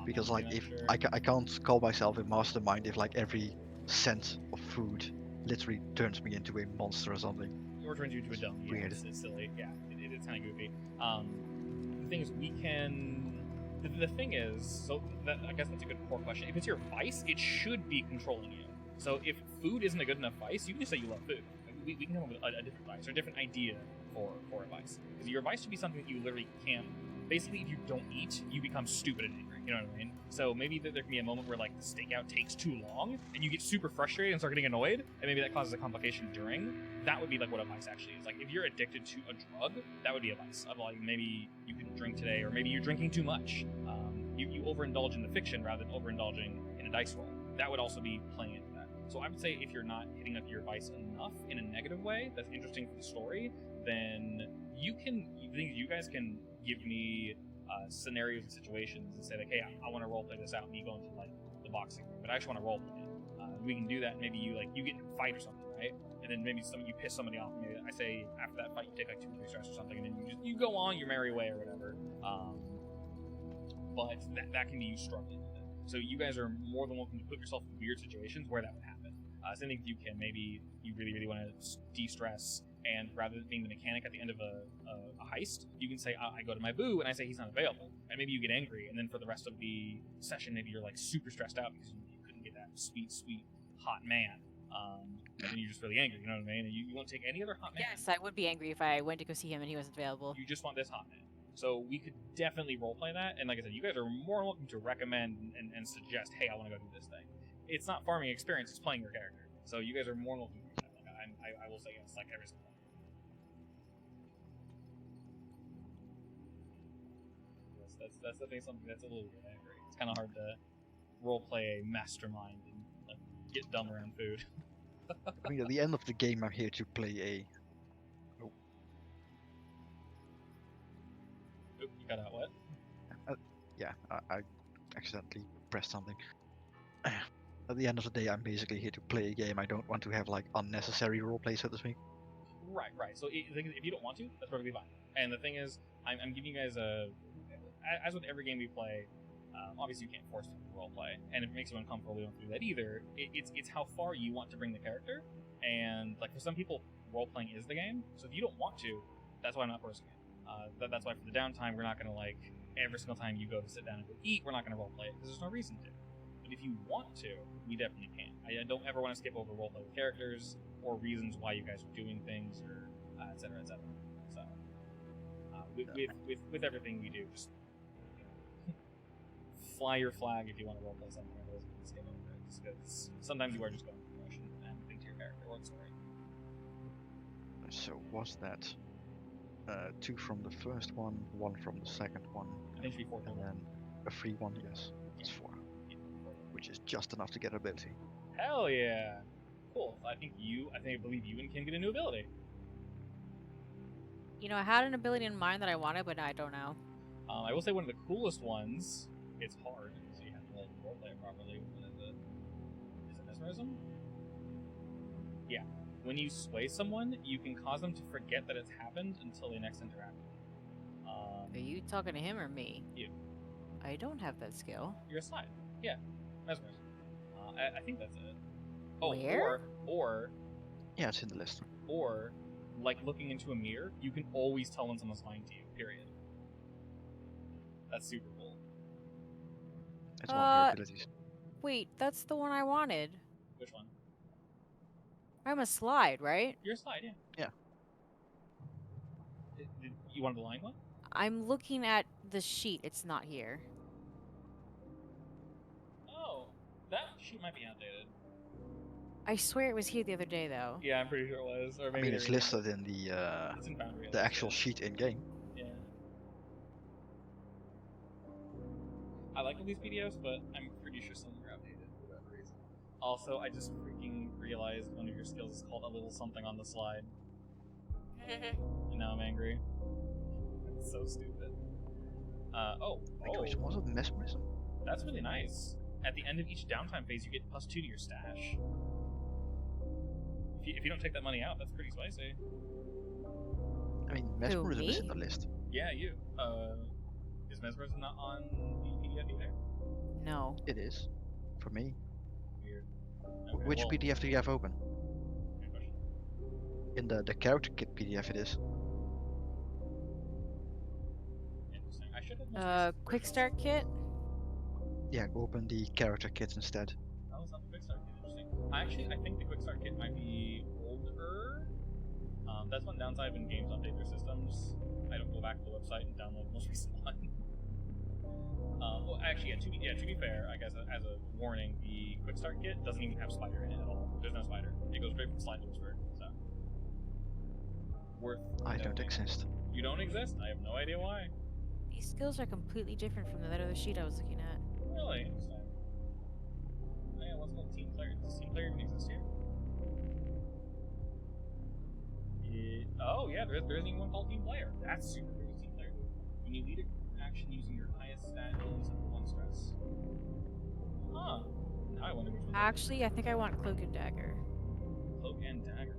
Because like, Honestly, if not sure. I can't call myself a mastermind if like every scent of food literally turns me into a monster or something. Or turns you into a dummy. Weird. Yeah, it's silly. Yeah, it's kind of goofy. The thing is, we can. The thing is, so I guess that's a good core question. If it's your vice, it should be controlling you. So if food isn't a good enough vice, you can just say you love food. We can come up with a different vice or a different idea for a vice. Because your vice should be something that you literally can't basically, if you don't eat, you become stupid and angry. You know what I mean? So maybe there can be a moment where like the stakeout takes too long, and you get super frustrated and start getting annoyed, and maybe that causes a complication during. That would be like what a vice actually is. Like if you're addicted to a drug, that would be a vice. Of like maybe you couldn't drink today, or maybe you're drinking too much. You overindulge in the fiction rather than overindulging in a dice roll. That would also be playing into that. So I would say if you're not hitting up your vice enough in a negative way, that's interesting for the story, then you guys can give me scenarios and situations and say like, hey, I want to roleplay this out, me going to like the boxing room, but I just want to roleplay it. We can do that. Maybe you get in a fight or something, right? And then maybe you piss somebody off. Maybe I say after that fight you take like 2 or 3 stress or something, and then you go on your merry way or whatever. But that can be you struggling with it. So you guys are more than welcome to put yourself in weird situations where that would happen. Same thing if you can. Maybe you really, really want to de-stress, and rather than being the mechanic at the end of a heist, you can say, I go to my boo, and I say he's not available. And maybe you get angry, and then for the rest of the session, maybe you're like super stressed out because you couldn't get that sweet, sweet, hot man. And then you're just really angry, you know what I mean? And you won't take any other hot man. Yes, I would be angry if I went to go see him and he wasn't available. You just want this hot man. So we could definitely roleplay that, and like I said, you guys are more than welcome to recommend and suggest, hey, I want to go do this thing. It's not farming experience, it's playing your character. So you guys are more than welcome to do that. Like, I will say yes, like every single time. Yes, that's definitely something that's a little weird, I agree. It's kind of hard to roleplay a mastermind and like, get dumb around food. I mean, at the end of the game, I'm here to play a. Oop, you got out what? Yeah, I accidentally pressed something. At the end of the day, I'm basically here to play a game. I don't want to have like unnecessary roleplay, so to speak. Right. So if you don't want to, that's perfectly fine. And the thing is, I'm giving you guys as with every game we play, obviously you can't force people to roleplay, and if it makes you uncomfortable, we don't do that either. It's how far you want to bring the character, and like for some people, roleplaying is the game. So if you don't want to, that's why I'm not forcing it. That's why for the downtime, we're not going to like every single time you go to sit down and go eat, we're not going to roleplay it because there's no reason to. But if you want to, we definitely can. I don't ever want to skip over roleplay with characters or reasons why you guys are doing things or et cetera, et cetera. So with everything we do, just fly your flag if you want to roleplay something. Otherwise, you can skip over it. Just because sometimes you are just going through the motion and think to your character or the story. So was that 2 from the first one, 1 from the second one, I think it should be 4 and total. then a free one? Yes, it's 4, which is just enough to get ability. Hell yeah! Cool. I believe you and Kim get a new ability. You know, I had an ability in mind that I wanted, but I don't know. I will say one of the coolest ones. It's hard, so you have to like roleplay it properly. Is it mesmerism? Yeah. When you sway someone, you can cause them to forget that it's happened until they next interact. Are you talking to him or me? You. I don't have that skill. You're a slide. Yeah. Mesmerism. I think that's it. Oh, Where? or Yeah, it's in the list. or like looking into a mirror, you can always tell when someone's lying to you. Period. That's super cool. It's one of your Uh, abilities. Wait, that's the one I wanted. Which one? I'm a slide, right? You're a slide, yeah. Yeah. You wanted the lying one? I'm looking at the sheet. It's not here. Oh, that sheet might be outdated. I swear it was here the other day, though. Yeah, I'm pretty sure it was. Or I maybe mean, it's listed in the It's in Foundry. the actual sheet in game. Yeah. I like all these PDFs, but I'm pretty sure some are outdated for that reason. Also, I just freaking realized one of your skills is called a little something on the slide. And now I'm angry. It's so stupid. Like, which was it? Mesmerism? That's really nice. At the end of each downtime phase, you get +2 to your stash. If you don't take that money out, that's pretty spicy. I mean, mesmerism is me? in the list. Yeah, you. Is Mesmerism not on the PDF either? No. It is, for me. Weird. Okay, Which well, PDF do you have open? good question. In the character kit PDF, it is. Interesting. I should have. Quick start kit? Yeah, open the character kit instead. That was not the quick start kit. Interesting. I think the quick start kit might be older. That's one downside when games update their systems. I don't go back back to the website and download the most recent one. Well, actually, to be fair, I guess as a warning, the quick start kit doesn't even have spider in it at all. There's no spider. It goes straight from slide to whisper. So worth. I don't noting. exist. You don't exist? I have no idea why. These skills are completely different from that other sheet I was looking at. Really? Interesting. Oh, yeah, what's called team player? Does team player even exist here? Oh yeah, there isn't even one called team player. That's super cool. Team player. When you lead an action using your highest stat, you use +1 stress. Huh. Now I wonder which one. Actually, I think I want Cloak and Dagger. Cloak and dagger.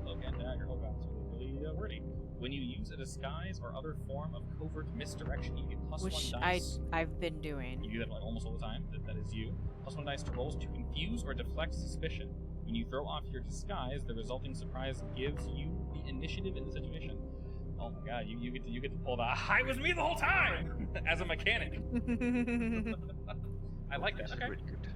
Cloak and dagger. Oh god, it's really wordy. When you use a disguise or other form of covert misdirection, you get +1 Which dice. I've been doing. You do that like almost all the time. That is you. +1 dice to rolls to confuse or deflect suspicion. When you throw off your disguise, the resulting surprise gives you the initiative in the situation. Oh my god, you get to pull the "I was me the whole time" as a mechanic. I like that. This is Okay. really good.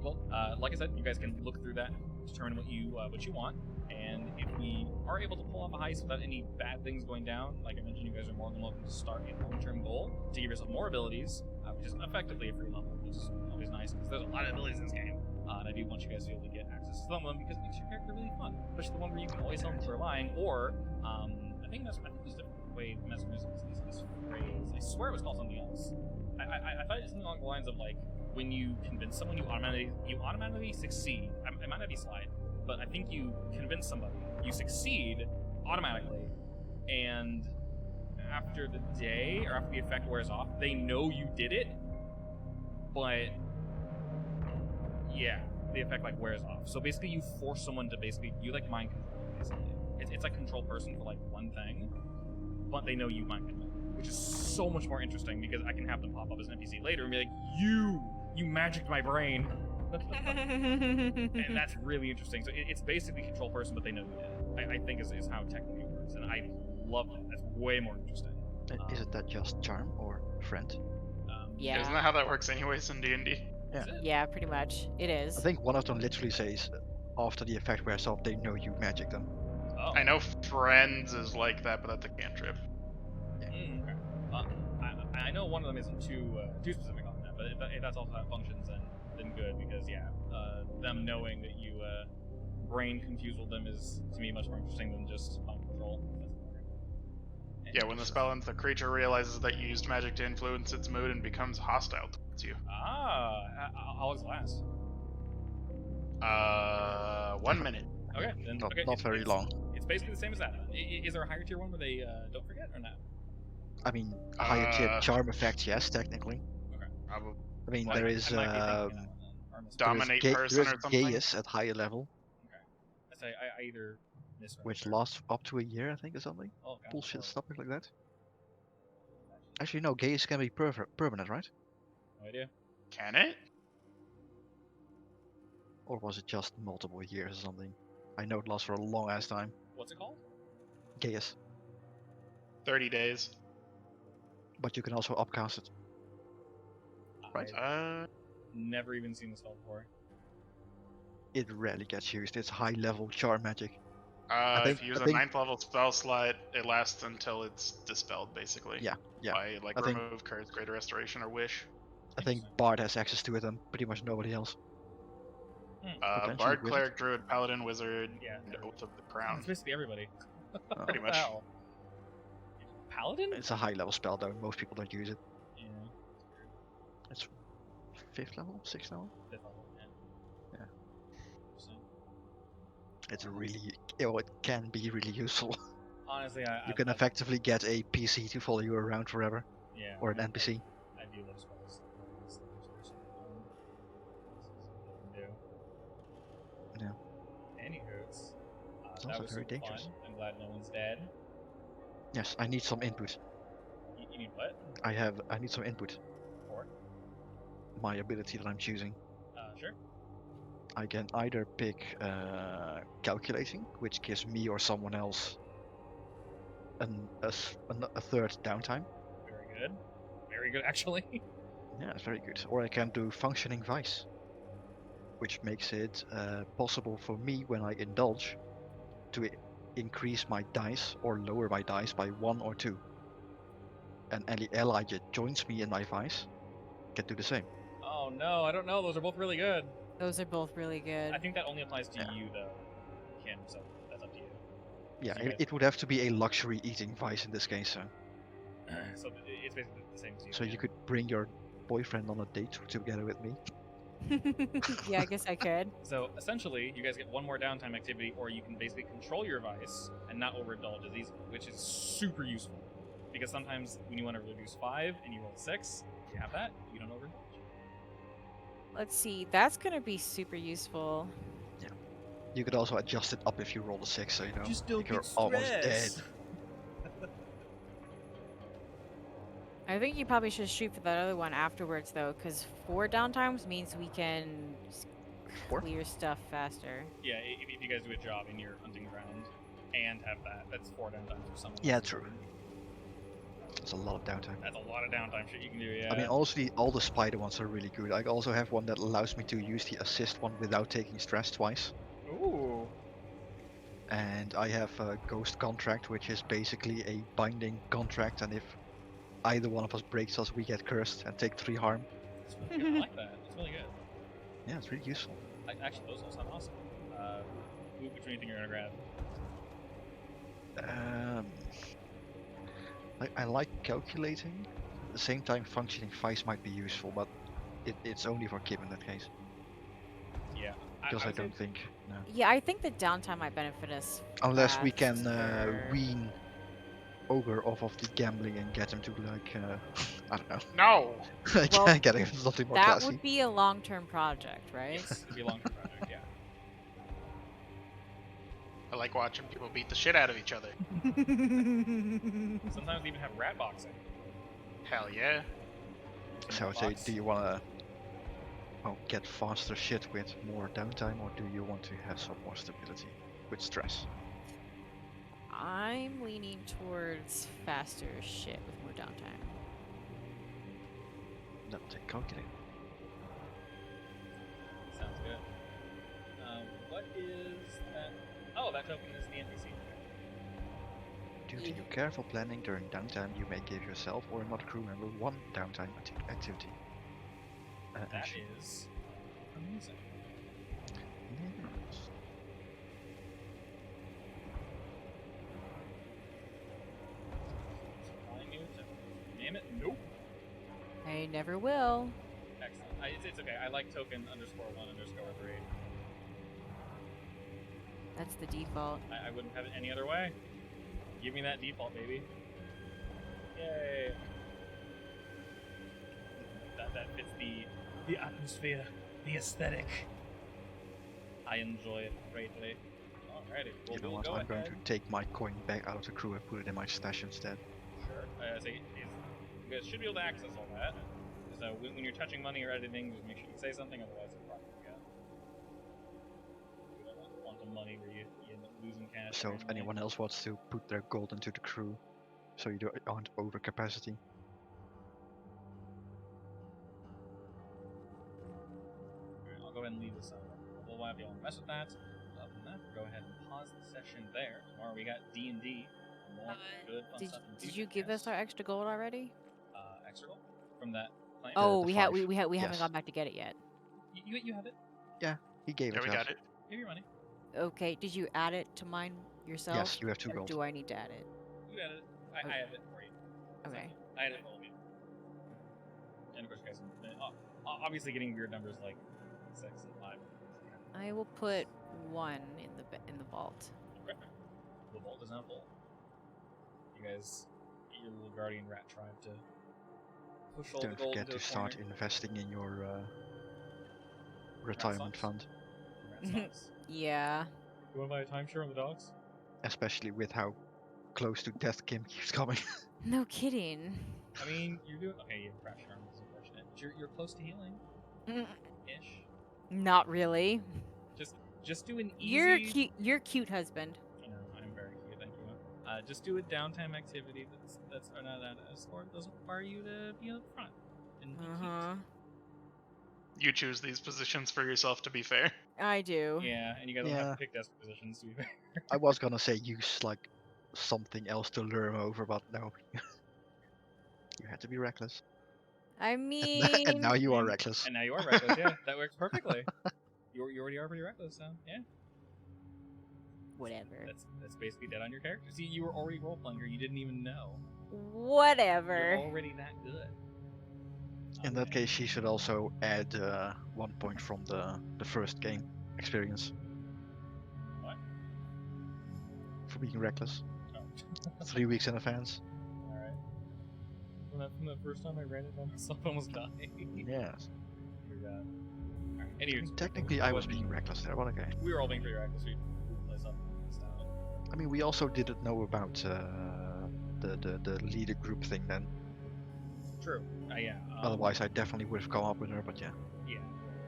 Well, like I said, you guys can look through that, determine what you want, and if we are able to pull off a heist without any bad things going down, like I mentioned, you guys are more than welcome to start a long-term goal to give yourself more abilities, which is effectively a free level, which is always nice because there's a lot of abilities in this game. And I do want you guys to be able to get access to some of them because it makes your character really fun, especially the one where you can always help them for lying, or I think there's a way Mesmer's uses this phrase. I swear it was called something else. I thought it was something along the lines of like when you convince someone, you automatically succeed. It might not be slide, but I think you convince somebody, you succeed automatically, and after the day or after the effect wears off, they know you did it, but yeah, the effect like wears off. So basically, you force someone to you like mind control. Basically, it's like control person for like one thing, but they know you mind control, which is so much more interesting because I can have them pop up as an NPC later and be like, you magicked my brain. And that's really interesting. So it's basically control person, but they know you did it. I think is how technically it works, and I love that. That's way more interesting. Isn't that just charm or friend? Yeah. Isn't that how that works anyways in D&D? Yeah. Yeah, pretty much. It is. I think one of them literally says, after the effect wears off, they know you magic them. Oh. I know friends is like that, but that's a cantrip. Okay. I know one of them isn't too specific on that, but if that's also how it functions, then good, because yeah, them knowing that you brain confused them is to me much more interesting than just mind control. Yeah, when the spell ends, the creature realizes that you used magic to influence its mood and becomes hostile towards you. How long does it last? 1 minute. Okay, then Not very long. It's basically the same as that. Is there a higher tier one where they don't forget or not? I mean, a higher tier charm effects, yes, technically. Probably. I mean, Like, there is I might be thinking that one then, or misread. Dominate there person is or something? Gaius at higher level, I say I either misread which or- lasts up to a year, I think, or something. Oh, God, Bullshit oh, stuff like that. Actually, no, Gaius can be permanent, right? No idea. Can it? Or was it just multiple years or something? I know it lasts for a long ass time. What's it called? Gaius. 30 days. But you can also upcast it. Right. I've never even seen the spell before. It rarely gets used. It's high level charm magic. think- If you use I a think- 9th level spell slot, it lasts until it's dispelled, basically. Yeah, yeah. By, like, I think- remove curse, greater restoration, or wish. I think Bard has access to it and pretty much nobody else. Potentially Bard, wizard. cleric, druid, paladin, wizard, Yeah. and Oath of the It's Crown. basically everybody. Pretty much. Wow. Paladin? It's a high level spell though, most people don't use it. Yeah. It's 5th level? 6th level? Fifth level, yeah. Yeah. Interesting. It's really, it can be really useful. Honestly, You can effectively get a PC to follow you around forever, yeah, or an NPC. I do love spells. It's the most person Yeah. Anywho's, It's that also was very super dangerous. fun. I'm glad no one's dead. Yes, I need some input. You need what? I need some input. For? My ability that I'm choosing. Sure. I can either pick calculating, which gives me or someone else a third downtime. Very good. Very good, actually. Yeah, it's very good. Or I can do functioning vice, which makes it possible for me when I indulge to increase my dice or lower my dice by 1 or 2. And any ally that joins me in my vice can do the same. Oh no, I don't know. Those are both really good. Those are both really good. I think that only applies to Yeah. you though, Kim. So that's up to you. Yeah, you guys- it would have to be a luxury eating vice in this case. So it's basically the same as you. So yeah. you could bring your boyfriend on a date together with me. Yeah, I guess I could. So essentially, you guys get one more downtime activity, or you can basically control your vice and not overindulge as easily, which is super useful. Because sometimes when you want to reduce 5 and you roll 6, you have that, you don't overindulge. Let's see. That's gonna be super useful. You could also adjust it up if you roll a 6, so you know Just don't if you're get almost dead. stressed. I think you probably should shoot for that other one afterwards, though, because 4 downtimes means we can Four? clear stuff faster. Yeah, if you guys do a job in your hunting ground and have that, that's 4 downtimes for someone. Yeah, else's true. turn. That's a lot of downtime. That's a lot of downtime shit you can do, yeah. I mean, also all the spider ones are really good. I also have one that allows me to use the assist one without taking stress twice. Ooh. And I have a ghost contract, which is basically a binding contract, and if either one of us breaks us, we get cursed and take 3 harm. That's really good. I like that. It's really good. Yeah, it's really useful. Actually, those all sound awesome. Which one do you think you're gonna grab? I like calculating. At the same time, functioning vice might be useful, but it's only for Kim in that case. Yeah. Because I would say- don't think. No. Yeah, I think the downtime might benefit us. Unless we can faster. wean Ogre off of the gambling and get him to, like, I don't know. No! I Well, can't get him something more That classy. would be a long-term project, right? Yes, it'd be a long-term project, yeah. I like watching people beat the shit out of each other. Sometimes we even have rat boxing. Hell yeah. So I would say, do you want to get faster shit with more downtime, or do you want to have some more stability with stress? I'm leaning towards faster shit with more downtime. Let me take calculator. Sounds good. What is that? Oh, that token is the NPC. Due to your careful planning during downtime, you may give yourself or another crew member 1 downtime activity. That action. is amazing. Yes. I knew to name it. Nope. I never will. Excellent. It's okay. I like token _1_3. That's the default. I wouldn't have it any other way. Give me that default, baby. Yay. That fits the atmosphere, the aesthetic. I enjoy it greatly. Alrighty. Well, You know we'll what? go I'm going ahead. to take my coin back out of the crew and put it in my stash instead. Sure. So you guys should be able to access all that. So when you're touching money or editing, just make sure you say something, otherwise it's probably forget. You don't want quantum money where you end up losing cash. So if randomly. anyone else wants to put their gold into the crew, so you aren't over capacity. I'll go ahead and leave this on. We'll have y'all mess with that. Other than that, go ahead and pause the session there. Tomorrow we got D&D. More good fun stuff in the Did you future. give us our extra gold already? Extra gold from that client? Oh, the we 5. haven't Yes. gone back to get it yet. You have it. He gave Yeah, it we to got us. it. Give your money. Okay, did you add it to mine yourself? Yes, you have 2 or gold. do I need to add it? You got it. I have it for you. Okay. I had it for all of you. And of course, guys, obviously getting weird numbers like 6 and 5. I will put 1 in the vault. Okay. The vault is now full. You guys, get your little guardian rat tribe to push all Don't the gold forget into to a start corner. investing in your retirement socks? fund, Rat socks. Yeah. You want to buy a timeshare on the docks? especially with how close to death Kim keeps coming. No kidding. I mean, you're doing okay. You have a crash arm, is unfortunate. But you're close to healing, ish. Not really. Just do an easy. You're cute, husband. I know, I'm very cute. Thank you. Just do a downtime activity that's or not that or doesn't require you to be up front and be cute. Uh-huh. You choose these positions for yourself, to be fair. I do. Yeah, and you guys don't Yeah. have pick desk positions, to be fair. I was gonna say use like something else to lure him over, but no. You had to be reckless. I And mean, now you are reckless. And now you are reckless, yeah. That works perfectly. You already are pretty reckless, so yeah. whatever. That's basically dead on your character. See, you were already role playing her. You didn't even know. Whatever. You're already that good. In that case, she should also add 1 point from the first game experience. What? For being reckless. Oh. 3 weeks in advance. Alright. From the first time I ran it by myself, I almost died. Yes. Forgot. Alright, I anyways. mean, technically, I was being reckless there. What a guy. We were all being pretty reckless. We play something style. I mean, we also didn't know about the leader group thing then. True. Yeah. Otherwise, I definitely would have come up with her. But yeah. Yeah.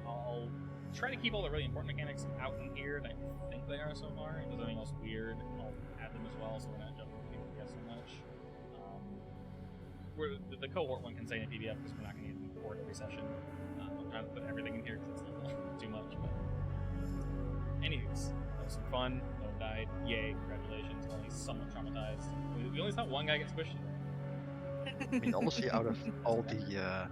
I'll try to keep all the really important mechanics out in here, and I think they are so far. If there's anything else weird, I'll add them as well, so we're not jumping to PDF so much. The cohort one can stay in PDF because we're not going to need to record every session. I'm trying to put everything in here because it's a little too much. But anyways, that was some fun. No one died. Yay! Congratulations. Only somewhat traumatized. We only saw one guy get squished. I mean, honestly, out of all the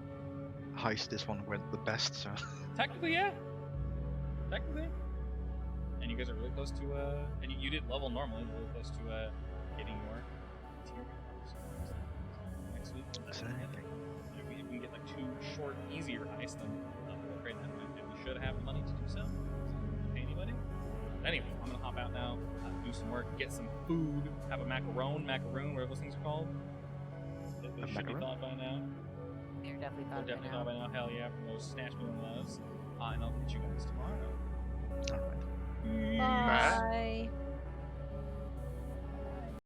heists, this one went the best. So. Technically, yeah. Technically. And you guys are really close to, and you did level normally, really close to, getting your tier. So, next week, if we can get like 2 short, easier heists, then we'll upgrade that. And we should have the money to do so. So we don't pay anybody. But anyway, I'm gonna hop out now, do some work, get some food, have a macaroon, whatever those things are called. They should be thought by now. They're definitely thought They're definitely thought by now. Hell yeah, from those snatch me one of those. And I'll catch you guys tomorrow. Alright.